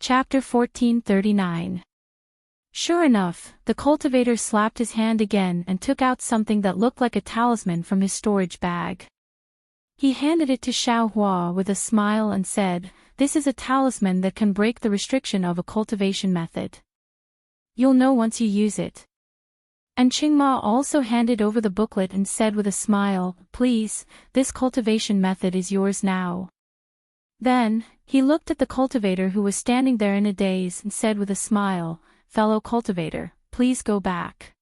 Chapter 1439. Sure enough, the cultivator slapped his hand again and took out something that looked like a talisman from his storage bag. He handed it to Xiaohua with a smile and said, "This is a talisman that can break the restriction of a cultivation method. You'll know once you use it." And Qingma also handed over the booklet and said with a smile, "Please, this cultivation method is yours now." Then, he looked at the cultivator who was standing there in a daze and said with a smile, "Fellow cultivator, please go back.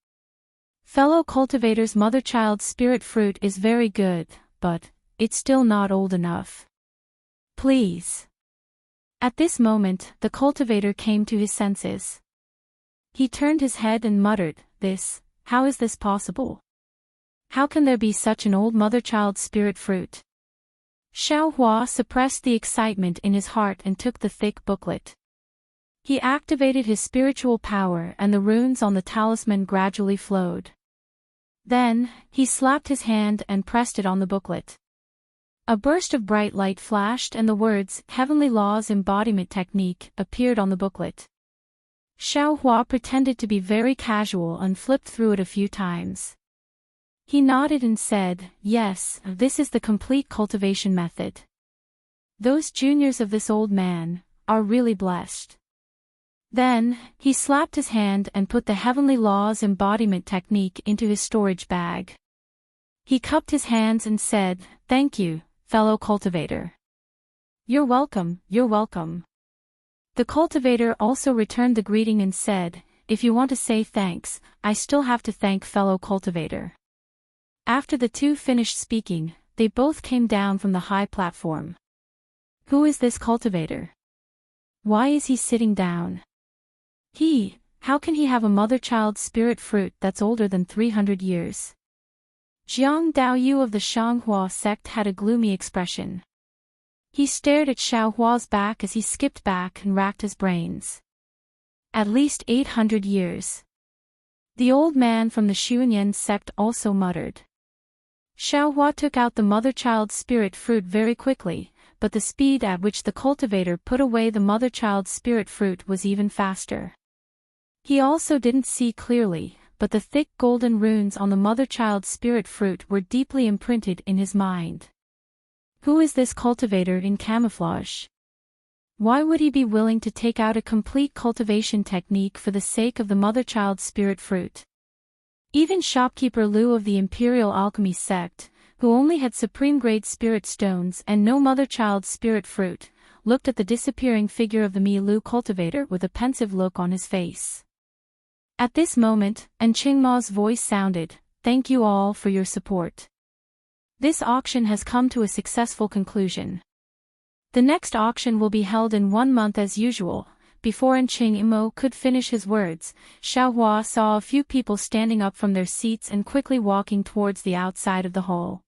Fellow cultivator's mother-child spirit fruit is very good, but it's still not old enough. Please." At this moment, the cultivator came to his senses. He turned his head and muttered, How is this possible? How can there be such an old mother-child spirit fruit?" Xiaohua suppressed the excitement in his heart and took the thick booklet. He activated his spiritual power and the runes on the talisman gradually flowed. Then, he slapped his hand and pressed it on the booklet. A burst of bright light flashed and the words, "Heavenly Laws Embodiment Technique," appeared on the booklet. Xiaohua pretended to be very casual and flipped through it a few times. He nodded and said, "Yes, this is the complete cultivation method. Those juniors of this old man are really blessed." Then, he slapped his hand and put the Heavenly Laws Embodiment Technique into his storage bag. He cupped his hands and said, "Thank you, fellow cultivator." You're welcome. The cultivator also returned the greeting and said, "If you want to say thanks, I still have to thank fellow cultivator." After the two finished speaking, they both came down from the high platform. Who is this cultivator? Why is he sitting down? How can he have a mother-child spirit fruit that's older than 300 years? Jiang Daoyu of the Shanghua sect had a gloomy expression. He stared at Xiaohua's back as he skipped back and racked his brains. At least 800 years. The old man from the Xuanyan sect also muttered. Xiaohua took out the mother-child spirit fruit very quickly, but the speed at which the cultivator put away the mother-child spirit fruit was even faster. He also didn't see clearly, but the thick golden runes on the mother-child spirit fruit were deeply imprinted in his mind. Who is this cultivator in camouflage? Why would he be willing to take out a complete cultivation technique for the sake of the mother-child spirit fruit? Even shopkeeper Liu of the Imperial Alchemy sect, who only had supreme-grade spirit stones and no mother-child spirit fruit, looked at the disappearing figure of the Mi Lu cultivator with a pensive look on his face. At this moment, Qingma's voice sounded, "Thank you all for your support. This auction has come to a successful conclusion. The next auction will be held in 1 month as usual." Before Qingmo could finish his words, Xiaohua saw a few people standing up from their seats and quickly walking towards the outside of the hall.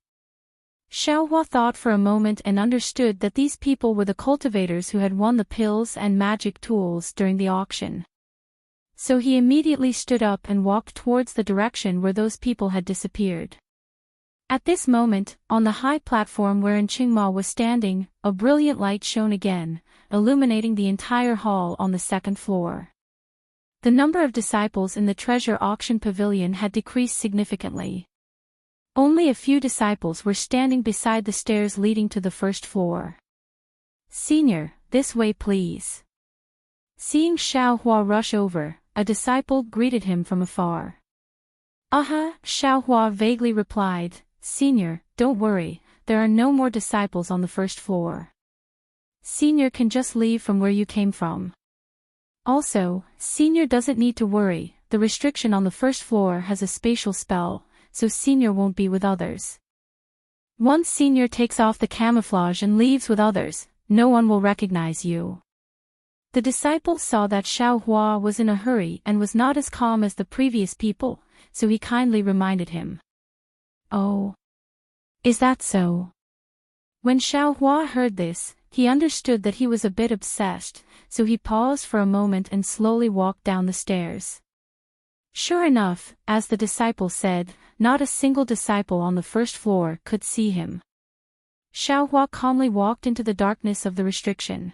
Xiaohua thought for a moment and understood that these people were the cultivators who had won the pills and magic tools during the auction. So he immediately stood up and walked towards the direction where those people had disappeared. At this moment, on the high platform wherein Qingma was standing, a brilliant light shone again, illuminating the entire hall on the 2nd floor. The number of disciples in the treasure auction pavilion had decreased significantly. Only a few disciples were standing beside the stairs leading to the 1st floor. "Senior, this way please." Seeing Xiaohua rush over, a disciple greeted him from afar. Xiaohua vaguely replied, "Senior, don't worry, there are no more disciples on the 1st floor. Senior can just leave from where you came from. Also, Senior doesn't need to worry, the restriction on the 1st floor has a spatial spell, so Senior won't be with others. Once Senior takes off the camouflage and leaves with others, no one will recognize you." The disciple saw that Xiaohua was in a hurry and was not as calm as the previous people, so he kindly reminded him. "Oh. Is that so?" When Xiaohua heard this, he understood that he was a bit obsessed, so he paused for a moment and slowly walked down the stairs. Sure enough, as the disciple said, not a single disciple on the 1st floor could see him. Xiaohua calmly walked into the darkness of the restriction.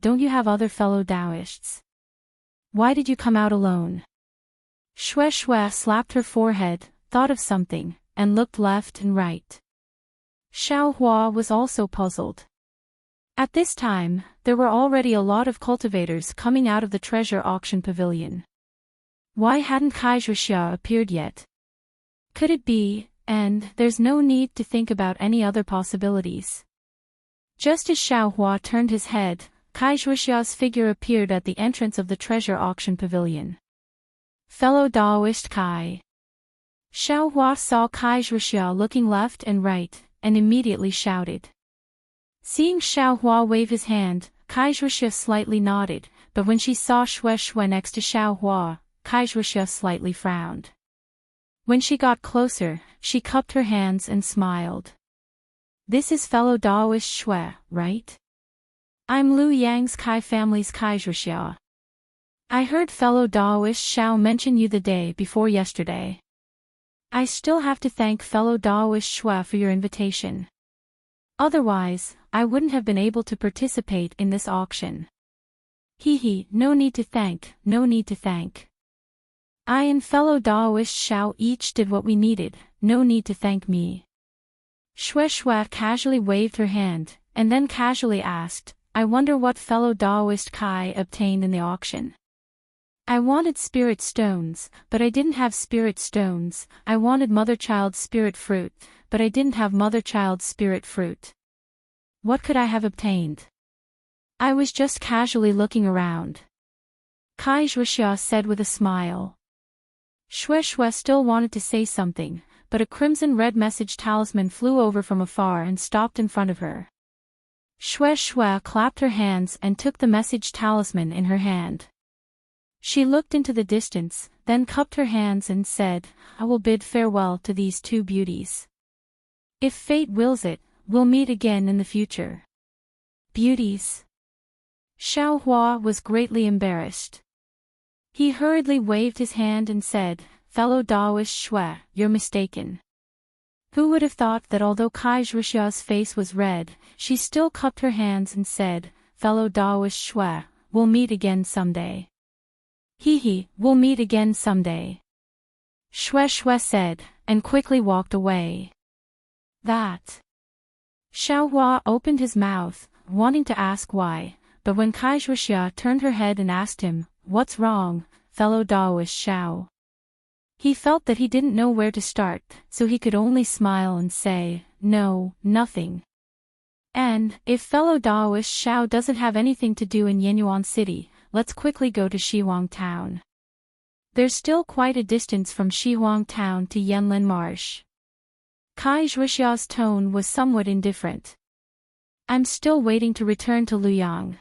don't you have other fellow Taoists? Why did you come out alone? Shue Shue slapped her forehead, thought of something, and looked left and right. Xiao Hua was also puzzled. At this time, there were already a lot of cultivators coming out of the treasure auction pavilion. Why hadn't Kaizhuxia appeared yet? Could it be, and there's no need to think about any other possibilities. Just as Xiao Hua turned his head, Kaizhuxia's figure appeared at the entrance of the treasure auction pavilion. Fellow Daoist Kai. Xiao Hua saw Kaizhuxia looking left and right, and immediately shouted. Seeing Xiao Hua wave his hand, Kaizhuxia slightly nodded, but when she saw Shue Shue next to Xiao Hua, Kaizhuxia slightly frowned. When she got closer, she cupped her hands and smiled. This is fellow Daoist Shue, right? I'm Liu Yang's Kai family's Kaizhuxia. I heard fellow Daoist Xiao mention you the day before yesterday. I still have to thank fellow Daoist Shue for your invitation. Otherwise, I wouldn't have been able to participate in this auction. Hee, no need to thank, no need to thank. I and fellow Daoist Xiao each did what we needed, no need to thank me. Shue Shue casually waved her hand, and then casually asked, I wonder what fellow Daoist Kai obtained in the auction. I wanted spirit stones, but I didn't have spirit stones. I wanted mother-child spirit fruit, but I didn't have mother-child spirit fruit. What could I have obtained? I was just casually looking around. Kaizhuxia said with a smile. Shue Shue still wanted to say something, but a crimson-red message talisman flew over from afar and stopped in front of her. Shue Shue clapped her hands and took the message talisman in her hand. She looked into the distance, then cupped her hands and said, I will bid farewell to these two beauties. If fate wills it, we'll meet again in the future. Beauties. Xiao Hua was greatly embarrassed. He hurriedly waved his hand and said, Fellow Daoist Shue, you're mistaken. Who would have thought that although Kaizhuxia's face was red, she still cupped her hands and said, Fellow Daoist Shue, we'll meet again someday. Hee, we'll meet again someday. Shue Shue said, and quickly walked away. That. Xiao Hua opened his mouth, wanting to ask why, but when Kaizhuxia turned her head and asked him, What's wrong, fellow Daoist Xiao? He felt that he didn't know where to start, so he could only smile and say, No, nothing. And, if fellow Daoist Xiao doesn't have anything to do in Yenyuan City, let's quickly go to Shihuang Town. There's still quite a distance from Shihuang Town to Yanlin Marsh. Kaizhuxia's tone was somewhat indifferent. I'm still waiting to return to Luyang.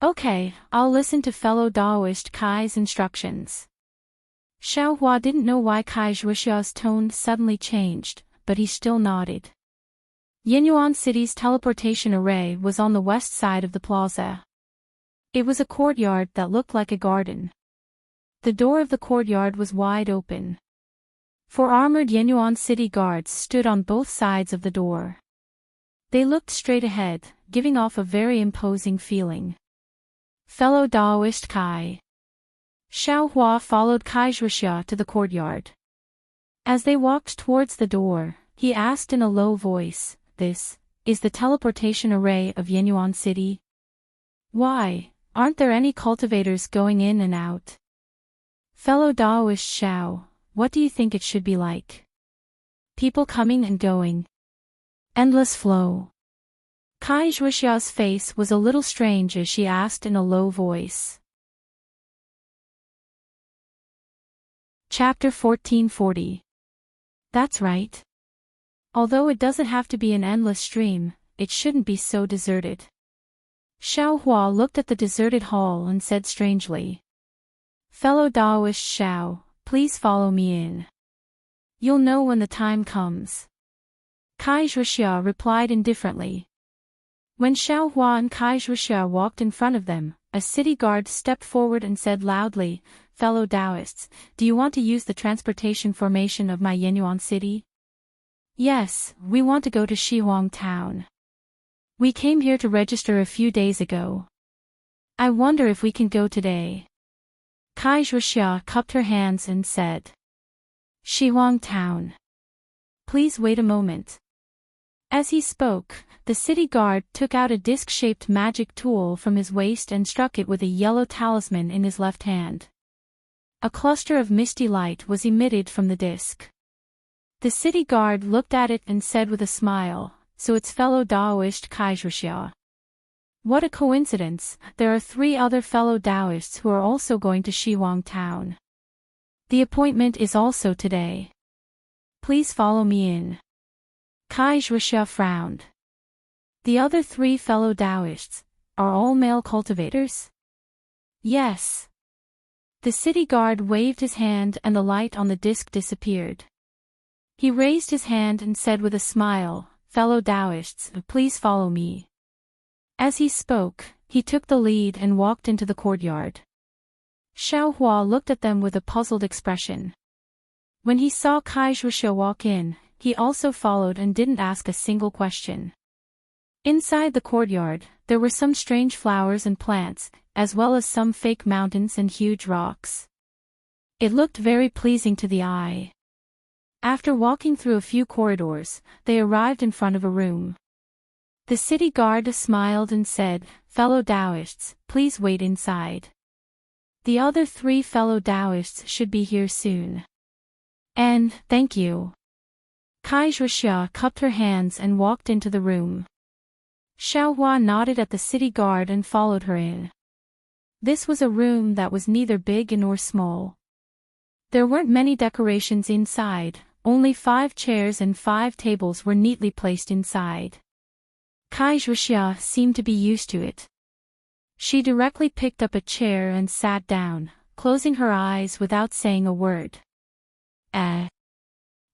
Okay, I'll listen to fellow Daoist Kai's instructions. Xiao Hua didn't know why Kaizhuxia's tone suddenly changed, but he still nodded. Yenyuan City's teleportation array was on the west side of the plaza. It was a courtyard that looked like a garden. The door of the courtyard was wide open. 4 armored Yenyuan City guards stood on both sides of the door. They looked straight ahead, giving off a very imposing feeling. Fellow Daoist Kai. Xiao Hua followed Kaizhuxia to the courtyard. As they walked towards the door, he asked in a low voice, This is the teleportation array of Yenyuan City? Why, aren't there any cultivators going in and out? Fellow Daoist Xiao, what do you think it should be like? People coming and going. Endless flow. Kaizhuxia's face was a little strange as she asked in a low voice. Chapter 1440. That's right. Although it doesn't have to be an endless stream, it shouldn't be so deserted. Xiao Hua looked at the deserted hall and said strangely. Fellow Daoist Xiao, please follow me in. You'll know when the time comes. Kaizhuxia replied indifferently. When Xiao Hua and Kaizhuxia walked in front of them, a city guard stepped forward and said loudly, Fellow Taoists, do you want to use the transportation formation of my Yenyuan City? Yes, we want to go to Shihuang Town. We came here to register a few days ago. I wonder if we can go today. Kai Zhuxia cupped her hands and said. Shihuang Town. Please wait a moment. As he spoke, the city guard took out a disc-shaped magic tool from his waist and struck it with a yellow talisman in his left hand. A cluster of misty light was emitted from the disc. The city guard looked at it and said with a smile, so it's fellow Daoist Kai Zhuxia. What a coincidence, there are 3 other fellow Daoists who are also going to Shihuang Town. The appointment is also today. Please follow me in. Kai Zhuxia frowned. The other 3 fellow Daoists are all male cultivators? Yes. The city guard waved his hand and the light on the disc disappeared. He raised his hand and said with a smile, fellow Daoists, please follow me. As he spoke, he took the lead and walked into the courtyard. Xiaohua looked at them with a puzzled expression. When he saw Kai Zhuxia walk in, he also followed and didn't ask a single question. Inside the courtyard, there were some strange flowers and plants, as well as some fake mountains and huge rocks. It looked very pleasing to the eye. After walking through a few corridors, they arrived in front of a room. The city guard smiled and said, fellow Daoists, please wait inside. The other 3 fellow Daoists should be here soon. And, thank you. Kai Zhuxia cupped her hands and walked into the room. Xiaohua nodded at the city guard and followed her in. This was a room that was neither big nor small. There weren't many decorations inside, only 5 chairs and 5 tables were neatly placed inside. Kai Zhuxia seemed to be used to it. She directly picked up a chair and sat down, closing her eyes without saying a word.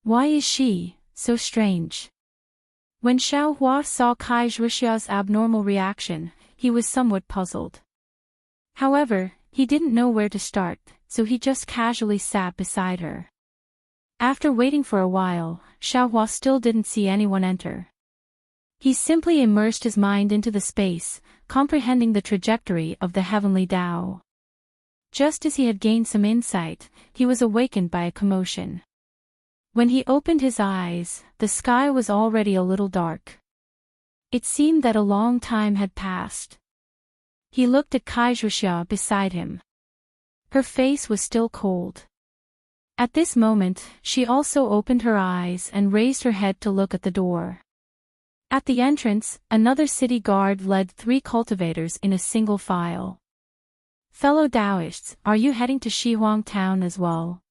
Why is she so strange? When Xiaohua saw Kai Zhuxia's abnormal reaction, he was somewhat puzzled. However, he didn't know where to start, so he just casually sat beside her. After waiting for a while, Xiaohua still didn't see anyone enter. He simply immersed his mind into the space, comprehending the trajectory of the heavenly Tao. Just as he had gained some insight, he was awakened by a commotion. When he opened his eyes, the sky was already a little dark. It seemed that a long time had passed. He looked at Kai Zhuxia beside him. Her face was still cold. At this moment, she also opened her eyes and raised her head to look at the door. At the entrance, another city guard led 3 cultivators in a single file. Fellow Daoists, are you heading to Shihuang Town as well?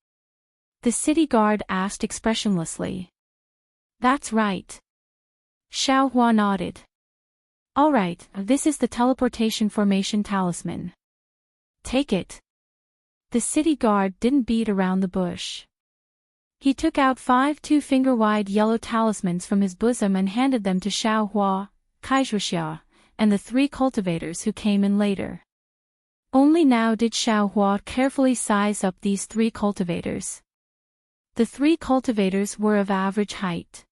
The city guard asked expressionlessly. That's right. Xiaohua nodded. All right, this is the teleportation formation talisman. Take it. The city guard didn't beat around the bush. He took out 5 2-finger-wide yellow talismans from his bosom and handed them to Xiaohua, Kai Zhuxia, and the 3 cultivators who came in later. Only now did Xiaohua carefully size up these 3 cultivators. The 3 cultivators were of average height.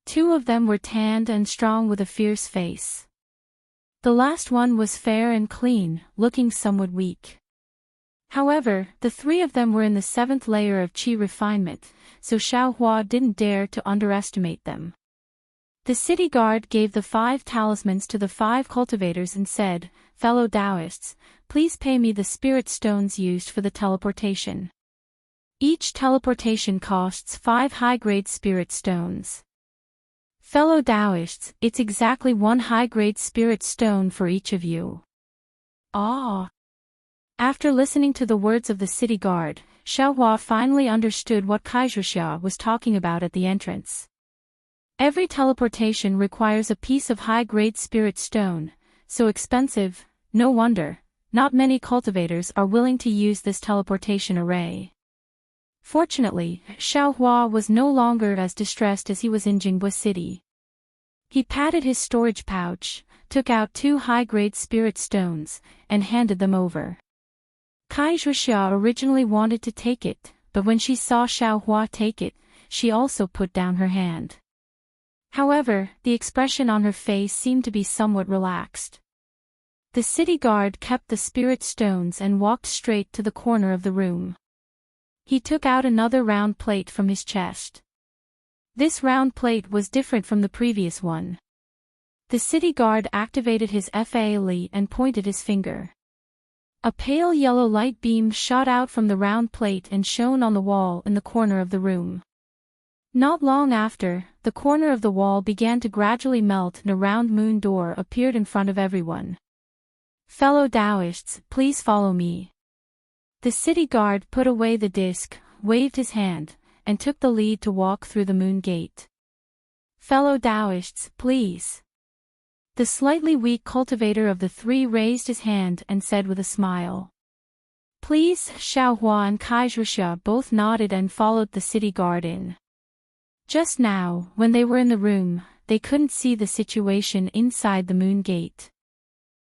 2 of them were tanned and strong with a fierce face. The last one was fair and clean, looking somewhat weak. However, the 3 of them were in the 7th layer of qi refinement, so Xiaohua didn't dare to underestimate them. The city guard gave the 5 talismans to the 5 cultivators and said, fellow Daoists, please pay me the spirit stones used for the teleportation. Each teleportation costs 5 high-grade spirit stones. Fellow Daoists, it's exactly 1 high-grade spirit stone for each of you. Ah! After listening to the words of the city guard, Xiaohua finally understood what Kai Zhuxia was talking about at the entrance. Every teleportation requires a piece of high-grade spirit stone, so expensive, no wonder, not many cultivators are willing to use this teleportation array. Fortunately, Xiaohua was no longer as distressed as he was in Jingbei City. He patted his storage pouch, took out 2 high-grade spirit stones, and handed them over. Kai Zhuxia originally wanted to take it, but when she saw Xiaohua take it, she also put down her hand. However, the expression on her face seemed to be somewhat relaxed. The city guard kept the spirit stones and walked straight to the corner of the room. He took out another round plate from his chest. This round plate was different from the previous one. The city guard activated his FALE and pointed his finger. A pale yellow light beam shot out from the round plate and shone on the wall in the corner of the room. Not long after, the corner of the wall began to gradually melt and a round moon door appeared in front of everyone. "Fellow Taoists, please follow me." The city guard put away the disc, waved his hand, and took the lead to walk through the moon gate. "Fellow Taoists, please." The slightly weak cultivator of the three raised his hand and said with a smile. "Please." Xiaohua and Kaizhuxia both nodded and followed the city guard in. Just now, when they were in the room, they couldn't see the situation inside the moon gate.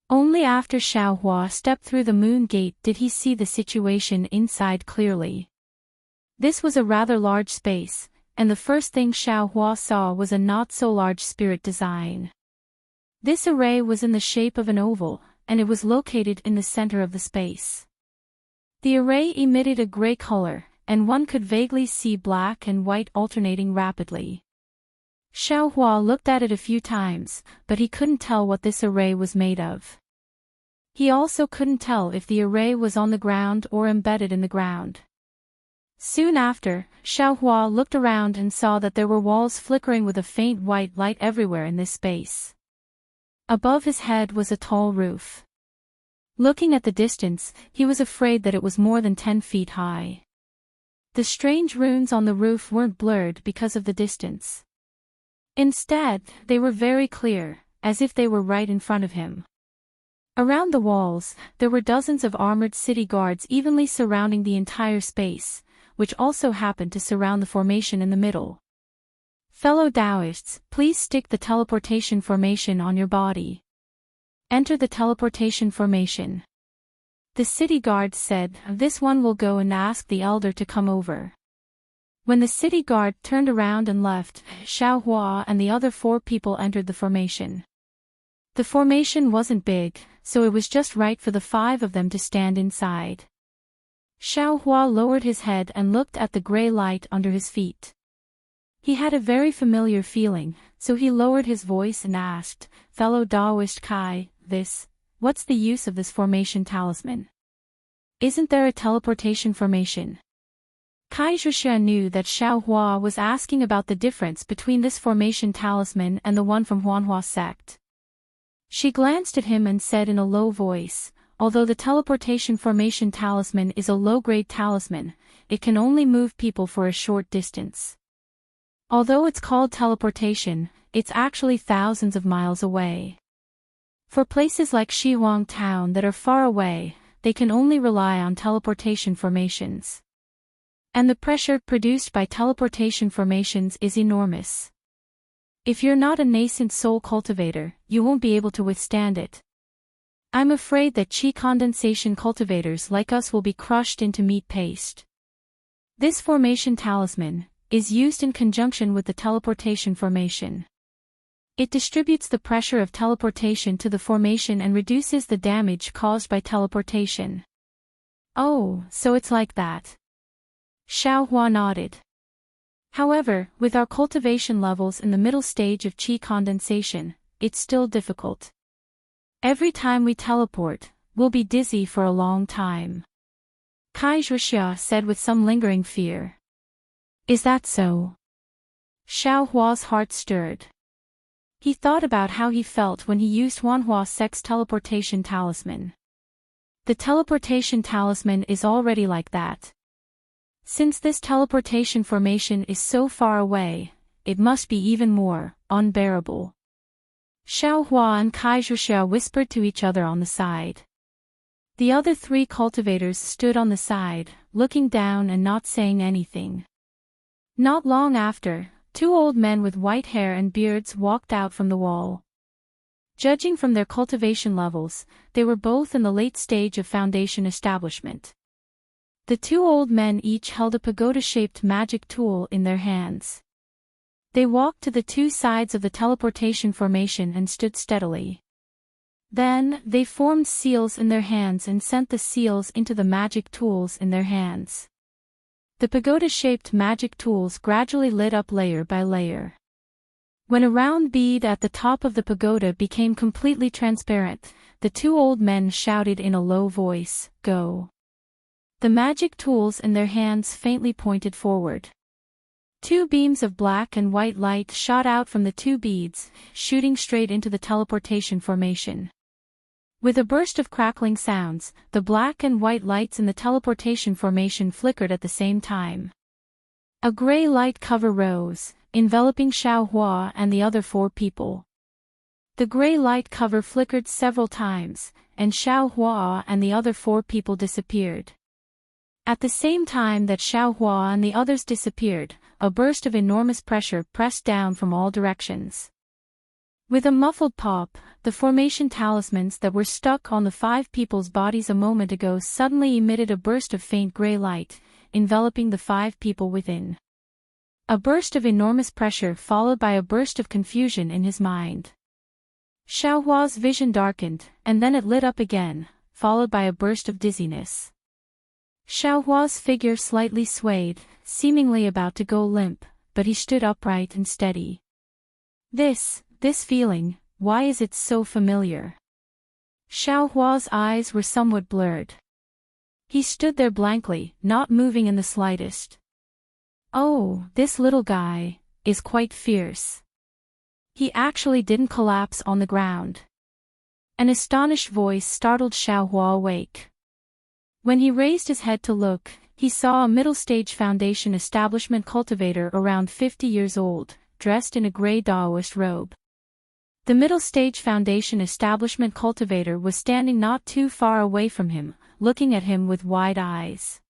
Only after Xiaohua stepped through the moon gate did he see the situation inside clearly. This was a rather large space, and the first thing Xiaohua saw was a not-so-large spirit design. This array was in the shape of an oval, and it was located in the center of the space. The array emitted a gray color, and one could vaguely see black and white alternating rapidly. Xiaohua looked at it a few times, but he couldn't tell what this array was made of. He also couldn't tell if the array was on the ground or embedded in the ground. Soon after, Xiaohua looked around and saw that there were walls flickering with a faint white light everywhere in this space. Above his head was a tall roof. Looking at the distance, he was afraid that it was more than 10 feet high. The strange runes on the roof weren't blurred because of the distance. Instead, they were very clear, as if they were right in front of him. Around the walls, there were dozens of armored city guards evenly surrounding the entire space, which also happened to surround the formation in the middle. "Fellow Taoists, please stick the teleportation formation on your body." "Enter the teleportation formation." The city guard said, "This one will go and ask the elder to come over." When the city guard turned around and left, Xiaohua and the other 4 people entered the formation. The formation wasn't big, so it was just right for the 5 of them to stand inside. Xiaohua lowered his head and looked at the gray light under his feet. He had a very familiar feeling, so he lowered his voice and asked, "Fellow Taoist Kai, what's the use of this formation talisman? Isn't there a teleportation formation?" Kaizhuxia knew that Xiaohua was asking about the difference between this formation talisman and the one from Huanhua sect. She glanced at him and said in a low voice, "Although the teleportation formation talisman is a low-grade talisman, it can only move people for a short distance. Although it's called teleportation, it's actually thousands of miles away. For places like Shihuang Town that are far away, they can only rely on teleportation formations. And the pressure produced by teleportation formations is enormous. If you're not a nascent soul cultivator, you won't be able to withstand it. I'm afraid that chi condensation cultivators like us will be crushed into meat paste. This formation talisman is used in conjunction with the teleportation formation. It distributes the pressure of teleportation to the formation and reduces the damage caused by teleportation." "Oh, so it's like that." Xiaohua nodded. "However, with our cultivation levels in the middle stage of chi condensation, it's still difficult. Every time we teleport, we'll be dizzy for a long time." Kaizhuxia said with some lingering fear. "Is that so?" Xiaohua's heart stirred. He thought about how he felt when he used Huanhua sect's teleportation talisman. The teleportation talisman is already like that. Since this teleportation formation is so far away, it must be even more unbearable. Xiaohua and Kaizhuxia whispered to each other on the side. The other 3 cultivators stood on the side, looking down and not saying anything. Not long after, 2 old men with white hair and beards walked out from the wall. Judging from their cultivation levels, they were both in the late stage of foundation establishment. The 2 old men each held a pagoda-shaped magic tool in their hands. They walked to the 2 sides of the teleportation formation and stood steadily. Then, they formed seals in their hands and sent the seals into the magic tools in their hands. The pagoda-shaped magic tools gradually lit up layer by layer. When a round bead at the top of the pagoda became completely transparent, the two old men shouted in a low voice, "Go!" The magic tools in their hands faintly pointed forward. Two beams of black and white light shot out from the two beads, shooting straight into the teleportation formation. With a burst of crackling sounds, the black and white lights in the teleportation formation flickered at the same time. A gray light cover rose, enveloping Xiaohua and the other four people. The gray light cover flickered several times, and Xiaohua and the other four people disappeared. At the same time that Xiaohua and the others disappeared, a burst of enormous pressure pressed down from all directions. With a muffled pop, the formation talismans that were stuck on the five people's bodies a moment ago suddenly emitted a burst of faint gray light, enveloping the five people within. A burst of enormous pressure followed by a burst of confusion in his mind. Xiaohua's vision darkened, and then it lit up again, followed by a burst of dizziness. Xiaohua's figure slightly swayed, seemingly about to go limp, but he stood upright and steady. This feeling, why is it so familiar? Xiaohua's eyes were somewhat blurred. He stood there blankly, not moving in the slightest. Oh, this little guy is quite fierce. He actually didn't collapse on the ground. An astonished voice startled Xiaohua awake. When he raised his head to look, he saw a middle-stage Foundation establishment cultivator around 50 years old, dressed in a gray Daoist robe. The middle-stage Foundation establishment cultivator was standing not too far away from him, looking at him with wide eyes.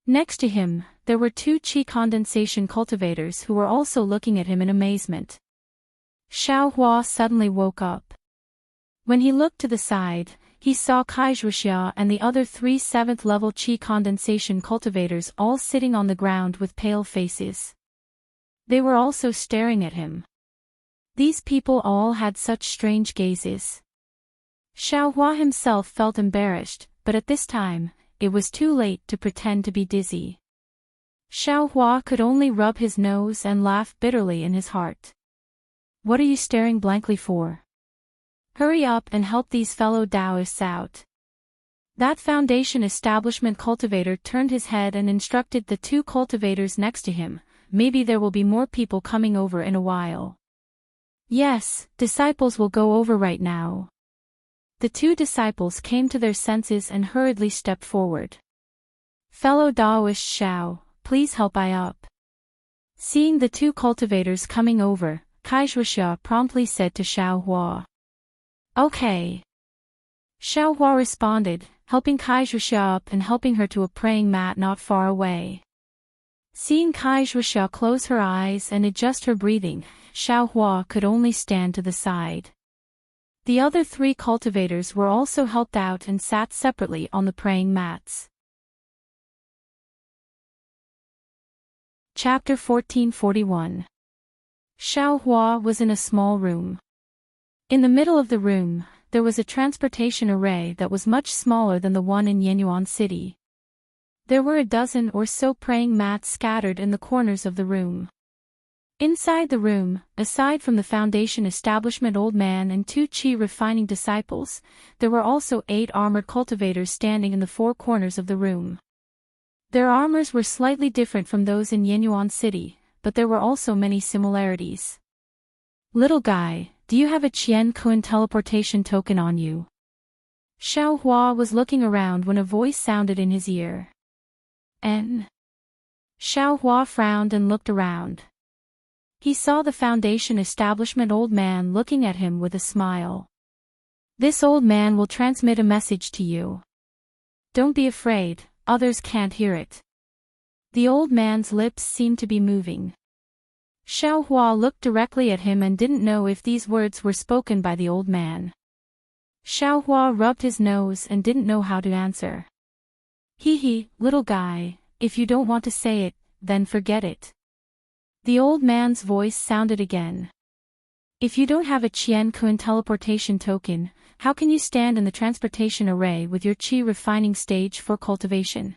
Next to him, there were two Qi condensation cultivators who were also looking at him in amazement. Xiaohua suddenly woke up. When he looked to the side, he saw Kaizhuxia and the other three 7th-level Qi condensation cultivators all sitting on the ground with pale faces. They were also staring at him. These people all had such strange gazes. Xiaohua himself felt embarrassed, but at this time, it was too late to pretend to be dizzy. Xiaohua could only rub his nose and laugh bitterly in his heart. What are you staring blankly for? Hurry up and help these fellow Taoists out. That Foundation establishment cultivator turned his head and instructed the two cultivators next to him, maybe there will be more people coming over in a while. Yes, disciples will go over right now. The two disciples came to their senses and hurriedly stepped forward. Fellow Daoist Xiao, please help I up. Seeing the two cultivators coming over, Kaizhuxia promptly said to Xiaohua. Okay. Xiaohua responded, helping Kaizhuxia up and helping her to a praying mat not far away. Seeing Kaizhuxia close her eyes and adjust her breathing, Xiaohua could only stand to the side. The other three cultivators were also helped out and sat separately on the praying mats. Chapter 1441. Xiaohua was in a small room. In the middle of the room, there was a transportation array that was much smaller than the one in Yenyuan City. There were a dozen or so praying mats scattered in the corners of the room. Inside the room, aside from the Foundation establishment old man and two Qi refining disciples, there were also 8 armored cultivators standing in the 4 corners of the room. Their armors were slightly different from those in Yenyuan City, but there were also many similarities. Little guy, do you have a Qian Kun teleportation token on you? Xiaohua was looking around when a voice sounded in his ear. Xiaohua frowned and looked around. He saw the Foundation establishment old man looking at him with a smile. This old man will transmit a message to you. Don't be afraid, others can't hear it. The old man's lips seemed to be moving. Xiaohua looked directly at him and didn't know if these words were spoken by the old man. Xiaohua rubbed his nose and didn't know how to answer. Hee, little guy, if you don't want to say it, then forget it. The old man's voice sounded again. If you don't have a Qian Kun teleportation token, how can you stand in the transportation array with your chi refining stage for cultivation?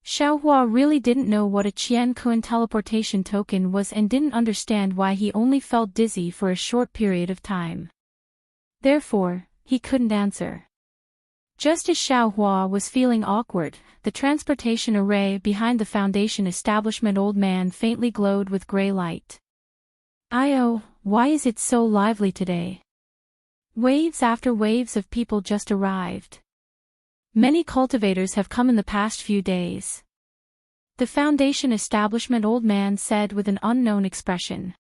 Xiaohua really didn't know what a Qian-Kun teleportation token was and didn't understand why he only felt dizzy for a short period of time. Therefore, he couldn't answer. Just as Xiaohua was feeling awkward, the transportation array behind the foundation establishment old man faintly glowed with gray light. "Oh, why is it so lively today?" Waves after waves of people just arrived. Many cultivators have come in the past few days. The foundation establishment old man said with an unknown expression.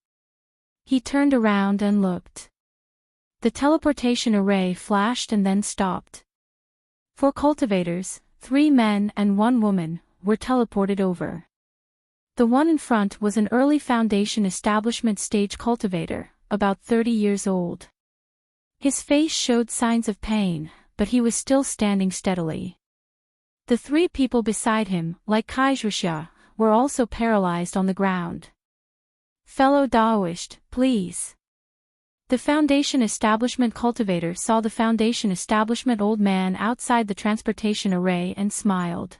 He turned around and looked. The teleportation array flashed and then stopped. 4 cultivators, 3 men and 1 woman, were teleported over. The one in front was an early foundation establishment stage cultivator, about 30 years old. His face showed signs of pain, but he was still standing steadily. The 3 people beside him, like Kaizhuxia, were also paralyzed on the ground. "Fellow Daoist, please." The foundation establishment cultivator saw the foundation establishment old man outside the transportation array and smiled.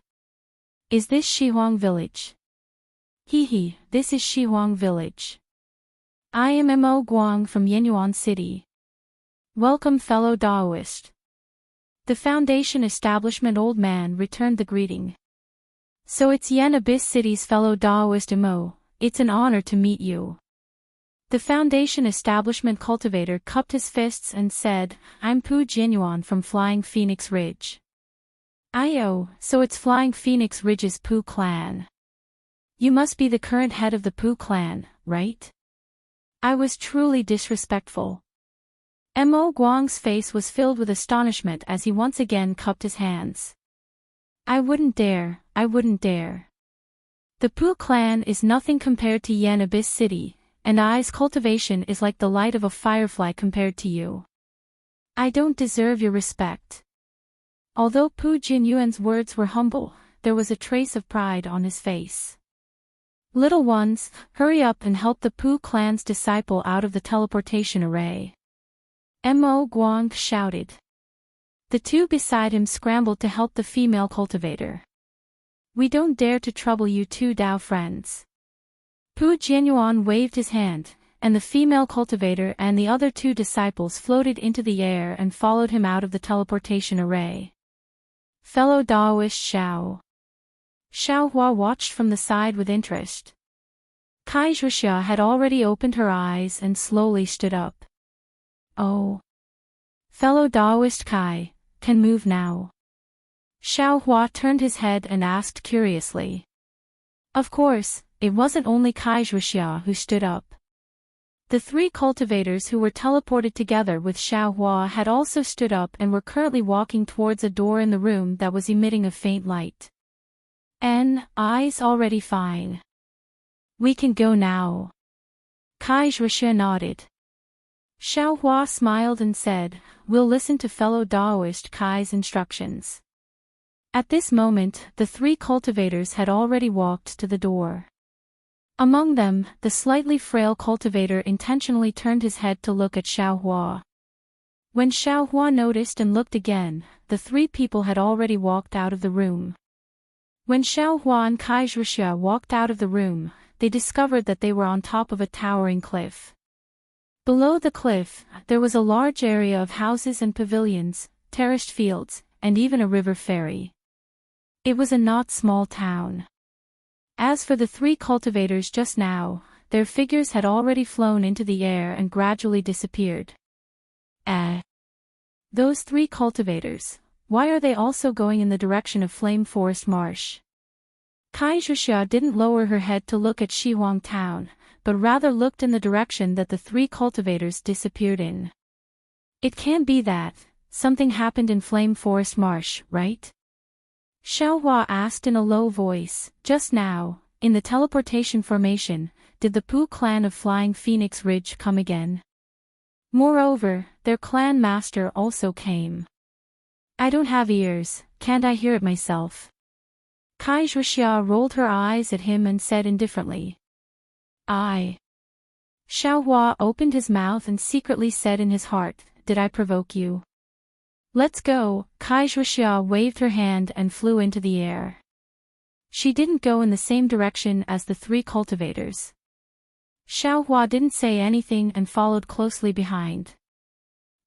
"Is this Shihuang village?" "Hee, this is Shihuang village. I am Mo Guang from Yenyuan City. Welcome fellow Daoist." The foundation establishment old man returned the greeting. "So it's Yen Abyss City's fellow Daoist Mo, it's an honor to meet you." The foundation establishment cultivator cupped his fists and said, "I'm Pu Jinyuan from Flying Phoenix Ridge." "Oh, so it's Flying Phoenix Ridge's Pu clan. You must be the current head of the Pu clan, right?" I was truly disrespectful. Mo Guang's face was filled with astonishment as he once again cupped his hands. I wouldn't dare. The Pu clan is nothing compared to Yen Abyss City, and I's cultivation is like the light of a firefly compared to you. I don't deserve your respect." Although Pu Jinyuan's words were humble, there was a trace of pride on his face. "Little ones, hurry up and help the Pu clan's disciple out of the teleportation array," Mo Guang shouted. The 2 beside him scrambled to help the female cultivator. "We don't dare to trouble you 2 Dao friends." Pu Jianyuan waved his hand, and the female cultivator and the other 2 disciples floated into the air and followed him out of the teleportation array. "Fellow Daoist Xiao." Xiaohua watched from the side with interest. Kaizhuxia had already opened her eyes and slowly stood up. "Oh. Fellow Daoist Kai, can move now?" Xiaohua turned his head and asked curiously. Of course, it wasn't only Kaizhuxia who stood up. The 3 cultivators who were teleported together with Xiaohua had also stood up and were currently walking towards a door in the room that was emitting a faint light. "Eyes already fine. We can go now." Kaizhuxia nodded. Xiaohua smiled and said, "We'll listen to fellow Daoist Kai's instructions." At this moment, the 3 cultivators had already walked to the door. Among them, the slightly frail cultivator intentionally turned his head to look at Xiaohua. When Xiaohua noticed and looked again, the 3 people had already walked out of the room. When Xiaohua and Kaizhuxia walked out of the room, they discovered that they were on top of a towering cliff. Below the cliff, there was a large area of houses and pavilions, terraced fields, and even a river ferry. It was a not small town. As for the 3 cultivators just now, their figures had already flown into the air and gradually disappeared. Those 3 cultivators, why are they also going in the direction of Flame Forest Marsh? Kaizhuxia didn't lower her head to look at Shihuang Town, but rather looked in the direction that the 3 cultivators disappeared in. It can't be that. Something happened in Flame Forest Marsh, right? Xiaohua asked in a low voice. Just now, in the teleportation formation, did the Pu clan of Flying Phoenix Ridge come again? Moreover, their clan master also came. I don't have ears, can't I hear it myself? Kaizhuxia rolled her eyes at him and said indifferently. Xiaohua opened his mouth and secretly said in his heart, did I provoke you? Let's go. Kaixuexia waved her hand and flew into the air. She didn't go in the same direction as the three cultivators. Xiaohua didn't say anything and followed closely behind.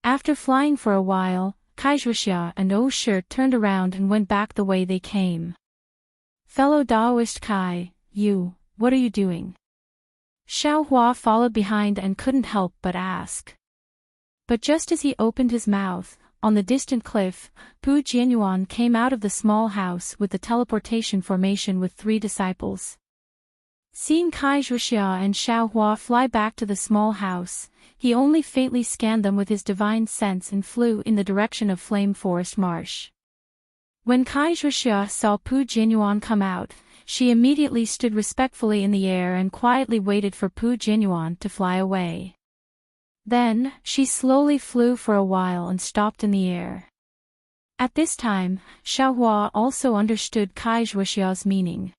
After flying for a while, Kaixuexia and Oh Shi turned around and went back the way they came. Fellow Daoist Kai, what are you doing? Xiaohua followed behind and couldn't help but ask. But just as he opened his mouth, on the distant cliff, Pu Jianyuan came out of the small house with the teleportation formation with 3 disciples. Seeing Kaixuexia and Xiaohua fly back to the small house, he only faintly scanned them with his divine sense and flew in the direction of Flame Forest Marsh. When Kaixuexia saw Pu Jianyuan come out, she immediately stood respectfully in the air and quietly waited for Pu Jianyuan to fly away. Then, she slowly flew for a while and stopped in the air. At this time, Xiaohua also understood Kaixuexia's meaning.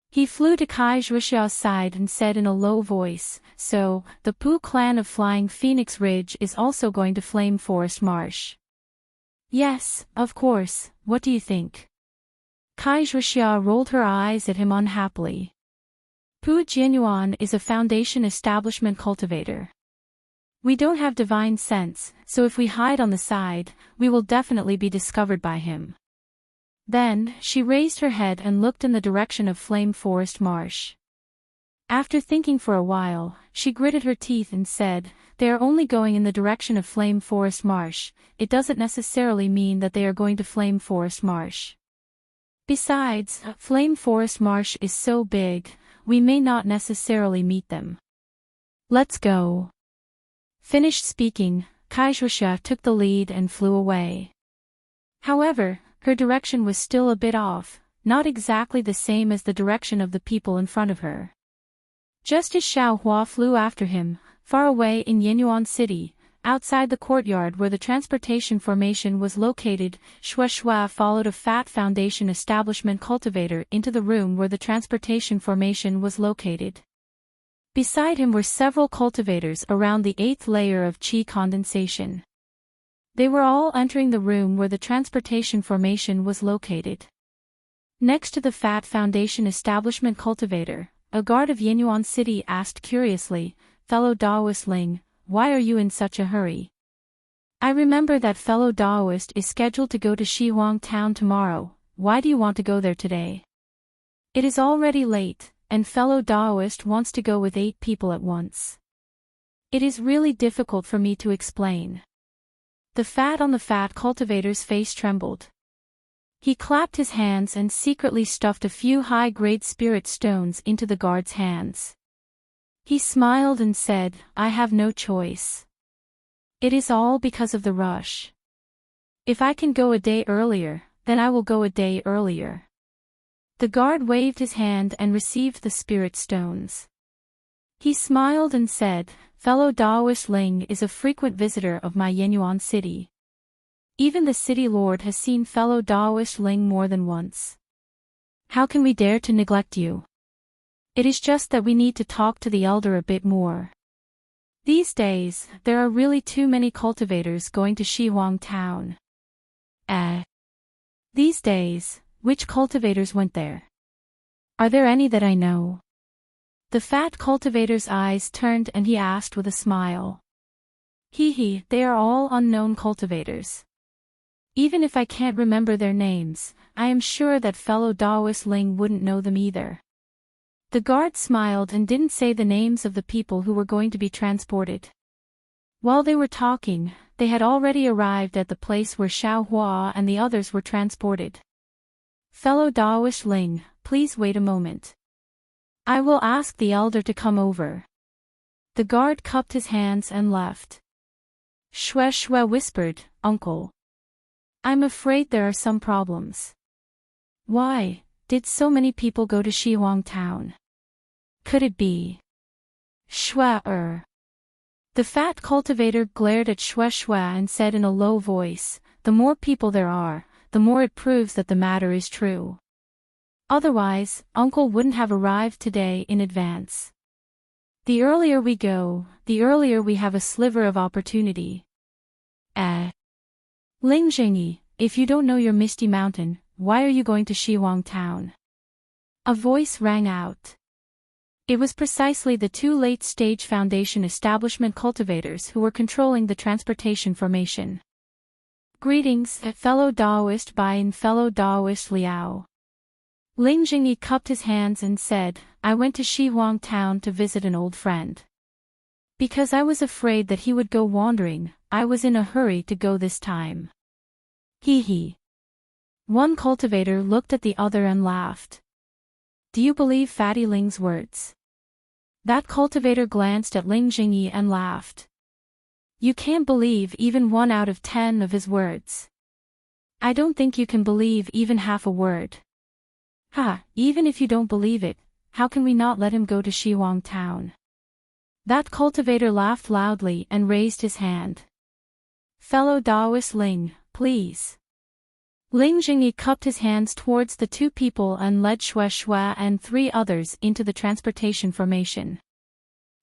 He flew to Kaixuexia's side and said in a low voice, "So, the Pu clan of Flying Phoenix Ridge is also going to Flame Forest Marsh?" "Yes, of course, what do you think?" Kaixuexia rolled her eyes at him unhappily. Pu Jianyuan is a Foundation establishment cultivator. We don't have divine sense, so if we hide on the side, we will definitely be discovered by him. Then, she raised her head and looked in the direction of Flame Forest Marsh. After thinking for a while, she gritted her teeth and said, "They are only going in the direction of Flame Forest Marsh, it doesn't necessarily mean that they are going to Flame Forest Marsh. Besides, Flame Forest Marsh is so big, we may not necessarily meet them. Let's go." Finished speaking, Kaixuexia took the lead and flew away. However, her direction was still a bit off, not exactly the same as the direction of the people in front of her. Just as Xiaohua flew after him, far away in Yinyuan City, outside the courtyard where the transportation formation was located, Shueshua followed a fat Foundation establishment cultivator into the room where the transportation formation was located. Beside him were several cultivators around the 8th layer of qi condensation. They were all entering the room where the transportation formation was located. Next to the fat Foundation establishment cultivator, a guard of Yinyuan City asked curiously, "Fellow Daoist Ling, why are you in such a hurry?" "I remember that fellow Daoist is scheduled to go to Shihuang town tomorrow, why do you want to go there today?" "It is already late, and fellow Daoist wants to go with 8 people at once. It is really difficult for me to explain." The fat cultivator's face trembled. He clapped his hands and secretly stuffed a few high-grade spirit stones into the guard's hands. He smiled and said, "I have no choice. It is all because of the rush. If I can go a day earlier, then I will go a day earlier." The guard waved his hand and received the spirit stones. He smiled and said, "Fellow Daoist Ling is a frequent visitor of my Yinyuan City. Even the city lord has seen fellow Daoist Ling more than once. How can we dare to neglect you? It is just that we need to talk to the elder a bit more. These days, there are really too many cultivators going to Shihuang town." These days, which cultivators went there? Are there any that I know? The fat cultivator's eyes turned and he asked with a smile. They are all unknown cultivators. Even if I can't remember their names, I am sure that fellow Daoist Ling wouldn't know them either." The guard smiled and didn't say the names of the people who were going to be transported. While they were talking, they had already arrived at the place where Xiaohua and the others were transported. "Fellow Daoist Ling, please wait a moment. I will ask the elder to come over." The guard cupped his hands and left. Shueshue whispered, "Uncle. I'm afraid there are some problems." "Why, did so many people go to Shihuang town? Could it be Shuer?" The fat cultivator glared at Shueshue and said in a low voice, "The more people there are, the more it proves that the matter is true. Otherwise, Uncle wouldn't have arrived today in advance. The earlier we go, the earlier we have a sliver of opportunity." Ling Jingyi, if you don't know your Misty Mountain, why are you going to Shiwang Town? A voice rang out. It was precisely the two late-stage Foundation establishment cultivators who were controlling the transportation formation. Greetings, fellow Daoist Bai and fellow Daoist Liao. Ling Jingyi cupped his hands and said, I went to Shihuang Town to visit an old friend. Because I was afraid that he would go wandering, I was in a hurry to go this time. Hee hee. One cultivator looked at the other and laughed. Do you believe Fatty Ling's words? That cultivator glanced at Ling Jingyi and laughed. You can't believe even 1 out of 10 of his words. I don't think you can believe even half a word. Ha, even if you don't believe it, how can we not let him go to Shiwang Town? That cultivator laughed loudly and raised his hand. Fellow Daoist Ling, please. Ling Jingyi cupped his hands towards the two people and led Xue Xue and 3 others into the transportation formation.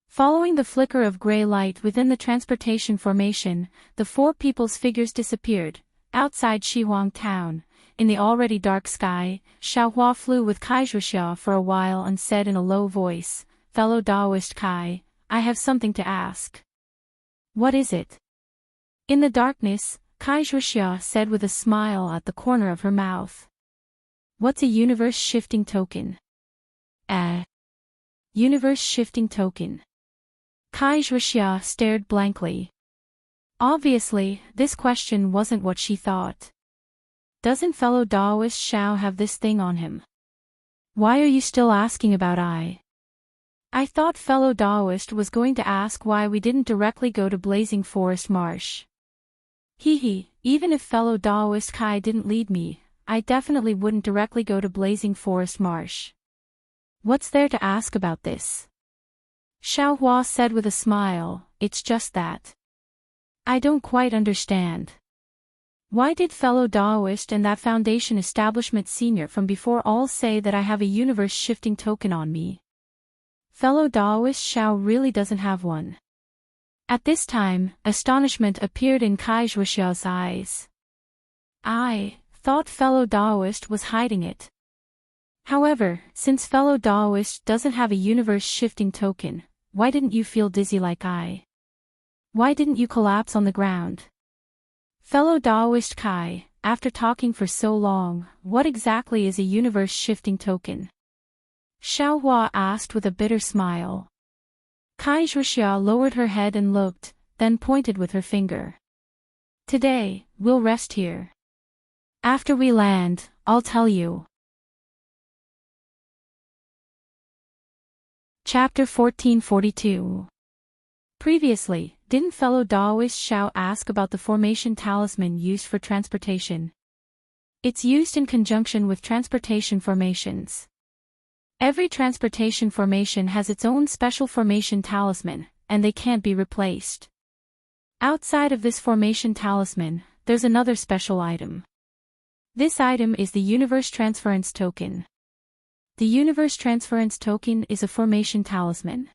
Following the flicker of gray light within the transportation formation, the 4 people's figures disappeared. Outside Shihuang Town, in the already dark sky, Xiaohua flew with Kai Zhuxia for a while and said in a low voice, Fellow Daoist Kai, I have something to ask. What is it? In the darkness, Kai Zhuxia said with a smile at the corner of her mouth. What's a universe-shifting token? Universe-shifting token. Kai Zhuxia stared blankly. Obviously, this question wasn't what she thought. Doesn't fellow Daoist Xiao have this thing on him? Why are you still asking about I thought fellow Daoist was going to ask why we didn't directly go to Blazing Forest Marsh. Hee hee, even if fellow Daoist Kai didn't lead me, I definitely wouldn't directly go to Blazing Forest Marsh. What's there to ask about this? Xiaohua said with a smile, it's just that. I don't quite understand. Why did fellow Daoist and that Foundation establishment senior from before all say that I have a universe-shifting token on me? Fellow Daoist Xiao really doesn't have one. At this time, astonishment appeared in Kai Zhuxia's eyes. I thought fellow Daoist was hiding it. However, since fellow Daoist doesn't have a universe-shifting token, why didn't you feel dizzy like I? Why didn't you collapse on the ground? Fellow Daoist Kai, after talking for so long, what exactly is a universe-shifting token? Xiaohua asked with a bitter smile. Kai Zhuxia lowered her head and looked, then pointed with her finger. Today, we'll rest here. After we land, I'll tell you. Chapter 1442. Previously, didn't fellow Daoist Xiao ask about the formation talisman used for transportation? It's used in conjunction with transportation formations. Every transportation formation has its own special formation talisman, and they can't be replaced. Outside of this formation talisman, there's another special item. This item is the Universe Transference Token. The Universe Transference Token is a formation talisman.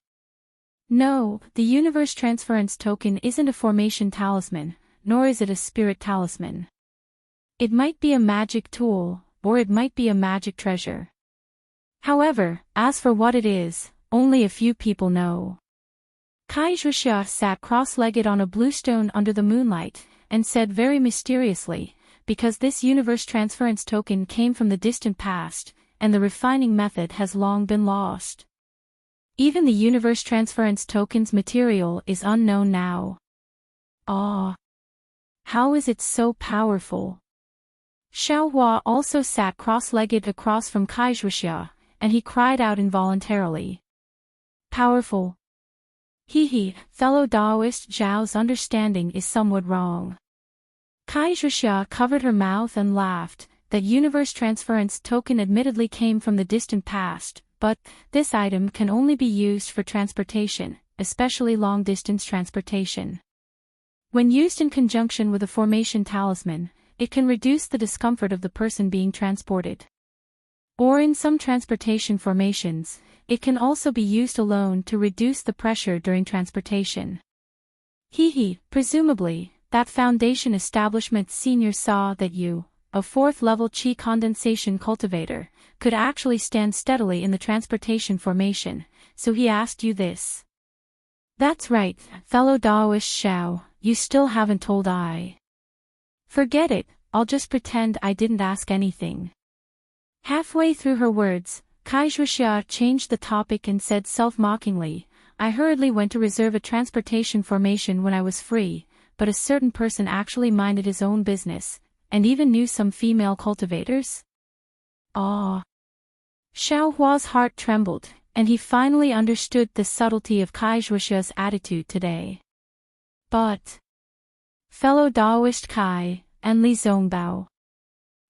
No, the Universe Transference Token isn't a formation talisman, nor is it a spirit talisman. It might be a magic tool, or it might be a magic treasure. However, as for what it is, only a few people know. Kai Zhuxia sat cross-legged on a bluestone under the moonlight, and said very mysteriously, because this universe transference token came from the distant past, and the refining method has long been lost. Even the universe transference token's material is unknown now. Ah! How is it so powerful? Xiaohua also sat cross-legged across from Kai Zhuxia, and he cried out involuntarily. Powerful. Hee hee, fellow Daoist Zhao's understanding is somewhat wrong. Kai Zhuxia covered her mouth and laughed. That universe transference token admittedly came from the distant past, but this item can only be used for transportation, especially long-distance transportation. When used in conjunction with a formation talisman, it can reduce the discomfort of the person being transported. Or in some transportation formations, it can also be used alone to reduce the pressure during transportation. Hee hee, presumably, that foundation establishment senior saw that you, a 4th-level chi condensation cultivator, could actually stand steadily in the transportation formation, so he asked you this. That's right, fellow Daoist Xiao, you still haven't told I. Forget it, I'll just pretend I didn't ask anything. Halfway through her words, Kai Zhuxia changed the topic and said self-mockingly, I hurriedly went to reserve a transportation formation when I was free, but a certain person actually minded his own business, and even knew some female cultivators? Ah. Xiao Hua's heart trembled, and he finally understood the subtlety of Kai Zhuxia's attitude today. But, fellow Daoist Kai, and Li Zongbao.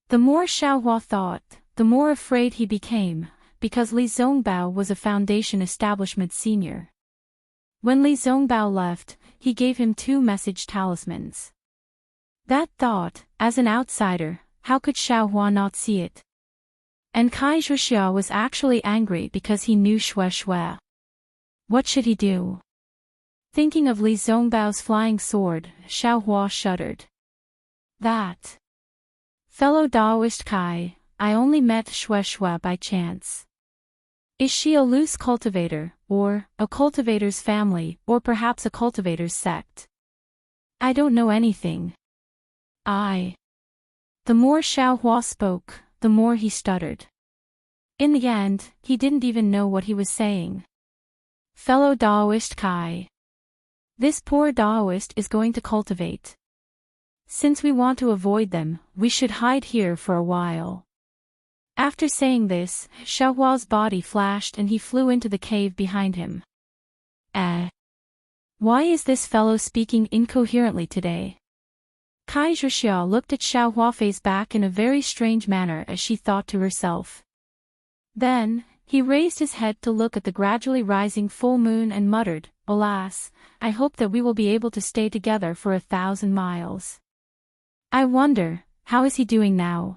The more Xiao Hua thought, the more afraid he became, because Li Zongbao was a foundation establishment senior. When Li Zongbao left, he gave him 2 message talismans. That thought, as an outsider, how could Xiao Hua not see it? And Kai Zhuxia was actually angry because he knew Xue Xue. What should he do? Thinking of Li Zongbao's flying sword, Xiao Hua shuddered. That. Fellow Daoist Kai, I only met Xue Xue by chance. Is she a loose cultivator, or a cultivator's family, or perhaps a cultivator's sect? I don't know anything. The more Xiao Hua spoke, the more he stuttered. In the end, he didn't even know what he was saying. Fellow Daoist Kai. This poor Daoist is going to cultivate. Since we want to avoid them, we should hide here for a while. After saying this, Xiao Hua's body flashed and he flew into the cave behind him. Why is this fellow speaking incoherently today? Kai Zhuxia looked at Xiao Huafei's back in a very strange manner as she thought to herself. Then, he raised his head to look at the gradually rising full moon and muttered, Alas, I hope that we will be able to stay together for 1,000 miles. I wonder, how is he doing now?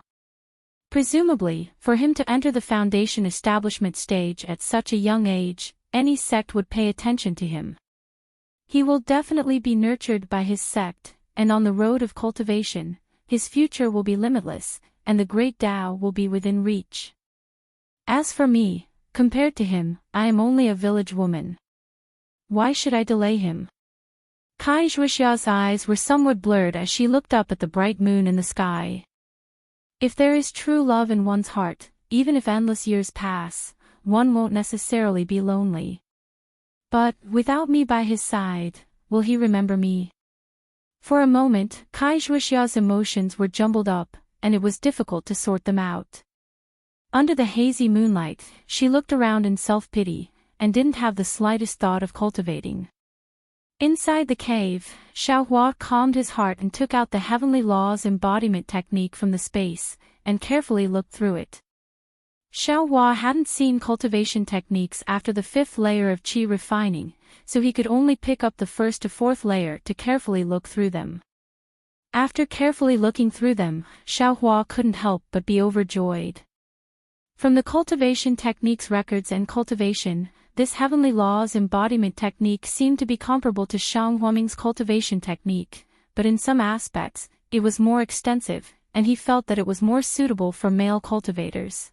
Presumably, for him to enter the foundation establishment stage at such a young age, any sect would pay attention to him. He will definitely be nurtured by his sect, and on the road of cultivation, his future will be limitless, and the great Tao will be within reach. As for me, compared to him, I am only a village woman. Why should I delay him? Kai Zhuxia's eyes were somewhat blurred as she looked up at the bright moon in the sky. If there is true love in one's heart, even if endless years pass, one won't necessarily be lonely. But, without me by his side, will he remember me? For a moment, Kai Zhuxia's emotions were jumbled up, and it was difficult to sort them out. Under the hazy moonlight, she looked around in self-pity, and didn't have the slightest thought of cultivating. Inside the cave, Xiao Hua calmed his heart and took out the Heavenly Laws embodiment technique from the space, and carefully looked through it. Xiao Hua hadn't seen cultivation techniques after the 5th layer of qi refining, so he could only pick up the 1st to 4th layer to carefully look through them. After carefully looking through them, Xiao Hua couldn't help but be overjoyed. From the cultivation techniques records and cultivation, this Heavenly Laws embodiment technique seemed to be comparable to Heartwarming's cultivation technique, but in some aspects, it was more extensive, and he felt that it was more suitable for male cultivators.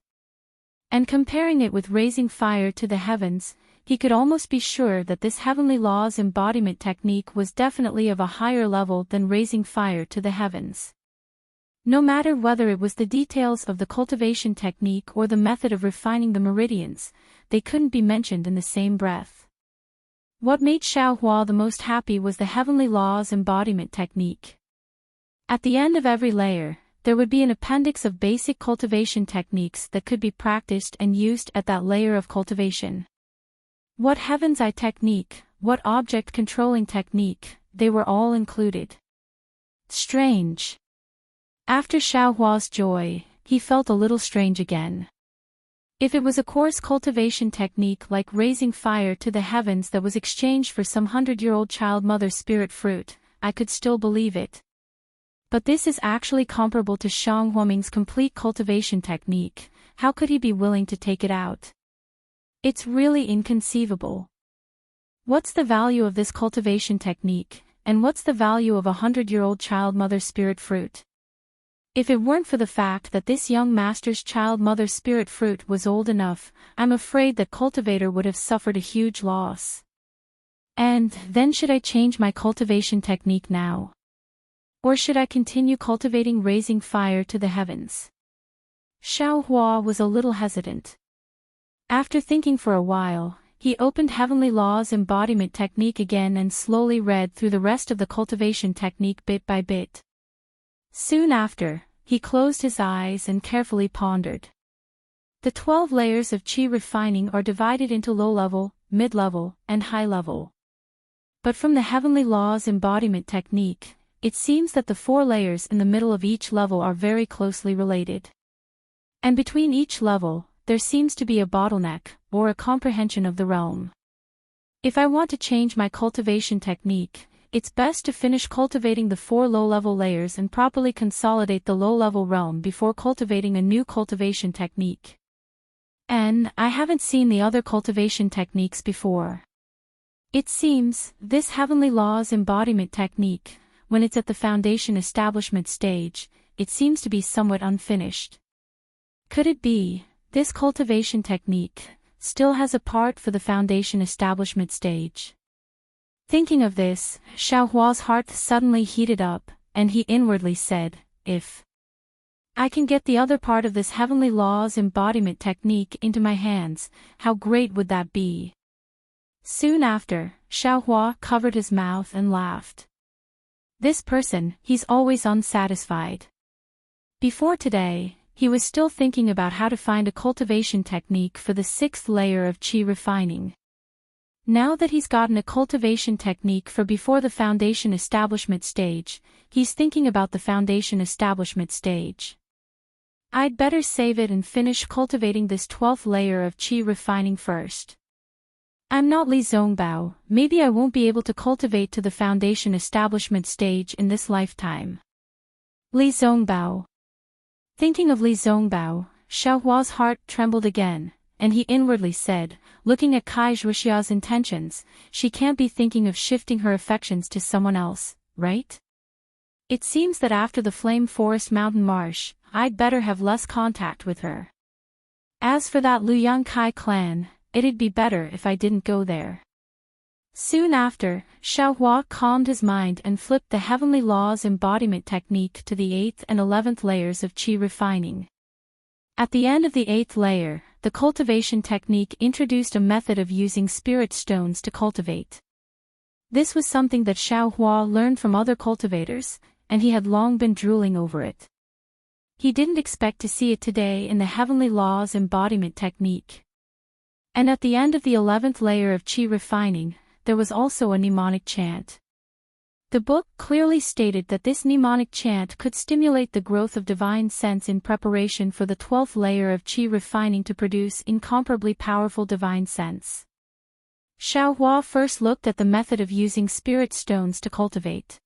And comparing it with raising fire to the heavens, he could almost be sure that this Heavenly Laws embodiment technique was definitely of a higher level than raising fire to the heavens. No matter whether it was the details of the cultivation technique or the method of refining the meridians, they couldn't be mentioned in the same breath. What made Xiao Hua the most happy was the Heavenly Laws embodiment technique. At the end of every layer, there would be an appendix of basic cultivation techniques that could be practiced and used at that layer of cultivation. What Heaven's Eye technique, what object controlling technique, they were all included. Strange. After Xiao Hua's joy, he felt a little strange again. If it was a coarse cultivation technique like raising fire to the heavens that was exchanged for some 100-year-old child mother spirit fruit, I could still believe it. But this is actually comparable to Heartwarming's complete cultivation technique. How could he be willing to take it out? It's really inconceivable. What's the value of this cultivation technique, and what's the value of 100-year-old child mother spirit fruit? If it weren't for the fact that this young master's child mother spirit fruit was old enough, I'm afraid that cultivator would have suffered a huge loss. And then should I change my cultivation technique now? Or should I continue cultivating raising fire to the heavens? Xiao Hua was a little hesitant. After thinking for a while, he opened Heavenly Law's embodiment technique again and slowly read through the rest of the cultivation technique bit by bit. Soon after, he closed his eyes and carefully pondered. The 12 layers of qi refining are divided into low-level, mid-level, and high-level. But from the Heavenly Law's embodiment technique, it seems that the 4 layers in the middle of each level are very closely related. And between each level, there seems to be a bottleneck, or a comprehension of the realm. If I want to change my cultivation technique, it's best to finish cultivating the 4 low-level layers and properly consolidate the low-level realm before cultivating a new cultivation technique. And I haven't seen the other cultivation techniques before. It seems, this Heavenly Law's embodiment technique, when it's at the foundation establishment stage, it seems to be somewhat unfinished. Could it be, this cultivation technique still has a part for the foundation establishment stage? Thinking of this, Xiao Hua's heart suddenly heated up, and he inwardly said, if I can get the other part of this Heavenly Law's embodiment technique into my hands, how great would that be? Soon after, Xiao Hua covered his mouth and laughed. This person, he's always unsatisfied. Before today, he was still thinking about how to find a cultivation technique for the 6th layer of qi refining. Now that he's gotten a cultivation technique for before the foundation establishment stage, he's thinking about the foundation establishment stage. I'd better save it and finish cultivating this 12th layer of qi refining first. I'm not Li Zongbao, maybe I won't be able to cultivate to the foundation establishment stage in this lifetime. Li Zongbao. Thinking of Li Zongbao, Xiao Hua's heart trembled again, and he inwardly said, looking at Kai Zhuxia's intentions, she can't be thinking of shifting her affections to someone else, right? It seems that after the Flame Forest Mountain Marsh, I'd better have less contact with her. As for that Luyang Kai clan, it'd be better if I didn't go there. Soon after, Xiao Hua calmed his mind and flipped the Heavenly Law's embodiment technique to the 8th and 11th layers of qi refining. At the end of the 8th layer, the cultivation technique introduced a method of using spirit stones to cultivate. This was something that Xiao Hua learned from other cultivators, and he had long been drooling over it. He didn't expect to see it today in the Heavenly Law's embodiment technique. And at the end of the 11th layer of qi refining, there was also a mnemonic chant. The book clearly stated that this mnemonic chant could stimulate the growth of divine sense in preparation for the 12th layer of qi refining to produce incomparably powerful divine sense. Xiao Hua first looked at the method of using spirit stones to cultivate.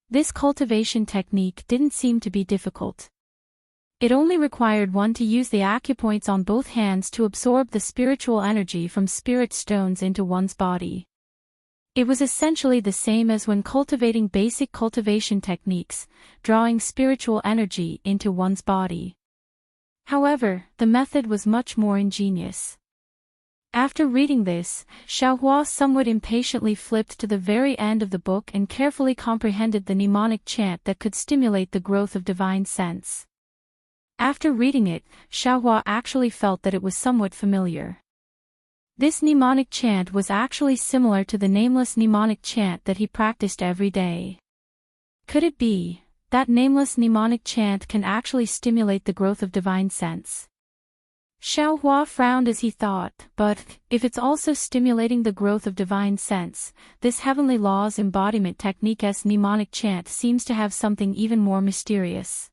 This cultivation technique didn't seem to be difficult. It only required one to use the acupoints on both hands to absorb the spiritual energy from spirit stones into one's body. It was essentially the same as when cultivating basic cultivation techniques, drawing spiritual energy into one's body. However, the method was much more ingenious. After reading this, Xiao Hua somewhat impatiently flipped to the very end of the book and carefully comprehended the mnemonic chant that could stimulate the growth of divine sense. After reading it, Xiao Hua actually felt that it was somewhat familiar. This mnemonic chant was actually similar to the nameless mnemonic chant that he practiced every day. Could it be that nameless mnemonic chant can actually stimulate the growth of divine sense? Xiao Hua frowned as he thought, but if it's also stimulating the growth of divine sense, this Heavenly Law's embodiment technique's mnemonic chant seems to have something even more mysterious.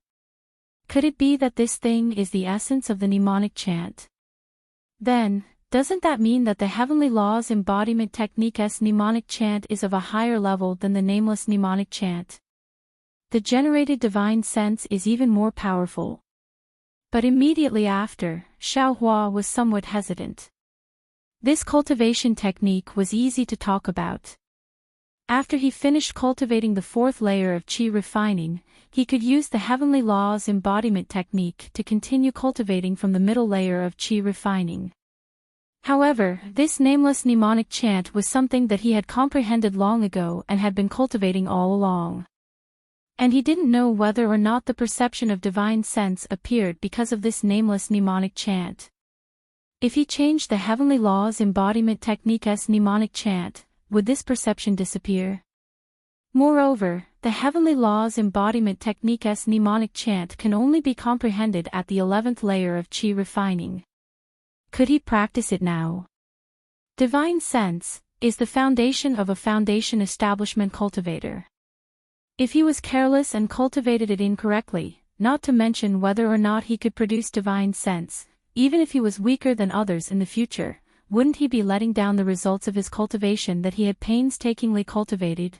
Could it be that this thing is the essence of the mnemonic chant? Then, doesn't that mean that the Heavenly Law's embodiment technique's mnemonic chant is of a higher level than the nameless mnemonic chant? The generated divine sense is even more powerful. But immediately after, Xiao Hua was somewhat hesitant. This cultivation technique was easy to talk about. After he finished cultivating the fourth layer of chi refining, he could use the Heavenly Laws embodiment technique to continue cultivating from the middle layer of chi refining. However, this nameless mnemonic chant was something that he had comprehended long ago and had been cultivating all along. And he didn't know whether or not the perception of divine sense appeared because of this nameless mnemonic chant. If he changed the Heavenly Laws embodiment technique's mnemonic chant, would this perception disappear? Moreover, the Heavenly Laws embodiment technique's mnemonic chant can only be comprehended at the 11th layer of chi refining. Could he practice it now? Divine sense is the foundation of a foundation establishment cultivator. If he was careless and cultivated it incorrectly, not to mention whether or not he could produce divine sense, even if he was weaker than others in the future, wouldn't he be letting down the results of his cultivation that he had painstakingly cultivated?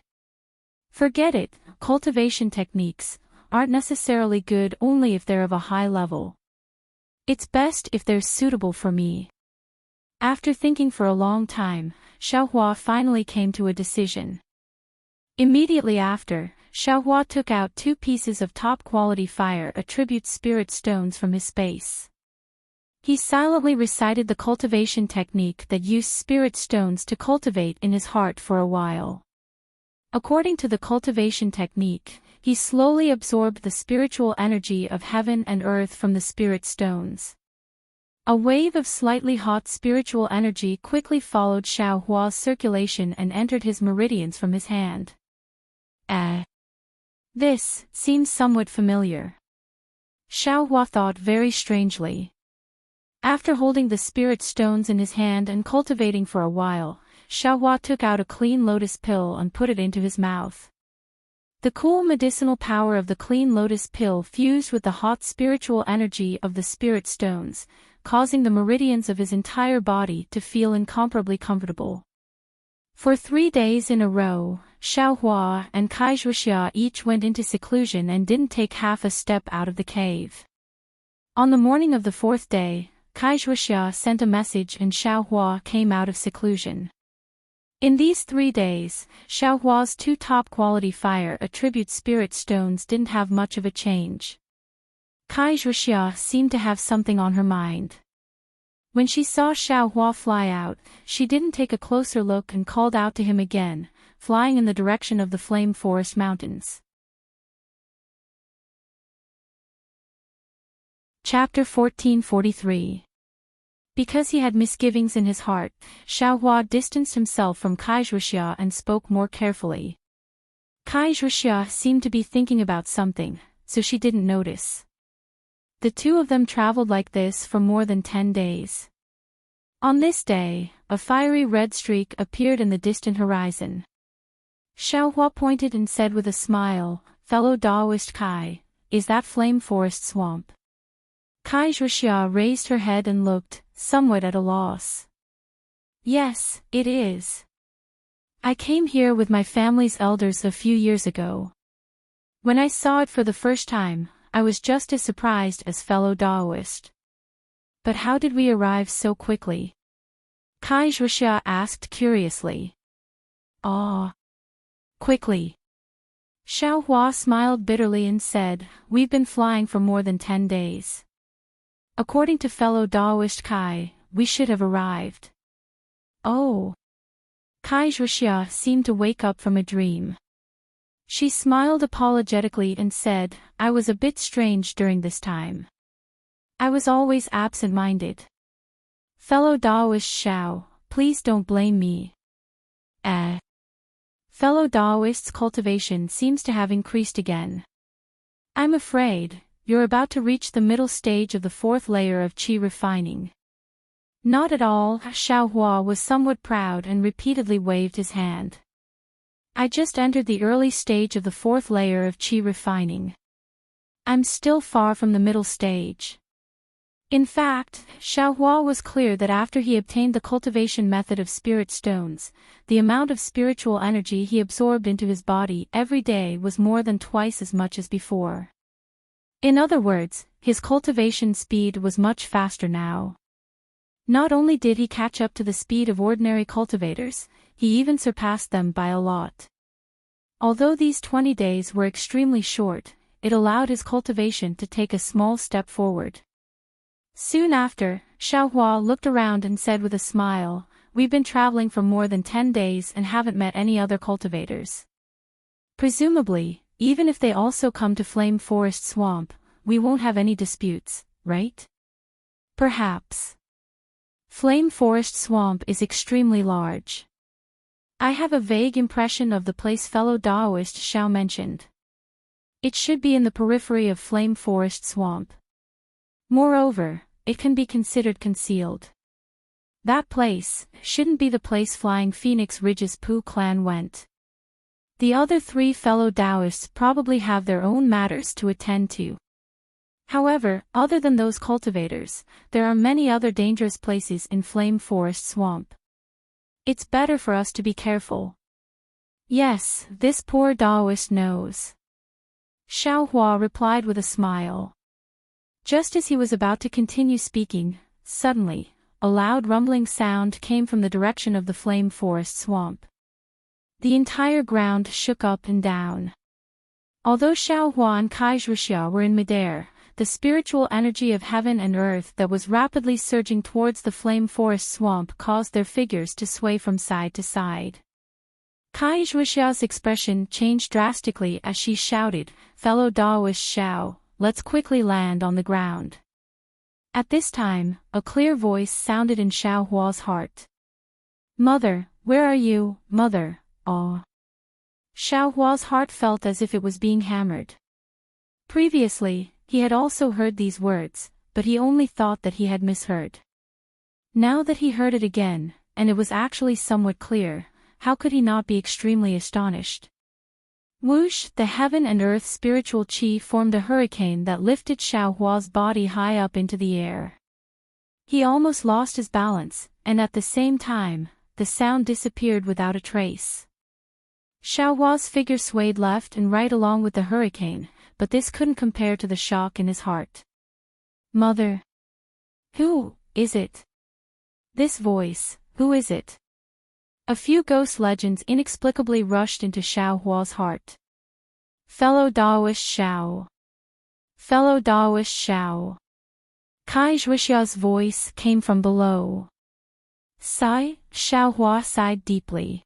Forget it, cultivation techniques aren't necessarily good only if they're of a high level. It's best if they're suitable for me. After thinking for a long time, Xiaohua finally came to a decision. Immediately after, Xiaohua took out 2 pieces of top-quality fire attribute spirit stones from his space. He silently recited the cultivation technique that used spirit stones to cultivate in his heart for a while. According to the cultivation technique, he slowly absorbed the spiritual energy of heaven and earth from the spirit stones. A wave of slightly hot spiritual energy quickly followed Xiaohua's circulation and entered his meridians from his hand. This seems somewhat familiar. Xiaohua thought very strangely. After holding the spirit stones in his hand and cultivating for a while, Xiaohua took out a clean lotus pill and put it into his mouth. The cool medicinal power of the clean lotus pill fused with the hot spiritual energy of the spirit stones, causing the meridians of his entire body to feel incomparably comfortable. For 3 days in a row, Xiaohua and Kaizhuxia each went into seclusion and didn't take half a step out of the cave. On the morning of the 4th day, Kaizhuxia sent a message and Xiaohua came out of seclusion. In these 3 days, Xiaohua's 2 top-quality fire attribute spirit stones didn't have much of a change. Kaizhuxia seemed to have something on her mind. When she saw Xiaohua fly out, she didn't take a closer look and called out to him again, flying in the direction of the Flame Forest Mountains. Chapter 1443. Because he had misgivings in his heart, Xiaohua distanced himself from Kaizhuxia and spoke more carefully. Kaizhuxia seemed to be thinking about something, so she didn't notice. The 2 of them traveled like this for more than 10 days. On this day, a fiery red streak appeared in the distant horizon. Xiaohua pointed and said with a smile, "Fellow Daoist Kai, is that Flame Forest Swamp?" Kaizhuxia raised her head and looked, somewhat at a loss. "Yes, it is. I came here with my family's elders a few years ago. When I saw it for the first time, I was just as surprised as fellow Daoist. But how did we arrive so quickly?" Kaizhuxia asked curiously. Quickly." Xiaohua smiled bitterly and said, "We've been flying for more than 10 days. According to fellow Daoist Kai, we should have arrived." "Oh." Kaizhuxia seemed to wake up from a dream. She smiled apologetically and said, "I was a bit strange during this time. I was always absent-minded. Fellow Daoist Xiao, please don't blame me." Fellow Daoist's cultivation seems to have increased again. "I'm afraid you're about to reach the middle stage of the 4th layer of chi refining." "Not at all." Xiaohua was somewhat proud and repeatedly waved his hand. "I just entered the early stage of the 4th layer of chi refining. I'm still far from the middle stage." In fact, Xiaohua was clear that after he obtained the cultivation method of spirit stones, the amount of spiritual energy he absorbed into his body every day was more than twice as much as before. In other words, his cultivation speed was much faster now. Not only did he catch up to the speed of ordinary cultivators, he even surpassed them by a lot. Although these 20 days were extremely short, it allowed his cultivation to take a small step forward. Soon after, Xiaohua looked around and said with a smile, "We've been traveling for more than 10 days and haven't met any other cultivators. Presumably, even if they also come to Flame Forest Swamp, we won't have any disputes, right?" "Perhaps. Flame Forest Swamp is extremely large. I have a vague impression of the place fellow Daoist Xiao mentioned. It should be in the periphery of Flame Forest Swamp. Moreover, it can be considered concealed. That place shouldn't be the place Flying Phoenix Ridge's Pooh clan went. The other 3 fellow Daoists probably have their own matters to attend to. However, other than those cultivators, there are many other dangerous places in Flame Forest Swamp. It's better for us to be careful." "Yes, this poor Daoist knows," Xiaohua replied with a smile. Just as he was about to continue speaking, suddenly, a loud rumbling sound came from the direction of the Flame Forest Swamp. The entire ground shook up and down. Although Xiaohua and Kaizhuxia were in midair, the spiritual energy of heaven and earth that was rapidly surging towards the Flame Forest Swamp caused their figures to sway from side to side. Kaizhuxia's expression changed drastically as she shouted, "Fellow Daoist Xiao, let's quickly land on the ground." At this time, a clear voice sounded in Xiaohua's heart. "Mother, where are you, mother? Oh." Xiaohua's heart felt as if it was being hammered. Previously, he had also heard these words, but he only thought that he had misheard. Now that he heard it again, and it was actually somewhat clear, how could he not be extremely astonished? Whoosh! The heaven and earth spiritual chi formed a hurricane that lifted Xiaohua's body high up into the air. He almost lost his balance, and at the same time, the sound disappeared without a trace. Xiaohua's figure swayed left and right along with the hurricane, but this couldn't compare to the shock in his heart. "Mother? Who is it? This voice, who is it?" A few ghost legends inexplicably rushed into Xiaohua's heart. "Fellow Daoist Xiao. Fellow Daoist Xiao." Kaizhuxia's voice came from below. Sigh, Xiaohua sighed deeply.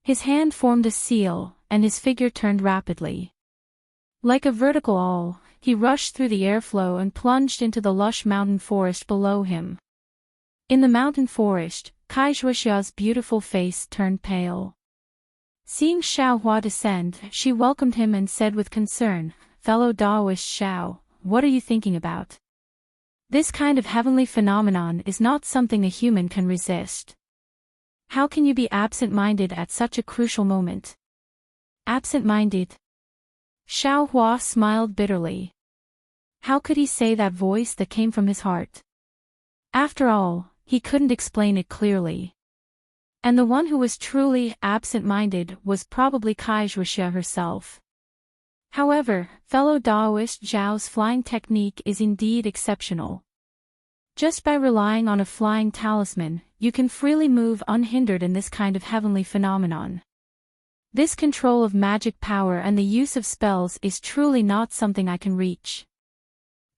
His hand formed a seal, and his figure turned rapidly. Like a vertical owl, he rushed through the airflow and plunged into the lush mountain forest below him. In the mountain forest, Kaizhuxia's beautiful face turned pale. Seeing Xiaohua descend, she welcomed him and said with concern, "Fellow Daoist Xiao, what are you thinking about? This kind of heavenly phenomenon is not something a human can resist. How can you be absent-minded at such a crucial moment?" "Absent-minded?" Xiaohua smiled bitterly. How could he say that voice that came from his heart? After all, he couldn't explain it clearly. And the one who was truly absent-minded was probably Kaizhuxia herself. However, fellow Daoist Zhao's flying technique is indeed exceptional. Just by relying on a flying talisman, you can freely move unhindered in this kind of heavenly phenomenon. This control of magic power and the use of spells is truly not something I can reach,"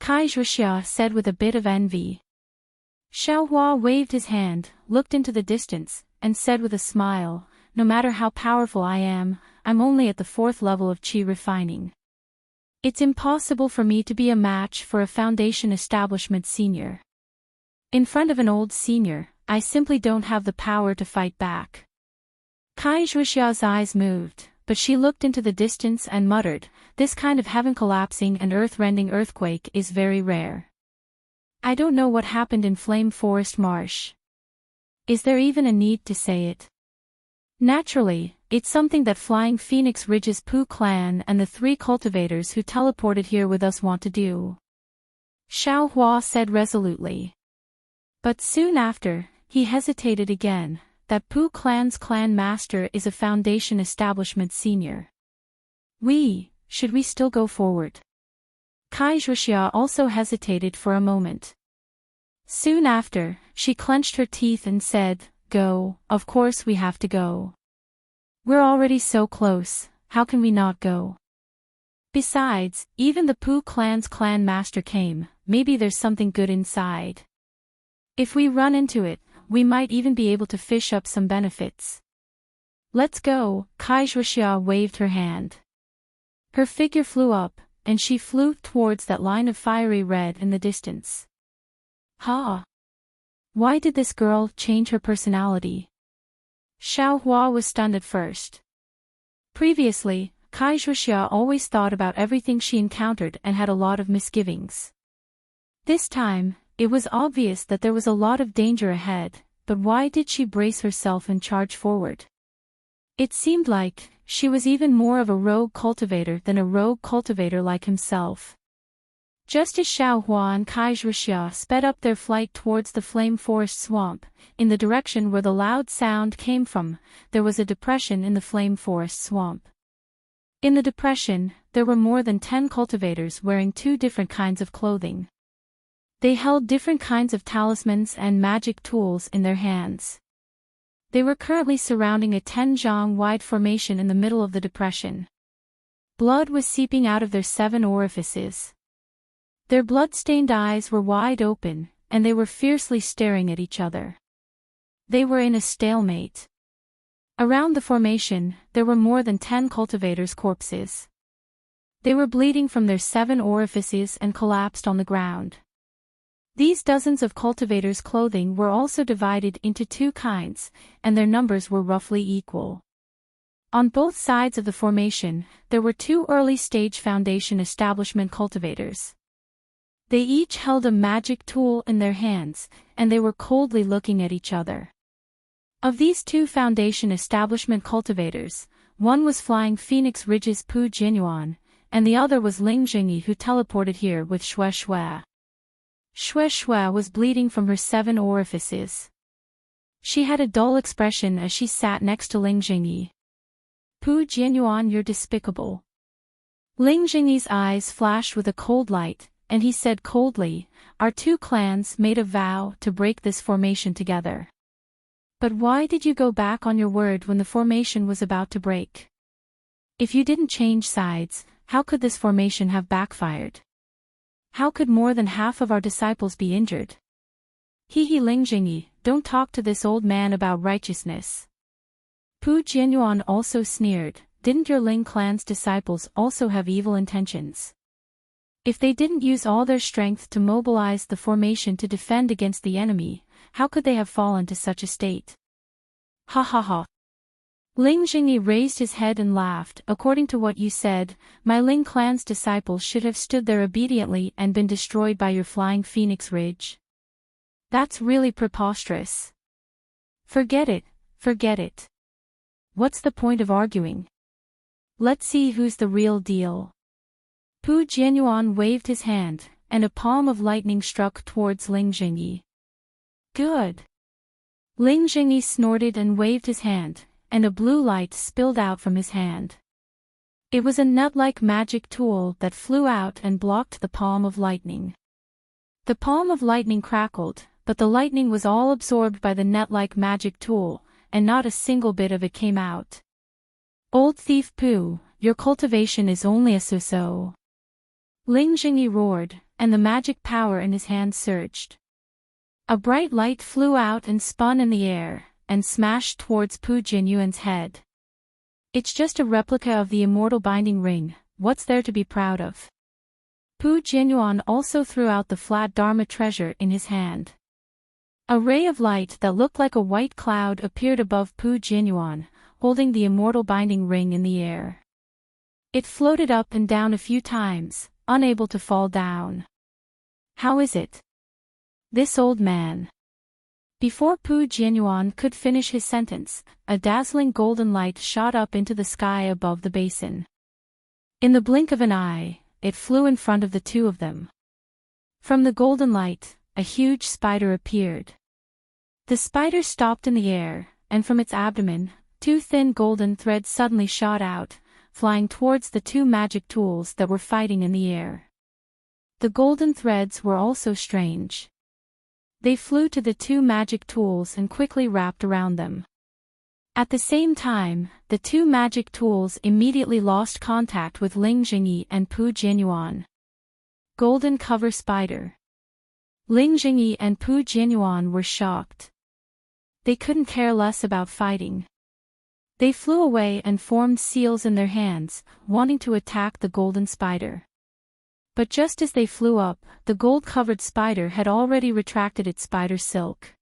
Kaizhuxia said with a bit of envy. Xiaohua waved his hand, looked into the distance, and said with a smile, "No matter how powerful I am, I'm only at the 4th level of chi refining. It's impossible for me to be a match for a Foundation Establishment senior. In front of an old senior, I simply don't have the power to fight back." Kaizhuxia's eyes moved, but she looked into the distance and muttered, "This kind of heaven-collapsing and earth-rending earthquake is very rare. I don't know what happened in Flame Forest Marsh. Is there even a need to say it? Naturally, it's something that Flying Phoenix Ridge's Pooh clan and the 3 cultivators who teleported here with us want to do," Xiaohua said resolutely. But soon after, he hesitated again. That Pooh clan's clan master is a Foundation Establishment senior. Should we still go forward?" Kaizhuxia also hesitated for a moment. Soon after, she clenched her teeth and said, "Go, of course we have to go. We're already so close, how can we not go? Besides, even the Pooh clan's clan master came, maybe there's something good inside. If we run into it, we might even be able to fish up some benefits. Let's go, Kaijwaxia waved her hand. Her figure flew up, and she flew towards that line of fiery red in the distance. Ha! Why did this girl change her personality? Xiao Hua was stunned at first. Previously, Kaijwaxia always thought about everything she encountered and had a lot of misgivings. This time, it was obvious that there was a lot of danger ahead, but why did she brace herself and charge forward? It seemed like she was even more of a rogue cultivator than a rogue cultivator like himself. Just as Xiao Hua and Kaijwaxia sped up their flight towards the flame forest swamp, in the direction where the loud sound came from, there was a depression in the flame forest swamp. In the depression, there were more than 10 cultivators wearing 2 different kinds of clothing. They held different kinds of talismans and magic tools in their hands. They were currently surrounding a 10-zhang-wide formation in the middle of the depression. Blood was seeping out of their 7 orifices. Their blood-stained eyes were wide open, and they were fiercely staring at each other. They were in a stalemate. Around the formation, there were more than 10 cultivators' corpses. They were bleeding from their 7 orifices and collapsed on the ground. These dozens of cultivators' clothing were also divided into 2 kinds, and their numbers were roughly equal. On both sides of the formation, there were 2 early-stage Foundation establishment cultivators. They each held a magic tool in their hands, and they were coldly looking at each other. Of these 2 Foundation establishment cultivators, one was flying Phoenix Ridge's Pu Jinyuan, and the other was Ling Jingyi, who teleported here with Xue Xue. Xue Xue was bleeding from her 7 orifices. She had a dull expression as she sat next to Ling Jingyi. Pu Jinyuan, you're despicable. Ling Jingyi's eyes flashed with a cold light, and he said coldly, our 2 clans made a vow to break this formation together. But why did you go back on your word when the formation was about to break? If you didn't change sides, how could this formation have backfired? How could more than half of our disciples be injured? Hee Ling Jingyi, don't talk to this old man about righteousness. Pu Jianyuan also sneered, didn't your Ling clan's disciples also have evil intentions? If they didn't use all their strength to mobilize the formation to defend against the enemy, how could they have fallen to such a state? Ha ha ha. Ling Jingyi raised his head and laughed. According to what you said, my Ling clan's disciples should have stood there obediently and been destroyed by your flying Phoenix Ridge. That's really preposterous. Forget it, forget it. What's the point of arguing? Let's see who's the real deal. Pu Jianyuan waved his hand, and a palm of lightning struck towards Ling Jingyi. Good. Ling Jingyi snorted and waved his hand, and a blue light spilled out from his hand. It was a nut-like magic tool that flew out and blocked the palm of lightning. The palm of lightning crackled, but the lightning was all absorbed by the net-like magic tool, and not a single bit of it came out. Old thief Pu, your cultivation is only a so-so. Ling Jingyi roared, and the magic power in his hand surged. A bright light flew out and spun in the air, and smashed towards Pu Jinyuan's head. It's just a replica of the immortal binding ring, what's there to be proud of? Pu Jinyuan also threw out the flat Dharma treasure in his hand. A ray of light that looked like a white cloud appeared above Pu Jinyuan, holding the immortal binding ring in the air. It floated up and down a few times, unable to fall down. How is it? This old man. Before Pu Jianyuan could finish his sentence, a dazzling golden light shot up into the sky above the basin. In the blink of an eye, it flew in front of the 2 of them. From the golden light, a huge spider appeared. The spider stopped in the air, and from its abdomen, 2 thin golden threads suddenly shot out, flying towards the 2 magic tools that were fighting in the air. The golden threads were also strange. They flew to the 2 magic tools and quickly wrapped around them. At the same time, the two magic tools immediately lost contact with Ling Jingyi and Pu Jianyuan. Golden Cover Spider. Ling Jingyi and Pu Jianyuan were shocked. They couldn't care less about fighting. They flew away and formed seals in their hands, wanting to attack the golden spider. But just as they flew up, the gold-covered spider had already retracted its spider silk.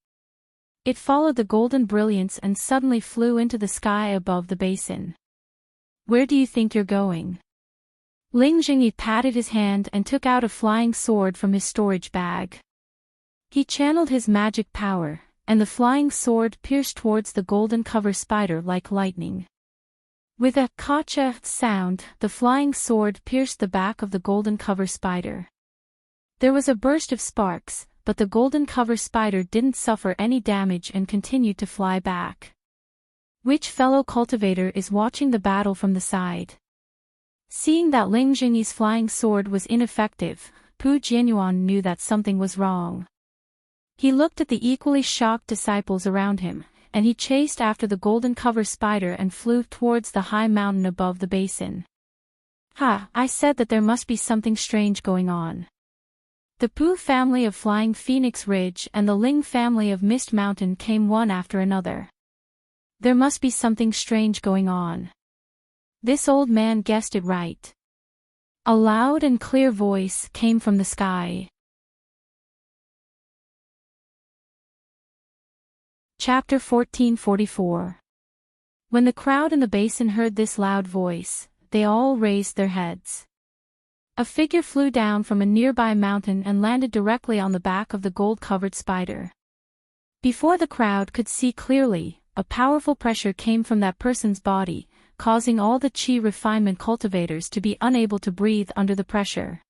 It followed the golden brilliance and suddenly flew into the sky above the basin. "Where do you think you're going?" Ling Jingyi patted his hand and took out a flying sword from his storage bag. He channeled his magic power, and the flying sword pierced towards the golden cover spider like lightning. With a "kacha" sound, the flying sword pierced the back of the golden cover spider. There was a burst of sparks, but the golden cover spider didn't suffer any damage and continued to fly back. Which fellow cultivator is watching the battle from the side? Seeing that Ling Jingyi's flying sword was ineffective, Pu Jianyuan knew that something was wrong. He looked at the equally shocked disciples around him, and he chased after the golden cover spider and flew towards the high mountain above the basin. "Ha, I said that there must be something strange going on." The Pu family of Flying Phoenix Ridge and the Ling family of Mist Mountain came one after another. There must be something strange going on. This old man guessed it right. A loud and clear voice came from the sky. Chapter 1444. When the crowd in the basin heard this loud voice, they all raised their heads. A figure flew down from a nearby mountain and landed directly on the back of the gold-covered spider. Before the crowd could see clearly, a powerful pressure came from that person's body, causing all the Qi refinement cultivators to be unable to breathe under the pressure.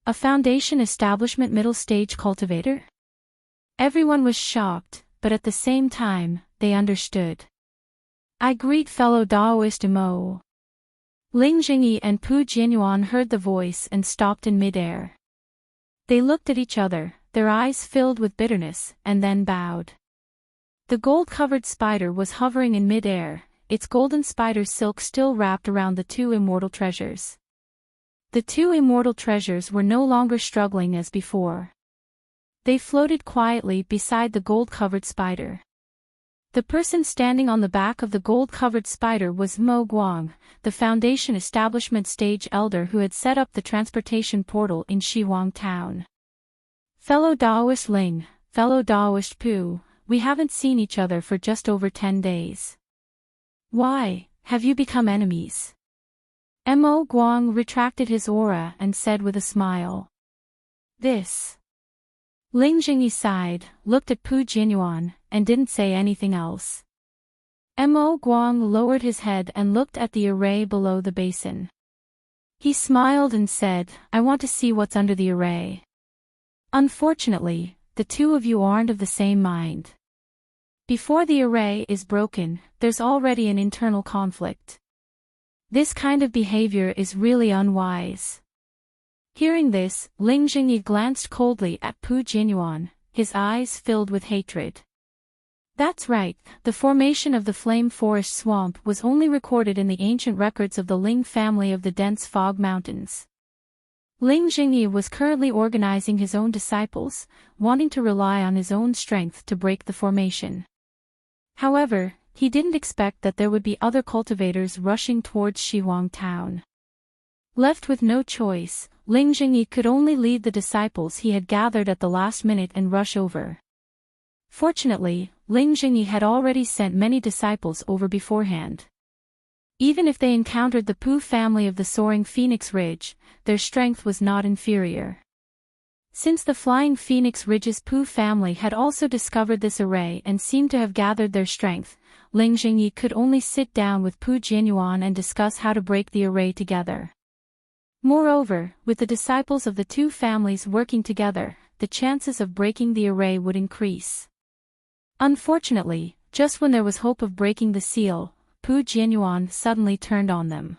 A Foundation Establishment middle stage cultivator? Everyone was shocked, but at the same time, they understood. "I greet fellow Daoist Mo." Ling Jingyi and Pu Jianyuan heard the voice and stopped in midair. They looked at each other, their eyes filled with bitterness, and then bowed. The gold-covered spider was hovering in midair, its golden spider silk still wrapped around the two immortal treasures. The two immortal treasures were no longer struggling as before. They floated quietly beside the gold-covered spider. The person standing on the back of the gold-covered spider was Mo Guang, the Foundation Establishment Stage Elder who had set up the transportation portal in Shiwang Town. "Fellow Daoist Ling, fellow Daoist Pu, we haven't seen each other for just over 10 days. Why, have you become enemies?" Mo Guang retracted his aura and said with a smile. "This." Ling Jingyi sighed, looked at Pu Jianyuan, and didn't say anything else. Mo Guang lowered his head and looked at the array below the basin. He smiled and said, "I want to see what's under the array." Unfortunately, the two of you aren't of the same mind. Before the array is broken, there's already an internal conflict. This kind of behavior is really unwise. Hearing this, Ling Jingyi glanced coldly at Pu Jianyuan, his eyes filled with hatred. That's right, the formation of the Flame Forest Swamp was only recorded in the ancient records of the Ling family of the dense fog mountains. Ling Jingyi was currently organizing his own disciples, wanting to rely on his own strength to break the formation. However, he didn't expect that there would be other cultivators rushing towards Shiwang Town. Left with no choice, Ling Jingyi could only lead the disciples he had gathered at the last minute and rush over. Fortunately, Ling Jingyi had already sent many disciples over beforehand. Even if they encountered the Pu family of the soaring Phoenix Ridge, their strength was not inferior. Since the Flying Phoenix Ridge's Pu family had also discovered this array and seemed to have gathered their strength, Ling Jingyi could only sit down with Pu Jianyuan and discuss how to break the array together. Moreover, with the disciples of the two families working together, the chances of breaking the array would increase. Unfortunately, just when there was hope of breaking the seal, Pu Jianyuan suddenly turned on them.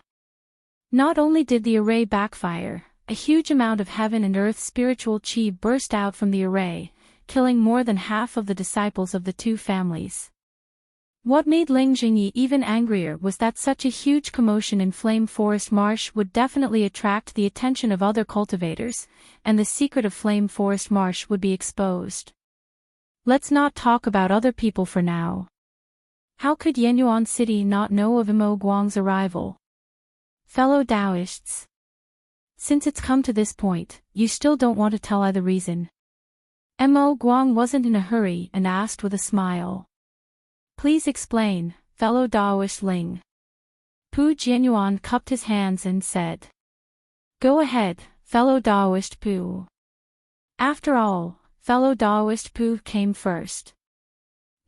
Not only did the array backfire, a huge amount of heaven and earth spiritual qi burst out from the array, killing more than half of the disciples of the two families. What made Ling Jingyi even angrier was that such a huge commotion in Flame Forest Marsh would definitely attract the attention of other cultivators, and the secret of Flame Forest Marsh would be exposed. Let's not talk about other people for now. How could Yenyuan City not know of Imo Guang's arrival? Fellow Taoists. Since it's come to this point, you still don't want to tell I the reason. Imo Guang wasn't in a hurry and asked with a smile. Please explain, fellow Daoist Ling. Pu Jianyuan cupped his hands and said. Go ahead, fellow Daoist Pu. After all, fellow Daoist Pu came first.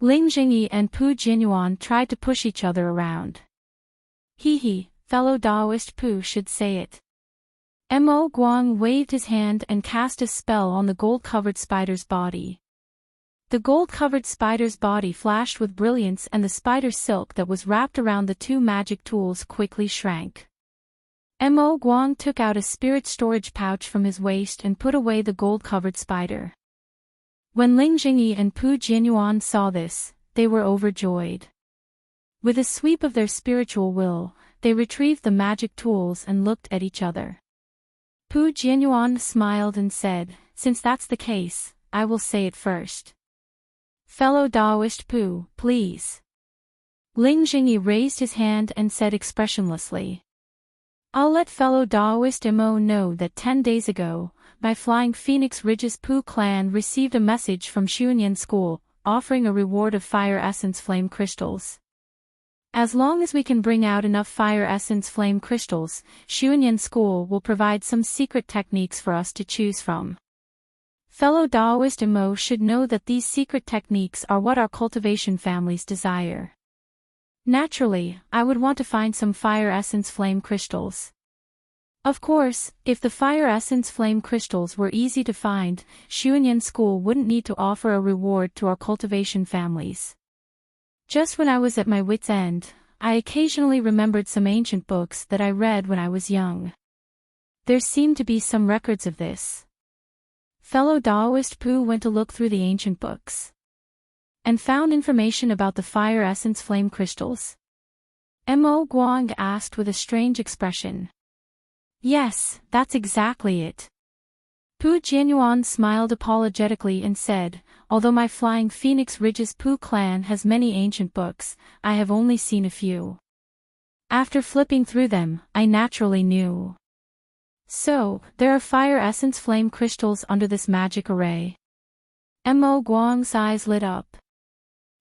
Ling Jingyi and Pu Jianyuan tried to push each other around. Hee, fellow Daoist Pu should say it. Mo Guang waved his hand and cast a spell on the gold-covered spider's body. The gold-covered spider's body flashed with brilliance and the spider silk that was wrapped around the two magic tools quickly shrank. Mo Guang took out a spirit storage pouch from his waist and put away the gold-covered spider. When Ling Jingyi and Pu Jianyuan saw this, they were overjoyed. With a sweep of their spiritual will, they retrieved the magic tools and looked at each other. Pu Jianyuan smiled and said, since that's the case, I will say it first. Fellow Daoist Pu, please. Ling Jingyi raised his hand and said expressionlessly. I'll let fellow Daoist Mo know that 10 days ago, my Flying Phoenix Ridge's Pu clan received a message from Xuanyan School, offering a reward of fire essence flame crystals. As long as we can bring out enough fire essence flame crystals, Xuanyan School will provide some secret techniques for us to choose from. Fellow Daoist Mo should know that these secret techniques are what our cultivation families desire. Naturally, I would want to find some fire essence flame crystals. Of course, if the fire essence flame crystals were easy to find, Xuanyan School wouldn't need to offer a reward to our cultivation families. Just when I was at my wit's end, I occasionally remembered some ancient books that I read when I was young. There seemed to be some records of this. Fellow Daoist Pu went to look through the ancient books and found information about the fire essence flame crystals. Mo Guang asked with a strange expression. Yes, that's exactly it. Pu Jianyuan smiled apologetically and said, although my Flying Phoenix Ridge's Pu clan has many ancient books, I have only seen a few. After flipping through them, I naturally knew. So, there are fire essence flame crystals under this magic array. Mo Guang's eyes lit up.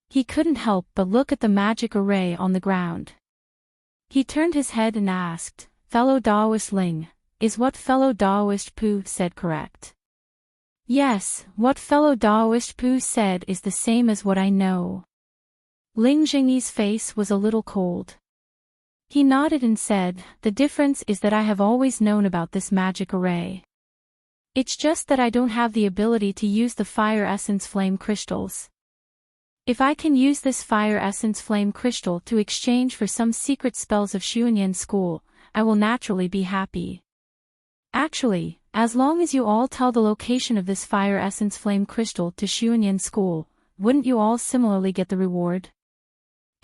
He couldn't help but look at the magic array on the ground. He turned his head and asked, fellow Daoist Ling, is what fellow Daoist Pu said correct? Yes, what fellow Daoist Pu said is the same as what I know. Ling Jingyi's face was a little cold. He nodded and said, the difference is that I have always known about this magic array. It's just that I don't have the ability to use the fire essence flame crystals. If I can use this fire essence flame crystal to exchange for some secret spells of Xuanyan School, I will naturally be happy. Actually, as long as you all tell the location of this fire essence flame crystal to Xuanyan School, wouldn't you all similarly get the reward?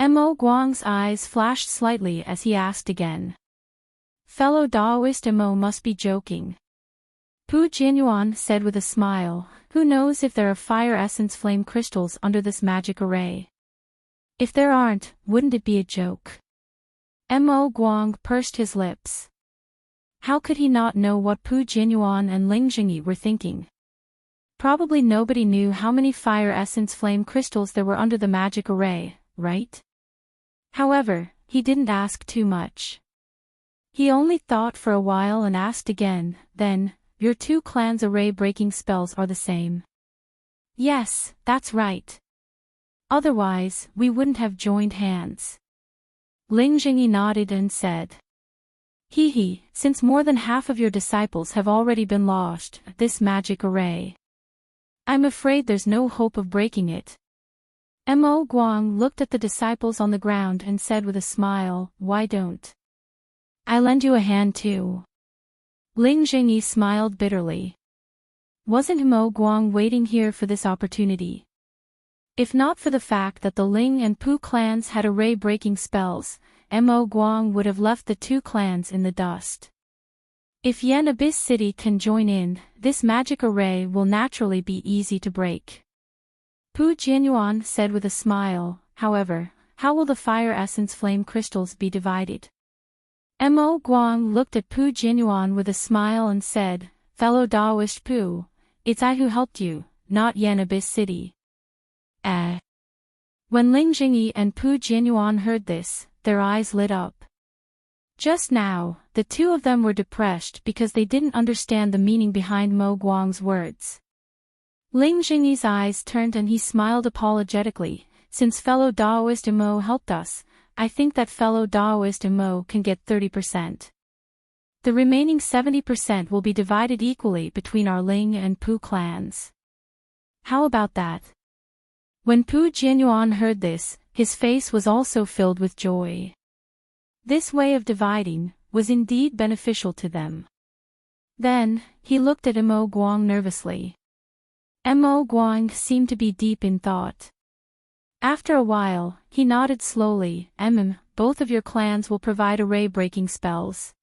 Mo Guang's eyes flashed slightly as he asked again. Fellow Daoist Mo must be joking. Pu Jianyuan said with a smile, who knows if there are fire essence flame crystals under this magic array? If there aren't, wouldn't it be a joke? Mo Guang pursed his lips. How could he not know what Pu Jianyuan and Ling Jingyi were thinking? Probably nobody knew how many fire essence flame crystals there were under the magic array, right? However, he didn't ask too much. He only thought for a while and asked again, then, your two clans' array-breaking spells are the same. Yes, that's right. Otherwise, we wouldn't have joined hands. Ling Jingyi nodded and said. Since more than half of your disciples have already been lost, this magic array. I'm afraid there's no hope of breaking it. Mo Guang looked at the disciples on the ground and said with a smile, why don't I lend you a hand too? Ling Jingyi smiled bitterly. Wasn't Mo Guang waiting here for this opportunity? If not for the fact that the Ling and Pu clans had array-breaking spells, Mo Guang would have left the two clans in the dust. If Yen Abyss City can join in, this magic array will naturally be easy to break. Pu Jianyuan said with a smile. However, how will the fire essence flame crystals be divided? Mo Guang looked at Pu Jianyuan with a smile and said, "Fellow Daoist Pu, it's I who helped you, not Yen Abyss City." When Ling Jingyi and Pu Jianyuan heard this, their eyes lit up. Just now, the two of them were depressed because they didn't understand the meaning behind Mo Guang's words. Ling Jingyi's eyes turned and he smiled apologetically. "Since fellow Daoist Mo helped us, I think that fellow Daoist Mo can get 30%. The remaining 70% will be divided equally between our Ling and Pu clans. How about that?" When Pu Jianyuan heard this, his face was also filled with joy. This way of dividing was indeed beneficial to them. Then, he looked at Mo Guang nervously. Mo Guang seemed to be deep in thought. After a while, he nodded slowly. Both of your clans will provide array-breaking spells.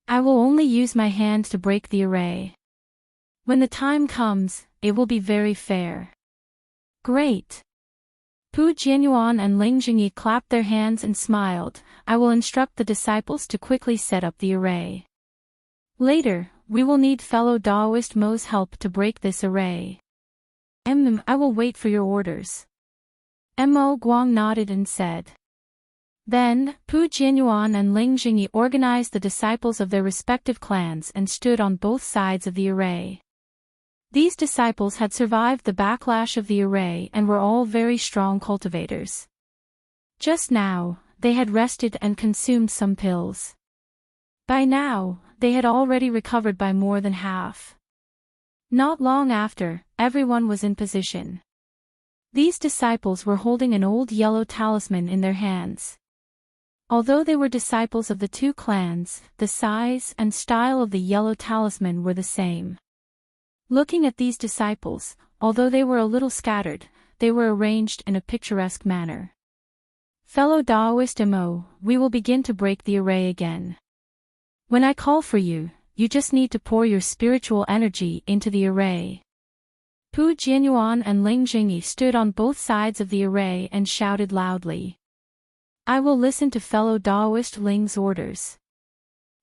I will only use my hand to break the array. When the time comes, it will be very fair." "Great." Pu Jianyuan and Ling Jingyi clapped their hands and smiled. "I will instruct the disciples to quickly set up the array. Later, we will need fellow Daoist Mo's help to break this array." I will wait for your orders." Mo Guang nodded and said. Then, Pu Jianyuan and Ling Jingyi organized the disciples of their respective clans and stood on both sides of the array. These disciples had survived the backlash of the array and were all very strong cultivators. Just now, they had rested and consumed some pills. By now, they had already recovered by more than half. Not long after, everyone was in position. These disciples were holding an old yellow talisman in their hands. Although they were disciples of the two clans, the size and style of the yellow talisman were the same. Looking at these disciples, although they were a little scattered, they were arranged in a picturesque manner. "Fellow Daoist Mo, we will begin to break the array again. When I call for you, you just need to pour your spiritual energy into the array." Pu Jianyuan and Ling Jingyi stood on both sides of the array and shouted loudly. "I will listen to fellow Daoist Ling's orders."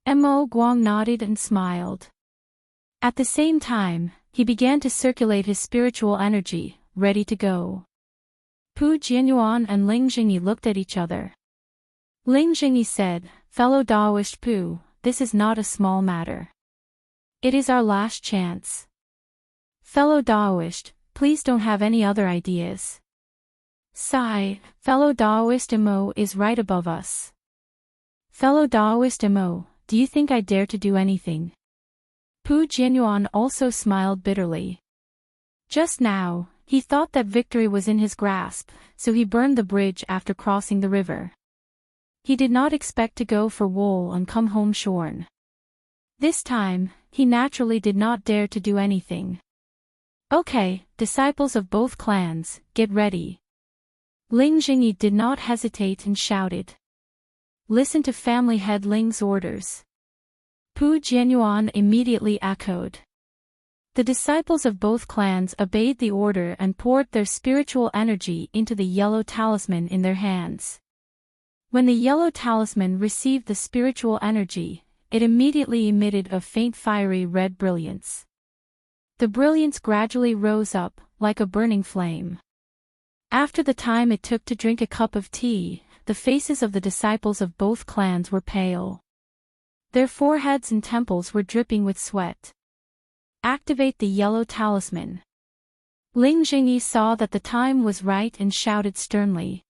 Mo Guang nodded and smiled. At the same time, he began to circulate his spiritual energy, ready to go. Pu Jianyuan and Ling Jingyi looked at each other. Ling Jingyi said, "Fellow Daoist Pu, this is not a small matter. It is our last chance. Fellow Daoist, please don't have any other ideas." Sigh, fellow Daoist Mo is right above us. "Fellow Daoist Mo, do you think I dare to do anything?" Pu Jianyuan also smiled bitterly. Just now, he thought that victory was in his grasp, so he burned the bridge after crossing the river. He did not expect to go for wool and come home shorn. This time, he naturally did not dare to do anything. "Okay, disciples of both clans, get ready." Ling Jingyi did not hesitate and shouted. "Listen to family head Ling's orders." Pu Jianyuan immediately echoed. The disciples of both clans obeyed the order and poured their spiritual energy into the yellow talisman in their hands. When the yellow talisman received the spiritual energy, it immediately emitted a faint fiery red brilliance. The brilliance gradually rose up, like a burning flame. After the time it took to drink a cup of tea, the faces of the disciples of both clans were pale. Their foreheads and temples were dripping with sweat. "Activate the yellow talisman." Ling Jingyi saw that the time was right and shouted sternly.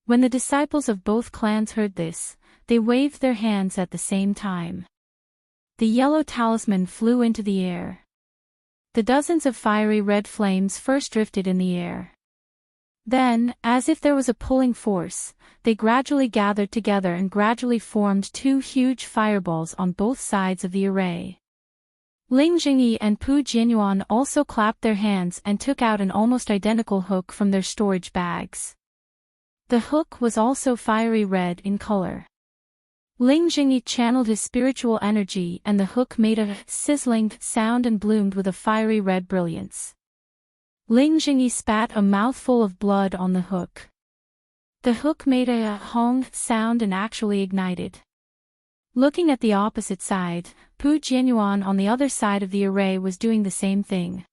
When the disciples of both clans heard this, they waved their hands at the same time. The yellow talisman flew into the air. The dozens of fiery red flames first drifted in the air. Then, as if there was a pulling force, they gradually gathered together and gradually formed two huge fireballs on both sides of the array. Ling Jingyi and Pu Jianyuan also clapped their hands and took out an almost identical hook from their storage bags. The hook was also fiery red in color. Ling Jingyi channeled his spiritual energy and the hook made a sizzling sound and bloomed with a fiery red brilliance. Ling Jingyi spat a mouthful of blood on the hook. The hook made a hong sound and actually ignited. Looking at the opposite side, Pu Jianyuan on the other side of the array was doing the same thing.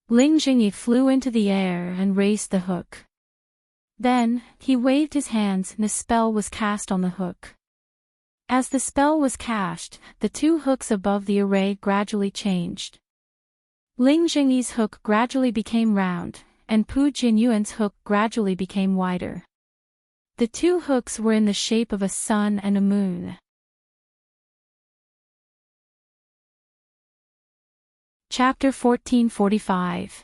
Ling Jingyi flew into the air and raised the hook. Then, he waved his hands and a spell was cast on the hook. As the spell was cast, the two hooks above the array gradually changed. Ling Jingyi's hook gradually became round, and Pu Jianyuan's hook gradually became wider. The two hooks were in the shape of a sun and a moon. Chapter 1445.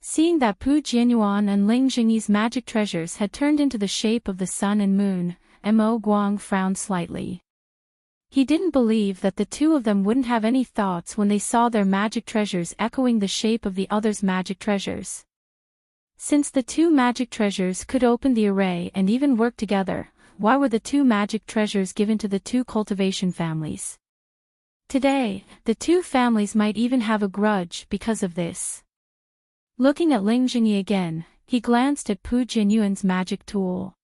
Seeing that Pu Jianyuan and Ling Jingyi's magic treasures had turned into the shape of the sun and moon, Mo Guang frowned slightly. He didn't believe that the two of them wouldn't have any thoughts when they saw their magic treasures echoing the shape of the other's magic treasures. Since the two magic treasures could open the array and even work together, why were the two magic treasures given to the two cultivation families? Today, the two families might even have a grudge because of this. Looking at Ling Jingyi again, he glanced at Pu Jianyuan's magic tool.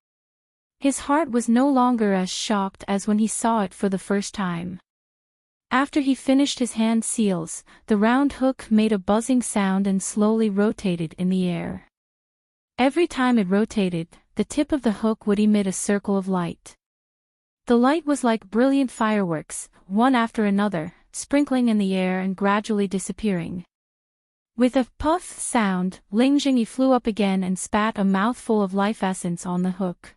His heart was no longer as shocked as when he saw it for the first time. After he finished his hand seals, the round hook made a buzzing sound and slowly rotated in the air. Every time it rotated, the tip of the hook would emit a circle of light. The light was like brilliant fireworks, one after another, sprinkling in the air and gradually disappearing. With a puff sound, Ling Jingyi flew up again and spat a mouthful of life essence on the hook.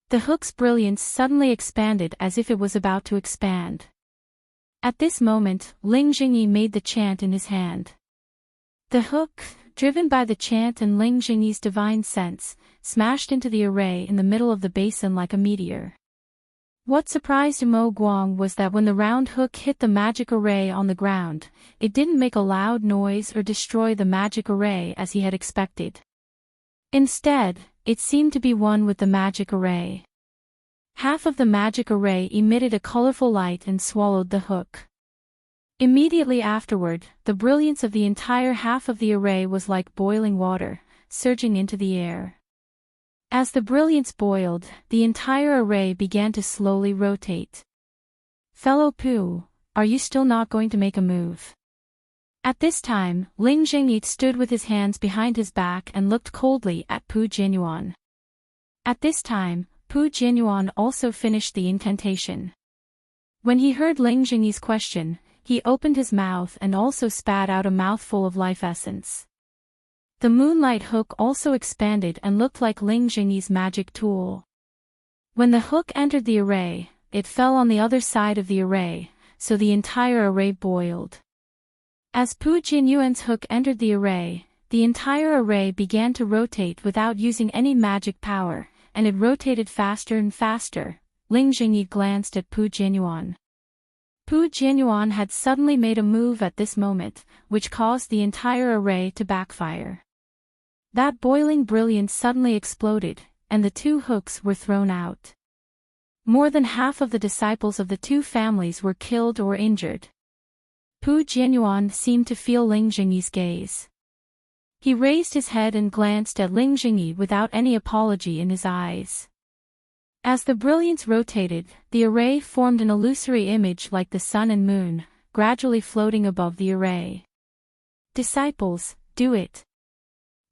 The hook's brilliance suddenly expanded as if it was about to expand. At this moment, Ling Jingyi made the chant in his hand. The hook, driven by the chant and Ling Jingyi's divine sense, smashed into the array in the middle of the basin like a meteor. What surprised Mo Guang was that when the round hook hit the magic array on the ground, it didn't make a loud noise or destroy the magic array as he had expected. Instead, it seemed to be one with the magic array. Half of the magic array emitted a colorful light and swallowed the hook. Immediately afterward, the brilliance of the entire half of the array was like boiling water, surging into the air. As the brilliance boiled, the entire array began to slowly rotate. "Fellow Pu, are you still not going to make a move?" At this time, Ling Jingyi stood with his hands behind his back and looked coldly at Pu Jianyuan. At this time, Pu Jianyuan also finished the incantation. When he heard Ling Jingyi's question, he opened his mouth and also spat out a mouthful of life essence. The moonlight hook also expanded and looked like Ling Jingyi's magic tool. When the hook entered the array, it fell on the other side of the array, so the entire array boiled. As Pu Jianyuan's hook entered the entire array began to rotate without using any magic power, and it rotated faster and faster. Ling Jingyi glanced at Pu Jianyuan. Pu Jianyuan had suddenly made a move at this moment, which caused the entire array to backfire. That boiling brilliance suddenly exploded, and the two hooks were thrown out. More than half of the disciples of the two families were killed or injured. Pu Jianyuan seemed to feel Ling Jingyi's gaze. He raised his head and glanced at Ling Jingyi without any apology in his eyes. As the brilliance rotated, the array formed an illusory image like the sun and moon, gradually floating above the array. "Disciples, do it."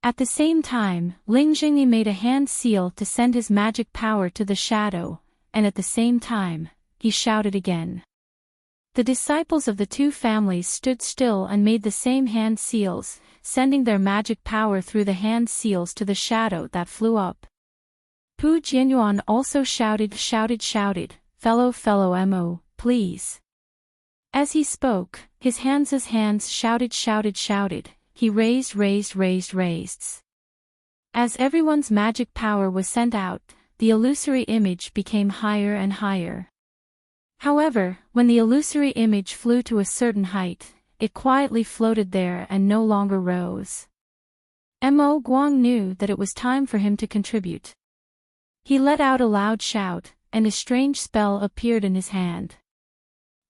At the same time, Ling Jingyi made a hand seal to send his magic power to the shadow, and at the same time, he shouted again. The disciples of the two families stood still and made the same hand seals, sending their magic power through the hand seals to the shadow that flew up. Pu Jianyuan also shouted, fellow Mo, please. As he spoke, his hands shouted, he raised. As everyone's magic power was sent out, the illusory image became higher and higher. However, when the illusory image flew to a certain height, it quietly floated there and no longer rose. Mo Guang knew that it was time for him to contribute. He let out a loud shout, and a strange spell appeared in his hand.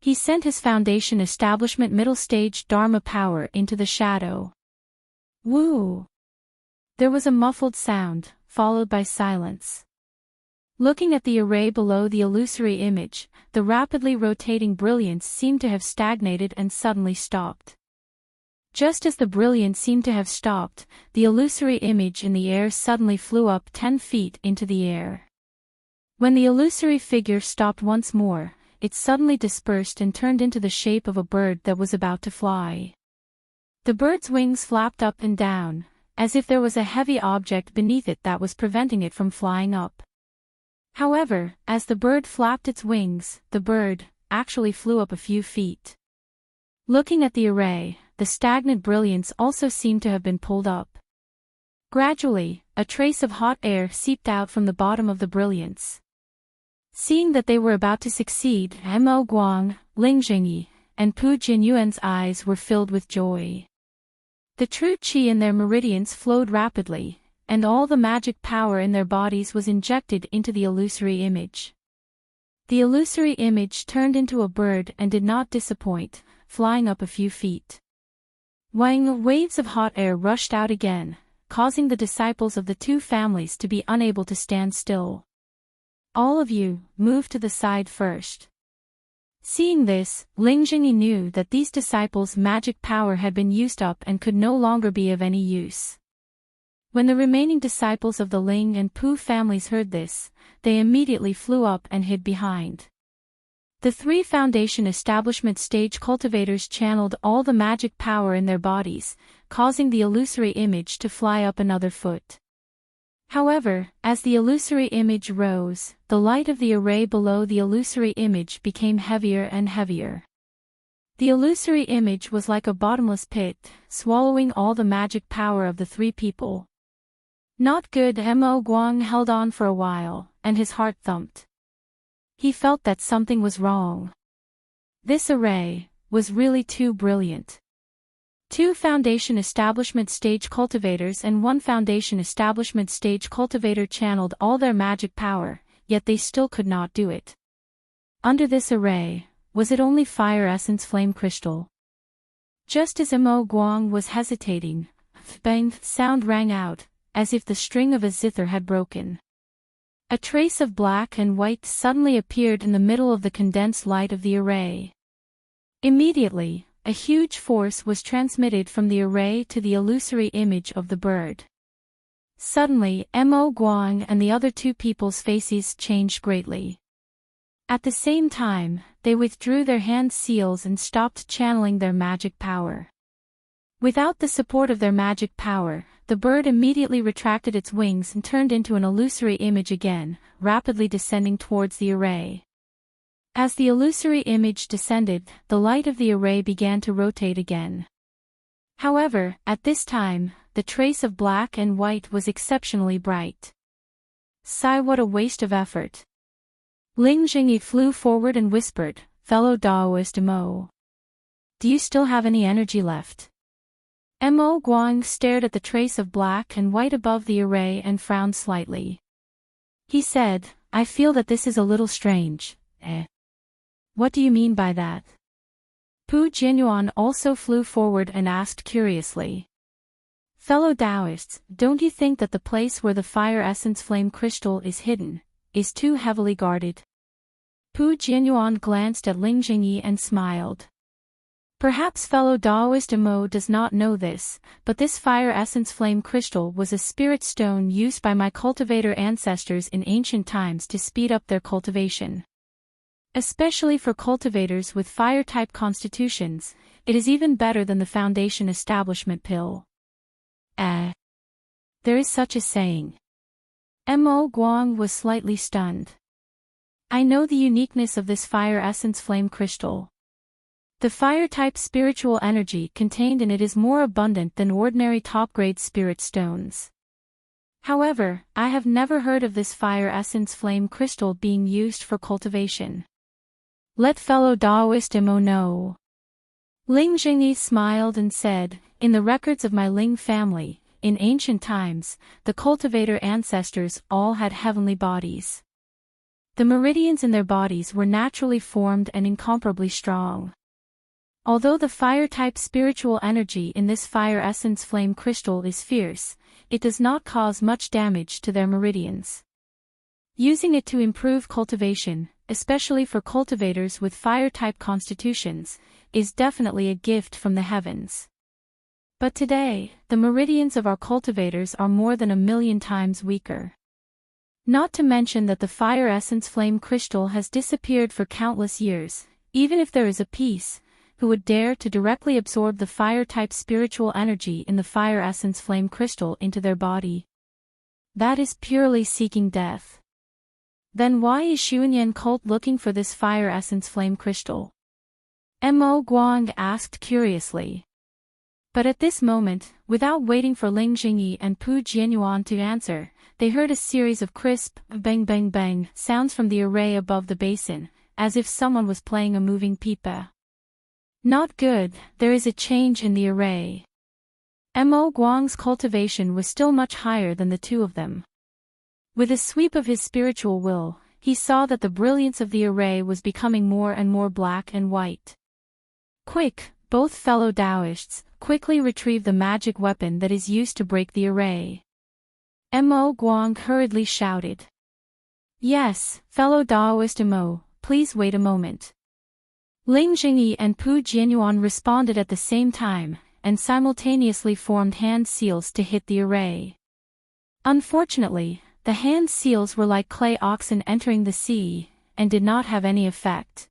He sent his foundation establishment middle stage Dharma power into the shadow. Woo! There was a muffled sound, followed by silence. Looking at the array below the illusory image, the rapidly rotating brilliance seemed to have stagnated and suddenly stopped. Just as the brilliance seemed to have stopped, the illusory image in the air suddenly flew up 10 feet into the air. When the illusory figure stopped once more, it suddenly dispersed and turned into the shape of a bird that was about to fly. The bird's wings flapped up and down, as if there was a heavy object beneath it that was preventing it from flying up. However, as the bird flapped its wings, the bird actually flew up a few feet. Looking at the array, the stagnant brilliance also seemed to have been pulled up. Gradually, a trace of hot air seeped out from the bottom of the brilliance. Seeing that they were about to succeed, Mo Guang, Ling Jingyi, and Pu Jinyuan's eyes were filled with joy. The true qi in their meridians flowed rapidly, and all the magic power in their bodies was injected into the illusory image. The illusory image turned into a bird and did not disappoint, flying up a few feet. Waves of hot air rushed out again, causing the disciples of the two families to be unable to stand still. All of you, move to the side first. Seeing this, Ling Jingyi knew that these disciples' magic power had been used up and could no longer be of any use. When the remaining disciples of the Ling and Pu families heard this, they immediately flew up and hid behind. The three foundation establishment stage cultivators channeled all the magic power in their bodies, causing the illusory image to fly up another foot. However, as the illusory image rose, the light of the array below the illusory image became heavier and heavier. The illusory image was like a bottomless pit, swallowing all the magic power of the three people. Not good. Mo Guang held on for a while, and his heart thumped. He felt that something was wrong. This array was really too brilliant. Two foundation establishment stage cultivators and one foundation establishment stage cultivator channeled all their magic power, yet they still could not do it. Under this array, was it only fire essence flame crystal? Just as Mo Guang was hesitating, bang sound rang out, as if the string of a zither had broken. A trace of black and white suddenly appeared in the middle of the condensed light of the array. Immediately, a huge force was transmitted from the array to the illusory image of the bird. Suddenly, Mo Guang and the other two people's faces changed greatly. At the same time, they withdrew their hand seals and stopped channeling their magic power. Without the support of their magic power, the bird immediately retracted its wings and turned into an illusory image again, rapidly descending towards the array. As the illusory image descended, the light of the array began to rotate again. However, at this time, the trace of black and white was exceptionally bright. Sigh, what a waste of effort. Ling Jingyi flew forward and whispered, "Fellow Daoist Mo. Do you still have any energy left?" Mo Guang stared at the trace of black and white above the array and frowned slightly. He said, "I feel that this is a little strange." What do you mean by that? Pu Jinyuan also flew forward and asked curiously. "Fellow Taoists, don't you think that the place where the fire essence flame crystal is hidden, is too heavily guarded?" Pu Jinyuan glanced at Ling Jingyi and smiled. Perhaps fellow Daoist Mo does not know this, but this fire essence flame crystal was a spirit stone used by my cultivator ancestors in ancient times to speed up their cultivation. Especially for cultivators with fire-type constitutions, it is even better than the foundation establishment pill. There is such a saying. Mo Guang was slightly stunned. I know the uniqueness of this fire essence flame crystal. The fire-type spiritual energy contained in it is more abundant than ordinary top-grade spirit stones. However, I have never heard of this fire essence flame crystal being used for cultivation. Let fellow Daoist Imo know. Ling Jingyi smiled and said, in the records of my Ling family, in ancient times, the cultivator ancestors all had heavenly bodies. The meridians in their bodies were naturally formed and incomparably strong. Although the fire-type spiritual energy in this fire essence flame crystal is fierce, it does not cause much damage to their meridians. Using it to improve cultivation, especially for cultivators with fire-type constitutions, is definitely a gift from the heavens. But today, the meridians of our cultivators are more than 1,000,000 times weaker. Not to mention that the fire essence flame crystal has disappeared for countless years. Even if there is a piece, who would dare to directly absorb the fire-type spiritual energy in the fire essence flame crystal into their body? That is purely seeking death. Then why is Xuanyan cult looking for this fire essence flame crystal? Mo Guang asked curiously. But at this moment, without waiting for Ling Jingyi and Pu Jianyuan to answer, they heard a series of crisp, bang bang bang sounds from the array above the basin, as if someone was playing a moving pipa. Not good, there is a change in the array. Mo Guang's cultivation was still much higher than the two of them. With a sweep of his spiritual will, he saw that the brilliance of the array was becoming more and more black and white. Quick, both fellow Taoists, quickly retrieve the magic weapon that is used to break the array. Mo Guang hurriedly shouted. Yes, fellow Taoist Mo, please wait a moment. Ling Jingyi and Pu Jianyuan responded at the same time, and simultaneously formed hand seals to hit the array. Unfortunately, the hand seals were like clay oxen entering the sea, and did not have any effect.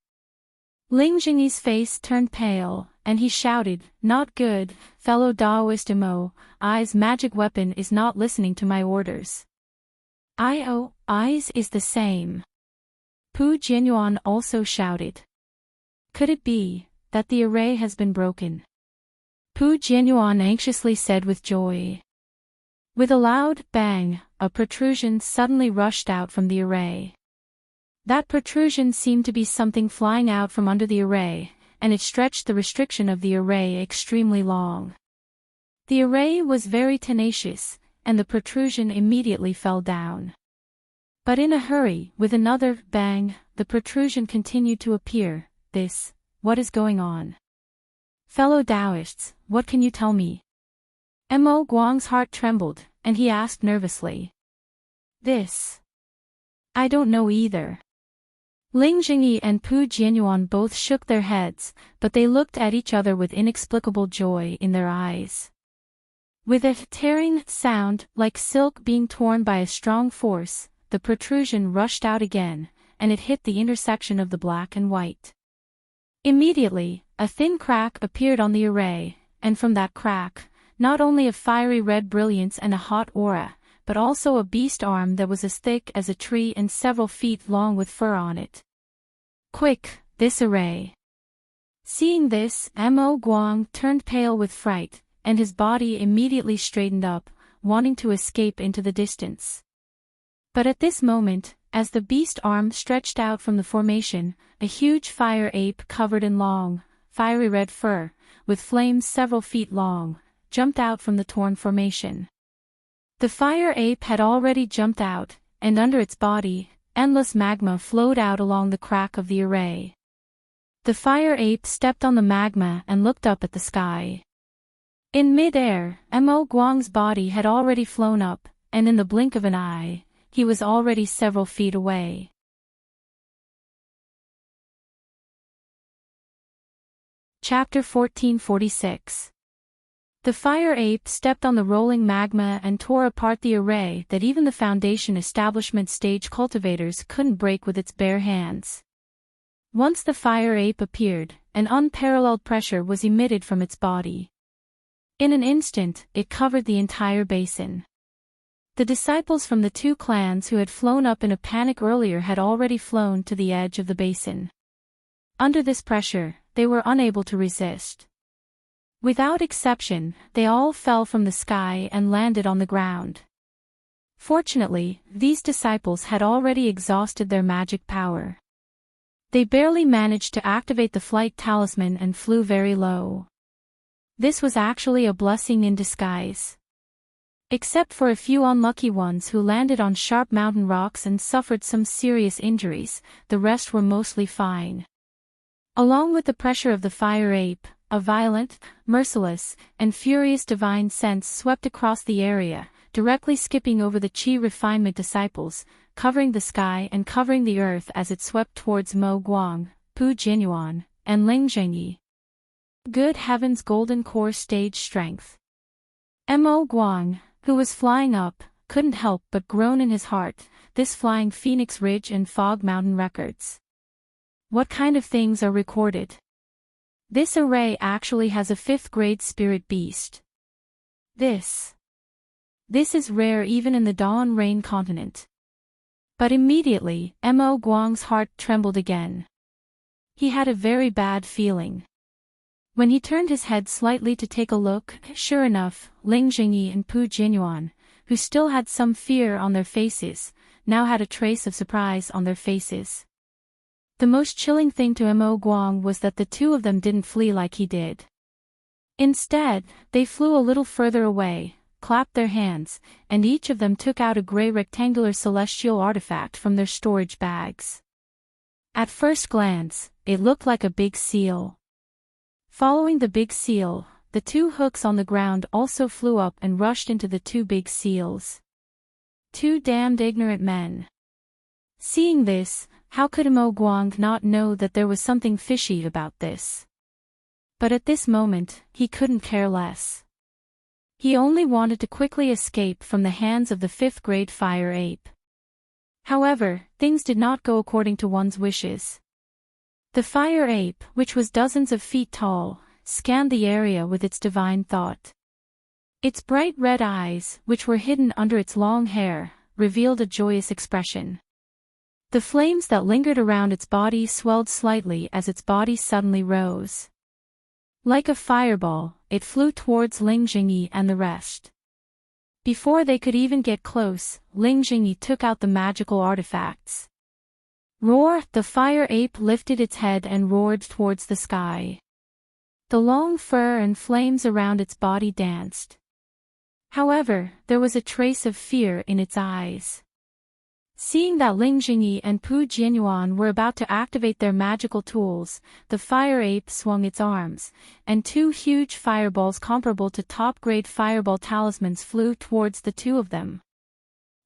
Ling Jingyi's face turned pale, and he shouted, not good, fellow Taoist Mo, I's magic weapon is not listening to my orders. I's is the same. Pu Jianyuan also shouted. Could it be that the array has been broken? Pu Jianyuan anxiously said with joy. With a loud bang, a protrusion suddenly rushed out from the array. That protrusion seemed to be something flying out from under the array, and it stretched the restriction of the array extremely long. The array was very tenacious, and the protrusion immediately fell down. But in a hurry, with another bang, the protrusion continued to appear. What is going on? Fellow Taoists, what can you tell me? Mo Guang's heart trembled, and he asked nervously. I don't know either. Ling Jingyi and Pu Jianyuan both shook their heads, but they looked at each other with inexplicable joy in their eyes. With a tearing sound, like silk being torn by a strong force, the protrusion rushed out again, and it hit the intersection of the black and white. Immediately, a thin crack appeared on the array, and from that crack, not only a fiery red brilliance and a hot aura, but also a beast arm that was as thick as a tree and several feet long with fur on it. Quick, this array. Seeing this, Mo Guang turned pale with fright, and his body immediately straightened up, wanting to escape into the distance. But at this moment, as the beast arm stretched out from the formation, a huge fire ape covered in long, fiery red fur, with flames several feet long, jumped out from the torn formation. The fire ape had already jumped out, and under its body, endless magma flowed out along the crack of the array. The fire ape stepped on the magma and looked up at the sky. In mid-air, Mo Guang's body had already flown up, and in the blink of an eye, he was already several feet away. Chapter 1446. The fire ape stepped on the rolling magma and tore apart the array that even the foundation establishment stage cultivators couldn't break with its bare hands. Once the fire ape appeared, an unparalleled pressure was emitted from its body. In an instant, it covered the entire basin. The disciples from the two clans who had flown up in a panic earlier had already flown to the edge of the basin. Under this pressure, they were unable to resist. Without exception, they all fell from the sky and landed on the ground. Fortunately, these disciples had already exhausted their magic power. They barely managed to activate the flight talisman and flew very low. This was actually a blessing in disguise. Except for a few unlucky ones who landed on sharp mountain rocks and suffered some serious injuries, the rest were mostly fine. Along with the pressure of the fire ape, a violent, merciless, and furious divine sense swept across the area, directly skipping over the Qi refinement disciples, covering the sky and covering the earth as it swept towards Mo Guang, Pu Jinyuan, and Ling Zhengyi. Good heavens, golden core stage strength. Mo Guang, who was flying up, couldn't help but groan in his heart, this flying Phoenix Ridge and Fog Mountain records. What kind of things are recorded? This array actually has a 5th grade spirit beast. This is rare even in the Dawn Rain continent. But immediately, Mo Guang's heart trembled again. He had a very bad feeling. When he turned his head slightly to take a look, sure enough, Ling Zhengyi and Pu Jinyuan, who still had some fear on their faces, now had a trace of surprise on their faces. The most chilling thing to Mo Guang was that the two of them didn't flee like he did. Instead, they flew a little further away, clapped their hands, and each of them took out a gray rectangular celestial artifact from their storage bags. At first glance, it looked like a big seal. Following the big seal, the 2 hooks on the ground also flew up and rushed into the 2 big seals. 2 damned ignorant men. Seeing this, how could Mo Guang not know that there was something fishy about this? But at this moment, he couldn't care less. He only wanted to quickly escape from the hands of the 5th grade fire ape. However, things did not go according to one's wishes. The fire ape, which was dozens of feet tall, scanned the area with its divine thought. Its bright red eyes, which were hidden under its long hair, revealed a joyous expression. The flames that lingered around its body swelled slightly as its body suddenly rose. Like a fireball, it flew towards Ling Zhengyi and the rest. Before they could even get close, Ling Zhengyi took out the magical artifacts. Roar! The fire ape lifted its head and roared towards the sky. The long fur and flames around its body danced. However, there was a trace of fear in its eyes. Seeing that Ling Zhengyi and Pu Jinyuan were about to activate their magical tools, the fire ape swung its arms, and 2 huge fireballs comparable to top-grade fireball talismans flew towards the 2 of them.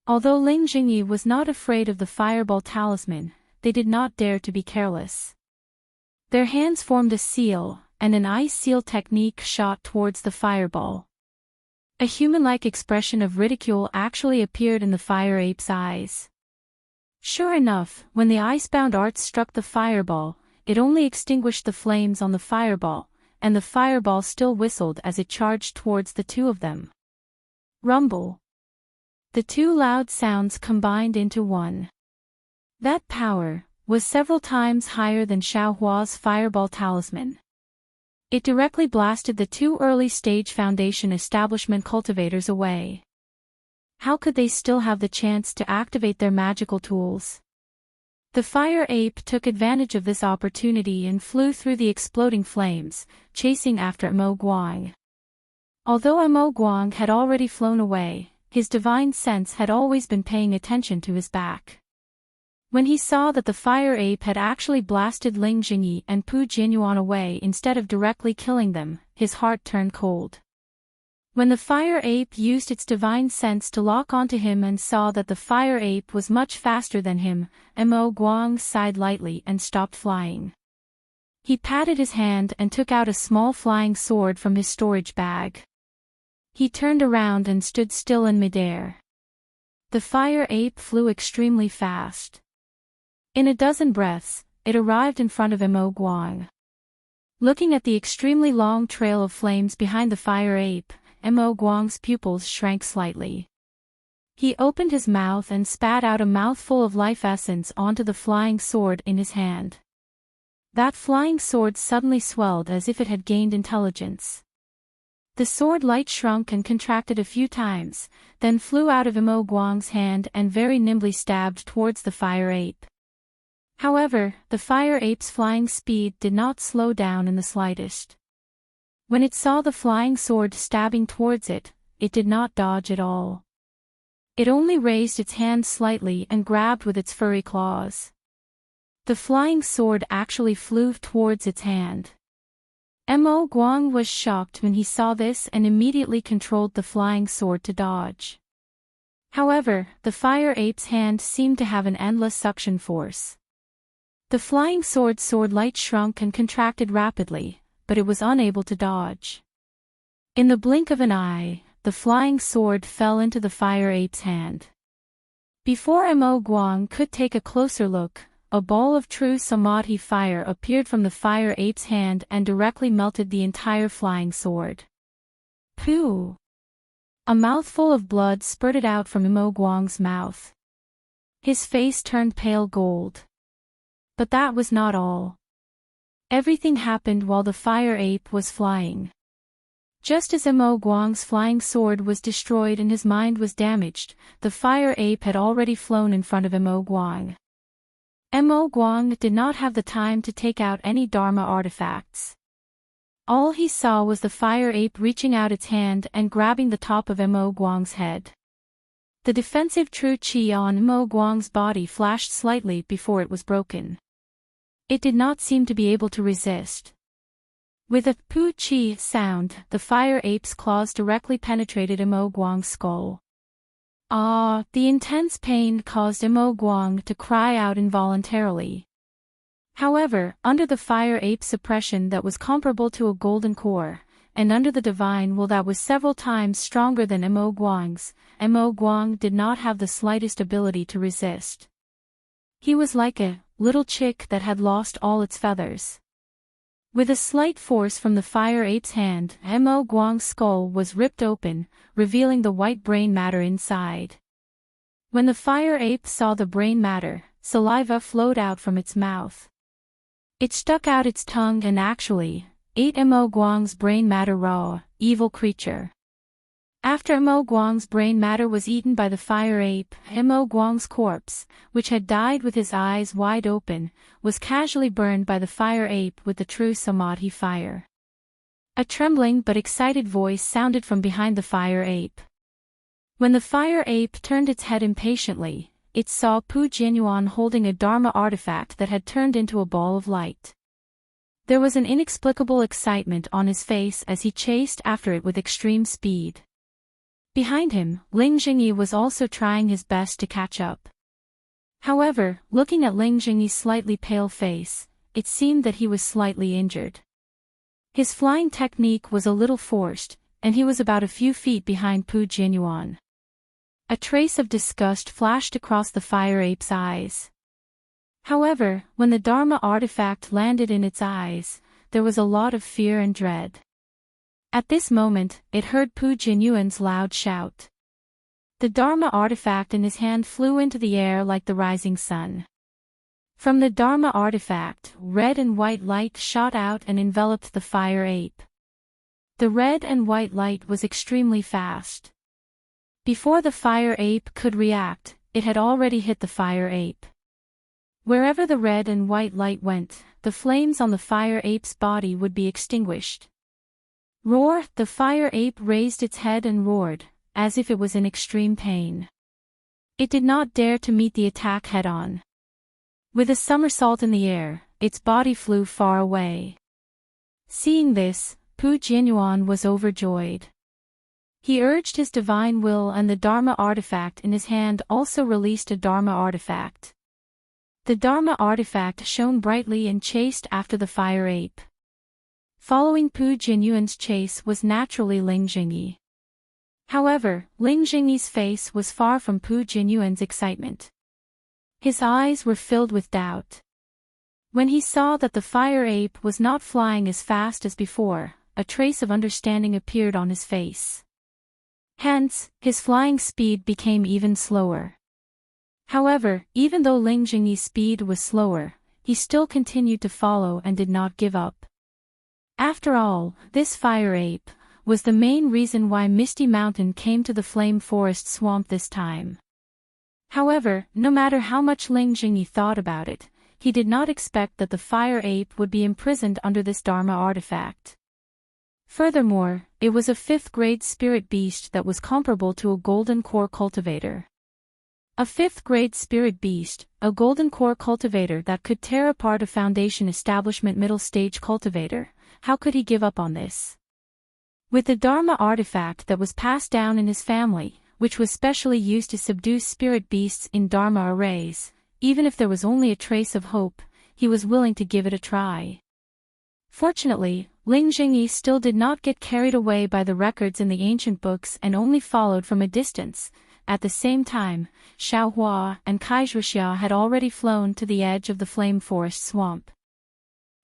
Although Ling Zhengyi was not afraid of the fireball talisman, they did not dare to be careless. Their hands formed a seal, and an ice seal technique shot towards the fireball. A human-like expression of ridicule actually appeared in the fire ape's eyes. Sure enough, when the icebound arts struck the fireball, it only extinguished the flames on the fireball, and the fireball still whistled as it charged towards the 2 of them. Rumble. The 2 loud sounds combined into one. That power was several times higher than Xiaohua's fireball talisman. It directly blasted the 2 early-stage Foundation establishment cultivators away. How could they still have the chance to activate their magical tools? The fire ape took advantage of this opportunity and flew through the exploding flames, chasing after Mo Guang. Although Mo Guang had already flown away, his divine sense had always been paying attention to his back. When he saw that the fire ape had actually blasted Ling Zhengyi and Pu Jinyuan away instead of directly killing them, his heart turned cold. When the fire ape used its divine sense to lock onto him and saw that the fire ape was much faster than him, Mo Guang sighed lightly and stopped flying. He patted his hand and took out a small flying sword from his storage bag. He turned around and stood still in midair. The fire ape flew extremely fast. In a dozen breaths, it arrived in front of Mo Guang. Looking at the extremely long trail of flames behind the fire ape, Mo Guang's pupils shrank slightly. He opened his mouth and spat out a mouthful of life essence onto the flying sword in his hand. That flying sword suddenly swelled as if it had gained intelligence. The sword light shrunk and contracted a few times, then flew out of Mo Guang's hand and very nimbly stabbed towards the fire ape. However, the fire ape's flying speed did not slow down in the slightest. When it saw the flying sword stabbing towards it, it did not dodge at all. It only raised its hand slightly and grabbed with its furry claws. The flying sword actually flew towards its hand. Mo Guang was shocked when he saw this and immediately controlled the flying sword to dodge. However, the fire ape's hand seemed to have an endless suction force. The flying sword's light shrunk and contracted rapidly, but it was unable to dodge. In the blink of an eye, the flying sword fell into the fire ape's hand. Before Mo Guang could take a closer look, a ball of true samadhi fire appeared from the fire ape's hand and directly melted the entire flying sword. Pooh! A mouthful of blood spurted out from Mo Guang's mouth. His face turned pale gold. But that was not all. Everything happened while the fire ape was flying. Just as Mo Guang's flying sword was destroyed and his mind was damaged, the fire ape had already flown in front of Mo Guang. Mo Guang did not have the time to take out any Dharma artifacts. All he saw was the fire ape reaching out its hand and grabbing the top of Mo Guang's head. The defensive true chi on Mo Guang's body flashed slightly before it was broken. It did not seem to be able to resist. With a poo chi sound, the fire ape's claws directly penetrated Mo Guang's skull. The intense pain caused Mo Guang to cry out involuntarily. However, under the fire ape's suppression that was comparable to a golden core, and under the divine will that was several times stronger than Mo Guang's, Mo Guang did not have the slightest ability to resist. He was like a little chick that had lost all its feathers. With a slight force from the fire ape's hand, Mo Guang's skull was ripped open, revealing the white brain matter inside. When the fire ape saw the brain matter, saliva flowed out from its mouth. It stuck out its tongue and actually ate Mo Guang's brain matter raw, evil creature. After Mo Guang's brain matter was eaten by the fire ape, Mo Guang's corpse, which had died with his eyes wide open, was casually burned by the fire ape with the true samadhi fire. A trembling but excited voice sounded from behind the fire ape. When the fire ape turned its head impatiently, it saw Pu Jianyuan holding a Dharma artifact that had turned into a ball of light. There was an inexplicable excitement on his face as he chased after it with extreme speed. Behind him, Ling Jingyi was also trying his best to catch up. However, looking at Ling Jingyi's slightly pale face, it seemed that he was slightly injured. His flying technique was a little forced, and he was about a few feet behind Pu Jianyuan. A trace of disgust flashed across the fire ape's eyes. However, when the Dharma artifact landed in its eyes, there was a lot of fear and dread. At this moment, it heard Pu Jianyuan's loud shout. The Dharma artifact in his hand flew into the air like the rising sun. From the Dharma artifact, red and white light shot out and enveloped the fire ape. The red and white light was extremely fast. Before the fire ape could react, it had already hit the fire ape. Wherever the red and white light went, the flames on the fire ape's body would be extinguished. Roar! The fire ape raised its head and roared, as if it was in extreme pain. It did not dare to meet the attack head-on. With a somersault in the air, its body flew far away. Seeing this, Pu Jianyuan was overjoyed. He urged his divine will and the Dharma artifact in his hand also released a Dharma artifact. The Dharma artifact shone brightly and chased after the fire ape. Following Pu Jianyuan's chase was naturally Ling Jingyi. However, Ling Jingyi's face was far from Pu Jianyuan's excitement. His eyes were filled with doubt. When he saw that the fire ape was not flying as fast as before, a trace of understanding appeared on his face. Hence, his flying speed became even slower. However, even though Ling Jingyi's speed was slower, he still continued to follow and did not give up. After all, this fire ape was the main reason why Misty Mountain came to the Flame Forest Swamp this time. However, no matter how much Ling Jingyi thought about it, he did not expect that the fire ape would be imprisoned under this Dharma artifact. Furthermore, it was a 5th-grade spirit beast that was comparable to a golden core cultivator. A 5th-grade spirit beast, a golden core cultivator that could tear apart a Foundation establishment middle-stage cultivator. How could he give up on this? With the Dharma artifact that was passed down in his family, which was specially used to subdue spirit beasts in Dharma arrays, even if there was only a trace of hope, he was willing to give it a try. Fortunately, Ling Jingyi still did not get carried away by the records in the ancient books and only followed from a distance. At the same time, Xiaohua and Kaizhuxia had already flown to the edge of the flame forest swamp.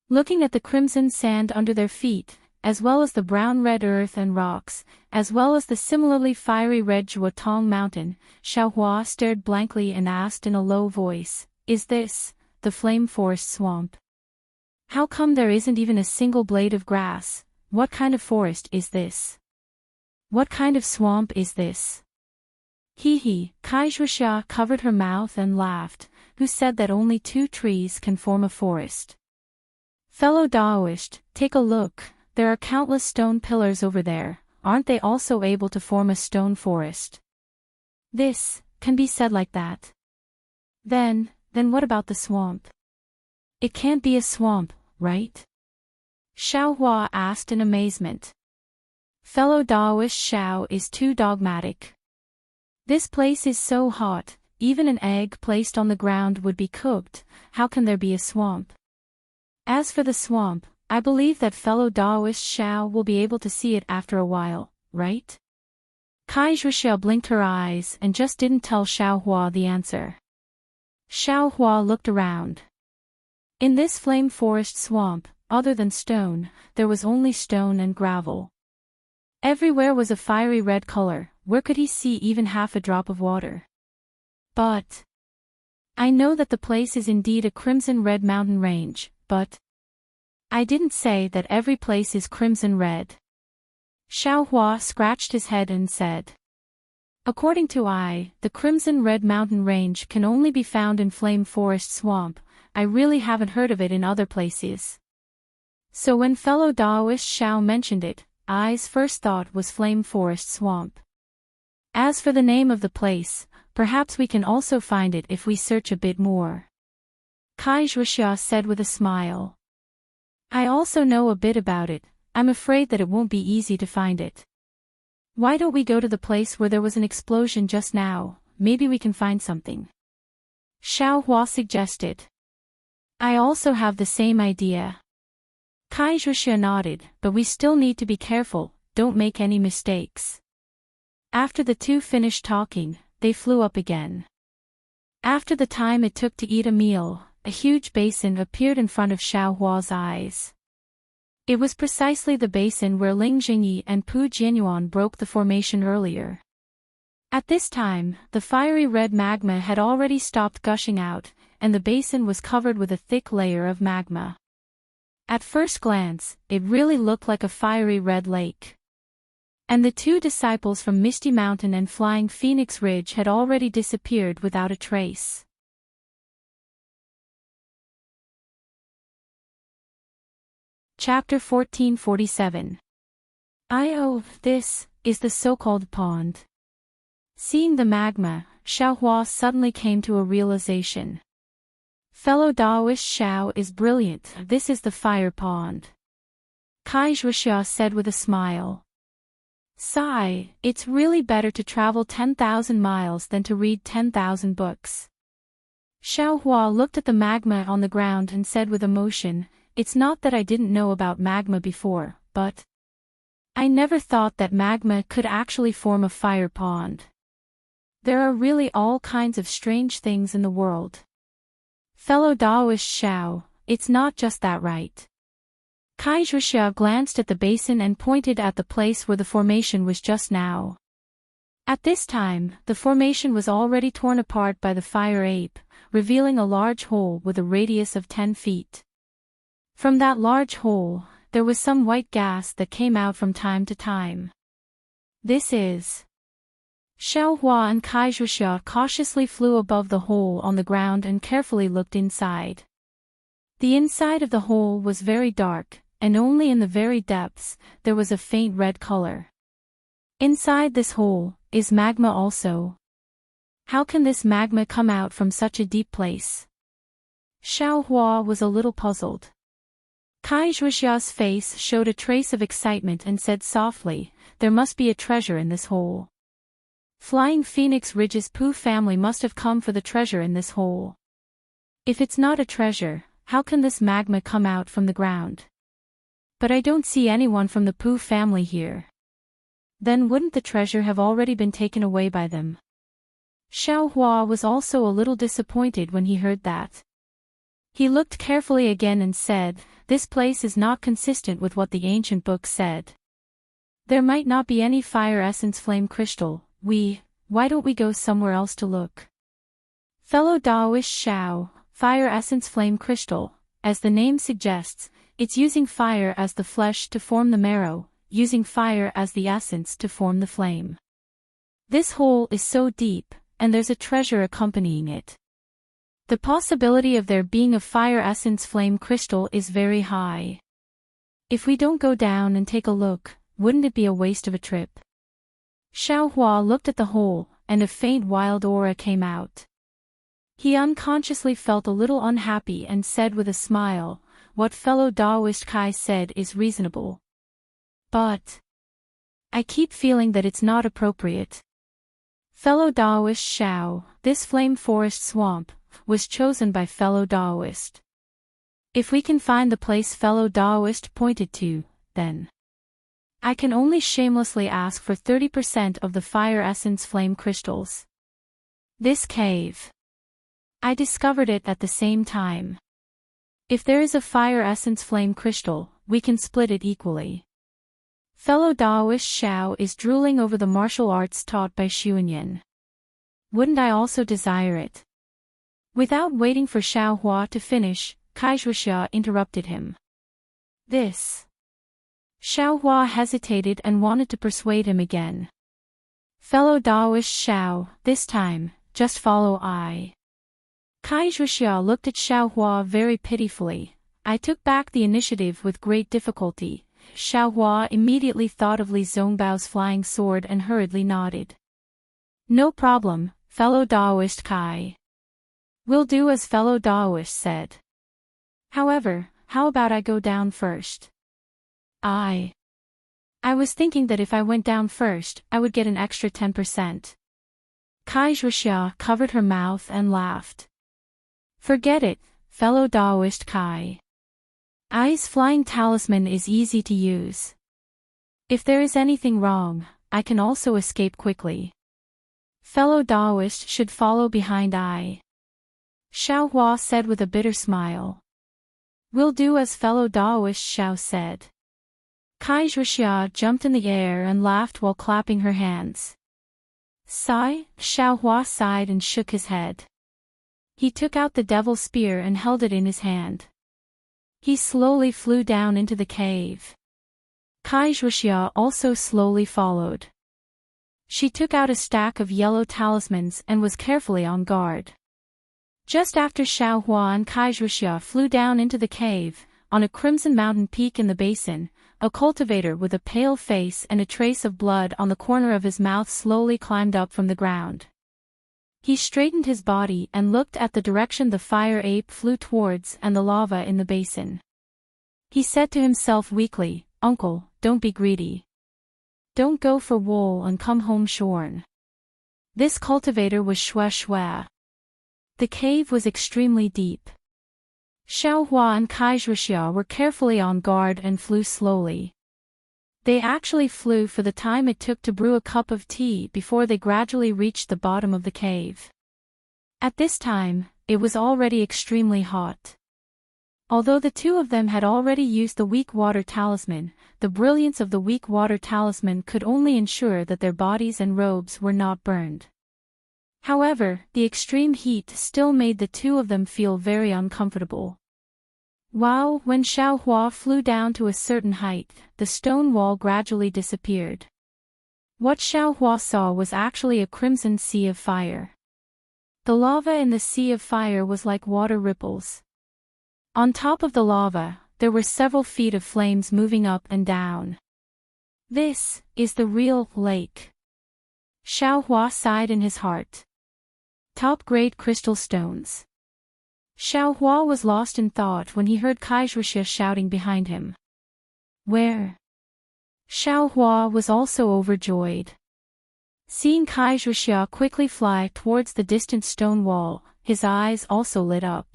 Looking at the crimson sand under their feet, as well as the brown-red earth and rocks, as well as the similarly fiery red Zhuotong mountain, Xiaohua stared blankly and asked in a low voice, "Is this the flame forest swamp? How come there isn't even a single blade of grass? What kind of forest is this? What kind of swamp is this?" Hee, Kaizhuxia covered her mouth and laughed. Who said that only 2 trees can form a forest? Fellow Daoist, take a look, there are countless stone pillars over there, aren't they also able to form a stone forest? This can be said like that. Then what about the swamp? It can't be a swamp, right? Xiaohua asked in amazement. Fellow Daoist Xiao is too dogmatic. This place is so hot, even an egg placed on the ground would be cooked, how can there be a swamp? As for the swamp, I believe that fellow Daoist Xiao will be able to see it after a while, right? Kaizhuxia blinked her eyes and just didn't tell Xiaohua the answer. Xiaohua looked around. In this flame forest swamp, other than stone, there was only stone and gravel. Everywhere was a fiery red color. Where could he see even half a drop of water? But I know that the place is indeed a crimson red mountain range, but I didn't say that every place is crimson red. Xiaohua scratched his head and said, according to the crimson red mountain range can only be found in flame forest swamp. I really haven't heard of it in other places. So when fellow Daoist Xiao mentioned it, I's first thought was flame forest swamp. As for the name of the place, perhaps we can also find it if we search a bit more. Kaizhuxia said with a smile. I also know a bit about it. I'm afraid that it won't be easy to find it. Why don't we go to the place where there was an explosion just now? Maybe we can find something. Xiaohua suggested. I also have the same idea. Kaizhuxia nodded, but we still need to be careful, don't make any mistakes. After the two finished talking, they flew up again. After the time it took to eat a meal, a huge basin appeared in front of Xiaohua's eyes. It was precisely the basin where Ling Jingyi and Pu Jianyuan broke the formation earlier. At this time, the fiery red magma had already stopped gushing out, and the basin was covered with a thick layer of magma. At first glance, it really looked like a fiery red lake. And the 2 disciples from Misty Mountain and Flying Phoenix Ridge had already disappeared without a trace. Chapter 1447. This is the so-called pond. Seeing the magma, Xiaohua suddenly came to a realization. Fellow Daoist Xiao is brilliant, this is the fire pond. Kaizhuxia said with a smile. Sigh, it's really better to travel 10,000 miles than to read 10,000 books. Xiaohua looked at the magma on the ground and said with emotion, it's not that I didn't know about magma before, but I never thought that magma could actually form a fire pond. There are really all kinds of strange things in the world. Fellow Daoist Xiao, it's not just that, right? Kaizhuxia glanced at the basin and pointed at the place where the formation was just now. At this time, the formation was already torn apart by the fire ape, revealing a large hole with a radius of 10 feet. From that large hole, there was some white gas that came out from time to time. This is. Xiaohua and Kaizhuxia cautiously flew above the hole on the ground and carefully looked inside. The inside of the hole was very dark, and only in the very depths, there was a faint red color. Inside this hole, is magma also. How can this magma come out from such a deep place? Xiaohua was a little puzzled. Kai Zhuxia's face showed a trace of excitement and said softly, there must be a treasure in this hole. Flying Phoenix Ridge's Pooh family must have come for the treasure in this hole. If it's not a treasure, how can this magma come out from the ground? But I don't see anyone from the Pooh family here. Then wouldn't the treasure have already been taken away by them? Xiaohua was also a little disappointed when he heard that. He looked carefully again and said, this place is not consistent with what the ancient book said. There might not be any fire essence flame crystal. Why don't we go somewhere else to look? Fellow Daoist Xiao, fire essence flame crystal, as the name suggests, it's using fire as the flesh to form the marrow, using fire as the essence to form the flame. This hole is so deep, and there's a treasure accompanying it. The possibility of there being a fire essence flame crystal is very high. If we don't go down and take a look, wouldn't it be a waste of a trip? Xiaohua looked at the hole, and a faint wild aura came out. He unconsciously felt a little unhappy and said with a smile, what fellow Daoist Kai said is reasonable. But I keep feeling that it's not appropriate. Fellow Daoist Xiao, this flame forest swamp, was chosen by fellow Daoist. If we can find the place fellow Daoist pointed to, then I can only shamelessly ask for 30% of the fire essence flame crystals. This cave. I discovered it at the same time. If there is a fire essence flame crystal, we can split it equally. Fellow Daoist Xiao is drooling over the martial arts taught by Xuanyan. Wouldn't I also desire it? Without waiting for Xiaohua to finish, Kai Zhuxia interrupted him. This. Xiaohua hesitated and wanted to persuade him again. Fellow Daoist Xiao, this time, just follow I. Kai Zhuxia looked at Xiaohua very pitifully. I took back the initiative with great difficulty. Xiaohua immediately thought of Li Zongbao's flying sword and hurriedly nodded. No problem, fellow Daoist Kai. We'll do as fellow Daoist said. However, how about I go down first? I was thinking that if I went down first, I would get an extra 10%. Kai Zhuxia covered her mouth and laughed. Forget it, fellow Daoist Kai. I's flying talisman is easy to use. If there is anything wrong, I can also escape quickly. Fellow Daoist should follow behind I. Xiaohua said with a bitter smile. We'll do as fellow Daoist Xiao said. Kai Zhuxia jumped in the air and laughed while clapping her hands. Sigh, Xiaohua sighed and shook his head. He took out the devil's spear and held it in his hand. He slowly flew down into the cave. Kai Zhuxia also slowly followed. She took out a stack of yellow talismans and was carefully on guard. Just after Xiaohua and Kai Zhuxia flew down into the cave, on a crimson mountain peak in the basin, a cultivator with a pale face and a trace of blood on the corner of his mouth slowly climbed up from the ground. He straightened his body and looked at the direction the fire ape flew towards and the lava in the basin. He said to himself weakly, Uncle, don't be greedy. Don't go for wool and come home shorn. This cultivator was Shue. The cave was extremely deep. Xiaohua and Kai Zhuxia were carefully on guard and flew slowly. They actually flew for the time it took to brew a cup of tea before they gradually reached the bottom of the cave. At this time, it was already extremely hot. Although the two of them had already used the weak water talisman, the brilliance of the weak water talisman could only ensure that their bodies and robes were not burned. However, the extreme heat still made the two of them feel very uncomfortable. When Xiaohua flew down to a certain height, the stone wall gradually disappeared. What Xiaohua saw was actually a crimson sea of fire. The lava in the sea of fire was like water ripples. On top of the lava, there were several feet of flames moving up and down. This is the real lake. Xiaohua sighed in his heart. Top-grade crystal stones. Xiaohua was lost in thought when he heard Kaizhuxia shouting behind him. Where? Xiaohua was also overjoyed. Seeing Kaizhuxia quickly fly towards the distant stone wall, his eyes also lit up.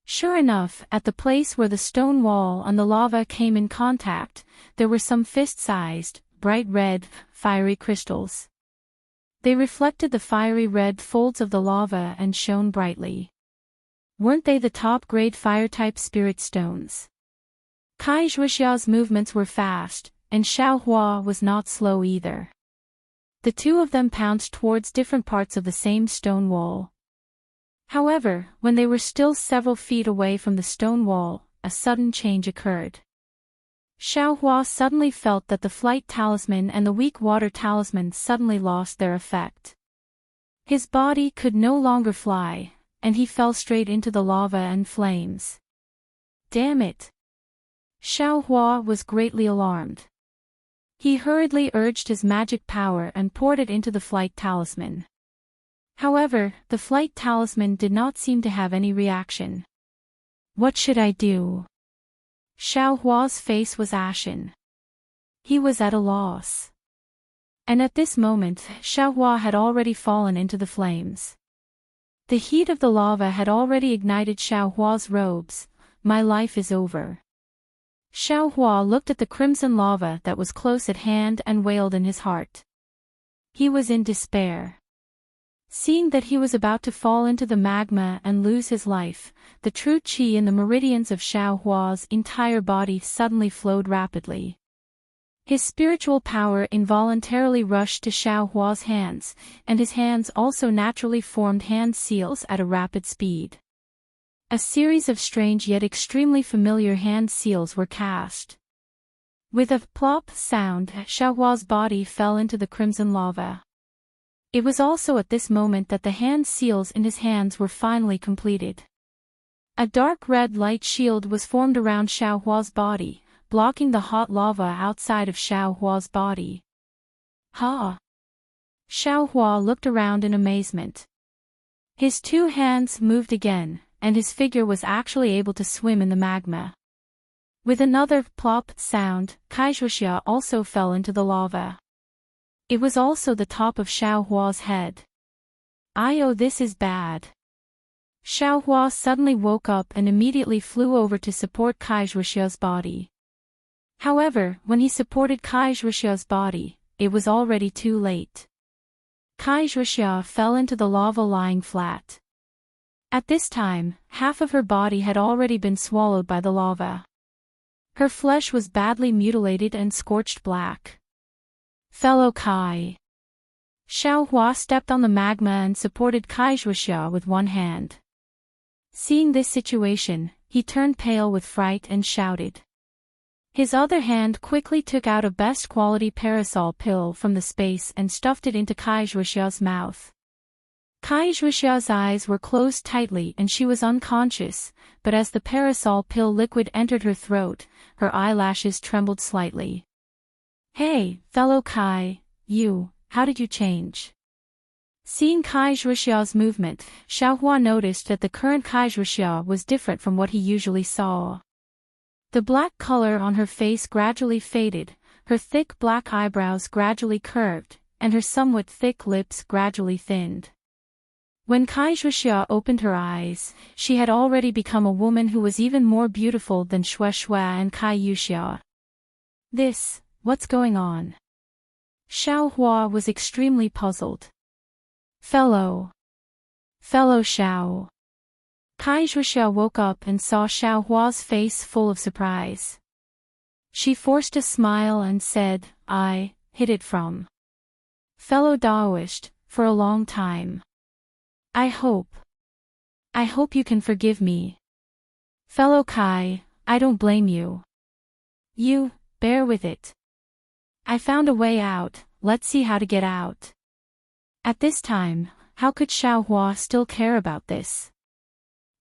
Sure enough, at the place where the stone wall and the lava came in contact, there were some fist-sized, bright red, fiery crystals. They reflected the fiery red folds of the lava and shone brightly. Weren't they the top-grade fire-type spirit stones? Kaizhuxia's movements were fast, and Xiaohua was not slow either. The two of them pounced towards different parts of the same stone wall. However, when they were still several feet away from the stone wall, a sudden change occurred. Xiaohua suddenly felt that the flight talisman and the weak water talisman suddenly lost their effect. His body could no longer fly, and he fell straight into the lava and flames. Damn it! Xiaohua was greatly alarmed. He hurriedly urged his magic power and poured it into the flight talisman. However, the flight talisman did not seem to have any reaction. What should I do? Xiaohua's face was ashen. He was at a loss. And at this moment, Xiaohua had already fallen into the flames. The heat of the lava had already ignited Xiaohua's robes. My life is over. Xiaohua looked at the crimson lava that was close at hand and wailed in his heart. He was in despair. Seeing that he was about to fall into the magma and lose his life, the true qi in the meridians of Xiaohua's entire body suddenly flowed rapidly. His spiritual power involuntarily rushed to Xiaohua's hands, and his hands also naturally formed hand seals at a rapid speed. A series of strange yet extremely familiar hand seals were cast. With a plop sound, Xiaohua's body fell into the crimson lava. It was also at this moment that the hand seals in his hands were finally completed. A dark red light shield was formed around Xiaohua's body, blocking the hot lava outside of Xiaohua's body. Ha! Xiaohua looked around in amazement. His two hands moved again, and his figure was actually able to swim in the magma. With another plop sound, Kaizhuxia also fell into the lava. It was also the top of Xiaohua's head. Oh, this is bad. Xiaohua suddenly woke up and immediately flew over to support Kaizhuxia's body. However, when he supported Kaizhuxia's body, it was already too late. Kaizhuxia fell into the lava lying flat. At this time, half of her body had already been swallowed by the lava. Her flesh was badly mutilated and scorched black. Fellow Kai. Xiaohua stepped on the magma and supported Kaizhuxia with one hand. Seeing this situation, he turned pale with fright and shouted. His other hand quickly took out a best quality parasol pill from the space and stuffed it into Kaizhuxia's mouth. Kaizhuxia's eyes were closed tightly and she was unconscious, but as the parasol pill liquid entered her throat, her eyelashes trembled slightly. Hey, fellow Kai, how did you change? Seeing Kaizhuxia's movement, Xiaohua noticed that the current Kaizhuxia was different from what he usually saw. The black color on her face gradually faded, her thick black eyebrows gradually curved, and her somewhat thick lips gradually thinned. When Kaizhuxia opened her eyes, she had already become a woman who was even more beautiful than Shueshua and Kaiyuxia. What's going on? Xiaohua was extremely puzzled. Fellow Xiao. Kaizhuxia woke up and saw Xiaohua's face full of surprise. She forced a smile and said, I hid it from fellow Daoist for a long time. I hope you can forgive me. Fellow Kai, I don't blame you. You, bear with it. I found a way out, let's see how to get out. At this time, how could Xiaohua still care about this?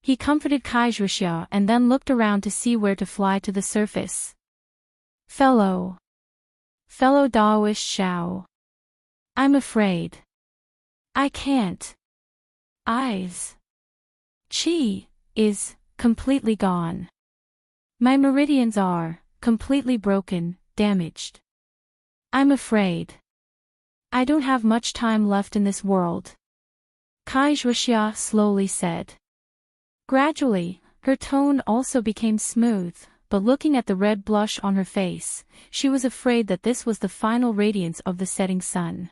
He comforted Kaijusha and then looked around to see where to fly to the surface. Fellow Daoist Xiao. I'm afraid. I can't. Eyes. Qi is completely gone. My meridians are completely broken, damaged. I'm afraid. I don't have much time left in this world. Kaijusha slowly said. Gradually, her tone also became smooth, but looking at the red blush on her face, she was afraid that this was the final radiance of the setting sun.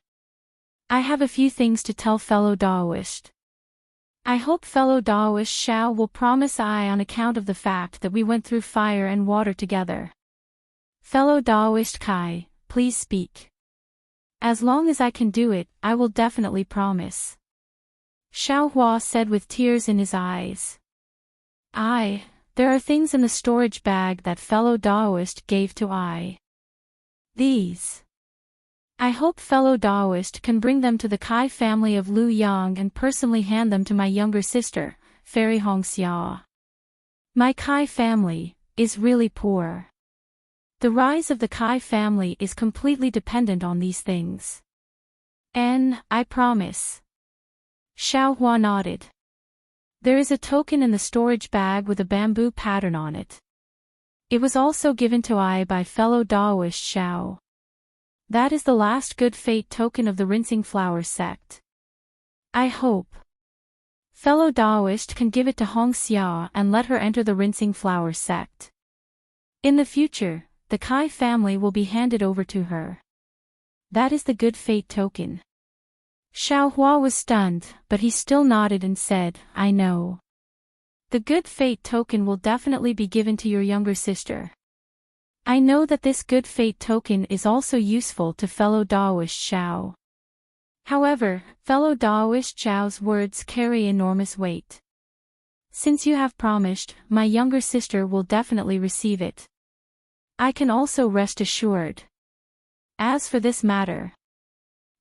I have a few things to tell fellow Daoist. I hope fellow Daoist Xiao will promise I on account of the fact that we went through fire and water together. Fellow Daoist Kai, please speak. As long as I can do it, I will definitely promise. Xiao Hua said with tears in his eyes. There are things in the storage bag that fellow Daoist gave to I. These. I hope fellow Daoist can bring them to the Kai family of Lu Yang and personally hand them to my younger sister, Fairy Hongxia. My Kai family is really poor. The rise of the Kai family is completely dependent on these things. I promise. Xiao Hua nodded. There is a token in the storage bag with a bamboo pattern on it. It was also given to I by fellow Daoist Xiao. That is the last good fate token of the Rinsing Flower sect. I hope fellow Daoist can give it to Hongxia and let her enter the Rinsing Flower sect. In the future, the Kai family will be handed over to her. That is the good fate token. Xiao Hua was stunned, but he still nodded and said, I know. The good fate token will definitely be given to your younger sister. I know that this good fate token is also useful to fellow Daoist Xiao. However, fellow Daoist Xiao's words carry enormous weight. Since you have promised, my younger sister will definitely receive it. I can also rest assured. As for this matter,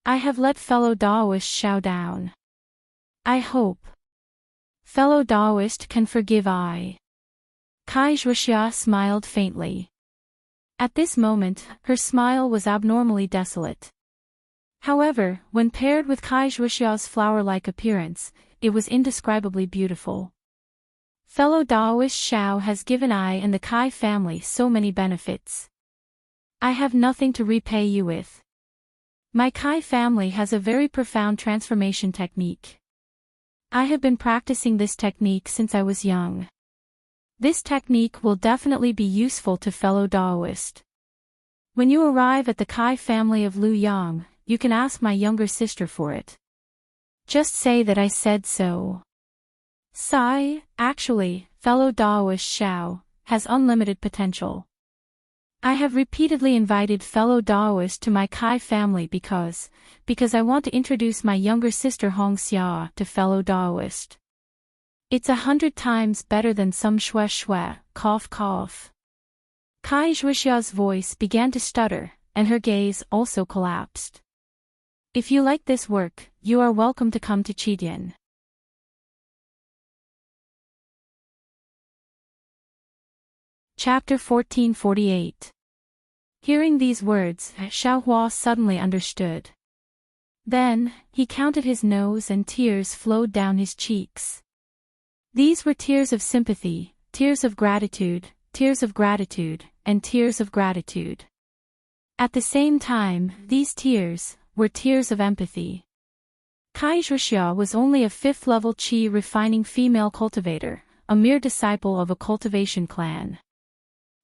I have let fellow Daoist Xiao down. I hope fellow Daoist can forgive I. Kaijusha smiled faintly. At this moment, her smile was abnormally desolate. However, when paired with Kaijusha's flower-like appearance, it was indescribably beautiful. Fellow Daoist Xiao has given I and the Kai family so many benefits. I have nothing to repay you with. My Kai family has a very profound transformation technique. I have been practicing this technique since I was young. This technique will definitely be useful to fellow Daoist. When you arrive at the Kai family of Lu Yang, you can ask my younger sister for it. Just say that I said so. Actually, fellow Daoist Xiao has unlimited potential. I have repeatedly invited fellow Daoist to my Kai family because I want to introduce my younger sister Hongxia to fellow Daoist. It's 100 times better than some shue, cough cough. Kaijusha's voice began to stutter, and her gaze also collapsed. If you like this work, you are welcome to come to Qidian. Chapter 1448. Hearing these words, Xiao Hua suddenly understood. Then, he counted his nose and tears flowed down his cheeks. These were tears of sympathy, tears of gratitude, and tears of gratitude. At the same time, these tears were tears of empathy. Kaijusha was only a 5th-level Qi refining female cultivator, a mere disciple of a cultivation clan.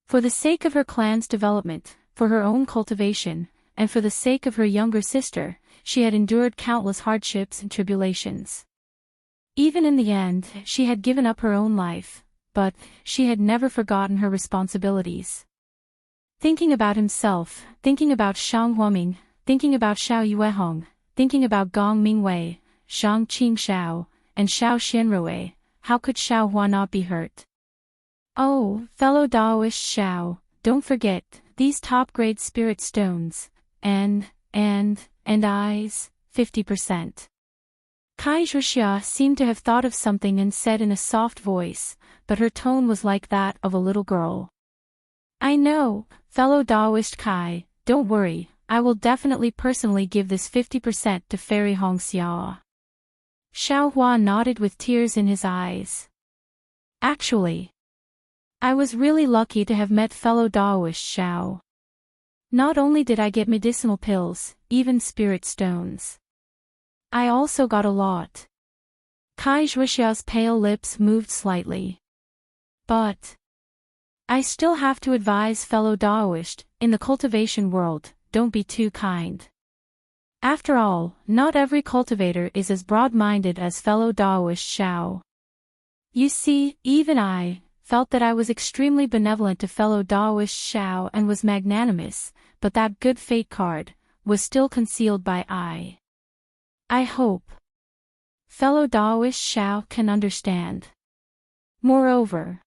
For the sake of her clan's development, for her own cultivation, and for the sake of her younger sister, she had endured countless hardships and tribulations. Even in the end, she had given up her own life, but she had never forgotten her responsibilities. Thinking about himself, thinking about Shang Huoming, thinking about Xiao Yuehong, thinking about Gong Mingwei, Zhang Qingxiao, and Xiao Xianrui, how could Xiao Hua not be hurt? Oh, fellow Daoist Xiao, don't forget, these top-grade spirit stones, and eyes, 50%. Kai Zhuxia seemed to have thought of something and said in a soft voice, but her tone was like that of a little girl. I know, fellow Daoist Kai, don't worry, I will definitely personally give this 50% to Fairy Hong Xia. Xiao Hua nodded with tears in his eyes. Actually, I was really lucky to have met fellow Daoist Xiao. Not only did I get medicinal pills, even spirit stones. I also got a lot. Kai Zhuxia's pale lips moved slightly. But I still have to advise fellow Daoist, in the cultivation world, don't be too kind. After all, not every cultivator is as broad-minded as fellow Daoist Xiao. You see, even I felt that I was extremely benevolent to fellow Daoist Xiao and was magnanimous, but that good fate card was still concealed by I hope fellow Daoist Xiao can understand. Moreover,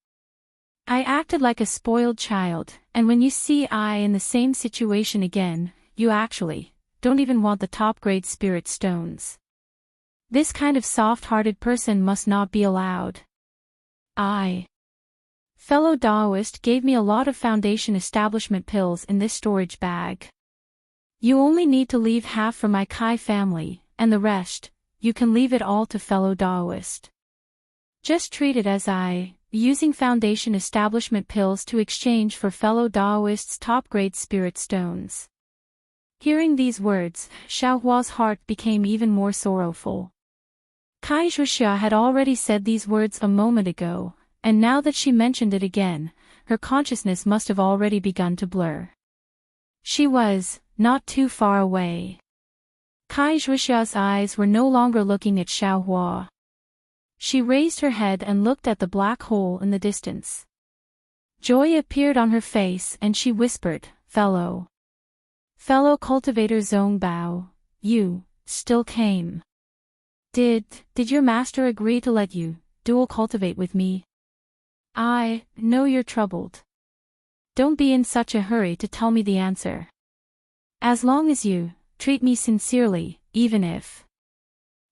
I acted like a spoiled child, and when you see I in the same situation again, you actually don't even want the top-grade spirit stones. This kind of soft-hearted person must not be allowed. Fellow Daoist gave me a lot of foundation establishment pills in this storage bag. You only need to leave half for my Kai family, and the rest, you can leave it all to fellow Daoist. Just treat it as using foundation establishment pills to exchange for fellow Daoist's top-grade spirit stones. Hearing these words, Xiao Hua's heart became even more sorrowful. Kai Zhuxia had already said these words a moment ago, and now that she mentioned it again, her consciousness must have already begun to blur. She was not too far away. Kai Zhuxia's eyes were no longer looking at Xiao Hua. She raised her head and looked at the black hole in the distance. Joy appeared on her face and she whispered, Fellow cultivator Zong Bao, you still came. Did your master agree to let you dual cultivate with me? I know you're troubled. Don't be in such a hurry to tell me the answer. As long as you treat me sincerely, even if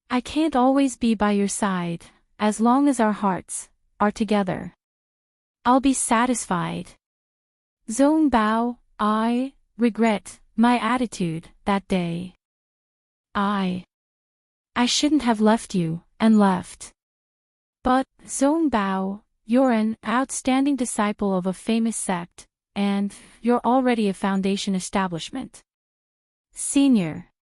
I can't always be by your side, as long as our hearts are together, I'll be satisfied. Zong Bao, I regret my attitude that day. I shouldn't have left you, and left. But, Zong Bao, you're an outstanding disciple of a famous sect, and you're already a foundation establishment. Senior.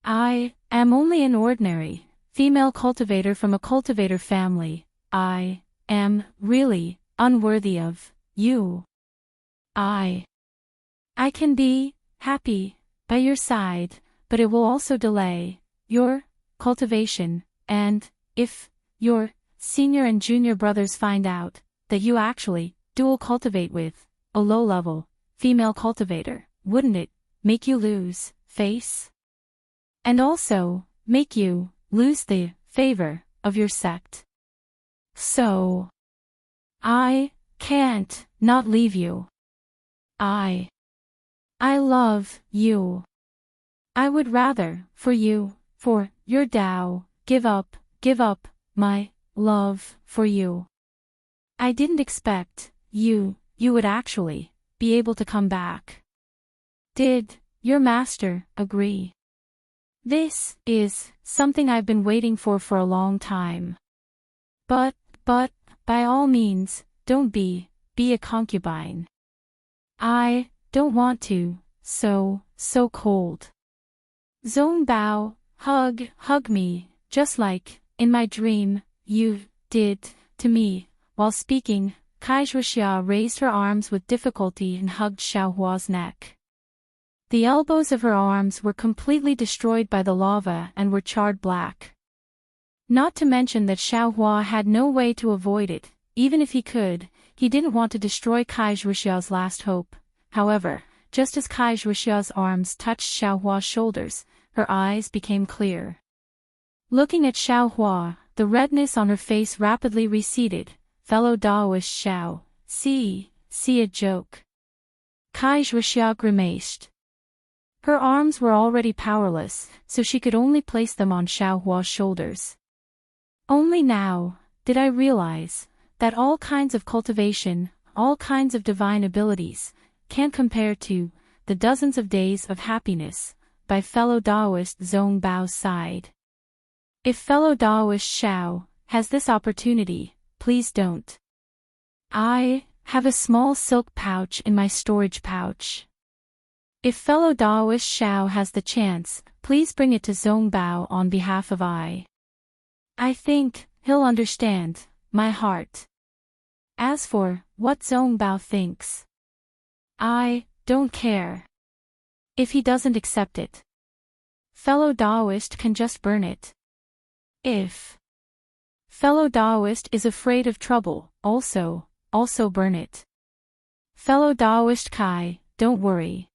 I am only an ordinary female cultivator from a cultivator family. I am really unworthy of you. I can be happy by your side, but it will also delay your cultivation, and if your senior and junior brothers find out that you actually dual cultivate with a low-level female cultivator, wouldn't it make you lose face? And also make you lose the favor of your sect. So I can't not leave you. I love you. I would rather, for you, for your Tao, give up my love for you. I didn't expect you would actually be able to come back. Did your master agree? This is something I've been waiting for a long time. But, by all means, don't be a concubine. I don't want to, so cold. Zong Bao, hug me, just like, in my dream, you did to me. While speaking, Kai Zhuxia raised her arms with difficulty and hugged Xiao Hua's neck. The elbows of her arms were completely destroyed by the lava and were charred black. Not to mention that Xiao Hua had no way to avoid it, even if he could, he didn't want to destroy Kai Zhuxia's last hope. However, just as Kai Zhuxia's arms touched Xiao Hua's shoulders, her eyes became clear. Looking at Xiao Hua, the redness on her face rapidly receded. Fellow Daoist Xiao, see a joke. Kai Zhuxia grimaced. Her arms were already powerless, so she could only place them on Xiaohua's shoulders. Only now did I realize that all kinds of cultivation, all kinds of divine abilities, can't compare to the dozens of days of happiness by fellow Taoist Zhong Bao's side. If fellow Taoist Xiao has this opportunity, please don't. I have a small silk pouch in my storage pouch. If fellow Taoist Xiao has the chance, please bring it to Zhong Bao on behalf of I. I think he'll understand my heart. As for what Zhong Bao thinks, I don't care. If he doesn't accept it, fellow Taoist can just burn it. If fellow Taoist is afraid of trouble, also burn it. Fellow Taoist Kai, don't worry.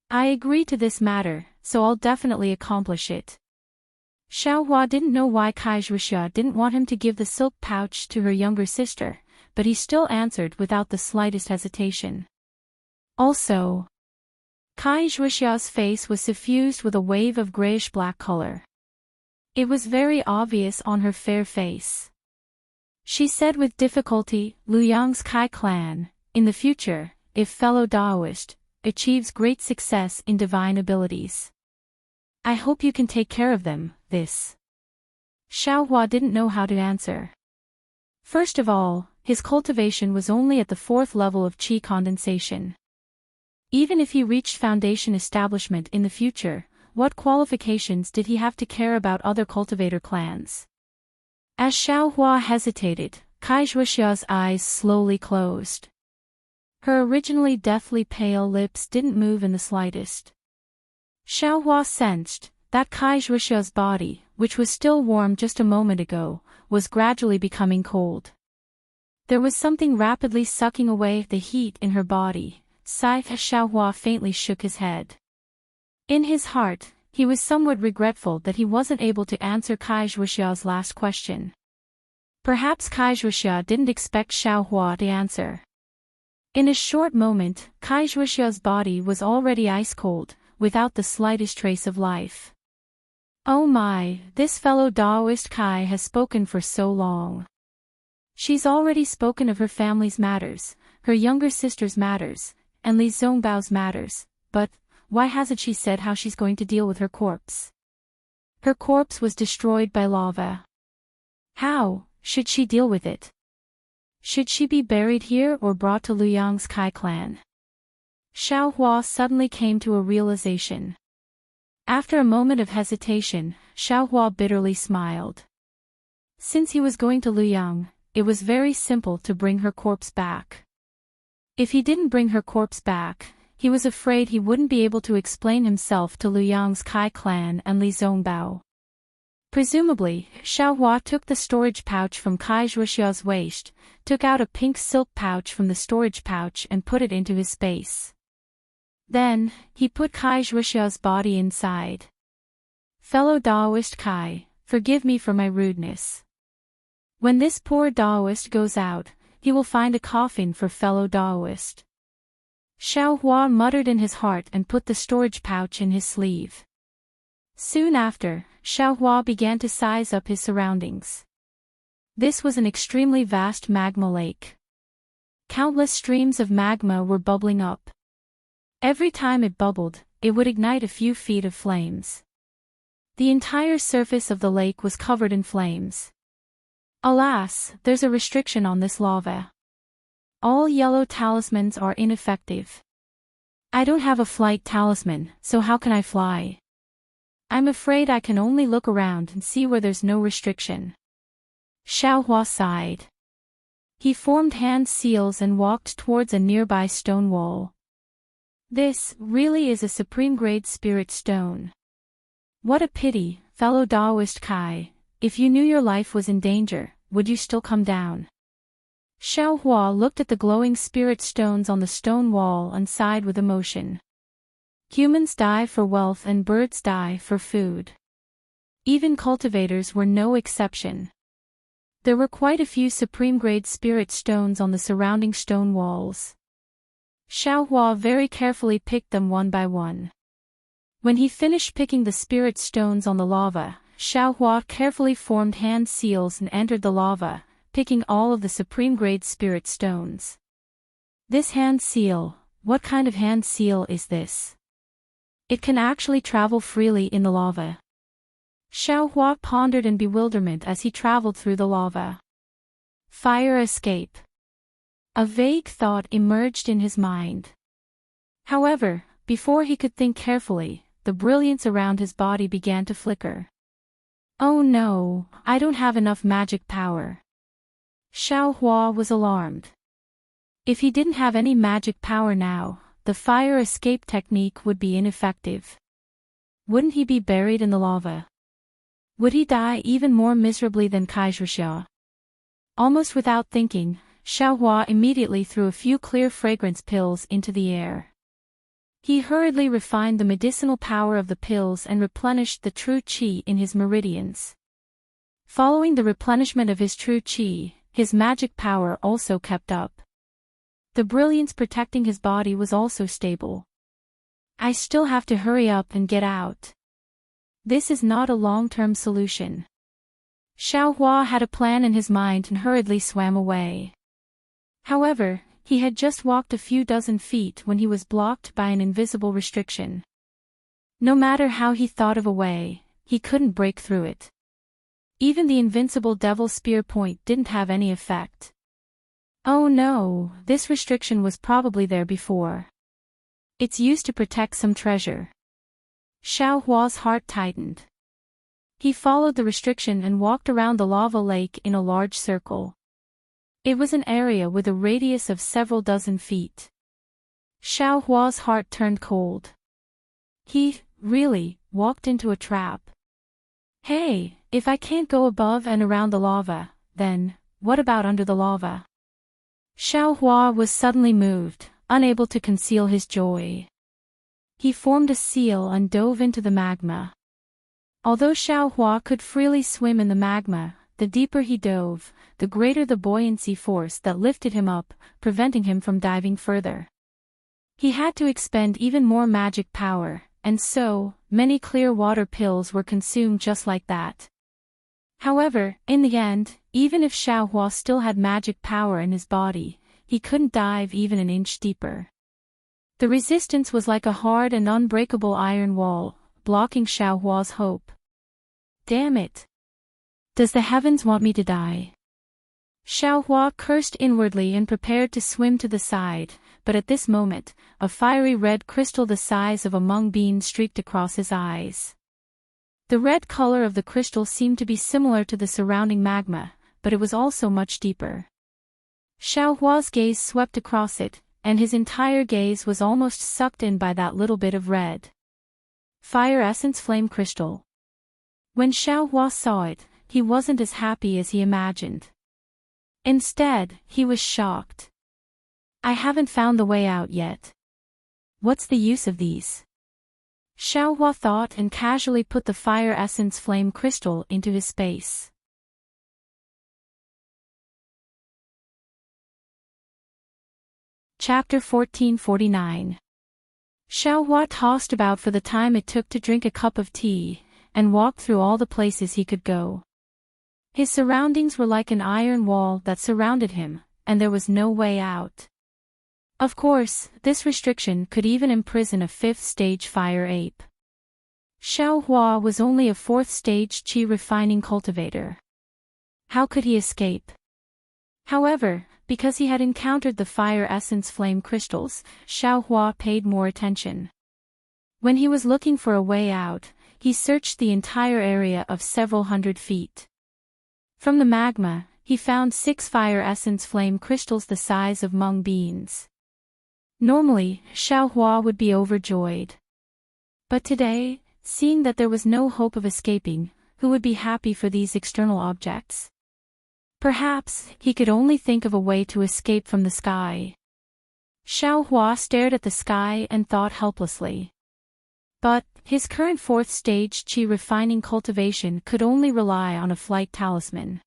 I agree to this matter, so I'll definitely accomplish it. Xiaohua didn't know why Kai Zhuxia didn't want him to give the silk pouch to her younger sister, but he still answered without the slightest hesitation. Also, Kai Zhuxia's face was suffused with a wave of grayish-black color. It was very obvious on her fair face. She said with difficulty, Lu Yang's Kai clan, in the future, if fellow Taoist, achieves great success in divine abilities. I hope you can take care of them, this. Xiaohua didn't know how to answer. First of all, his cultivation was only at the 4th level of qi condensation. Even if he reached foundation establishment in the future, what qualifications did he have to care about other cultivator clans? As Xiaohua hesitated, Kai Zhuxia's eyes slowly closed. Her originally deathly pale lips didn't move in the slightest. Xiaohua sensed that Kai Zhuxia's body, which was still warm just a moment ago, was gradually becoming cold. There was something rapidly sucking away the heat in her body. Xiaohua faintly shook his head. In his heart, he was somewhat regretful that he wasn't able to answer Kai Zhuxia's last question. Perhaps Kai Zhuxia didn't expect Xiaohua to answer. In a short moment, Kai Zhuxia's body was already ice-cold, without the slightest trace of life. Oh my, this fellow Taoist Kai has spoken for so long. She's already spoken of her family's matters, her younger sister's matters, and Li Zhongbao's matters, but why hasn't she said how she's going to deal with her corpse? Her corpse was destroyed by lava. How should she deal with it? Should she be buried here or brought to Lu Yang's Kai clan? Xiaohua suddenly came to a realization. After a moment of hesitation, Xiaohua bitterly smiled. Since he was going to Lu Yang, it was very simple to bring her corpse back. If he didn't bring her corpse back, he was afraid he wouldn't be able to explain himself to Lu Yang's Kai clan and Li Zhongbao. Presumably, Xiaohua took the storage pouch from Kai Zhuxia's waist, took out a pink silk pouch from the storage pouch and put it into his space. Then, he put Kai Zhuxia's body inside. Fellow Taoist Kai, forgive me for my rudeness. When this poor Taoist goes out, he will find a coffin for fellow Taoist. Xiaohua muttered in his heart and put the storage pouch in his sleeve. Soon after, Xiaohua began to size up his surroundings. This was an extremely vast magma lake. Countless streams of magma were bubbling up. Every time it bubbled, it would ignite a few feet of flames. The entire surface of the lake was covered in flames. Alas, there's a restriction on this lava. All yellow talismans are ineffective. I don't have a flight talisman, so how can I fly? I'm afraid I can only look around and see where there's no restriction. Xiaohua sighed. He formed hand seals and walked towards a nearby stone wall. This really is a supreme-grade spirit stone. What a pity, fellow Taoist Kai, if you knew your life was in danger, would you still come down? Xiaohua looked at the glowing spirit stones on the stone wall and sighed with emotion. Humans die for wealth and birds die for food. Even cultivators were no exception. There were quite a few supreme-grade spirit stones on the surrounding stone walls. Xiaohua very carefully picked them one by one. When he finished picking the spirit stones on the lava, Xiaohua carefully formed hand seals and entered the lava, picking all of the supreme-grade spirit stones. This hand seal, what kind of hand seal is this? It can actually travel freely in the lava. Xiaohua pondered in bewilderment as he traveled through the lava. Fire escape. A vague thought emerged in his mind. However, before he could think carefully, the brilliance around his body began to flicker. Oh no, I don't have enough magic power. Xiaohua was alarmed. If he didn't have any magic power now, the fire escape technique would be ineffective. Wouldn't he be buried in the lava? Would he die even more miserably than Kaizhuxia? Almost without thinking, Xiaohua immediately threw a few clear fragrance pills into the air. He hurriedly refined the medicinal power of the pills and replenished the true qi in his meridians. Following the replenishment of his true qi, his magic power also kept up. The brilliance protecting his body was also stable. I still have to hurry up and get out. This is not a long-term solution. Xiaohua had a plan in his mind and hurriedly swam away. However, he had just walked a few dozen feet when he was blocked by an invisible restriction. No matter how he thought of a way, he couldn't break through it. Even the invincible devil spear point didn't have any effect. Oh no, this restriction was probably there before. It's used to protect some treasure. Xiaohua's heart tightened. He followed the restriction and walked around the lava lake in a large circle. It was an area with a radius of several dozen feet. Xiaohua's heart turned cold. He, really, walked into a trap. Hey, if I can't go above and around the lava, then, what about under the lava? Xiaohua was suddenly moved, unable to conceal his joy. He formed a seal and dove into the magma. Although Xiaohua could freely swim in the magma, the deeper he dove, the greater the buoyancy force that lifted him up, preventing him from diving further. He had to expend even more magic power, and so, many clear water pills were consumed just like that. However, in the end, even if Xiaohua still had magic power in his body, he couldn't dive even an inch deeper. The resistance was like a hard and unbreakable iron wall, blocking Xiaohua's hope. Damn it! Does the heavens want me to die? Xiaohua cursed inwardly and prepared to swim to the side, but at this moment, a fiery red crystal the size of a mung bean streaked across his eyes. The red color of the crystal seemed to be similar to the surrounding magma, but it was also much deeper. Xiaohua's gaze swept across it, and his entire gaze was almost sucked in by that little bit of red. Fire Essence Flame Crystal. When Xiaohua saw it, he wasn't as happy as he imagined. Instead, he was shocked. I haven't found the way out yet. What's the use of these? Xiaohua thought and casually put the Fire Essence Flame Crystal into his space. Chapter 1449. Xiaohua tossed about for the time it took to drink a cup of tea, and walked through all the places he could go. His surroundings were like an iron wall that surrounded him, and there was no way out. Of course, this restriction could even imprison a 5th-stage fire ape. Xiaohua was only a 4th-stage qi refining cultivator. How could he escape? However, because he had encountered the Fire Essence Flame Crystals, Xiaohua paid more attention. When he was looking for a way out, he searched the entire area of several hundred feet. From the magma, he found 6 Fire Essence Flame Crystals the size of mung beans. Normally, Xiaohua would be overjoyed. But today, seeing that there was no hope of escaping, who would be happy for these external objects? Perhaps, he could only think of a way to escape from the sky. Xiaohua stared at the sky and thought helplessly. But, his current 4th-stage qi refining cultivation could only rely on a flight talisman.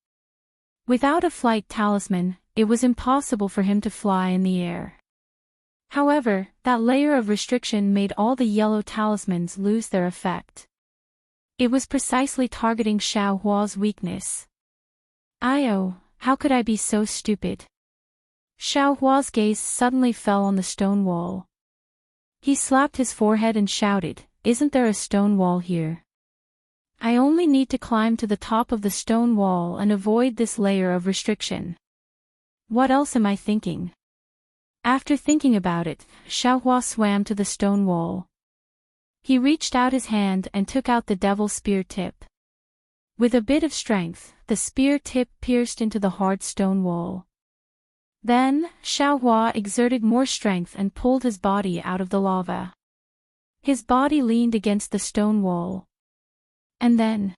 Without a flight talisman, it was impossible for him to fly in the air. However, that layer of restriction made all the yellow talismans lose their effect. It was precisely targeting Xiao Hua's weakness. How could I be so stupid? Xiao Hua's gaze suddenly fell on the stone wall. He slapped his forehead and shouted, "Isn't there a stone wall here? I only need to climb to the top of the stone wall and avoid this layer of restriction. What else am I thinking?" After thinking about it, Xiao Hua swam to the stone wall. He reached out his hand and took out the devil spear tip. With a bit of strength, the spear tip pierced into the hard stone wall. Then, Xiao Hua exerted more strength and pulled his body out of the lava. His body leaned against the stone wall. And then,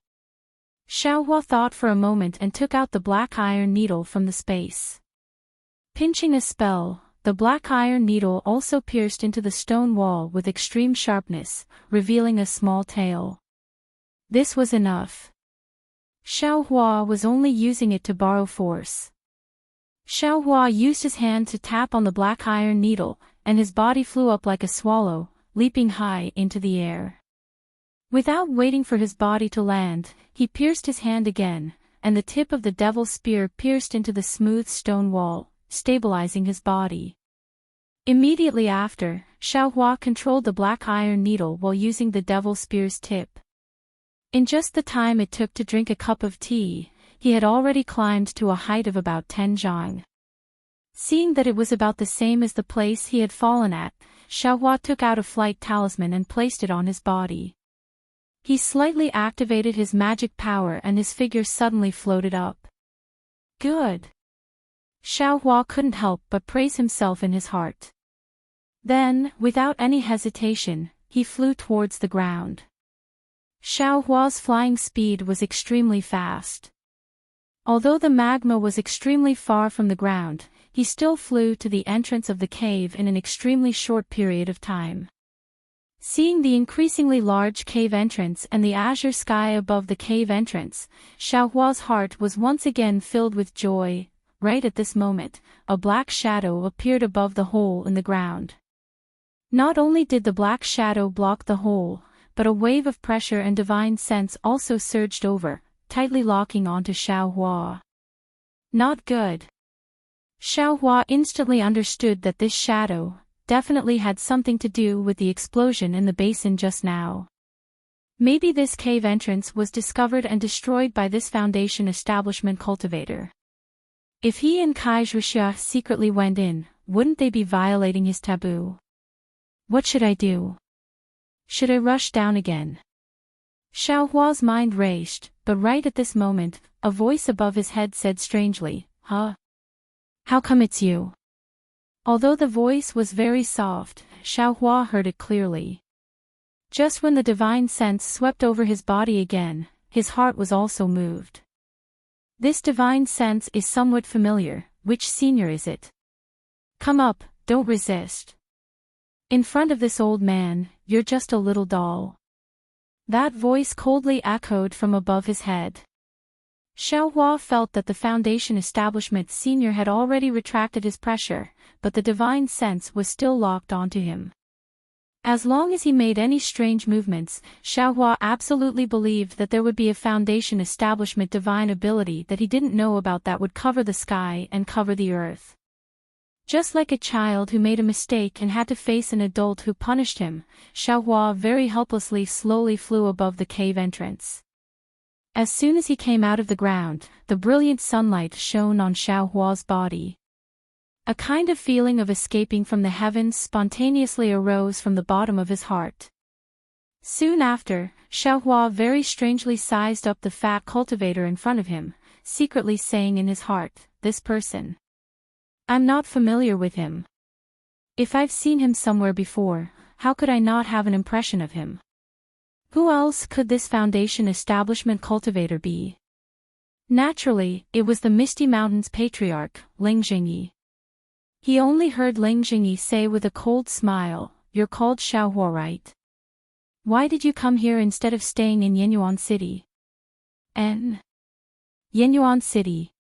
Xiao Hua thought for a moment and took out the black iron needle from the space. Pinching a spell, the black iron needle also pierced into the stone wall with extreme sharpness, revealing a small tail. This was enough. Xiao Hua was only using it to borrow force. Xiao Hua used his hand to tap on the black iron needle, and his body flew up like a swallow, leaping high into the air. Without waiting for his body to land, he pierced his hand again, and the tip of the devil's spear pierced into the smooth stone wall, stabilizing his body. Immediately after, Xiao Hua controlled the black iron needle while using the devil spear's tip. In just the time it took to drink a cup of tea, he had already climbed to a height of about 10 zhang. Seeing that it was about the same as the place he had fallen at, Xiao Hua took out a flight talisman and placed it on his body. He slightly activated his magic power and his figure suddenly floated up. Good. Xiao Hua couldn't help but praise himself in his heart. Then, without any hesitation, he flew towards the ground. Xiao Hua's flying speed was extremely fast. Although the magma was extremely far from the ground, he still flew to the entrance of the cave in an extremely short period of time. Seeing the increasingly large cave entrance and the azure sky above the cave entrance, Xiao Hua's heart was once again filled with joy. Right at this moment, a black shadow appeared above the hole in the ground. Not only did the black shadow block the hole, but a wave of pressure and divine sense also surged over, tightly locking onto Xiao Hua. Not good. Xiao Hua instantly understood that this shadow definitely had something to do with the explosion in the basin just now. Maybe this cave entrance was discovered and destroyed by this Foundation establishment cultivator. If he and Kai Zhuxia secretly went in, wouldn't they be violating his taboo? What should I do? Should I rush down again? Xiao Hua's mind raced, but right at this moment, a voice above his head said strangely, "Huh? How come it's you?" Although the voice was very soft, Xiao Hua heard it clearly. Just when the divine sense swept over his body again, his heart was also moved. This divine sense is somewhat familiar. Which senior is it? Come up, don't resist. In front of this old man, you're just a little doll. That voice coldly echoed from above his head. Xiao Hua felt that the Foundation establishment senior had already retracted his pressure, but the divine sense was still locked onto him. As long as he made any strange movements, Xiao Hua absolutely believed that there would be a Foundation establishment divine ability that he didn't know about that would cover the sky and cover the earth. Just like a child who made a mistake and had to face an adult who punished him, Xiao Hua very helplessly slowly flew above the cave entrance. As soon as he came out of the ground, the brilliant sunlight shone on Xiao Hua's body. A kind of feeling of escaping from the heavens spontaneously arose from the bottom of his heart. Soon after, Xiao Hua very strangely sized up the fat cultivator in front of him, secretly saying in his heart, "This person. I'm not familiar with him. If I've seen him somewhere before, how could I not have an impression of him? Who else could this Foundation establishment cultivator be?" Naturally, it was the Misty Mountains patriarch, Ling Jingyi. He only heard Ling Jingyi say with a cold smile, "You're called Xiao Hua, right? Why did you come here instead of staying in Yinyuan City?" Yinyuan City.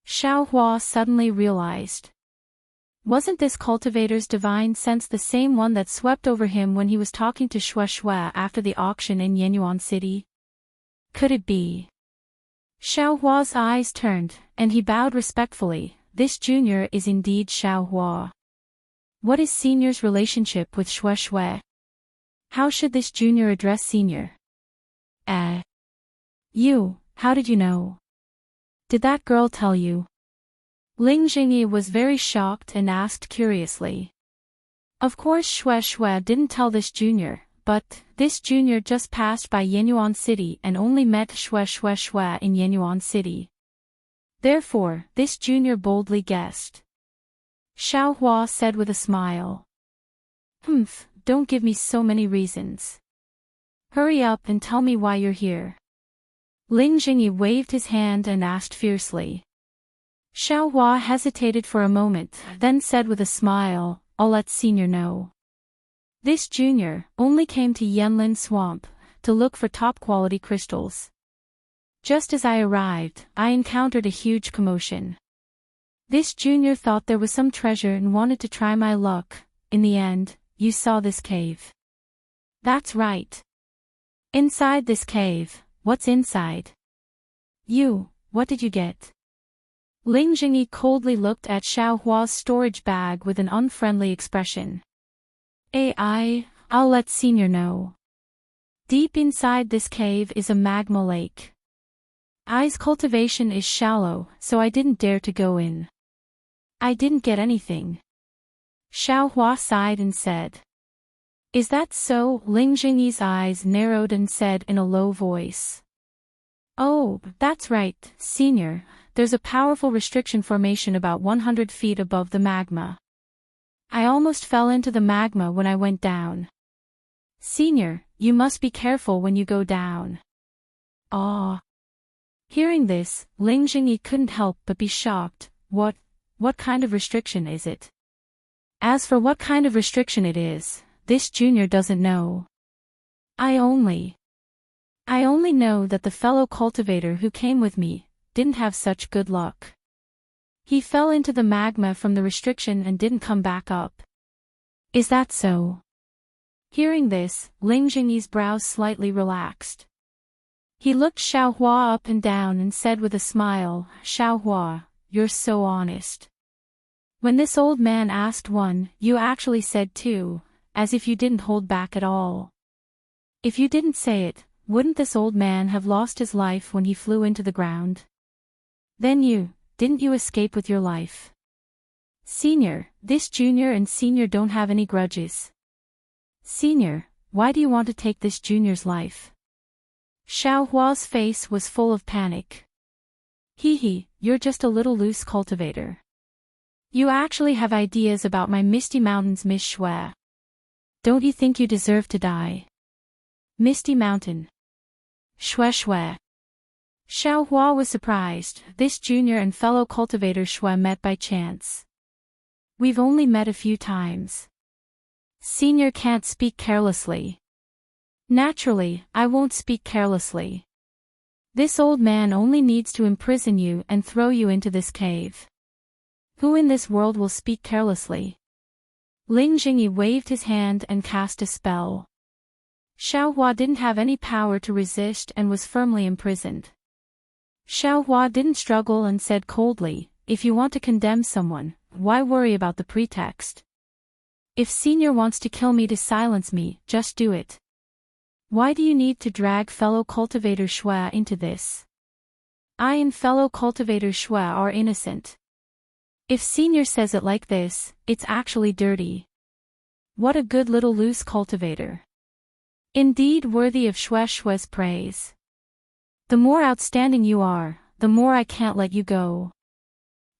Xiao Hua suddenly realized. Wasn't this cultivator's divine sense the same one that swept over him when he was talking to Xue Xue after the auction in Yenyuan City? Could it be? Xiao Hua's eyes turned, and he bowed respectfully. This junior is indeed Xiao Hua. What is senior's relationship with Xue Xue? How should this junior address senior? You, how did you know? Did that girl tell you? Ling Jingyi was very shocked and asked curiously. Of course Xue Xue didn't tell this junior, but this junior just passed by Yenyuan City and only met Xue Xue in Yenyuan City. Therefore, this junior boldly guessed. Xiao Hua said with a smile. Don't give me so many reasons. Hurry up and tell me why you're here. Ling Jingyi waved his hand and asked fiercely. Xiao Hua hesitated for a moment, then said with a smile, I'll let senior know. This junior only came to Yanlin Swamp to look for top-quality crystals. Just as I arrived, I encountered a huge commotion. This junior thought there was some treasure and wanted to try my luck. In the end, you saw this cave. That's right. Inside this cave, what's inside? What did you get? Ling Jingyi coldly looked at Xiao Hua's storage bag with an unfriendly expression. I'll let senior know. Deep inside this cave is a magma lake. I's cultivation is shallow, so I didn't dare to go in. I didn't get anything. Xiao Hua sighed and said. Is that so? Ling Jingyi's eyes narrowed and said in a low voice. Oh, that's right, senior. There's a powerful restriction formation about 100 feet above the magma. I almost fell into the magma when I went down. Senior, you must be careful when you go down. Hearing this, Ling Jingyi couldn't help but be shocked. What kind of restriction is it? As for what kind of restriction it is, this junior doesn't know. I only know that the fellow cultivator who came with me didn't have such good luck. He fell into the magma from the restriction and didn't come back up. Is that so? Hearing this, Ling Jingyi's brows slightly relaxed. He looked Xiao Hua up and down and said with a smile, Xiao Hua, you're so honest. When this old man asked one, you actually said two, as if you didn't hold back at all. If you didn't say it, wouldn't this old man have lost his life when he flew into the ground? Then didn't you escape with your life? Senior, this junior and senior don't have any grudges. Senior, why do you want to take this junior's life? Xiao Hua's face was full of panic. You're just a little loose cultivator. You actually have ideas about my Misty Mountains, Miss Xue. Don't you think you deserve to die? Misty Mountain. Xue Xue. Xiao Hua was surprised. This junior and fellow cultivator Xue met by chance. We've only met a few times. Senior can't speak carelessly. Naturally, I won't speak carelessly. This old man only needs to imprison you and throw you into this cave. Who in this world will speak carelessly? Ling Jingyi waved his hand and cast a spell. Xiao Hua didn't have any power to resist and was firmly imprisoned. Xiao Hua didn't struggle and said coldly, if you want to condemn someone, why worry about the pretext? If senior wants to kill me to silence me, just do it. Why do you need to drag fellow cultivator Xue into this? I and fellow cultivator Xue are innocent. If senior says it like this, it's actually dirty. What a good little loose cultivator. Indeed worthy of Xue Xue's praise. The more outstanding you are, the more I can't let you go.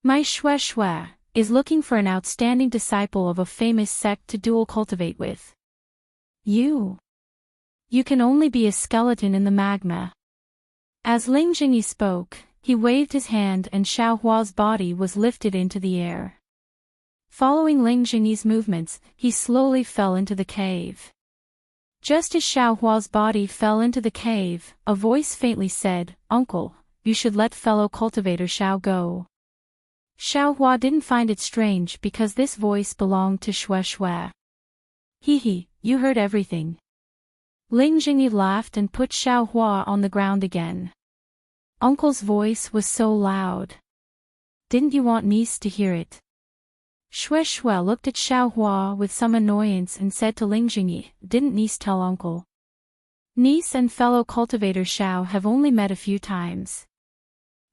My Xue Xue is looking for an outstanding disciple of a famous sect to dual cultivate with. You can only be a skeleton in the magma. As Ling Jingyi spoke, he waved his hand and Xiao Hua's body was lifted into the air. Following Ling Jingyi's movements, he slowly fell into the cave. Just as Xiao Hua's body fell into the cave, a voice faintly said, Uncle, you should let fellow cultivator Xiao go. Xiaohua didn't find it strange because this voice belonged to Xue Xue. Hee, you heard everything. Ling Jingyi laughed and put Xiaohua on the ground again. Uncle's voice was so loud. Didn't you want niece to hear it? Xue Xue looked at Xiaohua with some annoyance and said to Ling Jingyi, didn't niece tell uncle? Niece and fellow cultivator Xiao have only met a few times.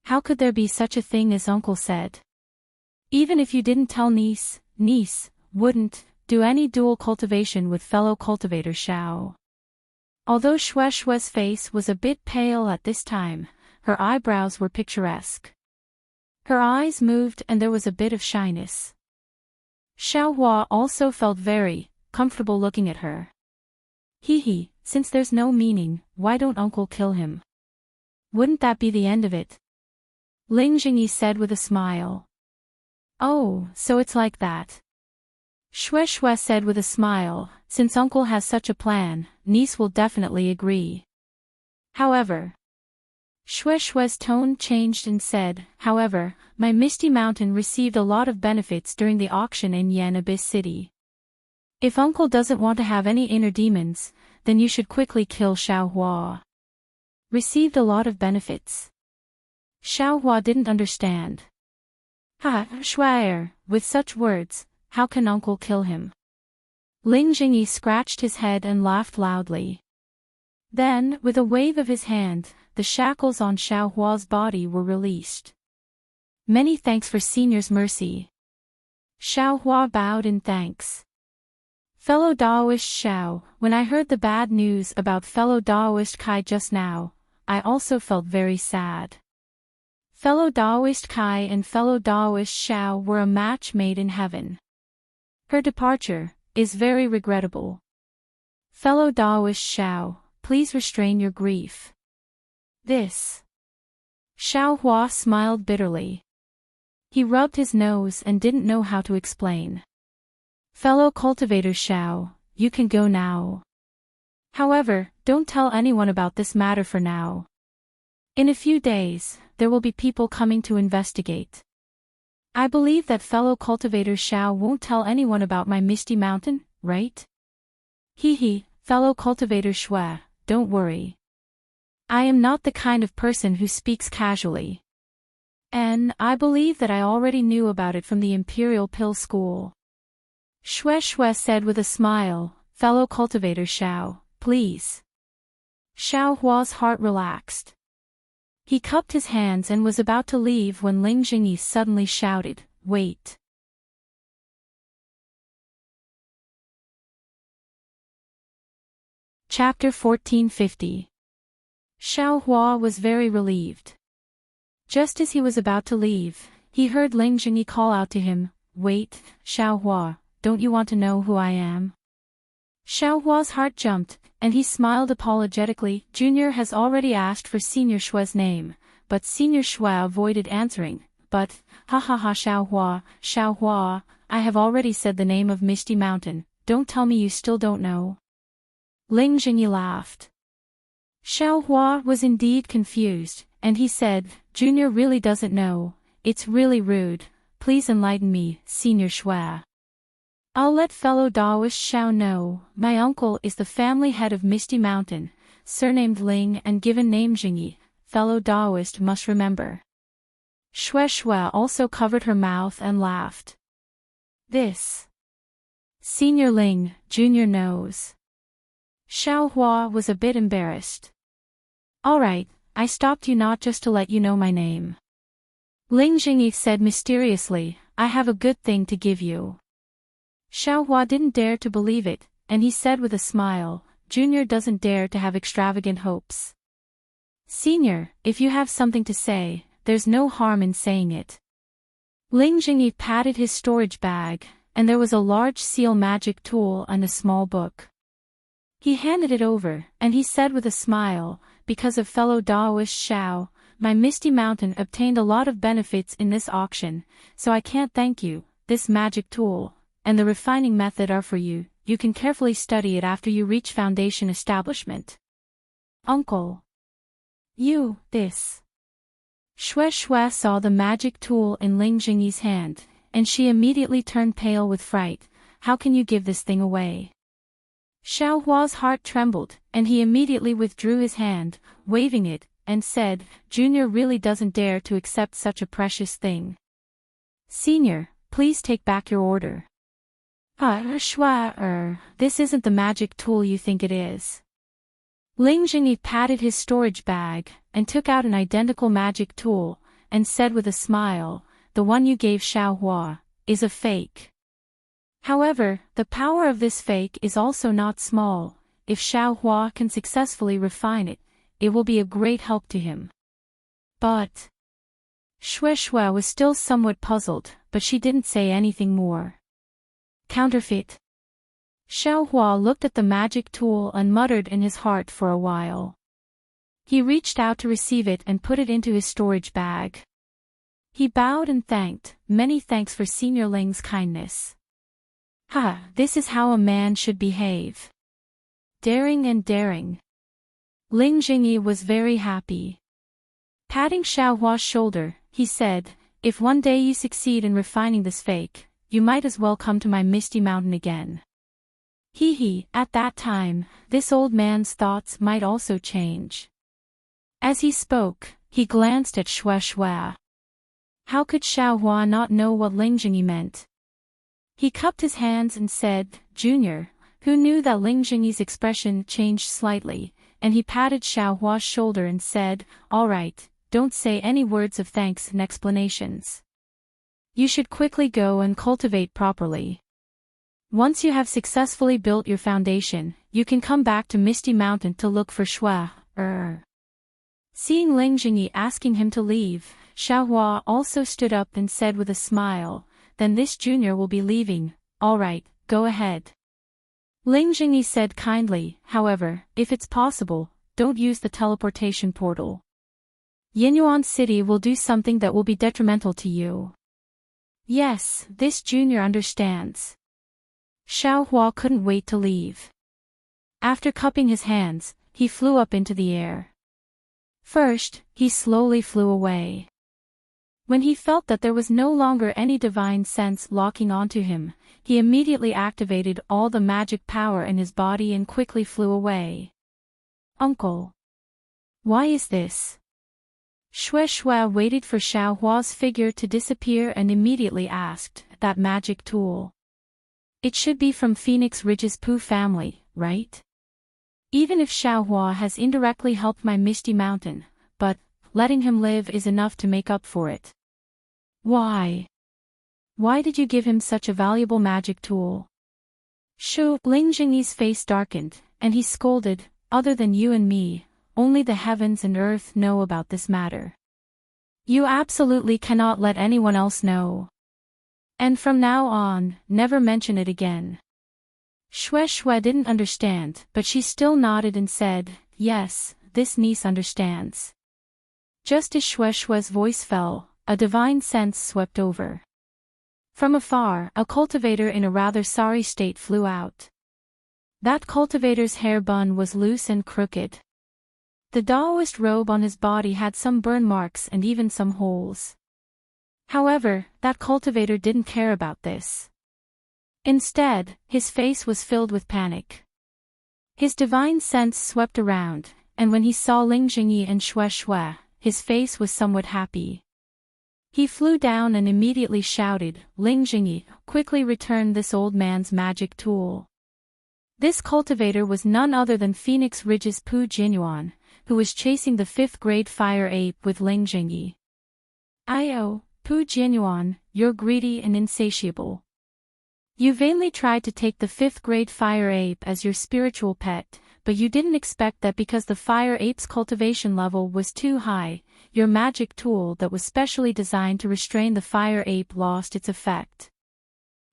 How could there be such a thing as uncle said? Even if you didn't tell niece wouldn't do any dual cultivation with fellow cultivator Xiao. Although Xue Xue's face was a bit pale at this time, her eyebrows were picturesque. Her eyes moved and there was a bit of shyness. Xiaohua also felt very comfortable looking at her. Hee, since there's no meaning, why don't uncle kill him? Wouldn't that be the end of it? Ling Jingyi said with a smile. Oh, so it's like that. Xue Xue said with a smile, since uncle has such a plan, niece will definitely agree. However, Xue Xue's tone changed and said, however, my Misty Mountain received a lot of benefits during the auction in Yan Abyss City. If uncle doesn't want to have any inner demons, then you should quickly kill Xiaohua. Received a lot of benefits. Xiaohua didn't understand. Ha, Xue, with such words, how can uncle kill him? Ling Jingyi scratched his head and laughed loudly. Then, with a wave of his hand, the shackles on Xiaohua's body were released. Many thanks for Senior's mercy. Xiaohua bowed in thanks. Fellow Daoist Xiao, when I heard the bad news about fellow Daoist Kai just now, I also felt very sad. Fellow Daoist Kai and fellow Daoist Xiao were a match made in heaven. Her departure is very regrettable. Fellow Daoist Xiao, please restrain your grief. This. Xiaohua smiled bitterly. He rubbed his nose and didn't know how to explain. Fellow cultivator Xiao, you can go now. However, don't tell anyone about this matter for now. In a few days, there will be people coming to investigate. I believe that fellow cultivator Xiao won't tell anyone about my Misty Mountain, right? Hee, fellow cultivator Xue, don't worry. I am not the kind of person who speaks casually. And I believe that I already knew about it from the Imperial Pill School. Xue Xue said with a smile, fellow cultivator Xiao, please. Xiaohua's heart relaxed. He cupped his hands and was about to leave when Ling Jingyi suddenly shouted, wait. Chapter 1450. Xiaohua was very relieved. Just as he was about to leave, he heard Ling Jingyi call out to him, wait, Xiaohua, don't you want to know who I am? Xiaohua's heart jumped, and he smiled apologetically. Junior has already asked for Senior Xue's name, but Senior Xue avoided answering. But, Xiaohua, I have already said the name of Misty Mountain, don't tell me you still don't know. Ling Jingyi laughed. Xiaohua was indeed confused, and he said, Junior really doesn't know, it's really rude, please enlighten me, Senior Xue. I'll let fellow Daoist Xiao know, my uncle is the family head of Misty Mountain, surnamed Ling and given name Jingyi, fellow Daoist must remember. Xue Xue also covered her mouth and laughed. This. Senior Ling, Junior knows. Xiaohua was a bit embarrassed. Alright, I stopped you not just to let you know my name. Ling Jingyi said mysteriously, I have a good thing to give you. Xiaohua didn't dare to believe it, and he said with a smile, Junior doesn't dare to have extravagant hopes. Senior, if you have something to say, there's no harm in saying it. Ling Jingyi patted his storage bag, and there was a large seal magic tool and a small book. He handed it over, and he said with a smile, because of fellow Daoist Xiao, my Misty Mountain obtained a lot of benefits in this auction, so I can't thank you. This magic tool and the refining method are for you, you can carefully study it after you reach Foundation establishment. Uncle. You, this. Shui Shui saw the magic tool in Ling Jingyi's hand, and she immediately turned pale with fright. How can you give this thing away? Xiao Hua's heart trembled, and he immediately withdrew his hand, waving it, and said, Junior really doesn't dare to accept such a precious thing. Senior, please take back your order. Shui, this isn't the magic tool you think it is. Ling Jingyi patted his storage bag, and took out an identical magic tool, and said with a smile, the one you gave Xiao Hua is a fake. However, the power of this fake is also not small. If Xiao Hua can successfully refine it, it will be a great help to him. But Shui Shui was still somewhat puzzled, but she didn't say anything more. Counterfeit. Xiao Hua looked at the magic tool and muttered in his heart for a while. He reached out to receive it and put it into his storage bag. He bowed and thanked, many thanks for Senior Ling's kindness. This is how a man should behave. Daring and daring. Ling Jingyi was very happy. Patting Xiao Hua's shoulder, he said, if one day you succeed in refining this fake, you might as well come to my Misty Mountain again. At that time, this old man's thoughts might also change. As he spoke, he glanced at Shui Shui. How could Xiao Hua not know what Ling Jingyi meant? He cupped his hands and said, Junior, who knew that Ling Jingyi's expression changed slightly, and he patted Xiao Hua's shoulder and said, all right, don't say any words of thanks and explanations. You should quickly go and cultivate properly. Once you have successfully built your foundation, you can come back to Misty Mountain to look for Shui. Seeing Ling Jingyi asking him to leave, Xiao Hua also stood up and said with a smile, then this junior will be leaving, all right, go ahead. Ling Jingyi said kindly, however, if it's possible, don't use the teleportation portal. Yinyuan City will do something that will be detrimental to you. Yes, this junior understands. Xiao Hua couldn't wait to leave. After cupping his hands, he flew up into the air. First, he slowly flew away. When he felt that there was no longer any divine sense locking onto him, he immediately activated all the magic power in his body and quickly flew away. Uncle. Why is this? Shui Shui waited for Xiao Hua's figure to disappear and immediately asked, that magic tool. It should be from Phoenix Ridge's Pooh family, right? Even if Xiao Hua has indirectly helped my Misty Mountain, but letting him live is enough to make up for it. Why? Why did you give him such a valuable magic tool? Ling Jingyi's face darkened, and he scolded, other than you and me, only the heavens and earth know about this matter. You absolutely cannot let anyone else know. And from now on, never mention it again. Shui Shui didn't understand, but she still nodded and said, yes, this niece understands. Just as Shui Shui's voice fell, a divine sense swept over. From afar, a cultivator in a rather sorry state flew out. That cultivator's hair bun was loose and crooked. The Daoist robe on his body had some burn marks and even some holes. However, that cultivator didn't care about this. Instead, his face was filled with panic. His divine sense swept around, and when he saw Ling Jingyi and Shui Shui, his face was somewhat happy. He flew down and immediately shouted, Ling Jingyi, quickly return this old man's magic tool. This cultivator was none other than Phoenix Ridge's Pooh Jinyuan, who was chasing the 5th grade fire ape with Ling Jingyi. Pooh Jinyuan, you're greedy and insatiable. You vainly tried to take the 5th grade fire ape as your spiritual pet, but you didn't expect that because the fire ape's cultivation level was too high, your magic tool that was specially designed to restrain the fire ape lost its effect.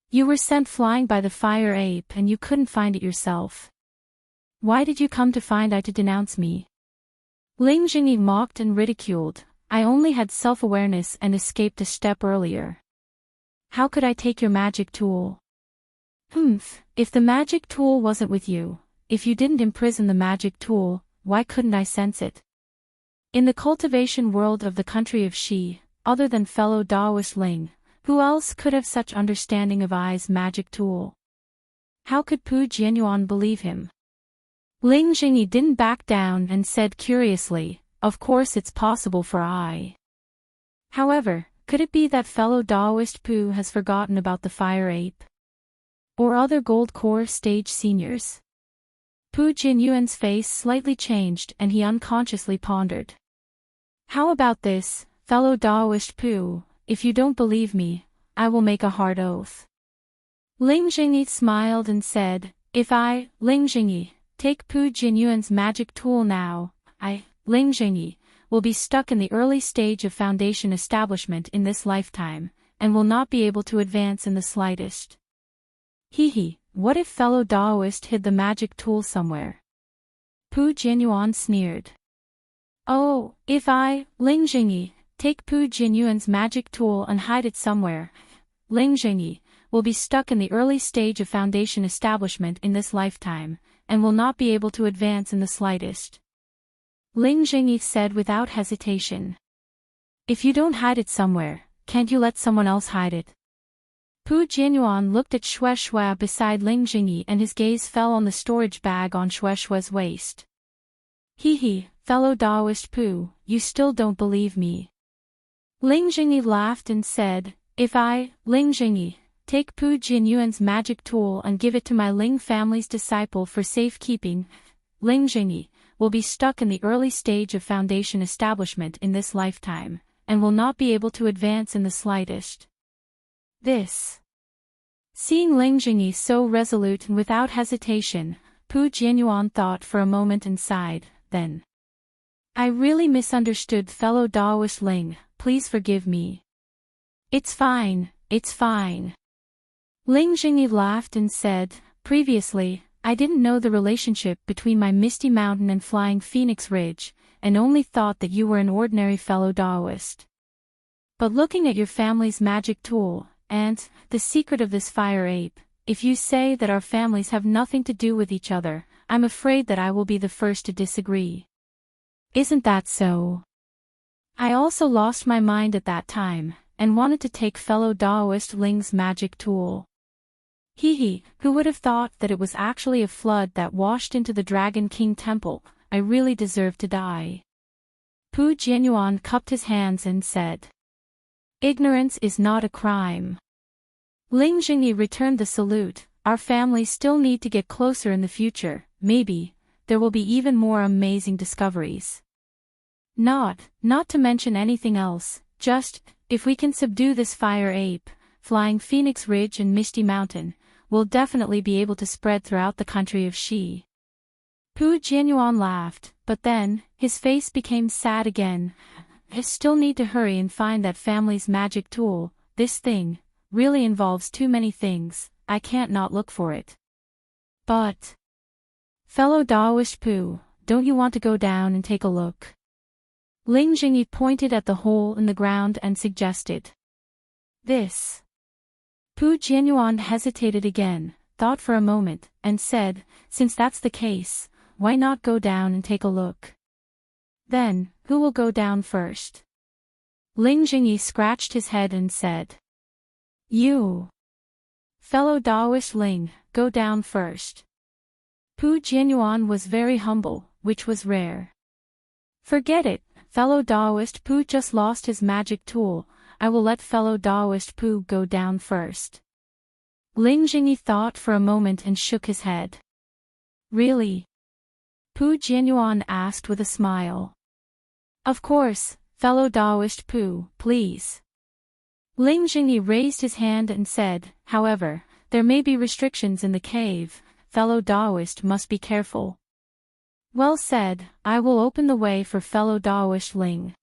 You were sent flying by the fire ape and you couldn't find it yourself. Why did you come to find I to denounce me? Ling Jingyi mocked and ridiculed, I only had self-awareness and escaped a step earlier. How could I take your magic tool? If the magic tool wasn't with you, if you didn't imprison the magic tool, why couldn't I sense it? In the cultivation world of the country of Shi, other than fellow Daoist Ling, who else could have such understanding of Ai's magic tool? How could Pu Jianyuan believe him? Ling Jingyi didn't back down and said curiously, "Of course it's possible for Ai. However, could it be that fellow Daoist Pu has forgotten about the fire ape? Or other gold core stage seniors?" Pu Jianyuan's face slightly changed and he unconsciously pondered. "How about this, fellow Daoist Pu, if you don't believe me, I will make a hard oath." Ling Jingyi smiled and said, "If I, Ling Jingyi, take Pu Jianyuan's magic tool now, I, Ling Jingyi, will be stuck in the early stage of foundation establishment in this lifetime, and will not be able to advance in the slightest." Hee, what if fellow Daoist hid the magic tool somewhere? Pu Jianyuan sneered. "Oh, if I, Ling Jingyi, take Pu Jianyuan's magic tool and hide it somewhere, Ling Jingyi will be stuck in the early stage of foundation establishment in this lifetime, and will not be able to advance in the slightest," Ling Jingyi said without hesitation. "If you don't hide it somewhere, can't you let someone else hide it?" Pu Jianyuan looked at Xue Xue beside Ling Jingyi and his gaze fell on the storage bag on Xue Xue's waist. Hee, fellow Daoist Pu, you still don't believe me. Ling Jingyi laughed and said, "If I, Ling Jingyi, take Pu Jianyuan's magic tool and give it to my Ling family's disciple for safekeeping, Ling Jingyi will be stuck in the early stage of foundation establishment in this lifetime, and will not be able to advance in the slightest." Seeing Ling Jingyi so resolute and without hesitation, Pu Jianyuan thought for a moment and sighed, then, "I really misunderstood fellow Daoist Ling, please forgive me." It's fine. Ling Jingyi laughed and said, "Previously, I didn't know the relationship between my Misty Mountain and Flying Phoenix Ridge, and only thought that you were an ordinary fellow Daoist. But looking at your family's magic tool, and the secret of this fire ape, if you say that our families have nothing to do with each other, I'm afraid that I will be the first to disagree. Isn't that so? I also lost my mind at that time, and wanted to take fellow Daoist Ling's magic tool. Hee, who would have thought that it was actually a flood that washed into the Dragon King Temple? I really deserve to die." Pu Jianyuan cupped his hands and said, "Ignorance is not a crime." Ling Jingyi returned the salute. "Our families still need to get closer in the future, maybe, there will be even more amazing discoveries. Not to mention anything else, just, if we can subdue this fire ape, Flying Phoenix Ridge and Misty Mountain, we'll definitely be able to spread throughout the country of Shi." Pu Jianyuan laughed, but then, his face became sad again. "I still need to hurry and find that family's magic tool. This thing really involves too many things, I can't not look for it." "But, fellow Daoist Pu, don't you want to go down and take a look?" Ling Jingyi pointed at the hole in the ground and suggested. Pu Jianyuan hesitated again, thought for a moment, and said, "Since that's the case, why not go down and take a look?" "Then, who will go down first?" Ling Jingyi scratched his head and said, "You. Fellow Daoist Ling, go down first." Pu Jianyuan was very humble, which was rare. "Forget it, fellow Daoist Pu just lost his magic tool, I will let fellow Daoist Pu go down first." Ling Jingyi thought for a moment and shook his head. "Really?" Pu Jianyuan asked with a smile. "Of course, fellow Daoist Pu, please." Ling Jingyi raised his hand and said, "However, there may be restrictions in the cave, fellow Daoist must be careful." "Well said, I will open the way for fellow Daoist Ling."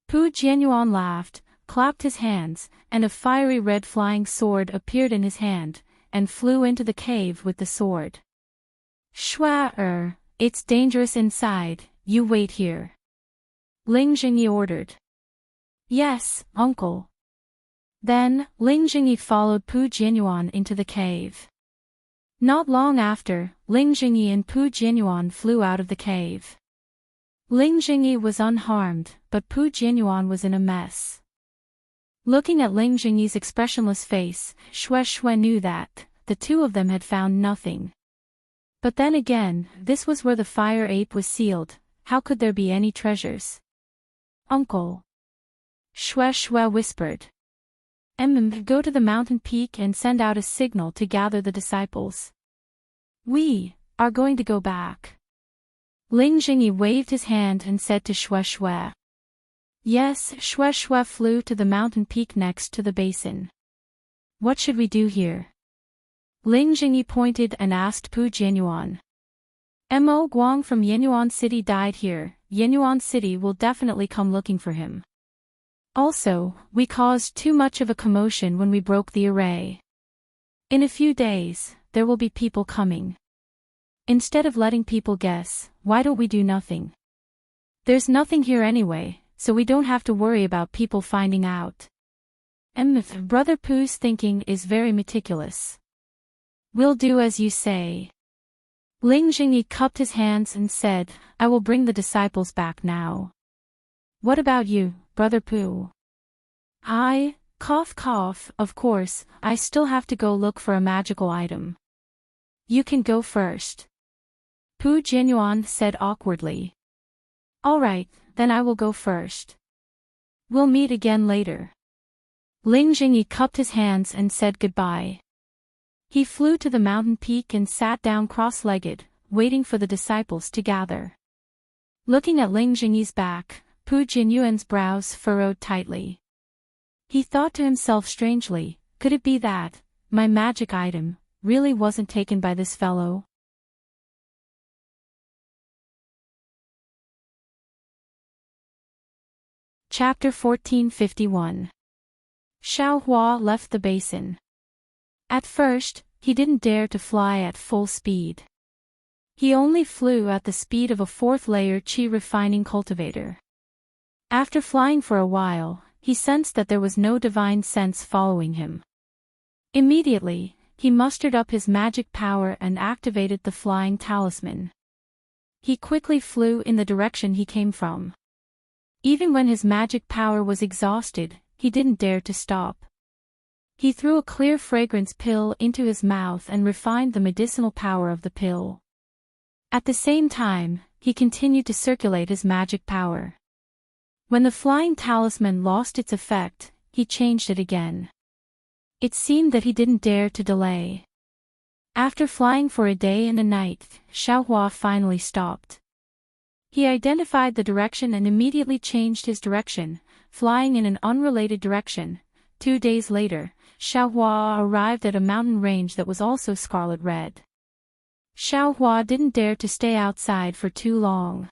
Pu Jianyuan laughed, clapped his hands, and a fiery red flying sword appeared in his hand, and flew into the cave with the sword. "Shua, it's dangerous inside, you wait here," Ling Jingyi ordered. "Yes, uncle." Then, Ling Jingyi followed Pu Jianyuan into the cave. Not long after, Ling Jingyi and Pu Jianyuan flew out of the cave. Ling Jingyi was unharmed, but Pu Jianyuan was in a mess. Looking at Ling Jingyi's expressionless face, Xue knew that the two of them had found nothing. But then again, this was where the fire ape was sealed. How could there be any treasures? Uncle. Xue whispered. Go to the mountain peak and send out a signal to gather the disciples. We are going to go back. Ling Jingyi waved his hand and said to Xue. Yes, Xue flew to the mountain peak next to the basin. What should we do here? Ling Jingyi pointed and asked Pu Jianyuan. Mo Guang from Yenyuan City died here. Yenyuan City will definitely come looking for him. Also, we caused too much of a commotion when we broke the array. In a few days, there will be people coming. Instead of letting people guess, why don't we do nothing? There's nothing here anyway, so we don't have to worry about people finding out. Brother Pu's thinking is very meticulous. We'll do as you say. Ling Jingyi cupped his hands and said, I will bring the disciples back now. What about you, Brother Pu? Cough, of course, I still have to go look for a magical item. You can go first. Pu Jianyuan said awkwardly. Alright, then I will go first. We'll meet again later. Ling Jingyi cupped his hands and said goodbye. He flew to the mountain peak and sat down cross-legged, waiting for the disciples to gather. Looking at Ling Jingyi's back, Pu Jianyuan's brows furrowed tightly. He thought to himself strangely, could it be that my magic item really wasn't taken by this fellow? Chapter 1451. Xiaohua left the basin. At first, he didn't dare to fly at full speed. He only flew at the speed of a fourth-layer qi refining cultivator. After flying for a while, he sensed that there was no divine sense following him. Immediately, he mustered up his magic power and activated the flying talisman. He quickly flew in the direction he came from. Even when his magic power was exhausted, he didn't dare to stop. He threw a clear fragrance pill into his mouth and refined the medicinal power of the pill. At the same time, he continued to circulate his magic power. When the flying talisman lost its effect, he changed it again. It seemed that he didn't dare to delay. After flying for a day and a night, Xiaohua finally stopped. He identified the direction and immediately changed his direction, flying in an unrelated direction. 2 days later, Xiaohua arrived at a mountain range that was also scarlet red. Xiaohua didn't dare to stay outside for too long.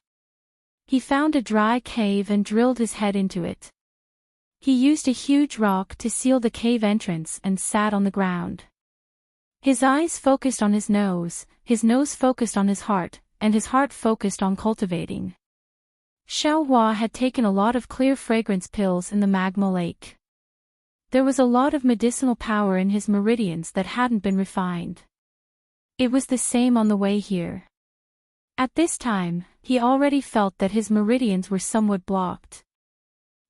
He found a dry cave and drilled his head into it. He used a huge rock to seal the cave entrance and sat on the ground. His eyes focused on his nose focused on his heart, and his heart focused on cultivating. Xiaohua had taken a lot of clear fragrance pills in the magma lake. There was a lot of medicinal power in his meridians that hadn't been refined. It was the same on the way here. At this time, he already felt that his meridians were somewhat blocked.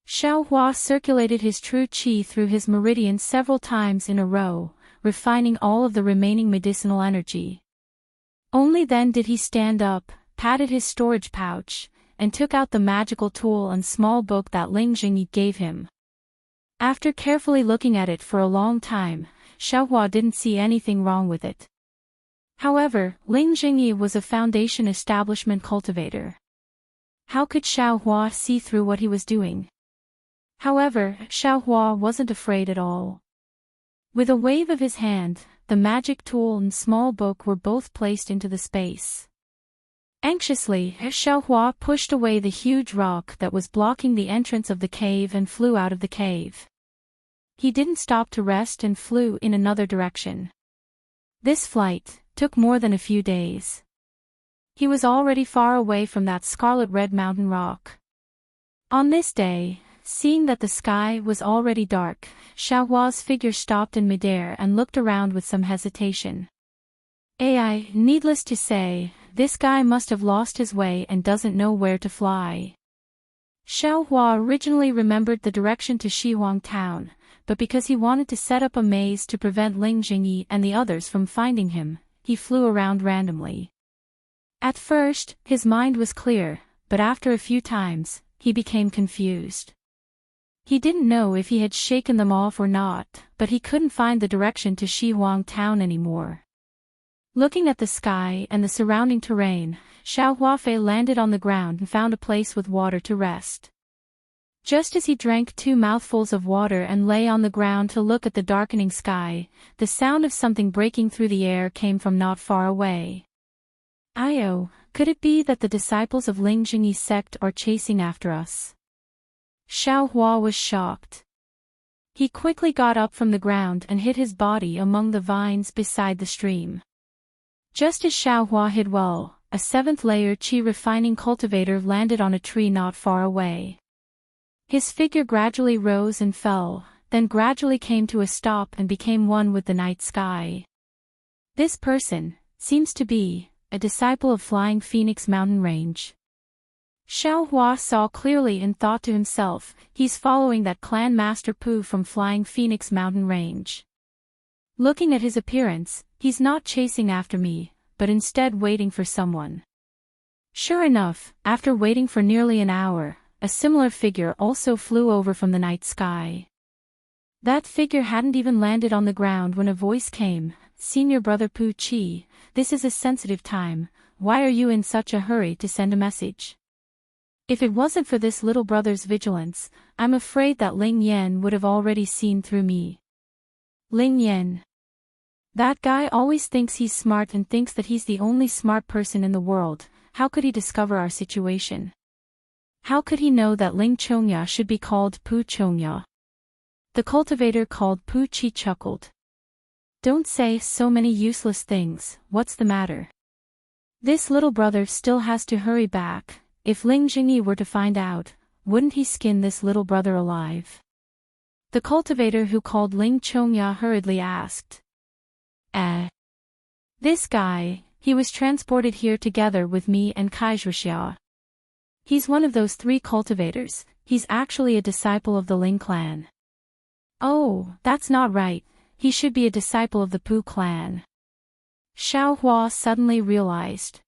Xiaohua circulated his true qi through his meridians several times in a row, refining all of the remaining medicinal energy. Only then did he stand up, patted his storage pouch, and took out the magical tool and small book that Ling Jingyi gave him. After carefully looking at it for a long time, Xiaohua didn't see anything wrong with it. However, Ling Jingyi was a foundation establishment cultivator. How could Xiaohua see through what he was doing? However, Xiaohua wasn't afraid at all. With a wave of his hand, the magic tool and small book were both placed into the space. Anxiously, Xiaohua pushed away the huge rock that was blocking the entrance of the cave and flew out of the cave. He didn't stop to rest and flew in another direction. This flight took more than a few days. He was already far away from that scarlet red mountain rock. On this day, seeing that the sky was already dark, Xiaohua's figure stopped in midair and looked around with some hesitation. Needless to say, this guy must have lost his way and doesn't know where to fly. Xiao Hua originally remembered the direction to Shihuang town, but because he wanted to set up a maze to prevent Ling Jingyi and the others from finding him, he flew around randomly. At first, his mind was clear, but after a few times, he became confused. He didn't know if he had shaken them off or not, but he couldn't find the direction to Shihuang town anymore. Looking at the sky and the surrounding terrain, Xiao Huafei landed on the ground and found a place with water to rest. Just as he drank 2 mouthfuls of water and lay on the ground to look at the darkening sky, the sound of something breaking through the air came from not far away. Io, could it be that the disciples of Ling Jingyi's sect are chasing after us? Xiao Hua was shocked. He quickly got up from the ground and hid his body among the vines beside the stream. Just as Xiao Hua hid well, a 7th-layer qi refining cultivator landed on a tree not far away. His figure gradually rose and fell, then gradually came to a stop and became one with the night sky. This person seems to be a disciple of Flying Phoenix Mountain Range. Xiao Hua saw clearly and thought to himself, he's following that clan master Pu from Flying Phoenix Mountain Range. Looking at his appearance, he's not chasing after me, but instead waiting for someone. Sure enough, after waiting for nearly an hour, a similar figure also flew over from the night sky. That figure hadn't even landed on the ground when a voice came, "Senior Brother Pu Chi, this is a sensitive time, why are you in such a hurry to send a message? If it wasn't for this little brother's vigilance, I'm afraid that Ling Yan would have already seen through me." Ling Yan. That guy always thinks he's smart and thinks that he's the only smart person in the world. How could he discover our situation? How could he know that Ling Chongya should be called Pu Chongya? The cultivator called Pu Chi chuckled. Don't say so many useless things, what's the matter? This little brother still has to hurry back. If Ling Jingyi were to find out, wouldn't he skin this little brother alive? The cultivator who called Ling Chongya hurriedly asked. This guy, he was transported here together with me and Kaizhuxia. He's one of those 3 cultivators, he's actually a disciple of the Ling clan. Oh, that's not right, he should be a disciple of the Pu clan. Xiao Hua suddenly realized.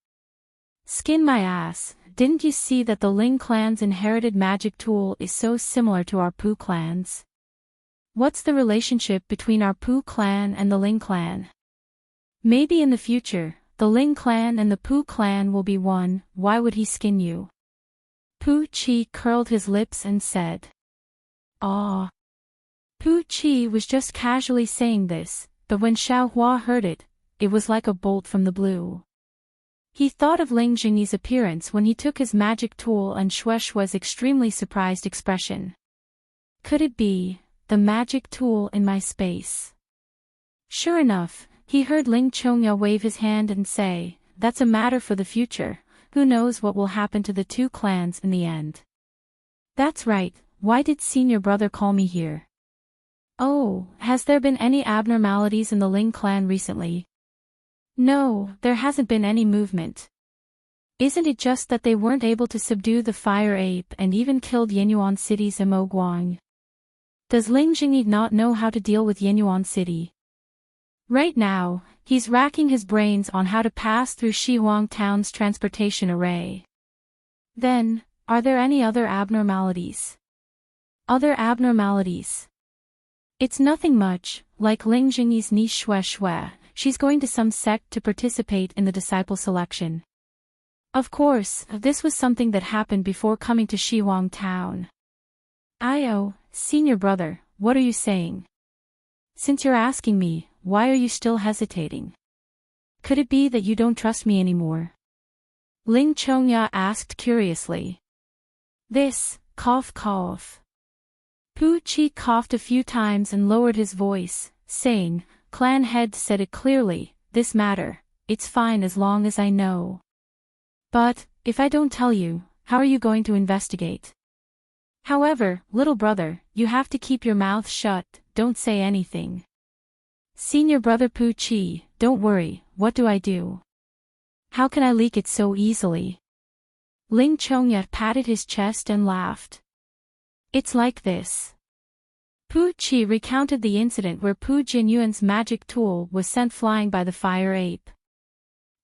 Skin my ass, didn't you see that the Ling clan's inherited magic tool is so similar to our Pu clan's? What's the relationship between our Pu clan and the Ling clan? Maybe in the future, the Ling clan and the Pu clan will be one. Why would he skin you? Pu Chi curled his lips and said. Ah. Pu Chi was just casually saying this, but when Xiao Hua heard it, it was like a bolt from the blue. He thought of Ling Jingyi's appearance when he took his magic tool and Shueishua's extremely surprised expression. Could it be the magic tool in my space? Sure enough, he heard Ling Chongya wave his hand and say, that's a matter for the future, who knows what will happen to the 2 clans in the end. That's right, why did senior brother call me here? Oh, has there been any abnormalities in the Ling clan recently? No, there hasn't been any movement. Isn't it just that they weren't able to subdue the fire ape and even killed Yenyuan City's Mo Guang? Does Ling Jingyi not know how to deal with Yenyuan City? Right now, he's racking his brains on how to pass through Shihuang town's transportation array. Then, are there any other abnormalities? Other abnormalities? It's nothing much, like Ling Jingyi's niece Shueishue, she's going to some sect to participate in the disciple selection. Of course, this was something that happened before coming to Shihuang town. Io, senior brother, what are you saying? Since you're asking me, why are you still hesitating? Could it be that you don't trust me anymore? Ling Chongya asked curiously. This, cough cough. Pu Chi coughed a few times and lowered his voice, saying, Clan head said it clearly, this matter, it's fine as long as I know. But, if I don't tell you, how are you going to investigate? However, little brother, you have to keep your mouth shut, don't say anything. Senior brother Pu Chi, don't worry, what do I do? How can I leak it so easily? Ling Chongya patted his chest and laughed. It's like this. Pu Chi recounted the incident where Pu Jinyuan's magic tool was sent flying by the fire ape.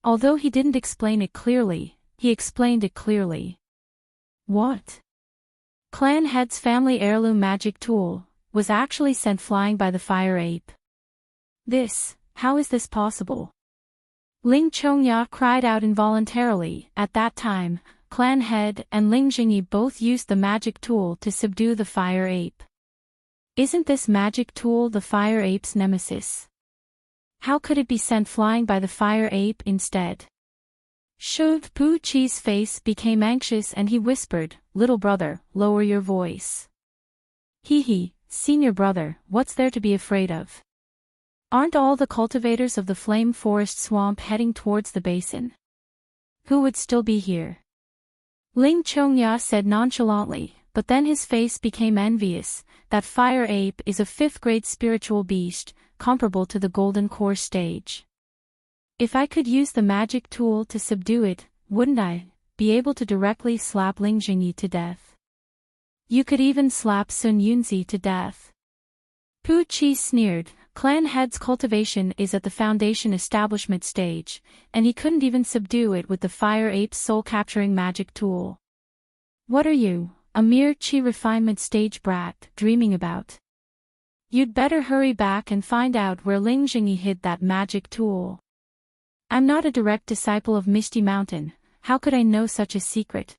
Although he didn't explain it clearly, he explained it clearly. What? Clan Head's family heirloom magic tool was actually sent flying by the fire ape. How is this possible? Ling Chongya cried out involuntarily. At that time, Clan Head and Ling Jingyi both used the magic tool to subdue the fire ape. Isn't this magic tool the fire ape's nemesis? How could it be sent flying by the fire ape instead? Shoved Pu Chi's face became anxious and he whispered, "Little brother, lower your voice." Hee, senior brother, what's there to be afraid of? Aren't all the cultivators of the Flame Forest Swamp heading towards the basin? Who would still be here? Ling Chongya said nonchalantly, but then his face became envious. That fire ape is a 5th-grade spiritual beast, comparable to the Golden Core stage. If I could use the magic tool to subdue it, wouldn't I be able to directly slap Ling Jingyi to death? You could even slap Sun Yunzi to death. Pu Chi sneered. Clan Head's cultivation is at the foundation establishment stage, and he couldn't even subdue it with the fire ape's soul-capturing magic tool. What are you, a mere chi refinement stage brat, dreaming about? You'd better hurry back and find out where Ling Jingyi hid that magic tool. I'm not a direct disciple of Misty Mountain, how could I know such a secret?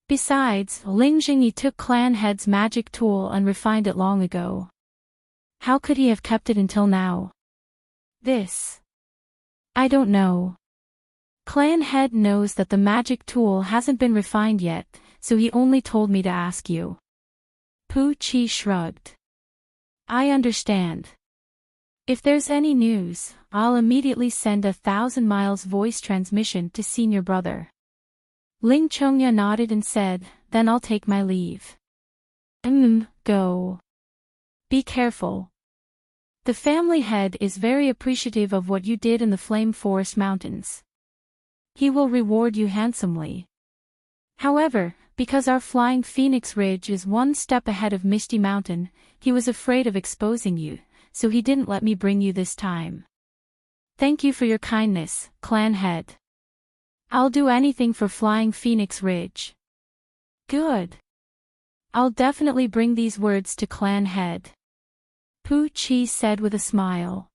Besides, Ling Jingyi took Clan Head's magic tool and refined it long ago. How could he have kept it until now? I don't know. Clan Head knows that the magic tool hasn't been refined yet, so he only told me to ask you. Pu Chi shrugged. I understand. If there's any news, I'll immediately send 1,000 miles voice transmission to senior brother. Ling Chongya nodded and said, then I'll take my leave. Go. Be careful. The family head is very appreciative of what you did in the Flame Forest Mountains. He will reward you handsomely. However, because our Flying Phoenix Ridge is one step ahead of Misty Mountain, he was afraid of exposing you, so he didn't let me bring you this time. Thank you for your kindness, Clan Head. I'll do anything for Flying Phoenix Ridge. Good. I'll definitely bring these words to Clan Head. Pu Chi said with a smile.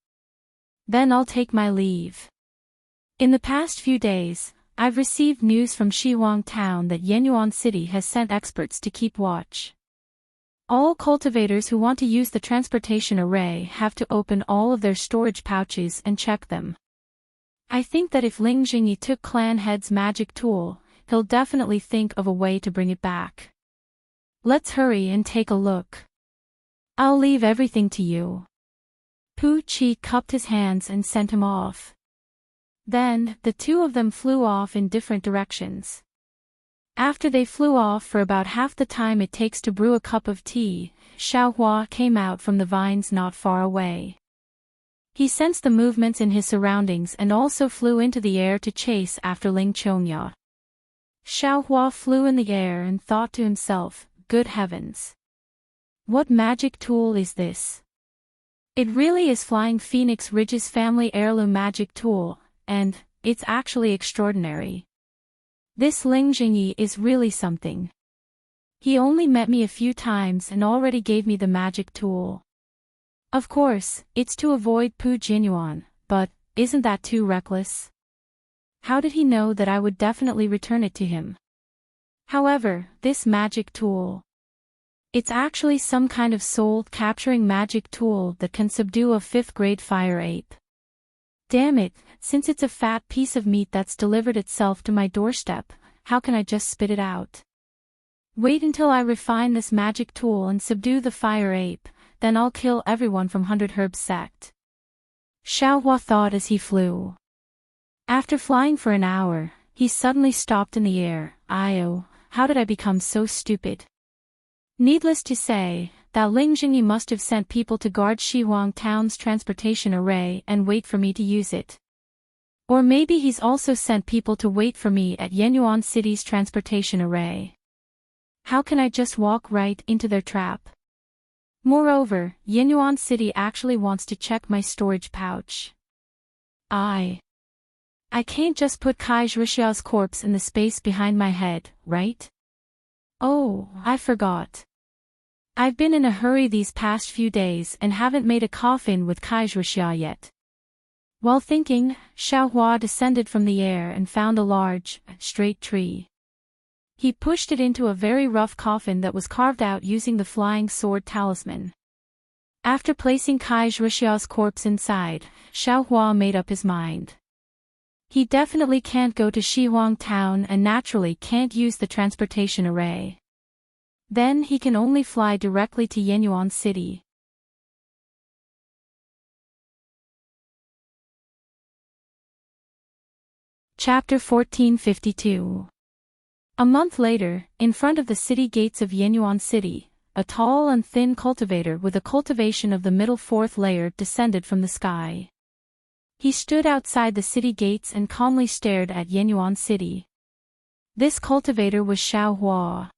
Then I'll take my leave. In the past few days, I've received news from Shiwang Town that Yenyuan City has sent experts to keep watch. All cultivators who want to use the transportation array have to open all of their storage pouches and check them. I think that if Ling Jingyi took Clan Head's magic tool, he'll definitely think of a way to bring it back. Let's hurry and take a look. I'll leave everything to you. Pu Chi cupped his hands and sent him off. Then, the two of them flew off in different directions. After they flew off for about half the time it takes to brew a cup of tea, Xiaohua came out from the vines not far away. He sensed the movements in his surroundings and also flew into the air to chase after Ling Chongya. Xiaohua flew in the air and thought to himself, good heavens. What magic tool is this? It really is Flying Phoenix Ridge's family heirloom magic tool, and it's actually extraordinary. This Ling Jingyi is really something. He only met me a few times and already gave me the magic tool. Of course, it's to avoid Pu Jinyuan, but isn't that too reckless? How did he know that I would definitely return it to him? However, this magic tool. It's actually some kind of soul-capturing magic tool that can subdue a 5th-grade fire ape. Damn it, since it's a fat piece of meat that's delivered itself to my doorstep, how can I just spit it out? Wait until I refine this magic tool and subdue the fire ape, then I'll kill everyone from 100 Herbs sect. Xiaohua thought as he flew. After flying for an hour, he suddenly stopped in the air. How did I become so stupid? Needless to say, that Ling Jingyi must have sent people to guard Shiwang Town's transportation array and wait for me to use it. Or maybe he's also sent people to wait for me at Yenyuan City's transportation array. How can I just walk right into their trap? Moreover, Yenyuan City actually wants to check my storage pouch. I can't just put Kai Zhixiao's corpse in the space behind my head, right? Oh, I forgot. I've been in a hurry these past few days and haven't made a coffin with Kai Zhixia yet. While thinking, Xiaohua descended from the air and found a large, straight tree. He pushed it into a very rough coffin that was carved out using the flying sword talisman. After placing Kai Zhixiao's corpse inside, Xiaohua made up his mind. He definitely can't go to Shihuang town and naturally can't use the transportation array. Then he can only fly directly to Yenyuan City. Chapter 1452. A month later, in front of the city gates of Yenyuan City, a tall and thin cultivator with a cultivation of the middle fourth layer descended from the sky. He stood outside the city gates and calmly stared at Yenyuan City. This cultivator was Xiaohua.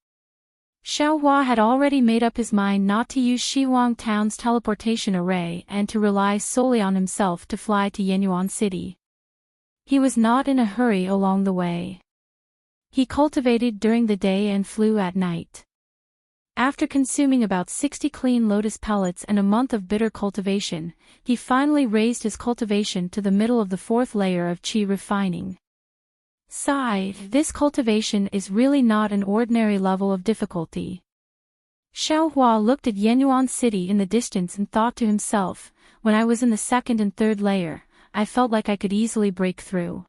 Xiaohua had already made up his mind not to use Shihuang town's teleportation array and to rely solely on himself to fly to Yenyuan City. He was not in a hurry along the way. He cultivated during the day and flew at night. After consuming about 60 clean lotus pellets and a month of bitter cultivation, he finally raised his cultivation to the middle of the fourth layer of qi refining. Sigh, this cultivation is really not an ordinary level of difficulty. Xiaohua looked at Yenyuan City in the distance and thought to himself, when I was in the second and third layer, I felt like I could easily break through.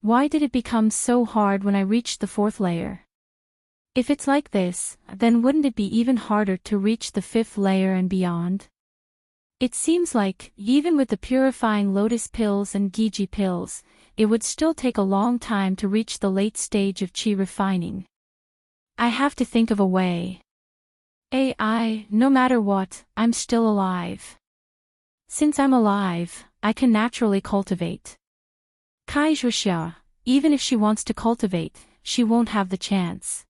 Why did it become so hard when I reached the fourth layer? If it's like this, then wouldn't it be even harder to reach the fifth layer and beyond? It seems like, even with the purifying lotus pills and Giji pills, it would still take a long time to reach the late stage of qi refining. I have to think of a way. No matter what, I'm still alive. Since I'm alive, I can naturally cultivate. Kai Zhixia, even if she wants to cultivate, she won't have the chance.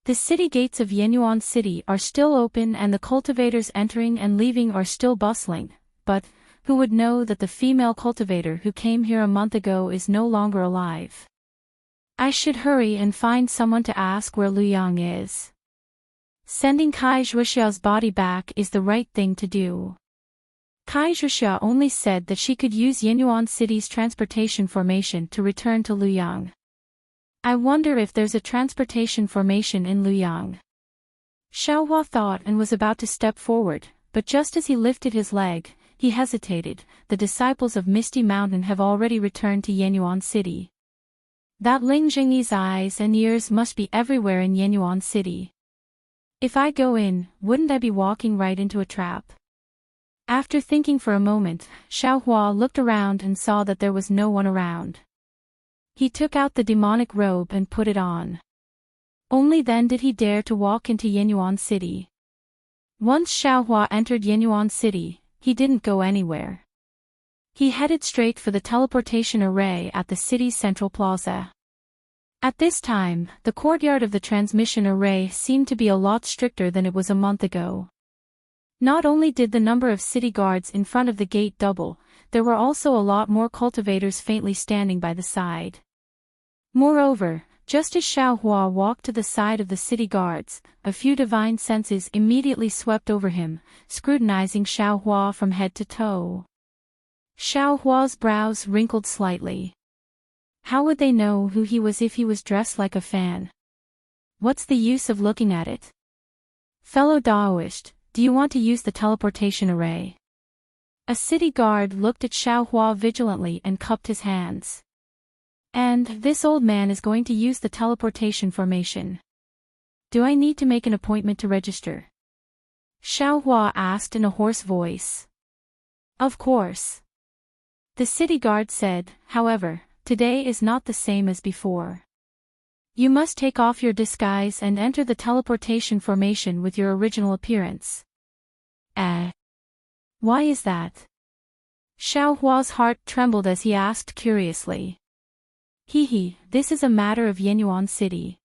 The city gates of Yenyuan City are still open and the cultivators entering and leaving are still bustling, but who would know that the female cultivator who came here a month ago is no longer alive? I should hurry and find someone to ask where Luyang is. Sending Kai Zhixiao's body back is the right thing to do. Kai Zhixia only said that she could use Yenyuan City's transportation formation to return to Luyang. I wonder if there's a transportation formation in Luyang. Xiaohua thought and was about to step forward, but just as he lifted his leg, he hesitated. The disciples of Misty Mountain have already returned to Yenyuan City. That Ling Jingyi's eyes and ears must be everywhere in Yenyuan City. If I go in, wouldn't I be walking right into a trap? After thinking for a moment, Xiaohua looked around and saw that there was no one around. He took out the demonic robe and put it on. Only then did he dare to walk into Yenyuan City. Once Xiaohua entered Yenyuan City, he didn't go anywhere. He headed straight for the teleportation array at the city's central plaza. At this time, the courtyard of the transmission array seemed to be a lot stricter than it was a month ago. Not only did the number of city guards in front of the gate double, there were also a lot more cultivators faintly standing by the side. Moreover, just as Xiaohua walked to the side of the city guards, a few divine senses immediately swept over him, scrutinizing Xiaohua from head to toe. Xiaohua's brows wrinkled slightly. How would they know who he was if he was dressed like a fan? What's the use of looking at it? Fellow Daoist, do you want to use the teleportation array? A city guard looked at Xiaohua vigilantly and cupped his hands. And this old man is going to use the teleportation formation. Do I need to make an appointment to register? Xiaohua asked in a hoarse voice. Of course. The city guard said, however, today is not the same as before. You must take off your disguise and enter the teleportation formation with your original appearance. Why is that? Xiao Hua's heart trembled as he asked curiously. This is a matter of Yenyuan City.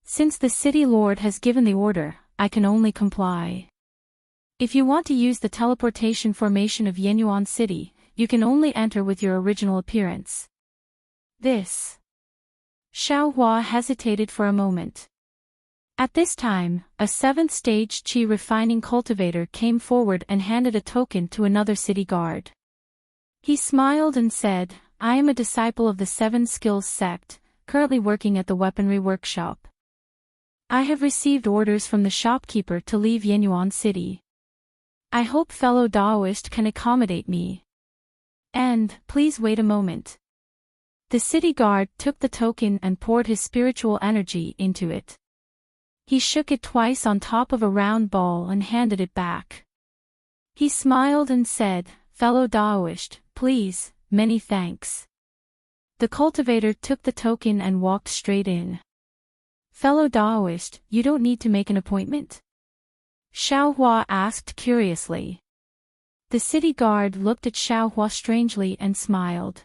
Since the city lord has given the order, I can only comply. If you want to use the teleportation formation of Yenyuan City, you can only enter with your original appearance. This. Xiao Hua hesitated for a moment. At this time, a 7th stage Qi refining cultivator came forward and handed a token to another city guard. He smiled and said, I am a disciple of the 7 Skills sect, currently working at the weaponry workshop. I have received orders from the shopkeeper to leave Yenyuan City. I hope fellow Daoist can accommodate me. And, please wait a moment. The city guard took the token and poured his spiritual energy into it. He shook it twice on top of a round ball and handed it back. He smiled and said, fellow Daoist, please, many thanks. The cultivator took the token and walked straight in. Fellow Daoist, you don't need to make an appointment? Xiao Hua asked curiously. The city guard looked at Xiao Hua strangely and smiled.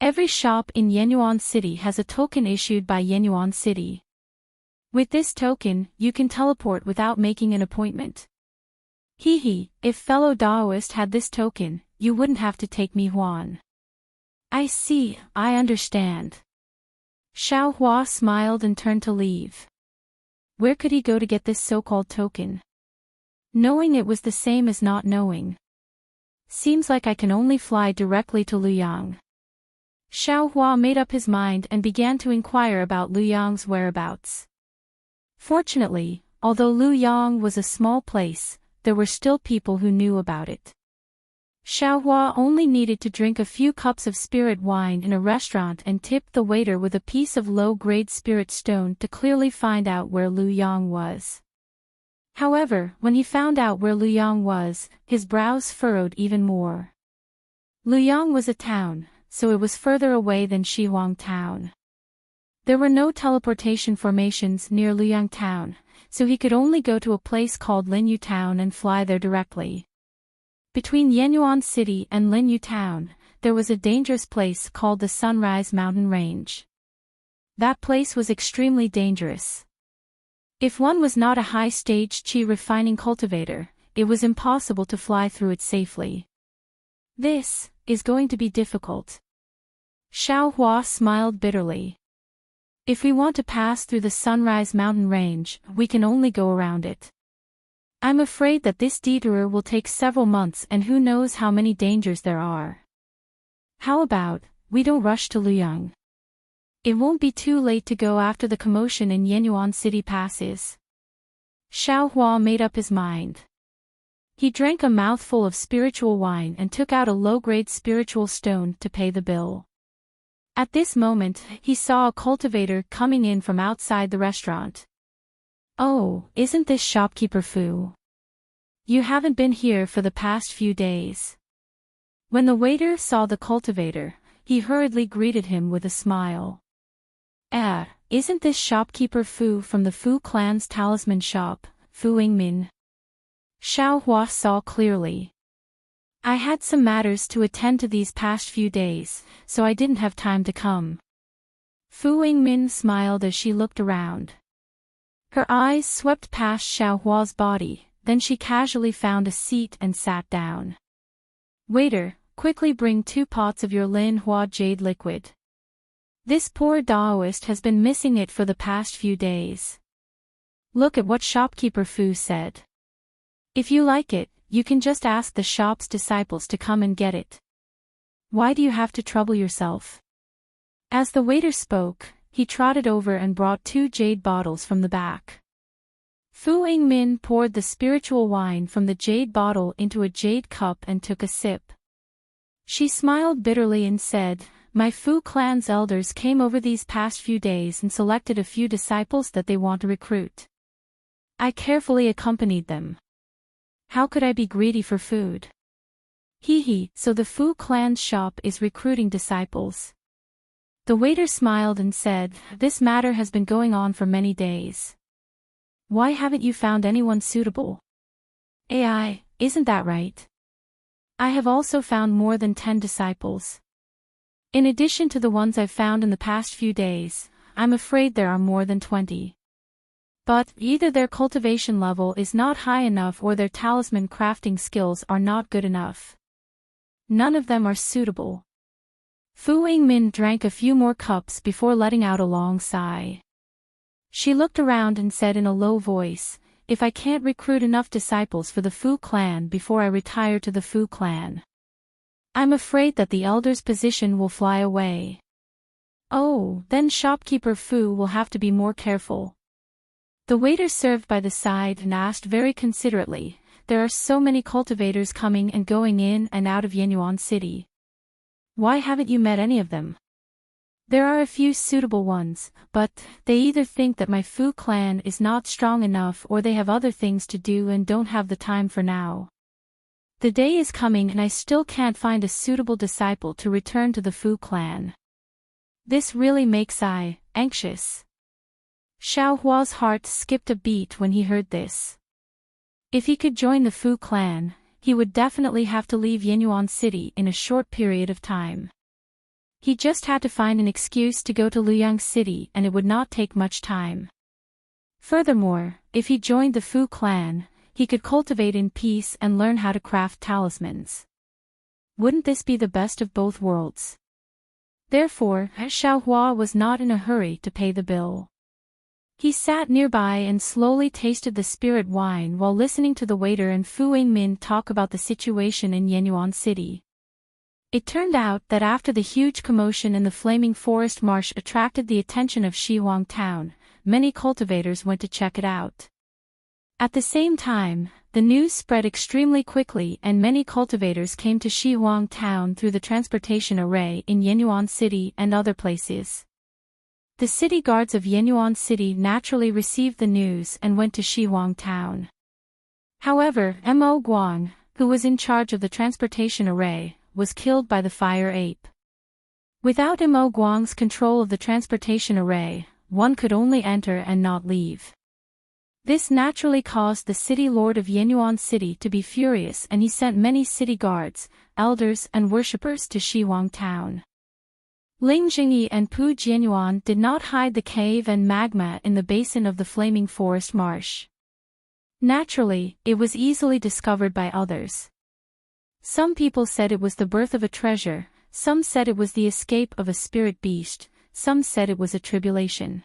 Every shop in Yenyuan City has a token issued by Yenyuan City. With this token, you can teleport without making an appointment. If fellow Daoist had this token, you wouldn't have to take me Huan. I see, I understand. Xiao Hua smiled and turned to leave. Where could he go to get this so-called token? Knowing it was the same as not knowing. Seems like I can only fly directly to Luyang. Xiao Hua made up his mind and began to inquire about Luyang's whereabouts. Fortunately, although Luyang was a small place, there were still people who knew about it. Xiao Hua only needed to drink a few cups of spirit wine in a restaurant and tip the waiter with a piece of low-grade spirit stone to clearly find out where Luyang was. However, when he found out where Luyang was, his brows furrowed even more. Luyang was a town, so it was further away than Shihuang Town. There were no teleportation formations near Luyang Town, so he could only go to a place called Linyu Town and fly there directly. Between Yenyuan City and Linyu Town, there was a dangerous place called the Sunrise Mountain Range. That place was extremely dangerous. If one was not a high-stage Qi refining cultivator, it was impossible to fly through it safely. This is going to be difficult. Xiao Hua smiled bitterly. If we want to pass through the Sunrise Mountain Range, we can only go around it. I'm afraid that this detour will take several months and who knows how many dangers there are. How about, we don't rush to Luyang? It won't be too late to go after the commotion in Yenyuan City passes. Xiao Hua made up his mind. He drank a mouthful of spiritual wine and took out a low-grade spiritual stone to pay the bill. At this moment, he saw a cultivator coming in from outside the restaurant. Oh, isn't this shopkeeper Fu? You haven't been here for the past few days. When the waiter saw the cultivator, he hurriedly greeted him with a smile. Isn't this shopkeeper Fu from the Fu clan's talisman shop, Fu Yingmin? Xiao Hua saw clearly. I had some matters to attend to these past few days, so I didn't have time to come. Fu Yingmin smiled as she looked around. Her eyes swept past Xiao Hua's body, then she casually found a seat and sat down. Waiter, quickly bring 2 pots of your Lin Hua jade liquid. This poor Daoist has been missing it for the past few days. Look at what shopkeeper Fu said. If you like it, you can just ask the shop's disciples to come and get it. Why do you have to trouble yourself? As the waiter spoke, he trotted over and brought 2 jade bottles from the back. Fu Yingmin poured the spiritual wine from the jade bottle into a jade cup and took a sip. She smiled bitterly and said, My Fu clan's elders came over these past few days and selected a few disciples that they want to recruit. I carefully accompanied them. How could I be greedy for food? So the Fu clan's shop is recruiting disciples. The waiter smiled and said, This matter has been going on for many days. Why haven't you found anyone suitable? Isn't that right? I have also found more than 10 disciples. In addition to the ones I've found in the past few days, I'm afraid there are more than 20. But either their cultivation level is not high enough or their talisman crafting skills are not good enough. None of them are suitable. Fu Yingmin drank a few more cups before letting out a long sigh. She looked around and said in a low voice, "If I can't recruit enough disciples for the Fu clan before I retire to the Fu clan, I'm afraid that the elder's position will fly away. Oh, then shopkeeper Fu will have to be more careful." The waiter served by the side and asked very considerately, "There are so many cultivators coming and going in and out of Yenyuan City. Why haven't you met any of them?" "There are a few suitable ones, but they either think that my Fu clan is not strong enough or they have other things to do and don't have the time for now. The day is coming and I still can't find a suitable disciple to return to the Fu clan. This really makes I anxious." Xiao Hua's heart skipped a beat when he heard this. If he could join the Fu clan, he would definitely have to leave Yenyuan City in a short period of time. He just had to find an excuse to go to Luoyang City and it would not take much time. Furthermore, if he joined the Fu clan, he could cultivate in peace and learn how to craft talismans. Wouldn't this be the best of both worlds? Therefore, Xiao Hua was not in a hurry to pay the bill. He sat nearby and slowly tasted the spirit wine while listening to the waiter and Fu Yingmin talk about the situation in Yenyuan City. It turned out that after the huge commotion in the Flaming Forest Marsh attracted the attention of Shihuang Town, many cultivators went to check it out. At the same time, the news spread extremely quickly and many cultivators came to Shihuang Town through the transportation array in Yenyuan City and other places. The city guards of Yenyuan City naturally received the news and went to Shihuang Town. However, Mo Guang, who was in charge of the transportation array, was killed by the fire ape. Without Mo Guang's control of the transportation array, one could only enter and not leave. This naturally caused the city lord of Yenyuan City to be furious and he sent many city guards, elders and worshippers to Shihuang Town. Ling Jingyi and Pu Jianyuan did not hide the cave and magma in the basin of the Flaming Forest Marsh. Naturally, it was easily discovered by others. Some people said it was the birth of a treasure, some said it was the escape of a spirit beast, some said it was a tribulation.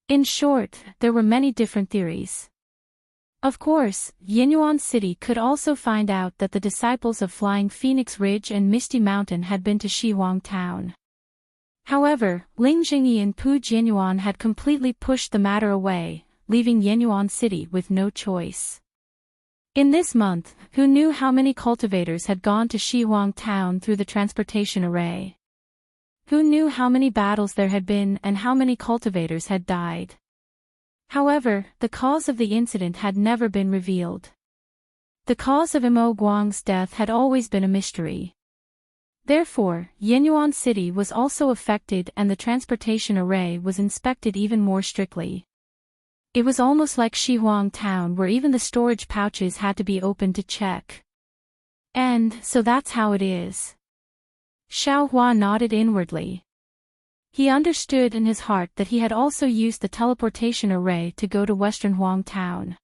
In short, there were many different theories. Of course, Yenyuan City could also find out that the disciples of Flying Phoenix Ridge and Misty Mountain had been to Shihuang Town. However, Ling Jingyi and Pu Jianyuan had completely pushed the matter away, leaving Yenyuan City with no choice. In this month, who knew how many cultivators had gone to Shihuang Town through the transportation array? Who knew how many battles there had been and how many cultivators had died? However, the cause of the incident had never been revealed. The cause of Mo Guang's death had always been a mystery. Therefore, Yenyuan City was also affected and the transportation array was inspected even more strictly. It was almost like Shihuang Town where even the storage pouches had to be opened to check. And so that's how it is. Xiao Hua nodded inwardly. He understood in his heart that he had also used the teleportation array to go to Western Huang Town.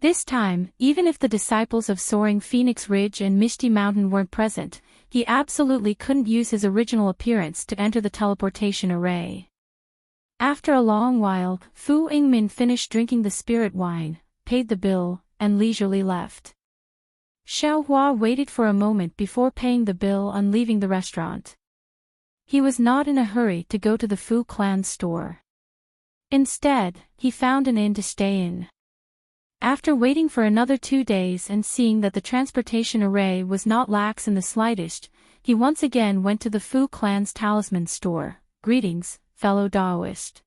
This time, even if the disciples of Soaring Phoenix Ridge and Misty Mountain weren't present, he absolutely couldn't use his original appearance to enter the teleportation array. After a long while, Fu Yingmin finished drinking the spirit wine, paid the bill, and leisurely left. Xiao Hua waited for a moment before paying the bill and leaving the restaurant. He was not in a hurry to go to the Fu clan store. Instead, he found an inn to stay in. After waiting for another 2 days and seeing that the transportation array was not lax in the slightest, he once again went to the Fu clan's talisman store. "Greetings, fellow Daoist.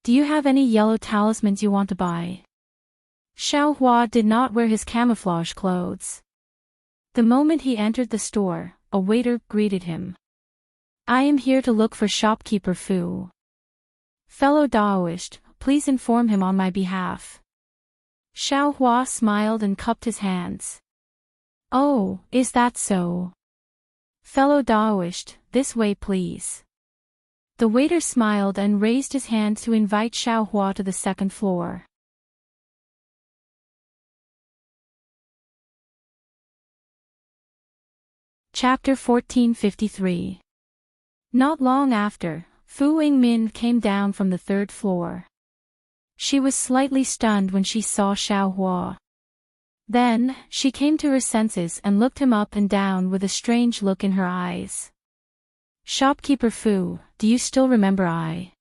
Do you have any yellow talismans you want to buy?" Xiao Hua did not wear his camouflage clothes. The moment he entered the store, a waiter greeted him. "I am here to look for shopkeeper Fu. Fellow Daoist, please inform him on my behalf." Xiao Hua smiled and cupped his hands. Oh, is that so? Fellow Daoist, this way please. The waiter smiled and raised his hand to invite Xiaohua to the second floor. Chapter 1453. Not long after, Fu Yingmin came down from the third floor. She was slightly stunned when she saw Xiaohua. Then, she came to her senses and looked him up and down with a strange look in her eyes. Shopkeeper Fu, do you still remember I?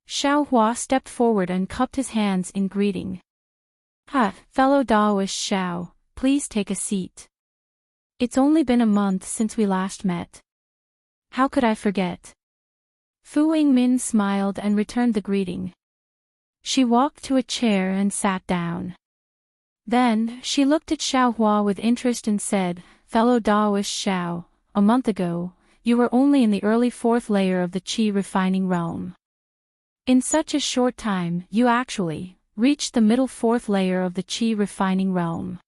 Xiaohua stepped forward and cupped his hands in greeting. Fellow Daoist Xiao, please take a seat. It's only been a month since we last met. How could I forget? Fu Yingmin smiled and returned the greeting. She walked to a chair and sat down. Then, she looked at Xiaohua with interest and said, Fellow Daoist Xiao, a month ago, you were only in the early fourth layer of the qi refining realm. In such a short time, you actually reached the middle fourth layer of the qi refining realm.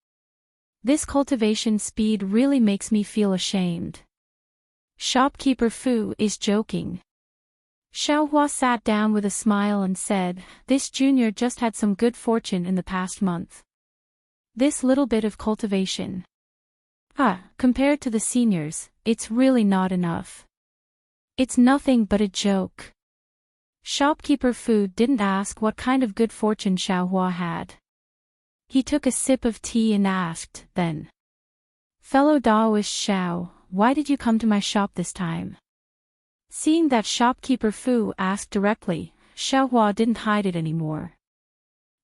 This cultivation speed really makes me feel ashamed. Shopkeeper Fu is joking. Xiaohua sat down with a smile and said, this junior just had some good fortune in the past month. This little bit of cultivation. Compared to the seniors, it's really not enough. It's nothing but a joke. Shopkeeper Fu didn't ask what kind of good fortune Xiaohua had. He took a sip of tea and asked, then. Fellow Daoist Xiao, why did you come to my shop this time? Seeing that Shopkeeper Fu asked directly, Xiaohua didn't hide it anymore.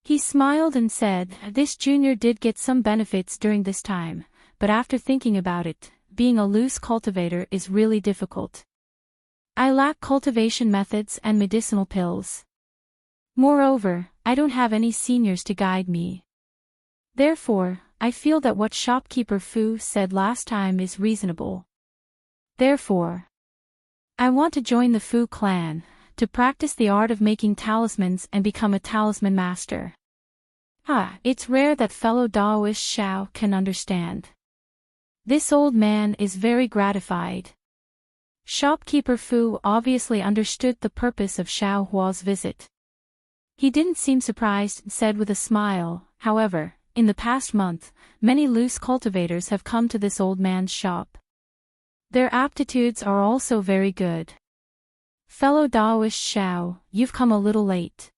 He smiled and said, this junior did get some benefits during this time, but after thinking about it, being a loose cultivator is really difficult. I lack cultivation methods and medicinal pills. Moreover, I don't have any seniors to guide me. Therefore, I feel that what Shopkeeper Fu said last time is reasonable. Therefore, I want to join the Fu clan, to practice the art of making talismans and become a talisman master. It's rare that fellow Daoist Xiao can understand. This old man is very gratified. Shopkeeper Fu obviously understood the purpose of Xiaohua's visit. He didn't seem surprised and said with a smile, however, in the past month, many loose cultivators have come to this old man's shop. Their aptitudes are also very good. Fellow Daoist Xiao, you've come a little late.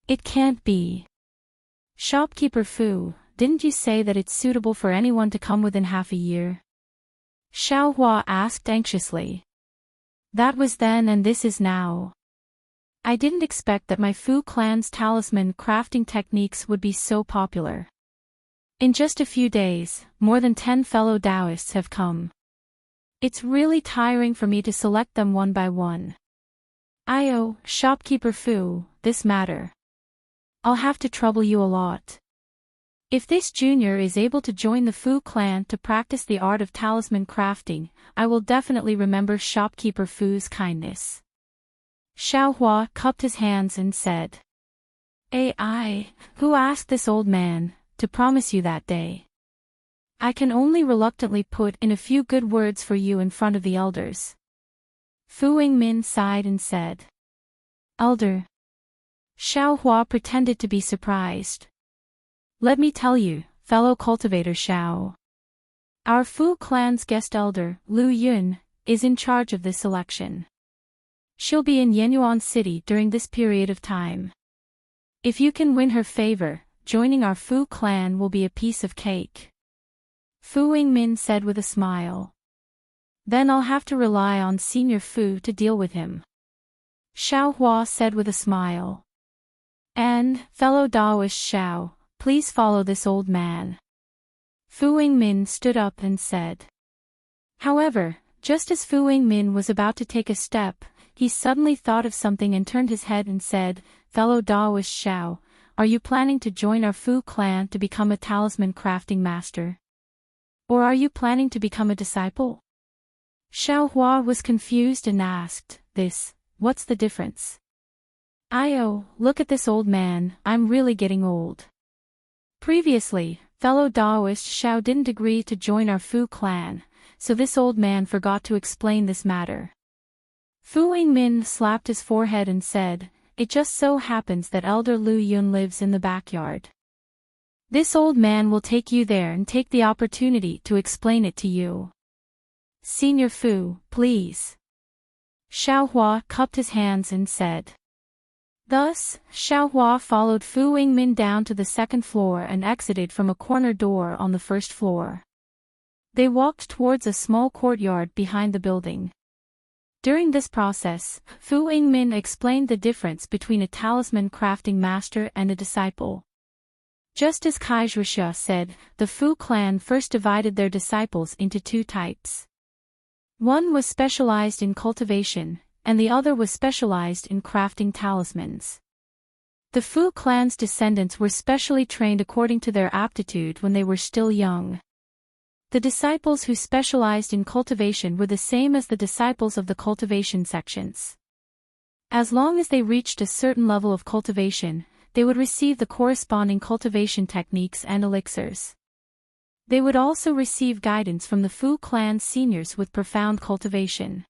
It can't be. Shopkeeper Fu, didn't you say that it's suitable for anyone to come within half a year? Xiaohua asked anxiously. That was then and this is now. I didn't expect that my Fu clan's talisman crafting techniques would be so popular. In just a few days, more than 10 fellow Taoists have come. It's really tiring for me to select them one by one. Shopkeeper Fu, this matter. I'll have to trouble you a lot. If this junior is able to join the Fu clan to practice the art of talisman crafting, I will definitely remember Shopkeeper Fu's kindness. Xiaohua cupped his hands and said. Who asked this old man to promise you that day? I can only reluctantly put in a few good words for you in front of the elders. Fu Yingmin sighed and said. Elder. Xiaohua pretended to be surprised. Let me tell you, fellow cultivator Xiao. Our Fu clan's guest elder, Lu Yun, is in charge of this selection. She'll be in Yenyuan City during this period of time. If you can win her favor, joining our Fu clan will be a piece of cake. Fu Yingmin said with a smile. Then I'll have to rely on Senior Fu to deal with him. Xiaohua said with a smile. And, fellow Daoist Xiao, please follow this old man. Fu Yingmin stood up and said. However, just as Fu Yingmin was about to take a step, he suddenly thought of something and turned his head and said, Fellow Daoist Xiao, are you planning to join our Fu clan to become a talisman crafting master? Or are you planning to become a disciple? Xiaohua was confused and asked, what's the difference? Look at this old man, I'm really getting old. Previously, fellow Daoist Xiao didn't agree to join our Fu clan, so this old man forgot to explain this matter. Fu Yingmin slapped his forehead and said, "It just so happens that Elder Lu Yun lives in the backyard. This old man will take you there and take the opportunity to explain it to you. Senior Fu, please." Xiao Hua cupped his hands and said. Thus, Xiao Hua followed Fu Yingmin down to the second floor and exited from a corner door on the first floor. They walked towards a small courtyard behind the building. During this process, Fu Yingmin explained the difference between a talisman crafting master and a disciple. Just as Kai Zhuxia said, the Fu clan first divided their disciples into two types. One was specialized in cultivation, and the other was specialized in crafting talismans. The Fu clan's descendants were specially trained according to their aptitude when they were still young. The disciples who specialized in cultivation were the same as the disciples of the cultivation sections. As long as they reached a certain level of cultivation, they would receive the corresponding cultivation techniques and elixirs. They would also receive guidance from the Fu clan seniors with profound cultivation.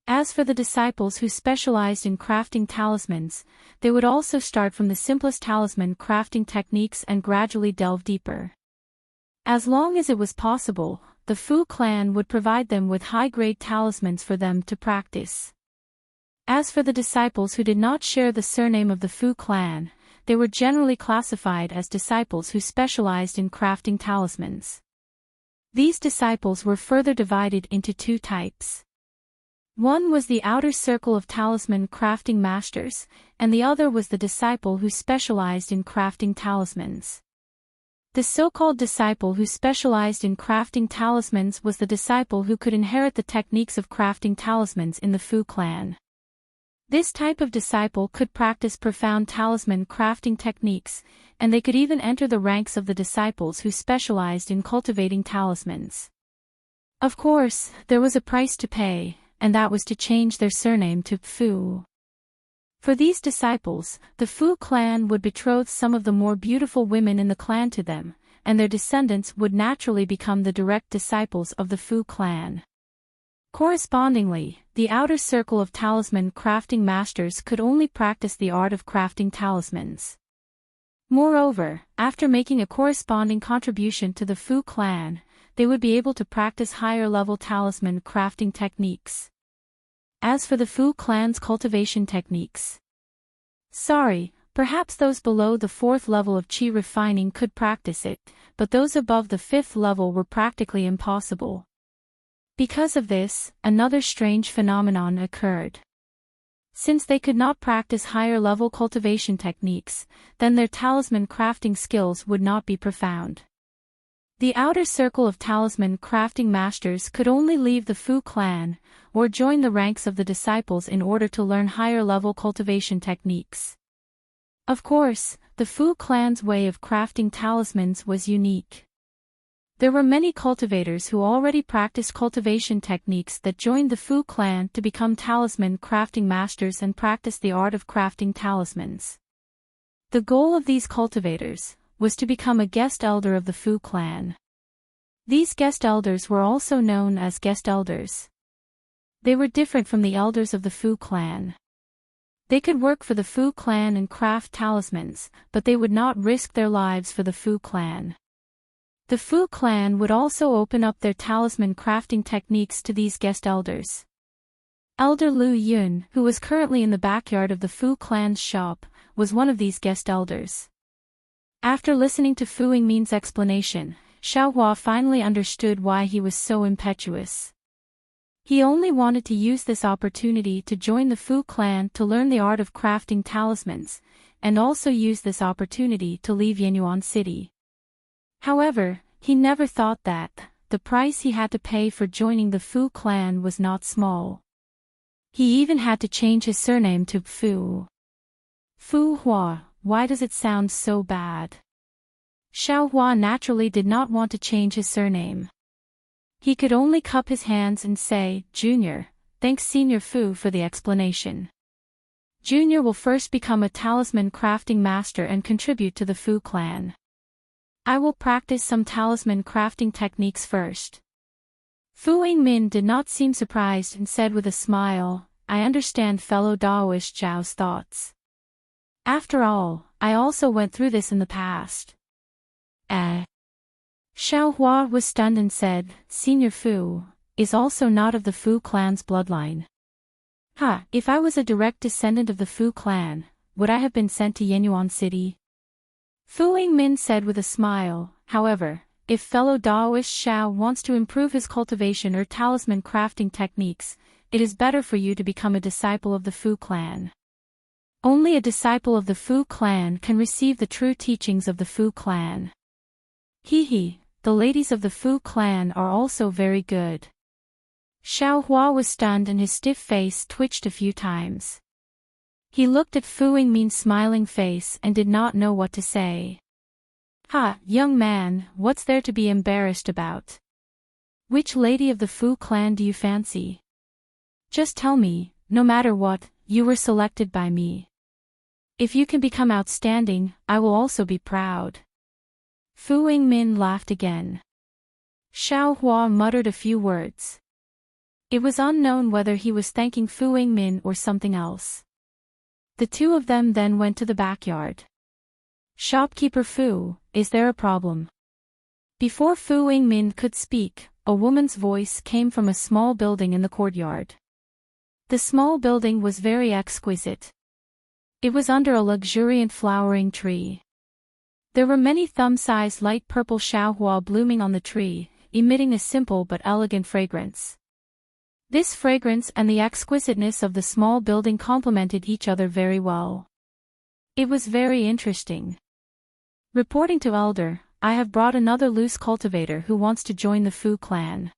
As for the disciples who specialized in crafting talismans, they would also start from the simplest talisman crafting techniques and gradually delve deeper. As long as it was possible, the Fu clan would provide them with high-grade talismans for them to practice. As for the disciples who did not share the surname of the Fu clan, they were generally classified as disciples who specialized in crafting talismans. These disciples were further divided into two types. One was the outer circle of talisman crafting masters, and the other was the disciple who specialized in crafting talismans. The so-called disciple who specialized in crafting talismans was the disciple who could inherit the techniques of crafting talismans in the Fu clan. This type of disciple could practice profound talisman crafting techniques, and they could even enter the ranks of the disciples who specialized in cultivating talismans. Of course, there was a price to pay, and that was to change their surname to Fu. For these disciples, the Fu clan would betroth some of the more beautiful women in the clan to them, and their descendants would naturally become the direct disciples of the Fu clan. Correspondingly, the outer circle of talisman crafting masters could only practice the art of crafting talismans. Moreover, after making a corresponding contribution to the Fu clan, they would be able to practice higher-level talisman crafting techniques. As for the Fu clan's cultivation techniques, perhaps those below the 4th level of qi refining could practice it, but those above the 5th level were practically impossible. Because of this, another strange phenomenon occurred. Since they could not practice higher-level cultivation techniques, then their talisman crafting skills would not be profound. The outer circle of talisman crafting masters could only leave the Fu clan, or join the ranks of the disciples in order to learn higher-level cultivation techniques. Of course, the Fu clan's way of crafting talismans was unique. There were many cultivators who already practiced cultivation techniques that joined the Fu clan to become talisman crafting masters and practice the art of crafting talismans. The goal of these cultivators was to become a guest elder of the Fu clan. These guest elders were also known as guest elders. They were different from the elders of the Fu clan. They could work for the Fu clan and craft talismans, but they would not risk their lives for the Fu clan. The Fu clan would also open up their talisman crafting techniques to these guest elders. Elder Lu Yun, who was currently in the backyard of the Fu clan's shop, was one of these guest elders. After listening to Fu Yingmin's explanation, Xiao Hua finally understood why he was so impetuous. He only wanted to use this opportunity to join the Fu clan to learn the art of crafting talismans, and also use this opportunity to leave Yenyuan City. However, he never thought that the price he had to pay for joining the Fu clan was not small. He even had to change his surname to Fu. Fu Hua, why does it sound so bad? Xiao Hua naturally did not want to change his surname. He could only cup his hands and say, "Junior, thanks Senior Fu for the explanation. Junior will first become a talisman crafting master and contribute to the Fu clan. I will practice some talisman crafting techniques first. Fu Yingmin did not seem surprised and said with a smile, I understand fellow Daoist Zhao's thoughts. After all, I also went through this in the past. Xiao Hua was stunned and said, Senior Fu is also not of the Fu clan's bloodline. If I was a direct descendant of the Fu clan, would I have been sent to Yenyuan City? Fu Yingmin said with a smile, however, if fellow Daoist Xiao wants to improve his cultivation or talisman crafting techniques, it is better for you to become a disciple of the Fu clan. Only a disciple of the Fu clan can receive the true teachings of the Fu clan. The ladies of the Fu clan are also very good. Xiao Hua was stunned and his stiff face twitched a few times. He looked at Fu Yingmin's smiling face and did not know what to say. Young man, what's there to be embarrassed about? Which lady of the Fu clan do you fancy? Just tell me, no matter what, you were selected by me. If you can become outstanding, I will also be proud. Fu Yingmin laughed again. Xiao Hua muttered a few words. It was unknown whether he was thanking Fu Yingmin or something else. The two of them then went to the backyard. Shopkeeper Fu, is there a problem? Before Fu Yingmin could speak, a woman's voice came from a small building in the courtyard. The small building was very exquisite. It was under a luxuriant flowering tree. There were many thumb-sized light purple xiaohua blooming on the tree, emitting a simple but elegant fragrance. This fragrance and the exquisiteness of the small building complemented each other very well. It was very interesting. Reporting to Elder, I have brought another loose cultivator who wants to join the Fu clan.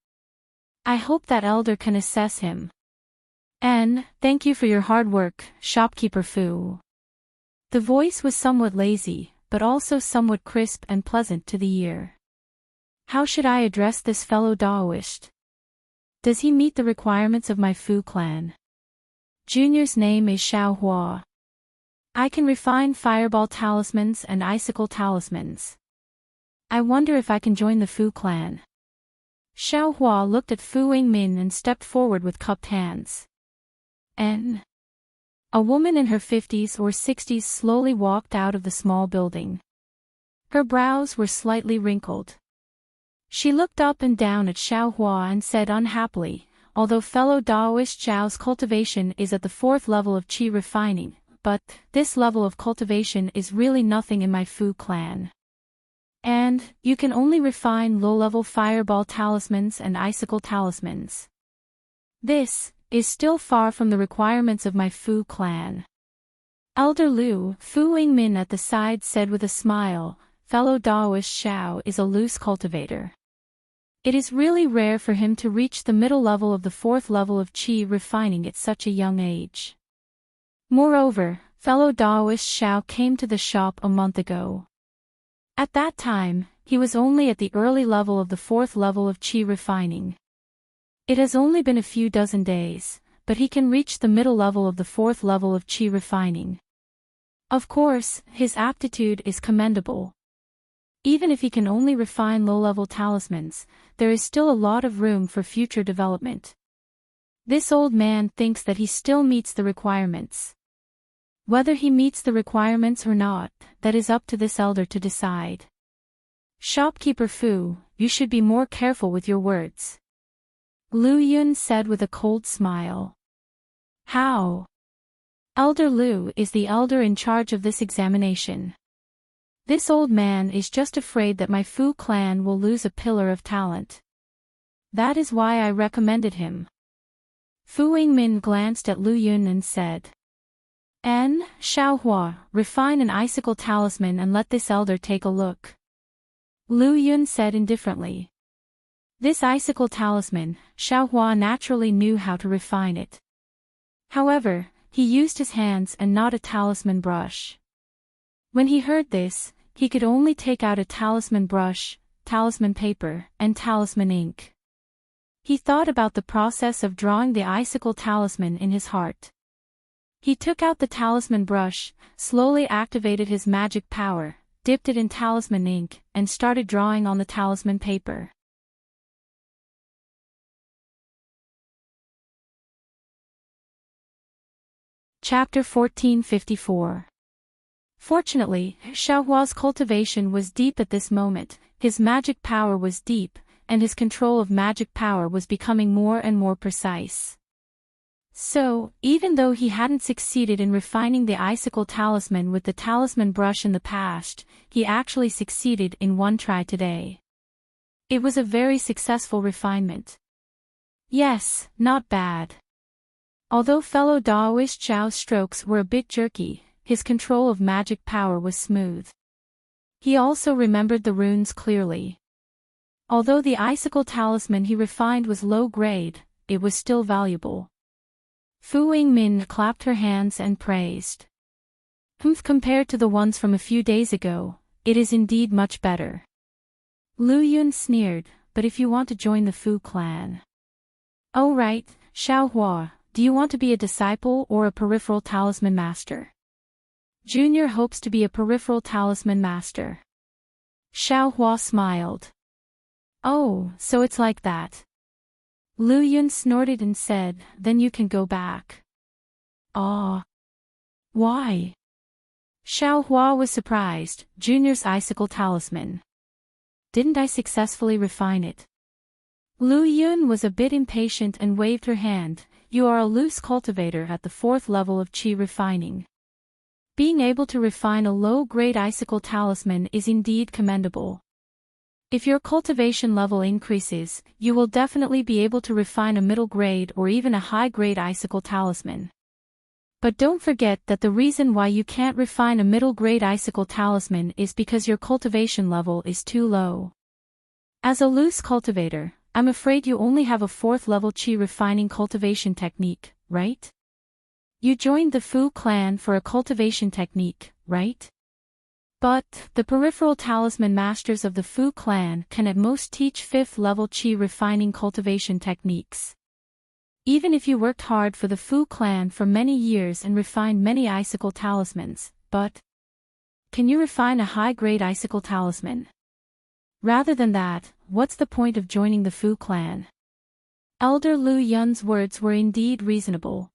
I hope that Elder can assess him. Thank you for your hard work, Shopkeeper Fu. The voice was somewhat lazy, but also somewhat crisp and pleasant to the ear. How should I address this fellow Daoist? Does he meet the requirements of my Fu clan? Junior's name is Xiao Hua. I can refine fireball talismans and icicle talismans. I wonder if I can join the Fu clan. Xiao Hua looked at Fu Yingmin and stepped forward with cupped hands. A woman in her 50s or 60s slowly walked out of the small building. Her brows were slightly wrinkled. She looked up and down at Xiao Hua and said unhappily, although fellow Daoist Zhao's cultivation is at the 4th level of qi refining, but this level of cultivation is really nothing in my Fu clan. And you can only refine low-level fireball talismans and icicle talismans. This is still far from the requirements of my Fu clan. Elder Lu, Fu Yingmin at the side said with a smile, fellow Daoist Xiao is a loose cultivator. It is really rare for him to reach the middle level of the 4th level of qi refining at such a young age. Moreover, fellow Daoist Xiao came to the shop a month ago. At that time, he was only at the early level of the 4th level of qi refining. It has only been a few dozen days, but he can reach the middle level of the 4th level of qi refining. Of course, his aptitude is commendable. Even if he can only refine low-level talismans, there is still a lot of room for future development. This old man thinks that he still meets the requirements. Whether he meets the requirements or not, that is up to this elder to decide. Shopkeeper Fu, you should be more careful with your words. Lu Yun said with a cold smile. How? Elder Lu is the elder in charge of this examination. This old man is just afraid that my Fu clan will lose a pillar of talent. That is why I recommended him. Fu Yingmin glanced at Lu Yun and said. Xiao Hua, refine an icicle talisman and let this elder take a look. Lu Yun said indifferently. This icicle talisman, Xiao Hua naturally knew how to refine it. However, he used his hands and not a talisman brush. When he heard this, he could only take out a talisman brush, talisman paper, and talisman ink. He thought about the process of drawing the icicle talisman in his heart. He took out the talisman brush, slowly activated his magic power, dipped it in talisman ink, and started drawing on the talisman paper. Chapter 1454. Fortunately, Xiaohua's cultivation was deep at this moment, his magic power was deep, and his control of magic power was becoming more and more precise. So, even though he hadn't succeeded in refining the icicle talisman with the talisman brush in the past, he actually succeeded in one try today. It was a very successful refinement. Yes, not bad. Although fellow Daoist Zhao's strokes were a bit jerky, his control of magic power was smooth. He also remembered the runes clearly. Although the icicle talisman he refined was low grade, it was still valuable. Fu Wingmin clapped her hands and praised. Compared to the ones from a few days ago, it is indeed much better. Lu Yun sneered, but if you want to join the Fu clan. Oh right, Xiaohua, do you want to be a disciple or a peripheral talisman master? Junior hopes to be a peripheral talisman master. Xiaohua smiled. Oh, so it's like that. Lu Yun snorted and said, then you can go back. Ah. Why? Xiaohua was surprised. Junior's icicle talisman. Didn't I successfully refine it? Lu Yun was a bit impatient and waved her hand. You are a loose cultivator at the 4th level of qi refining. Being able to refine a low-grade icicle talisman is indeed commendable. If your cultivation level increases, you will definitely be able to refine a middle-grade or even a high-grade icicle talisman. But don't forget that the reason why you can't refine a middle-grade icicle talisman is because your cultivation level is too low. As a loose cultivator, I'm afraid you only have a 4th level qi refining cultivation technique, right? You joined the Fu clan for a cultivation technique, right? But, the peripheral talisman masters of the Fu clan can at most teach 5th level qi refining cultivation techniques. Even if you worked hard for the Fu clan for many years and refined many icicle talismans, but can you refine a high-grade icicle talisman? Rather than that, what's the point of joining the Fu clan? Elder Lu Yun's words were indeed reasonable.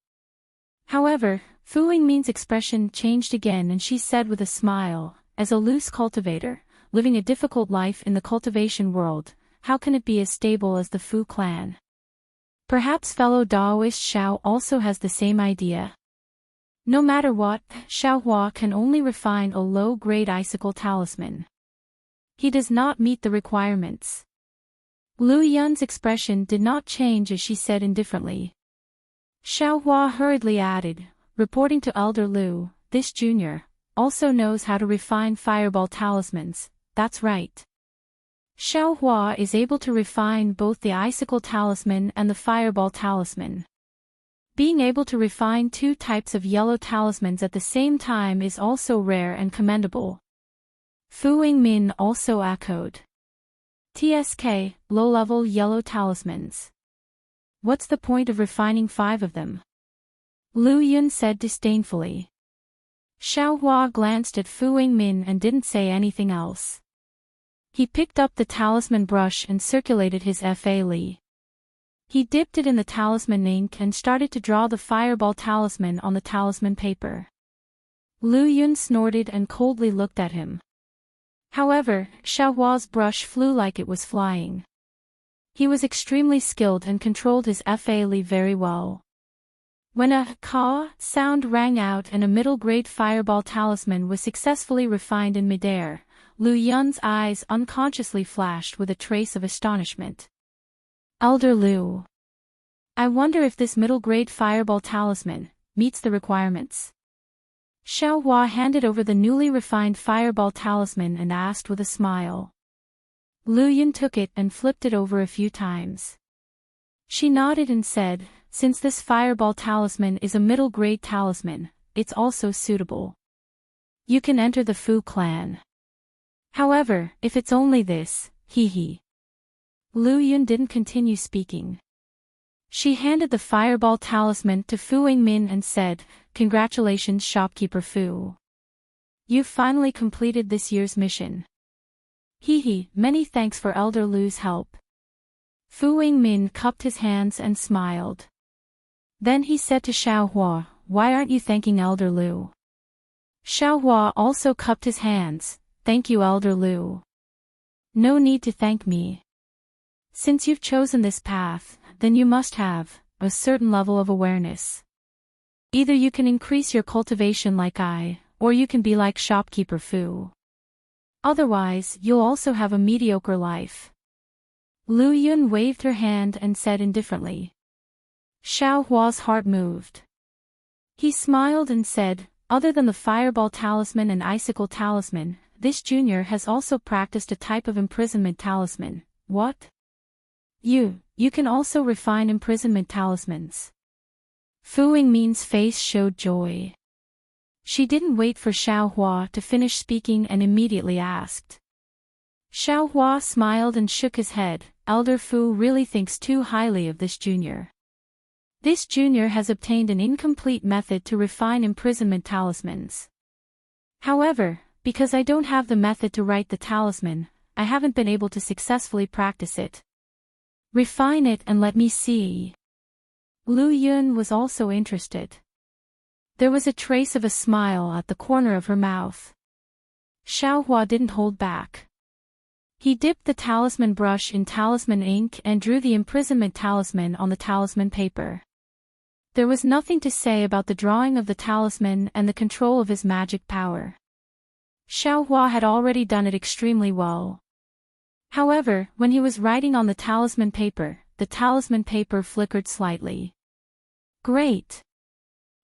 However, Fu Wingmin's expression changed again and she said with a smile, as a loose cultivator, living a difficult life in the cultivation world, how can it be as stable as the Fu clan? Perhaps fellow Daoist Xiao also has the same idea. No matter what, Xiaohua can only refine a low-grade icicle talisman. He does not meet the requirements. Lu Yun's expression did not change as she said indifferently. Xiaohua hurriedly added, reporting to Elder Lu, this junior also knows how to refine fireball talismans, that's right. Xiaohua is able to refine both the icicle talisman and the fireball talisman. Being able to refine 2 types of yellow talismans at the same time is also rare and commendable. Fu Wingmin also echoed. TSK, low-level yellow talismans. What's the point of refining 5 of them? Lu Yun said disdainfully. Xiaohua glanced at Fu Wingmin and didn't say anything else. He picked up the talisman brush and circulated his Fa Li. He dipped it in the talisman ink and started to draw the fireball talisman on the talisman paper. Lu Yun snorted and coldly looked at him. However, Xiaohua's brush flew like it was flying. He was extremely skilled and controlled his Fa Li very well. When a caw sound rang out and a middle-grade fireball talisman was successfully refined in midair, Lu Yun's eyes unconsciously flashed with a trace of astonishment. Elder Lu. I wonder if this middle-grade fireball talisman meets the requirements. Xiaohua handed over the newly refined fireball talisman and asked with a smile. Lu Yun took it and flipped it over a few times. She nodded and said, since this fireball talisman is a middle-grade talisman, it's also suitable. You can enter the Fu clan. However, if it's only this, hee. Lu Yun didn't continue speaking. She handed the fireball talisman to Fu Wingmin and said, congratulations shopkeeper Fu. You've finally completed this year's mission. Hee, many thanks for Elder Lu's help. Fu Wingmin cupped his hands and smiled. Then he said to Xiaohua, why aren't you thanking Elder Lu? Xiaohua also cupped his hands, thank you Elder Lu. No need to thank me. Since you've chosen this path, then you must have a certain level of awareness. Either you can increase your cultivation like I, or you can be like shopkeeper Fu. Otherwise, you'll also have a mediocre life. Lu Yun waved her hand and said indifferently. Xiaohua's heart moved. He smiled and said, other than the Fireball Talisman and Icicle Talisman, this junior has also practiced a type of imprisonment talisman. What? You can also refine imprisonment talismans. Fu Wingmin's face showed joy. She didn't wait for Xiaohua to finish speaking and immediately asked. Xiaohua smiled and shook his head. Elder Fu really thinks too highly of this junior. This junior has obtained an incomplete method to refine imprisonment talismans. However, because I don't have the method to write the talisman, I haven't been able to successfully practice it. Refine it and let me see. Lu Yun was also interested. There was a trace of a smile at the corner of her mouth. Xiaohua didn't hold back. He dipped the talisman brush in talisman ink and drew the imprisonment talisman on the talisman paper. There was nothing to say about the drawing of the talisman and the control of his magic power. Xiaohua had already done it extremely well. However, when he was writing on the talisman paper flickered slightly. Great!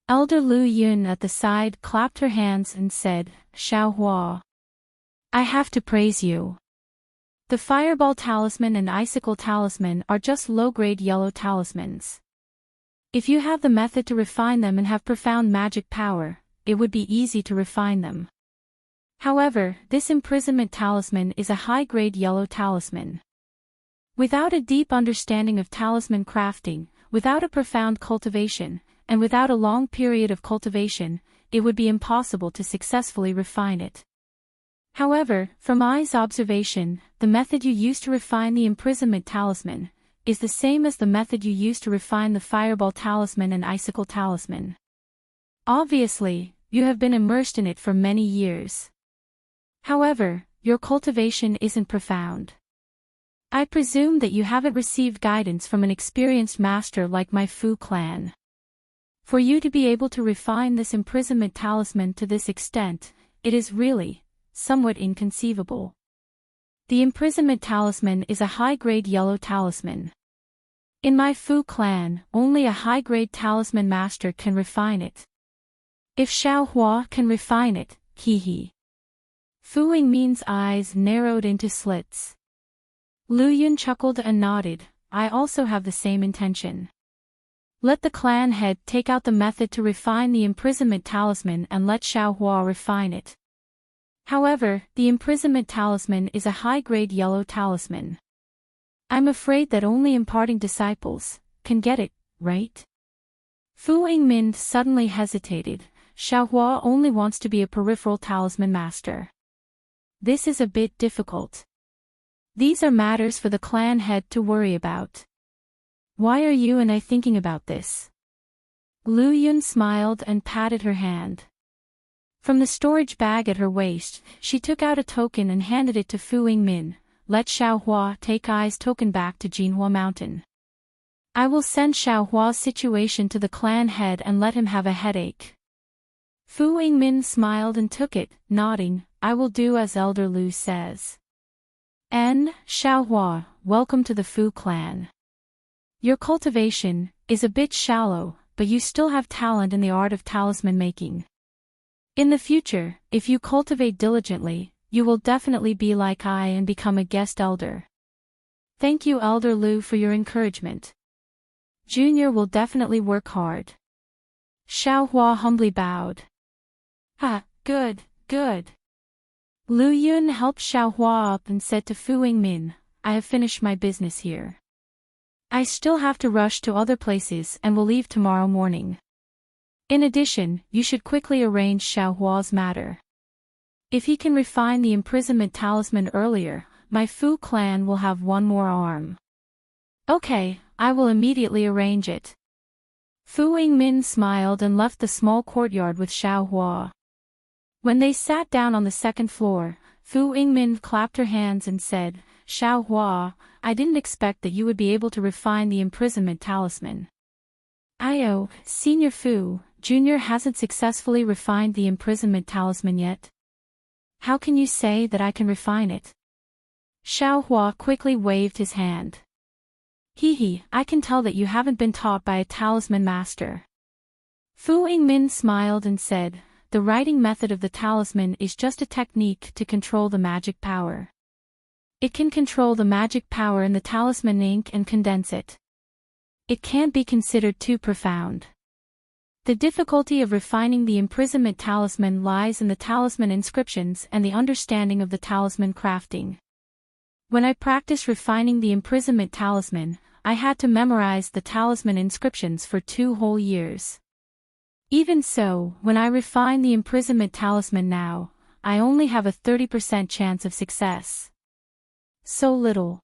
Elder Lu Yun at the side clapped her hands and said, Xiaohua, I have to praise you. The Fireball Talisman and Icicle Talisman are just low-grade yellow talismans. If you have the method to refine them and have profound magic power, it would be easy to refine them. However, this imprisonment talisman is a high-grade yellow talisman. Without a deep understanding of talisman crafting, without a profound cultivation, and without a long period of cultivation, it would be impossible to successfully refine it. However, from I's observation, the method you use to refine the imprisonment talisman is the same as the method you use to refine the Fireball Talisman and Icicle Talisman. Obviously, you have been immersed in it for many years. However, your cultivation isn't profound. I presume that you haven't received guidance from an experienced master like my Fu clan. For you to be able to refine this imprisonment talisman to this extent, it is really somewhat inconceivable. The imprisonment talisman is a high-grade yellow talisman. In my Fu clan, only a high-grade talisman master can refine it. If Xiaohua can refine it, hee. Fu Wingmin's eyes narrowed into slits. Lu Yun chuckled and nodded, I also have the same intention. Let the clan head take out the method to refine the imprisonment talisman and let Xiaohua refine it. However, the imprisonment talisman is a high-grade yellow talisman. I'm afraid that only imparting disciples can get it, right? Fu Wingmin suddenly hesitated. Xiaohua only wants to be a peripheral talisman master. This is a bit difficult. These are matters for the clan head to worry about. Why are you and I thinking about this? Lu Yun smiled and patted her hand. From the storage bag at her waist, she took out a token and handed it to Fu Wingmin. Let Xiaohua take I's token back to Jinhua Mountain. I will send Xiaohua's situation to the clan head and let him have a headache. Fu Wingmin smiled and took it, nodding, I will do as Elder Lu says. Xiaohua, welcome to the Fu clan. Your cultivation is a bit shallow, but you still have talent in the art of talisman making. In the future, if you cultivate diligently, you will definitely be like I and become a guest elder. Thank you Elder Lu for your encouragement. Junior will definitely work hard. Xiaohua humbly bowed. Good. Lu Yun helped Xiaohua up and said to Fu Wingmin, I have finished my business here. I still have to rush to other places and will leave tomorrow morning. In addition, you should quickly arrange Xiaohua's matter. If he can refine the imprisonment talisman earlier, my Fu clan will have one more arm. Okay, I will immediately arrange it. Fu Yingmin smiled and left the small courtyard with Xiao Hua. When they sat down on the second floor, Fu Yingmin clapped her hands and said, Xiao Hua, I didn't expect that you would be able to refine the imprisonment talisman. Senior Fu, Junior hasn't successfully refined the imprisonment talisman yet. How can you say that I can refine it? Xiao Hua quickly waved his hand. I can tell that you haven't been taught by a talisman master. Fu Yingmin smiled and said, the writing method of the talisman is just a technique to control the magic power. It can control the magic power in the talisman ink and condense it. It can't be considered too profound. The difficulty of refining the imprisonment talisman lies in the talisman inscriptions and the understanding of the talisman crafting. When I practiced refining the imprisonment talisman, I had to memorize the talisman inscriptions for 2 whole years. Even so, when I refine the imprisonment talisman now, I only have a 30% chance of success. So little.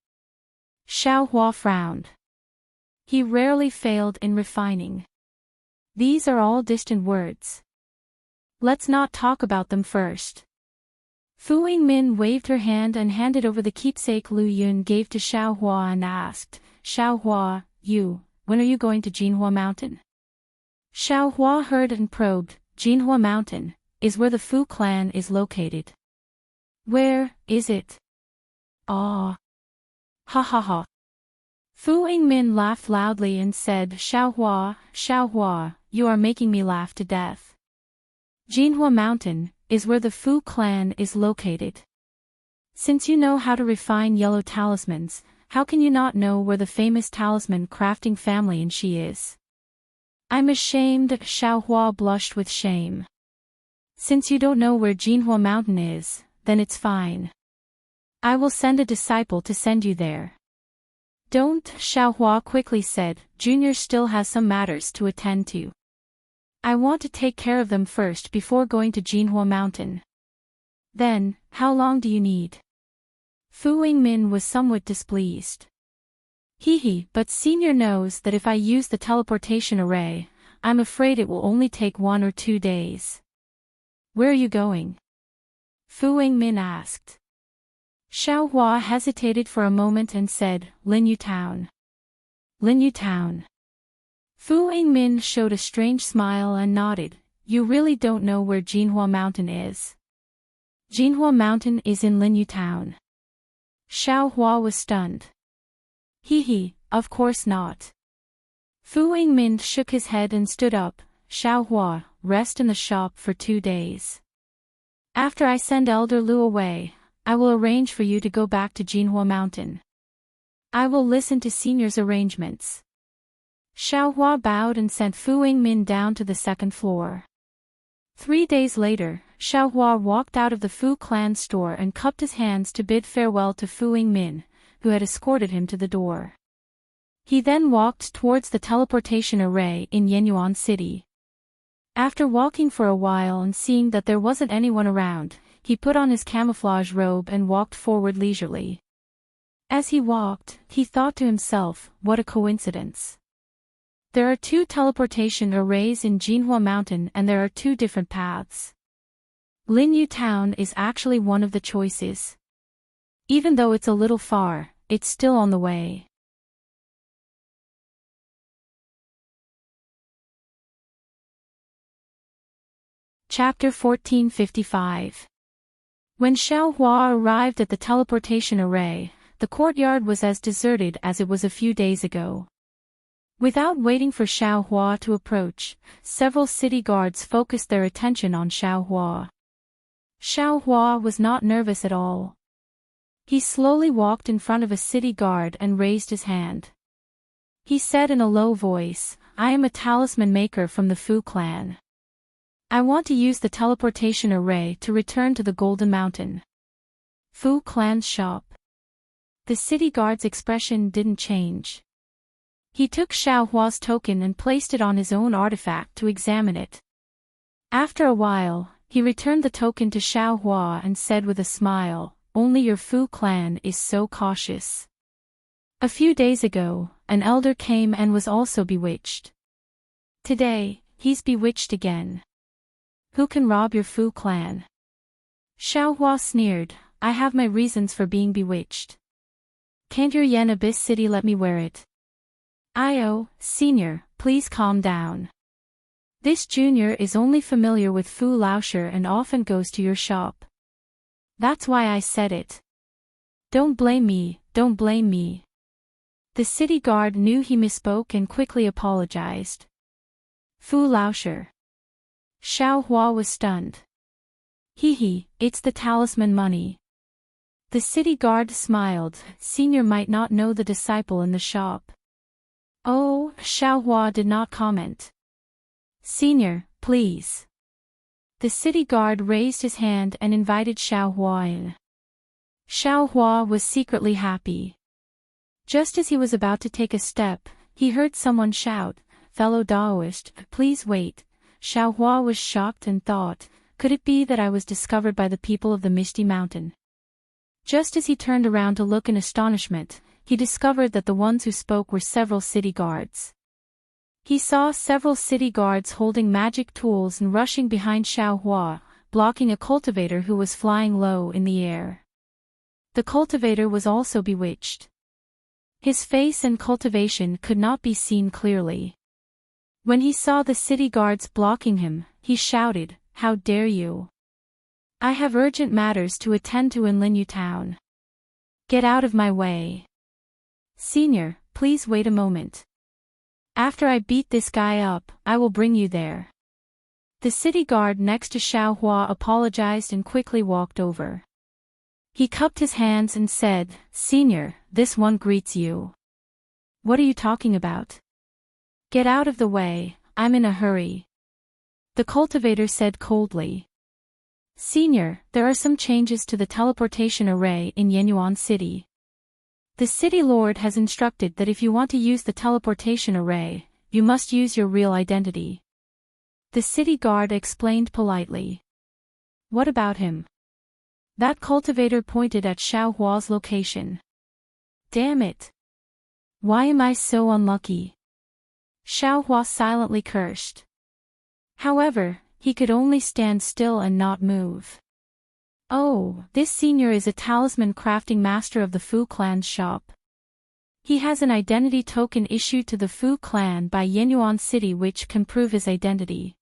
Xiao Hua frowned. He rarely failed in refining. These are all distant words. Let's not talk about them first. Fu Yingmin waved her hand and handed over the keepsake Lu Yun gave to Xiao Hua and asked, Xiao Hua, when are you going to Jinhua Mountain? Xiao Hua heard and probed. Jinhua Mountain is where the Fu clan is located. Where is it? Ah. Ha ha ha. Fu Yingmin laughed loudly and said, Xiao Hua, you are making me laugh to death. Jinhua Mountain is where the Fu clan is located. Since you know how to refine yellow talismans, how can you not know where the famous talisman crafting family in Shi is? I'm ashamed. Xiao Hua blushed with shame. Since you don't know where Jinhua Mountain is, then it's fine. I will send a disciple to send you there. Don't, Xiao Hua quickly said, Junior still has some matters to attend to. I want to take care of them first before going to Jinhua Mountain. Then, how long do you need? Fu Yingmin was somewhat displeased. But Senior knows that if I use the teleportation array, I'm afraid it will only take 1 or 2 days. Where are you going? Fu Yingmin asked. Xiao Hua hesitated for a moment and said, Linyu Town. Linyu Town. Fu Yingmin showed a strange smile and nodded. You really don't know where Jinhua Mountain is? Jinhua Mountain is in Linyu Town. Xiao Hua was stunned. Of course not. Fu Yingmin shook his head and stood up. Xiao Hua, rest in the shop for 2 days. After I send Elder Lu away, I will arrange for you to go back to Jinhua Mountain. I will listen to Senior's arrangements. Xiao Hua bowed and sent Fu Yingmin down to the 2nd floor. 3 days later, Xiao Hua walked out of the Fu clan store and cupped his hands to bid farewell to Fu Yingmin, who had escorted him to the door. He then walked towards the teleportation array in Yenyuan City. After walking for a while and seeing that there wasn't anyone around, he put on his camouflage robe and walked forward leisurely. As he walked, he thought to himself, what a coincidence. There are 2 teleportation arrays in Jinhua Mountain and there are 2 different paths. Linyu Town is actually one of the choices. Even though it's a little far, it's still on the way. Chapter 1455. When Xiao Hua arrived at the teleportation array, the courtyard was as deserted as it was a few days ago. Without waiting for Xiao Hua to approach, several city guards focused their attention on Xiao Hua. Xiao Hua was not nervous at all. He slowly walked in front of a city guard and raised his hand. He said in a low voice, I am a talisman maker from the Fu clan. I want to use the teleportation array to return to the Golden Mountain. Fu clan's shop. The city guard's expression didn't change. He took Xiao Hua's token and placed it on his own artifact to examine it. After a while, he returned the token to Xiao Hua and said with a smile, "Only your Fu clan is so cautious. A few days ago, an elder came and was also bewitched. Today, he's bewitched again. Who can rob your Fu clan?" Xiao Hua sneered, "I have my reasons for being bewitched. Can't your Yen Abyss City let me wear it?" "Io, senior, please calm down. This junior is only familiar with Fu Laosher and often goes to your shop. That's why I said it. Don't blame me, don't blame me." The city guard knew he misspoke and quickly apologized. "Fu Laosher." Xiao Hua was stunned. "Hee, it's the talisman money." The city guard smiled, "Senior might not know the disciple in the shop." "Oh," Xiao Hua did not comment. "Senior, please." The city guard raised his hand and invited Xiao Hua in. Xiao Hua was secretly happy. Just as he was about to take a step, he heard someone shout, "Fellow Daoist, please wait." Xiao Hua was shocked and thought, could it be that I was discovered by the people of the Misty Mountain? Just as he turned around to look in astonishment, he discovered that the ones who spoke were several city guards. He saw several city guards holding magic tools and rushing behind Xiao Hua, blocking a cultivator who was flying low in the air. The cultivator was also bewitched. His face and cultivation could not be seen clearly. When he saw the city guards blocking him, he shouted, "How dare you! I have urgent matters to attend to in Linyu Town. Get out of my way. Senior, please wait a moment. After I beat this guy up, I will bring you there." The city guard next to Xiao Hua apologized and quickly walked over. He cupped his hands and said, "Senior, this one greets you." "What are you talking about?" "Get out of the way, I'm in a hurry." The cultivator said coldly. "Senior, there are some changes to the teleportation array in Yenyuan City. The city lord has instructed that if you want to use the teleportation array, you must use your real identity." The city guard explained politely. "What about him?" That cultivator pointed at Xiao Hua's location. "Damn it! Why am I so unlucky?" Xiao Hua silently cursed. However, he could only stand still and not move. "Oh, this senior is a talisman crafting master of the Fu clan's shop. He has an identity token issued to the Fu clan by Yenyuan City which can prove his identity."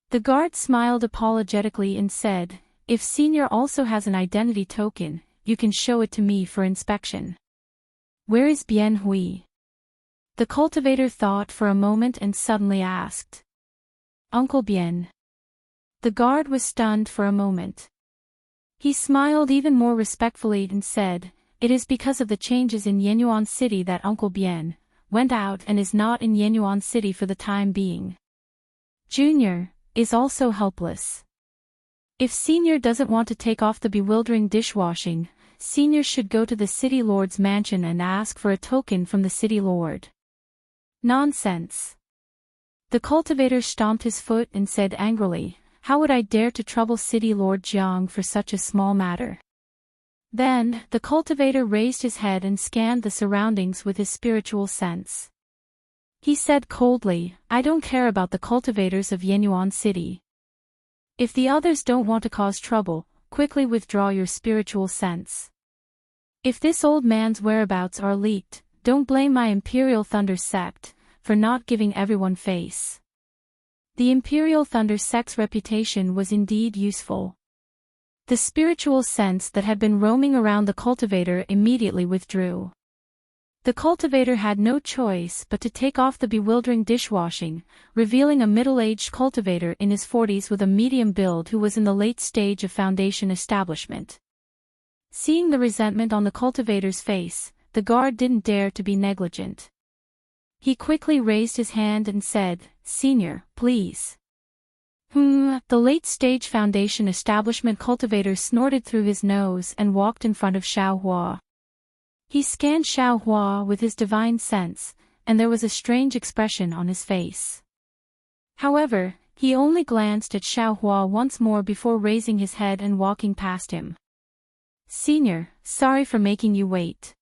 The guard smiled apologetically and said, "If senior also has an identity token, you can show it to me for inspection." "Where is Bien Hui?" The cultivator thought for a moment and suddenly asked. "Uncle Bien." The guard was stunned for a moment. He smiled even more respectfully and said, "It is because of the changes in Yenyuan City that Uncle Bien went out and is not in Yenyuan City for the time being. Junior is also helpless. If Senior doesn't want to take off the bewildering dishwashing, Senior should go to the city lord's mansion and ask for a token from the city lord." "Nonsense." The cultivator stomped his foot and said angrily, "How would I dare to trouble City Lord Jiang for such a small matter?" Then, the cultivator raised his head and scanned the surroundings with his spiritual sense. He said coldly, "I don't care about the cultivators of Yenyuan City. If the others don't want to cause trouble, quickly withdraw your spiritual sense. If this old man's whereabouts are leaked, don't blame my Imperial Thunder Sect for not giving everyone face." The Imperial Thunder Sect's reputation was indeed useful. The spiritual sense that had been roaming around the cultivator immediately withdrew. The cultivator had no choice but to take off the bewildering dishwashing, revealing a middle-aged cultivator in his 40s with a medium build who was in the late stage of foundation establishment. Seeing the resentment on the cultivator's face, the guard didn't dare to be negligent. He quickly raised his hand and said, "Senior, please." The late-stage foundation establishment cultivator snorted through his nose and walked in front of Xiao Hua. He scanned Xiao Hua with his divine sense, and there was a strange expression on his face. However, He only glanced at Xiaohua once more before raising his head and walking past him. Senior, sorry for making you wait.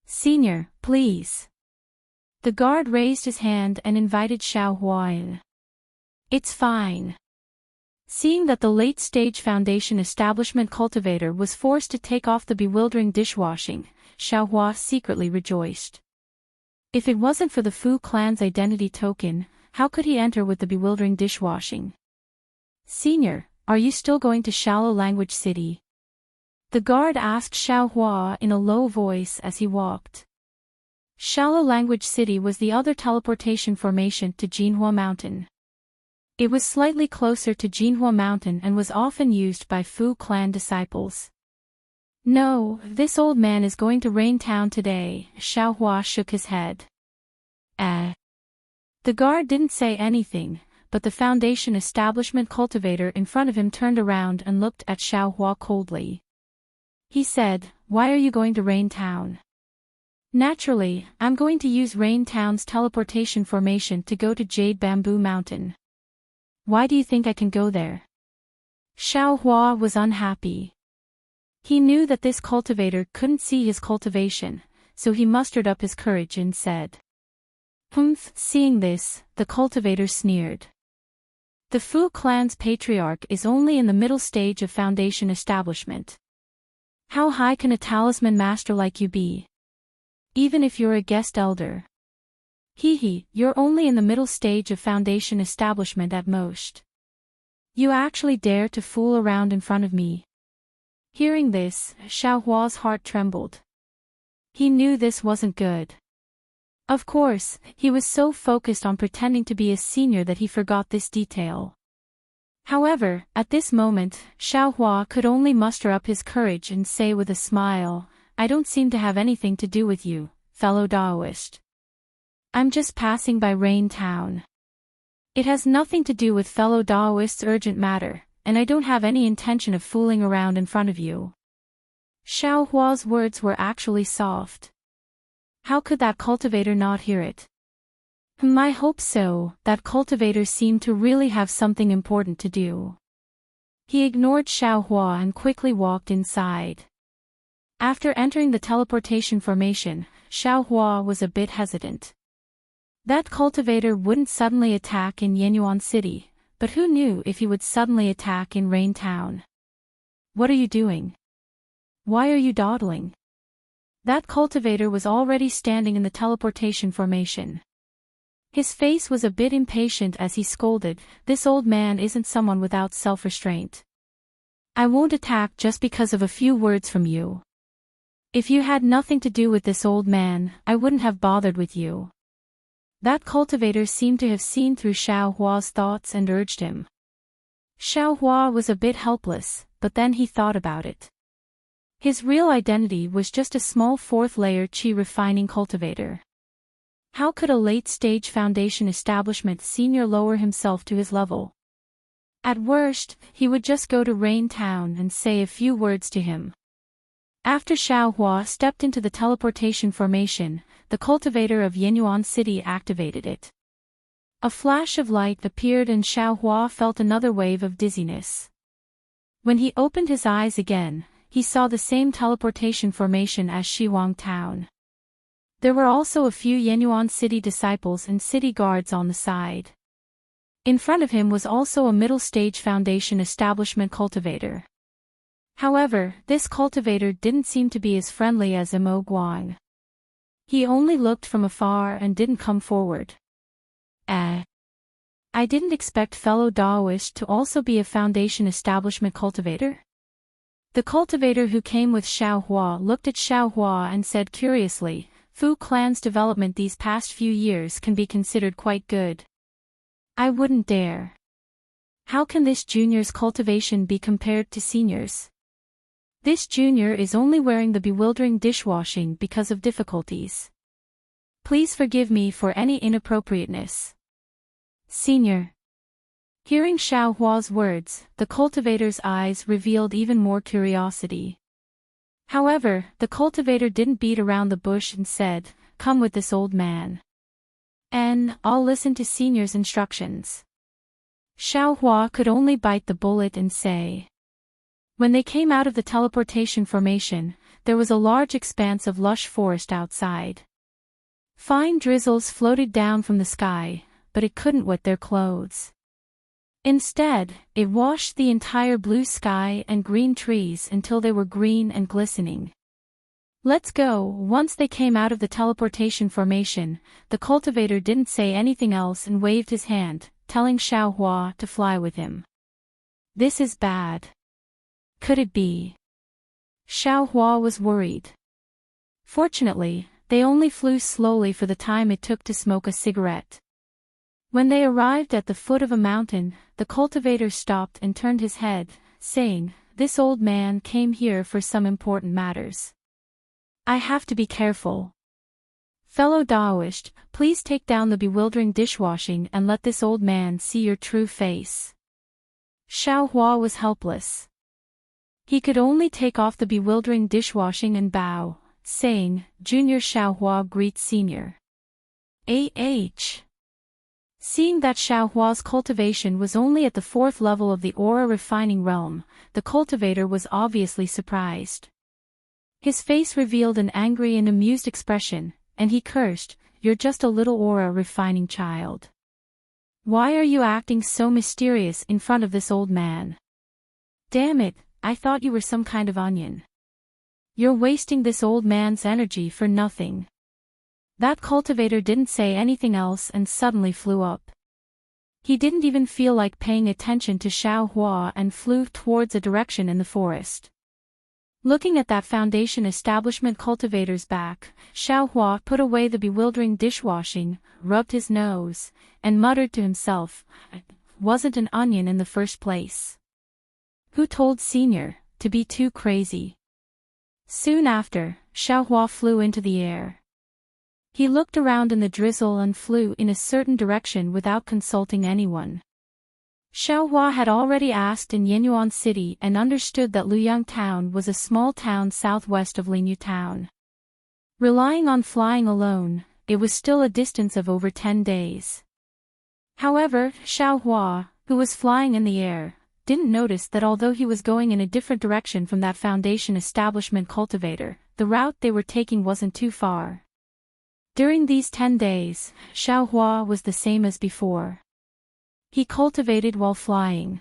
Senior, please. The guard raised his hand and invited Xiaohua in. It's fine. Seeing that the late-stage foundation establishment cultivator was forced to take off the bewildering dishwashing, Xiaohua secretly rejoiced. If it wasn't for the Fu clan's identity token, how could he enter with the bewildering dishwashing? Senior, are you still going to Shallow Language City? The guard asked Xiaohua in a low voice as he walked. Shallow Language City was the other teleportation formation to Jinhua Mountain. It was slightly closer to Jinhua Mountain and was often used by Fu clan disciples. No, this old man is going to Rain Town today, Xiaohua shook his head. The guard didn't say anything, but the foundation establishment cultivator in front of him turned around and looked at Xiaohua coldly. He said, "Why are you going to Rain Town?" Naturally, I'm going to use Rain Town's teleportation formation to go to Jade Bamboo Mountain. Why do you think I can go there? Xiaohua was unhappy. He knew that this cultivator couldn't see his cultivation, so he mustered up his courage and said. Humph, seeing this, the cultivator sneered. The Fu clan's patriarch is only in the middle stage of foundation establishment. How high can a talisman master like you be? Even if you're a guest elder. You're only in the middle stage of foundation establishment at most. You actually dare to fool around in front of me. Hearing this, Xiaohua's heart trembled. He knew this wasn't good. Of course, he was so focused on pretending to be a senior that he forgot this detail. However, at this moment, Xiaohua could only muster up his courage and say with a smile, I don't seem to have anything to do with you, fellow Daoist. I'm just passing by Rain Town. It has nothing to do with fellow Daoist's urgent matter, and I don't have any intention of fooling around in front of you. Xiaohua's words were actually soft. How could that cultivator not hear it? I hope so. That cultivator seemed to really have something important to do. He ignored Xiaohua and quickly walked inside. After entering the teleportation formation, Xiaohua was a bit hesitant. That cultivator wouldn't suddenly attack in Yenyuan City, but who knew if he would suddenly attack in Rain Town? What are you doing? Why are you dawdling? That cultivator was already standing in the teleportation formation. His face was a bit impatient as he scolded, this old man isn't someone without self-restraint. I won't attack just because of a few words from you. If you had nothing to do with this old man, I wouldn't have bothered with you. That cultivator seemed to have seen through Xiaohua's thoughts and urged him. Xiaohua was a bit helpless, but then he thought about it. His real identity was just a small fourth-layer qi refining cultivator. How could a late-stage foundation establishment senior lower himself to his level? At worst, he would just go to Rain Town and say a few words to him. After Xiaohua stepped into the teleportation formation, the cultivator of Yenyuan City activated it. A flash of light appeared and Xiaohua felt another wave of dizziness. When he opened his eyes again, he saw the same teleportation formation as Shiwang Town. There were also a few Yenyuan City disciples and city guards on the side. In front of him was also a middle-stage foundation establishment cultivator. However, this cultivator didn't seem to be as friendly as Mo Guang. He only looked from afar and didn't come forward. I didn't expect fellow Daoist to also be a foundation establishment cultivator. The cultivator who came with Xiaohua looked at Xiaohua and said curiously, Fu clan's development these past few years can be considered quite good. I wouldn't dare. How can this junior's cultivation be compared to senior's? This junior is only wearing the bewildering dishwashing because of difficulties. Please forgive me for any inappropriateness. Senior. Hearing Xiaohua's words, the cultivator's eyes revealed even more curiosity. However, the cultivator didn't beat around the bush and said, Come with this old man. And I'll listen to senior's instructions. Xiaohua could only bite the bullet and say. When they came out of the teleportation formation, there was a large expanse of lush forest outside. Fine drizzles floated down from the sky, but it couldn't wet their clothes. Instead, it washed the entire blue sky and green trees until they were green and glistening. Let's go. Once they came out of the teleportation formation, the cultivator didn't say anything else and waved his hand, telling Xiaohua to fly with him. This is bad. Could it be? Xiaohua was worried. Fortunately, they only flew slowly for the time it took to smoke a cigarette. When they arrived at the foot of a mountain, the cultivator stopped and turned his head, saying, "This old man came here for some important matters. I have to be careful. Fellow Daoist, please take down the bewildering dishwashing and let this old man see your true face." Xiaohua was helpless. He could only take off the bewildering dishwashing and bow, saying, "Junior Xiaohua greets Senior." Seeing that Xiaohua's cultivation was only at the 4th level of the aura refining realm, the cultivator was obviously surprised. His face revealed an angry and amused expression, and he cursed, "You're just a little aura refining child. Why are you acting so mysterious in front of this old man? Damn it, I thought you were some kind of onion. You're wasting this old man's energy for nothing." That cultivator didn't say anything else and suddenly flew up. He didn't even feel like paying attention to Xiaohua and flew towards a direction in the forest. Looking at that foundation establishment cultivator's back, Xiaohua put away the bewildering dishwashing, rubbed his nose, and muttered to himself, "I wasn't an onion in the first place. Who told Senior to be too crazy?" Soon after, Xiaohua flew into the air. He looked around in the drizzle and flew in a certain direction without consulting anyone. Xiaohua had already asked in Yenyuan City and understood that Luyang Town was a small town southwest of Linyu Town. Relying on flying alone, it was still a distance of over 10 days. However, Xiaohua, who was flying in the air, didn't notice that although he was going in a different direction from that foundation establishment cultivator, the route they were taking wasn't too far. During these 10 days, Xiaohua was the same as before. He cultivated while flying.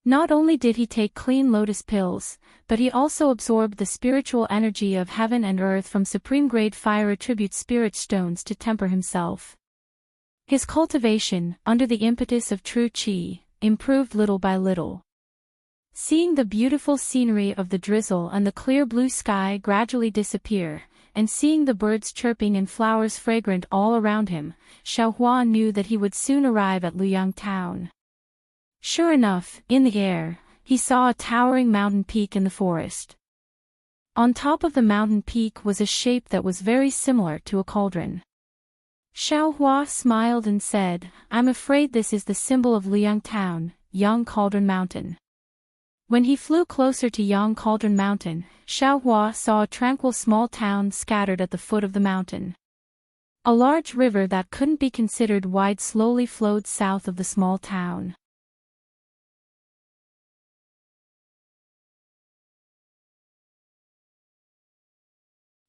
Not only did he take clean lotus pills, but he also absorbed the spiritual energy of heaven and earth from supreme-grade fire attribute spirit stones to temper himself. His cultivation, under the impetus of true qi, improved little by little. Seeing the beautiful scenery of the drizzle and the clear blue sky gradually disappear, and seeing the birds chirping and flowers fragrant all around him, Xiaohua knew that he would soon arrive at Luyang Town. Sure enough, in the air, he saw a towering mountain peak in the forest. On top of the mountain peak was a shape that was very similar to a cauldron. Xiaohua smiled and said, "I'm afraid this is the symbol of Luyang Town, Yang Cauldron Mountain." When he flew closer to Yang Cauldron Mountain, Xiaohua saw a tranquil small town scattered at the foot of the mountain. A large river that couldn't be considered wide slowly flowed south of the small town.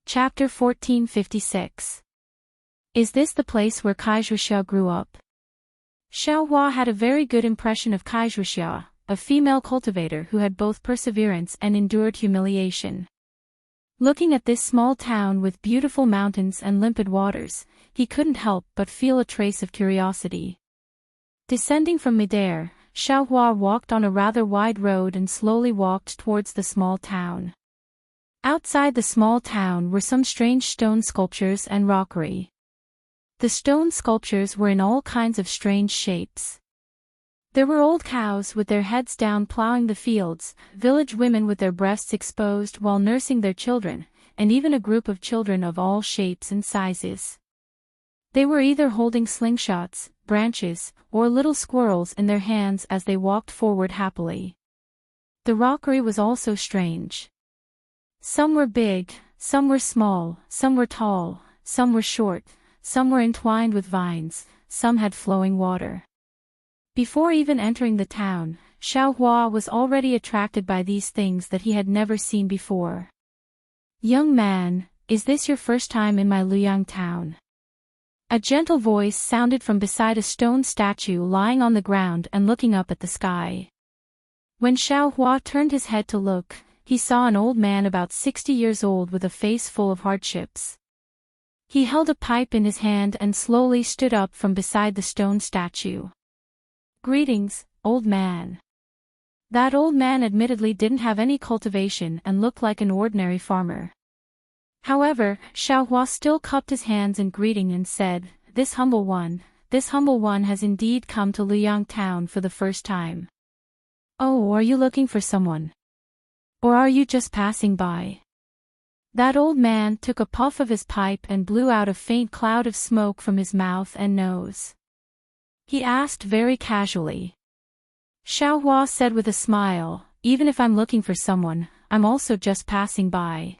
Chapter 1456. Is this the place where Kaizhuxia grew up? Xiaohua had a very good impression of Kaizhuxia, a female cultivator who had both perseverance and endured humiliation. Looking at this small town with beautiful mountains and limpid waters, he couldn't help but feel a trace of curiosity. Descending from midair, Xiaohua walked on a rather wide road and slowly walked towards the small town. Outside the small town were some strange stone sculptures and rockery. The stone sculptures were in all kinds of strange shapes. There were old cows with their heads down plowing the fields, village women with their breasts exposed while nursing their children, and even a group of children of all shapes and sizes. They were either holding slingshots, branches, or little squirrels in their hands as they walked forward happily. The rockery was also strange. Some were big, some were small, some were tall, some were short, some were entwined with vines, some had flowing water. Before even entering the town, Xiaohua was already attracted by these things that he had never seen before. "Young man, is this your first time in my Luyang town?" A gentle voice sounded from beside a stone statue lying on the ground and looking up at the sky. When Xiaohua turned his head to look, he saw an old man about 60 years old with a face full of hardships. He held a pipe in his hand and slowly stood up from beside the stone statue. "Greetings, old man." That old man admittedly didn't have any cultivation and looked like an ordinary farmer. However, Xiaohua still cupped his hands in greeting and said, this humble one has indeed come to Luyang town for the first time." "Oh, are you looking for someone? Or are you just passing by?" That old man took a puff of his pipe and blew out a faint cloud of smoke from his mouth and nose. He asked very casually. Xiaohua said with a smile, "Even if I'm looking for someone, I'm also just passing by."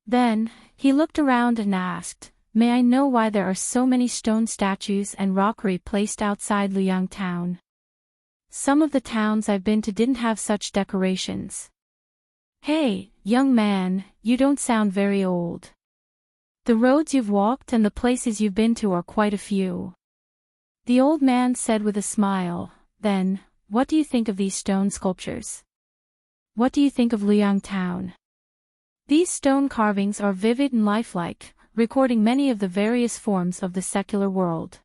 Then, he looked around and asked, "May I know why there are so many stone statues and rockery placed outside Luyang town? Some of the towns I've been to didn't have such decorations." "Hey, young man, you don't sound very old. The roads you've walked and the places you've been to are quite a few." The old man said with a smile, "Then, what do you think of these stone sculptures? What do you think of Luyang town? These stone carvings are vivid and lifelike, recording many of the various forms of the secular world.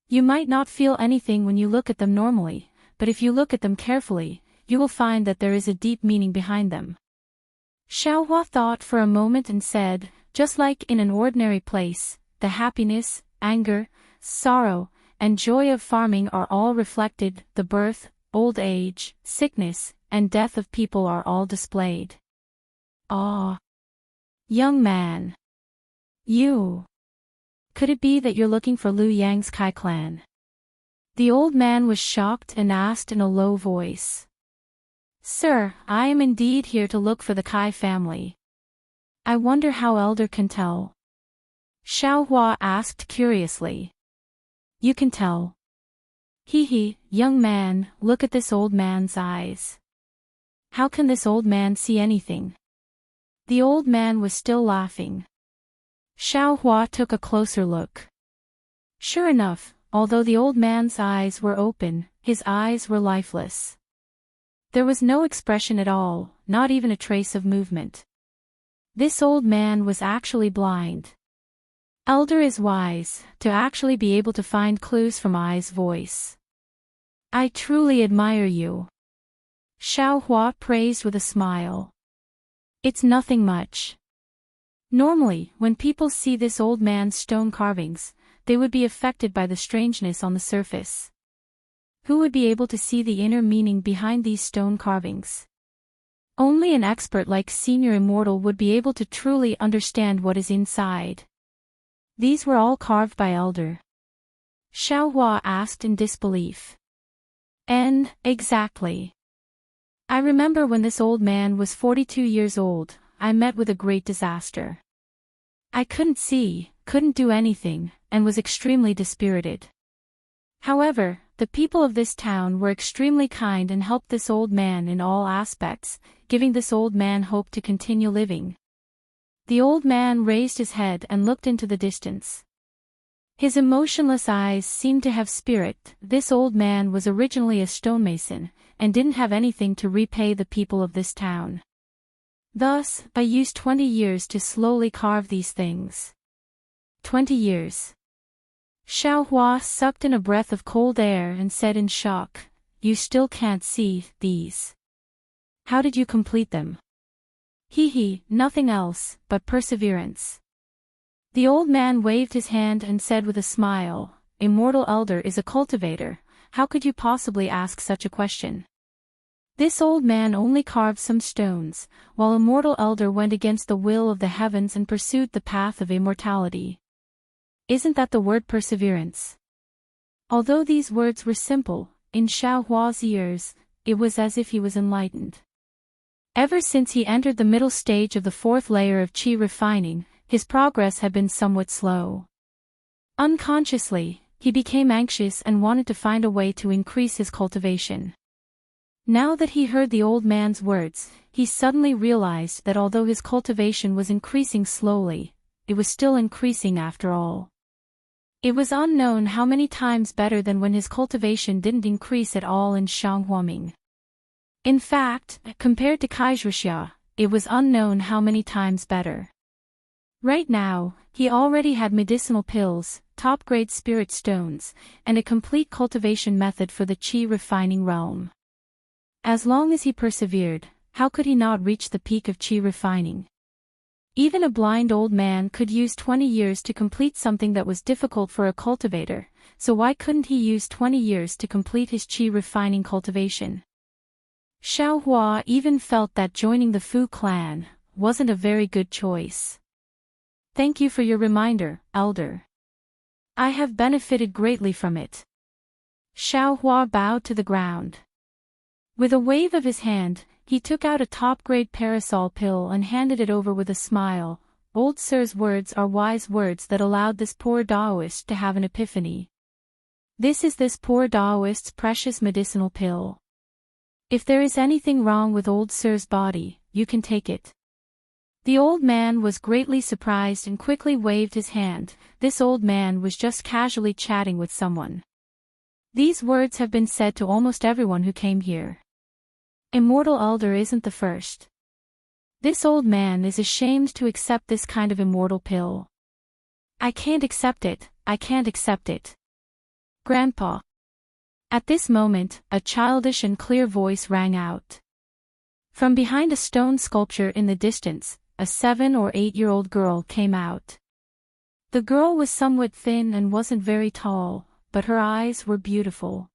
You might not feel anything when you look at them normally, but if you look at them carefully, you will find that there is a deep meaning behind them." Xiaohua thought for a moment and said, "Just like in an ordinary place, the happiness, anger, sorrow, and joy of farming are all reflected, the birth, old age, sickness, and death of people are all displayed." "Ah, young man. Could it be that you're looking for Liu Yang's Kai clan?" The old man was shocked and asked in a low voice. "Sir, I am indeed here to look for the Kai family. I wonder how Elder can tell?" Xiaohua asked curiously. "You can tell? Young man, look at this old man's eyes. How can this old man see anything?" The old man was still laughing. Xiaohua took a closer look. Sure enough, although the old man's eyes were open, his eyes were lifeless. There was no expression at all, not even a trace of movement. This old man was actually blind. Elder is wise, to actually be able to find clues from Ai's voice. "I truly admire you," Xiaohua praised with a smile. "It's nothing much." Normally, when people see this old man's stone carvings, they would be affected by the strangeness on the surface. Who would be able to see the inner meaning behind these stone carvings? Only an expert like Senior Immortal would be able to truly understand what is inside. "These were all carved by Elder?" Xiaohua asked in disbelief. "And, exactly. I remember when this old man was 42 years old, I met with a great disaster. I couldn't see, couldn't do anything, and was extremely dispirited. However, the people of this town were extremely kind and helped this old man in all aspects, giving this old man hope to continue living." The old man raised his head and looked into the distance. His emotionless eyes seemed to have spirit. This old man was originally a stonemason, and didn't have anything to repay the people of this town. Thus, I used 20 years to slowly carve these things. 20 years. Xiaohua sucked in a breath of cold air and said in shock, "You still can't see these? How did you complete them?" Nothing else, but perseverance." The old man waved his hand and said with a smile, "Immortal Elder is a cultivator, how could you possibly ask such a question? This old man only carved some stones, while Immortal Elder went against the will of the heavens and pursued the path of immortality. Isn't that the word perseverance?" Although these words were simple, in Xiaohua's ears, it was as if he was enlightened. Ever since he entered the middle stage of the fourth layer of qi refining, his progress had been somewhat slow. Unconsciously, he became anxious and wanted to find a way to increase his cultivation. Now that he heard the old man's words, he suddenly realized that although his cultivation was increasing slowly, it was still increasing after all. It was unknown how many times better than when his cultivation didn't increase at all in Heartwarming. In fact, compared to Kaijrishya, it was unknown how many times better. Right now, he already had medicinal pills, top-grade spirit stones, and a complete cultivation method for the chi refining realm. As long as he persevered, how could he not reach the peak of chi refining? Even a blind old man could use 20 years to complete something that was difficult for a cultivator, so why couldn't he use 20 years to complete his chi refining cultivation? Xiao Hua even felt that joining the Fu clan wasn't a very good choice. Thank you for your reminder, Elder. I have benefited greatly from it. Xiao Hua bowed to the ground. With a wave of his hand, he took out a top-grade parasol pill and handed it over with a smile. Old Sir's words are wise words that allowed this poor Taoist to have an epiphany. This is this poor Taoist's precious medicinal pill. If there is anything wrong with Old Sir's body, you can take it. The old man was greatly surprised and quickly waved his hand. This old man was just casually chatting with someone. These words have been said to almost everyone who came here. Immortal Elder isn't the first. This old man is ashamed to accept this kind of immortal pill. I can't accept it, I can't accept it. Grandpa. At this moment, a childish and clear voice rang out. From behind a stone sculpture in the distance, a 7 or 8-year-old girl came out. The girl was somewhat thin and wasn't very tall, but her eyes were beautiful.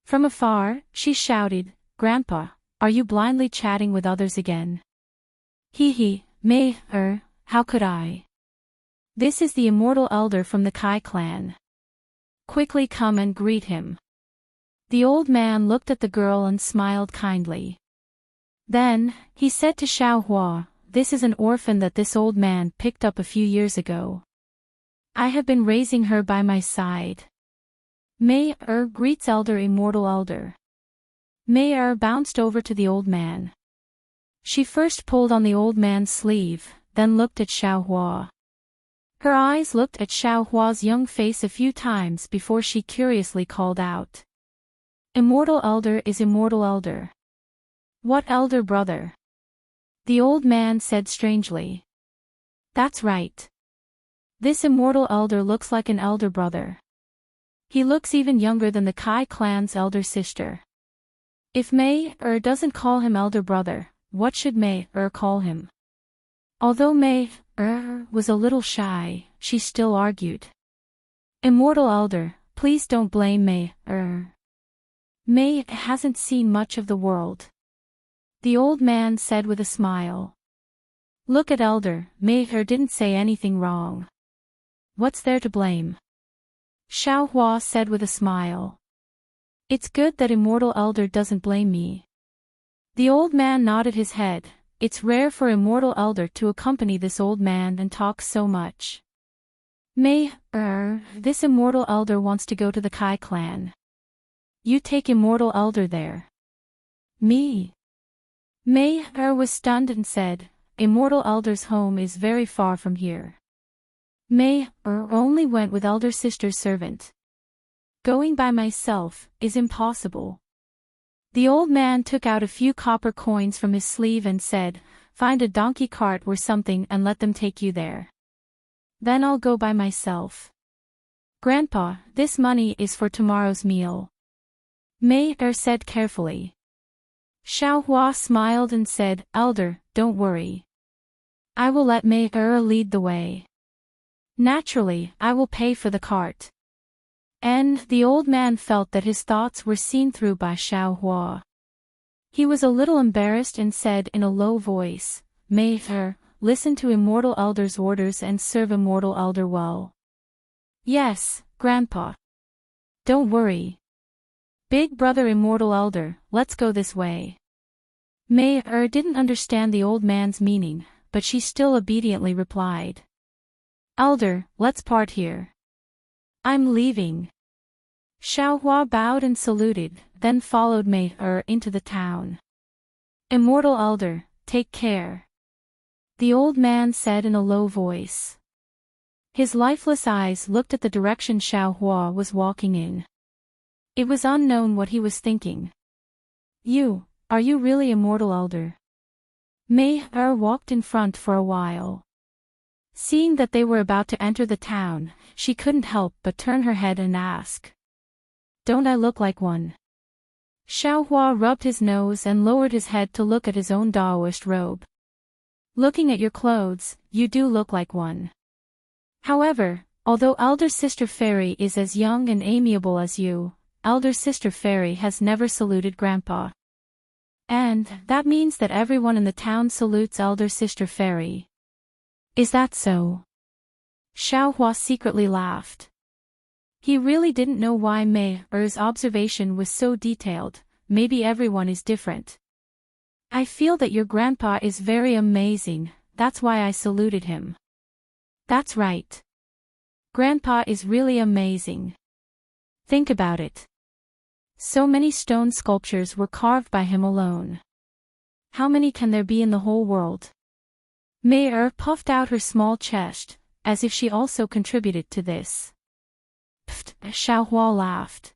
From afar, she shouted, "Grandpa, are you blindly chatting with others again?" Hee, how could I? This is the immortal elder from the Kai clan. Quickly come and greet him. The old man looked at the girl and smiled kindly. Then, he said to Xiao Hua, "This is an orphan that this old man picked up a few years ago. I have been raising her by my side." Greets elder immortal elder. Bounced over to the old man. She first pulled on the old man's sleeve, then looked at Xiao Hua. Her eyes looked at Xiao Hua's young face a few times before she curiously called out. "Immortal elder is immortal elder." "What elder brother?" The old man said strangely. "That's right. This immortal elder looks like an elder brother. He looks even younger than the Kai clan's elder sister. If doesn't call him elder brother, what should call him?" Although was a little shy, she still argued. "Immortal elder, please don't blame May hasn't seen much of the world." The old man said with a smile. "Look at elder, May didn't say anything wrong. What's there to blame?" Xiao Hua said with a smile. "It's good that immortal elder doesn't blame me." The old man nodded his head. It's rare for immortal elder to accompany this old man and talk so much. This immortal elder wants to go to the Kai clan. You take immortal elder there. Me? Was stunned and said, "Immortal elder's home is very far from here. Only went with elder sister's servant. Going by myself is impossible." The old man took out a few copper coins from his sleeve and said, "Find a donkey cart or something and let them take you there. Then I'll go by myself." "Grandpa, this money is for tomorrow's meal," said carefully. Xiao Hua smiled and said, "Elder, don't worry. I will let lead the way. Naturally, I will pay for the cart." And the old man felt that his thoughts were seen through by Xiao Hua. He was a little embarrassed and said in a low voice, "Listen to immortal elder's orders and serve immortal elder well." "Yes, Grandpa. Don't worry. Big brother immortal elder, let's go this way." Didn't understand the old man's meaning, but she still obediently replied. "Elder, let's part here. I'm leaving. Xiaohua bowed and saluted, then followed Mei into the town. Immortal Elder, take care. The old man said in a low voice. His lifeless eyes looked at the direction Xiaohua was walking in. It was unknown what he was thinking. Are you really Immortal Elder? Mei walked in front for a while. Seeing that they were about to enter the town, she couldn't help but turn her head and ask. Don't I look like one? Xiaohua rubbed his nose and lowered his head to look at his own Daoist robe. Looking at your clothes, you do look like one. However, although Elder Sister Fairy is as young and amiable as you, Elder Sister Fairy has never saluted Grandpa. And that means that everyone in the town salutes Elder Sister Fairy. Is that so? Xiaohua secretly laughed. He really didn't know why Mei's observation was so detailed. Maybe everyone is different. I feel that your grandpa is very amazing, that's why I saluted him. That's right. Grandpa is really amazing. Think about it. So many stone sculptures were carved by him alone. How many can there be in the whole world? Mei puffed out her small chest, as if she also contributed to this. Pfft, Xiaohua laughed.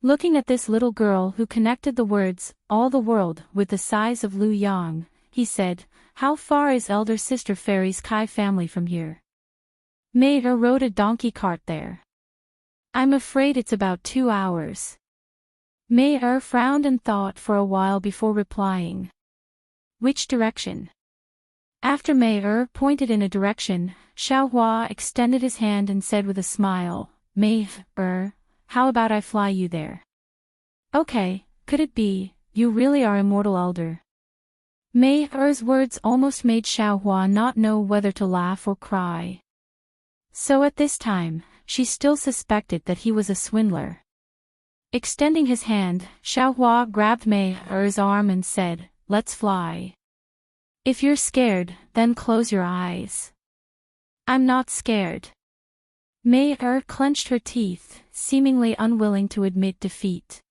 Looking at this little girl who connected the words, all the world, with the size of Lu Yang, he said, how far is Elder Sister Fairy's Kai family from here? Mei rode a donkey cart there. I'm afraid it's about 2 hours. Mei frowned and thought for a while before replying. Which direction? After Mei pointed in a direction, Xiaohua extended his hand and said with a smile, Mei how about I fly you there? Okay, could it be, you really are Immortal Elder? Mei's words almost made Xiaohua not know whether to laugh or cry. So at this time, she still suspected that he was a swindler. Extending his hand, Xiaohua grabbed Mei's arm and said, let's fly. If you're scared, then close your eyes. I'm not scared. Mei clenched her teeth, seemingly unwilling to admit defeat.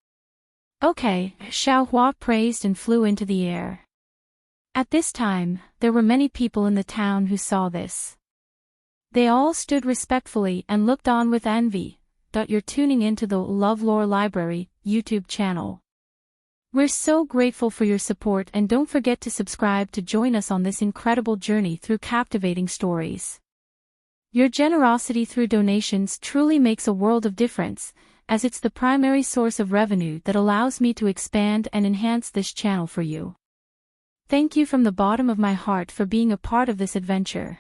Okay, Xiaohua praised and flew into the air. At this time, there were many people in the town who saw this. They all stood respectfully and looked on with envy. You're tuning into the LoveLore Library YouTube channel. We're so grateful for your support, and don't forget to subscribe to join us on this incredible journey through captivating stories. Your generosity through donations truly makes a world of difference, as it's the primary source of revenue that allows me to expand and enhance this channel for you. Thank you from the bottom of my heart for being a part of this adventure.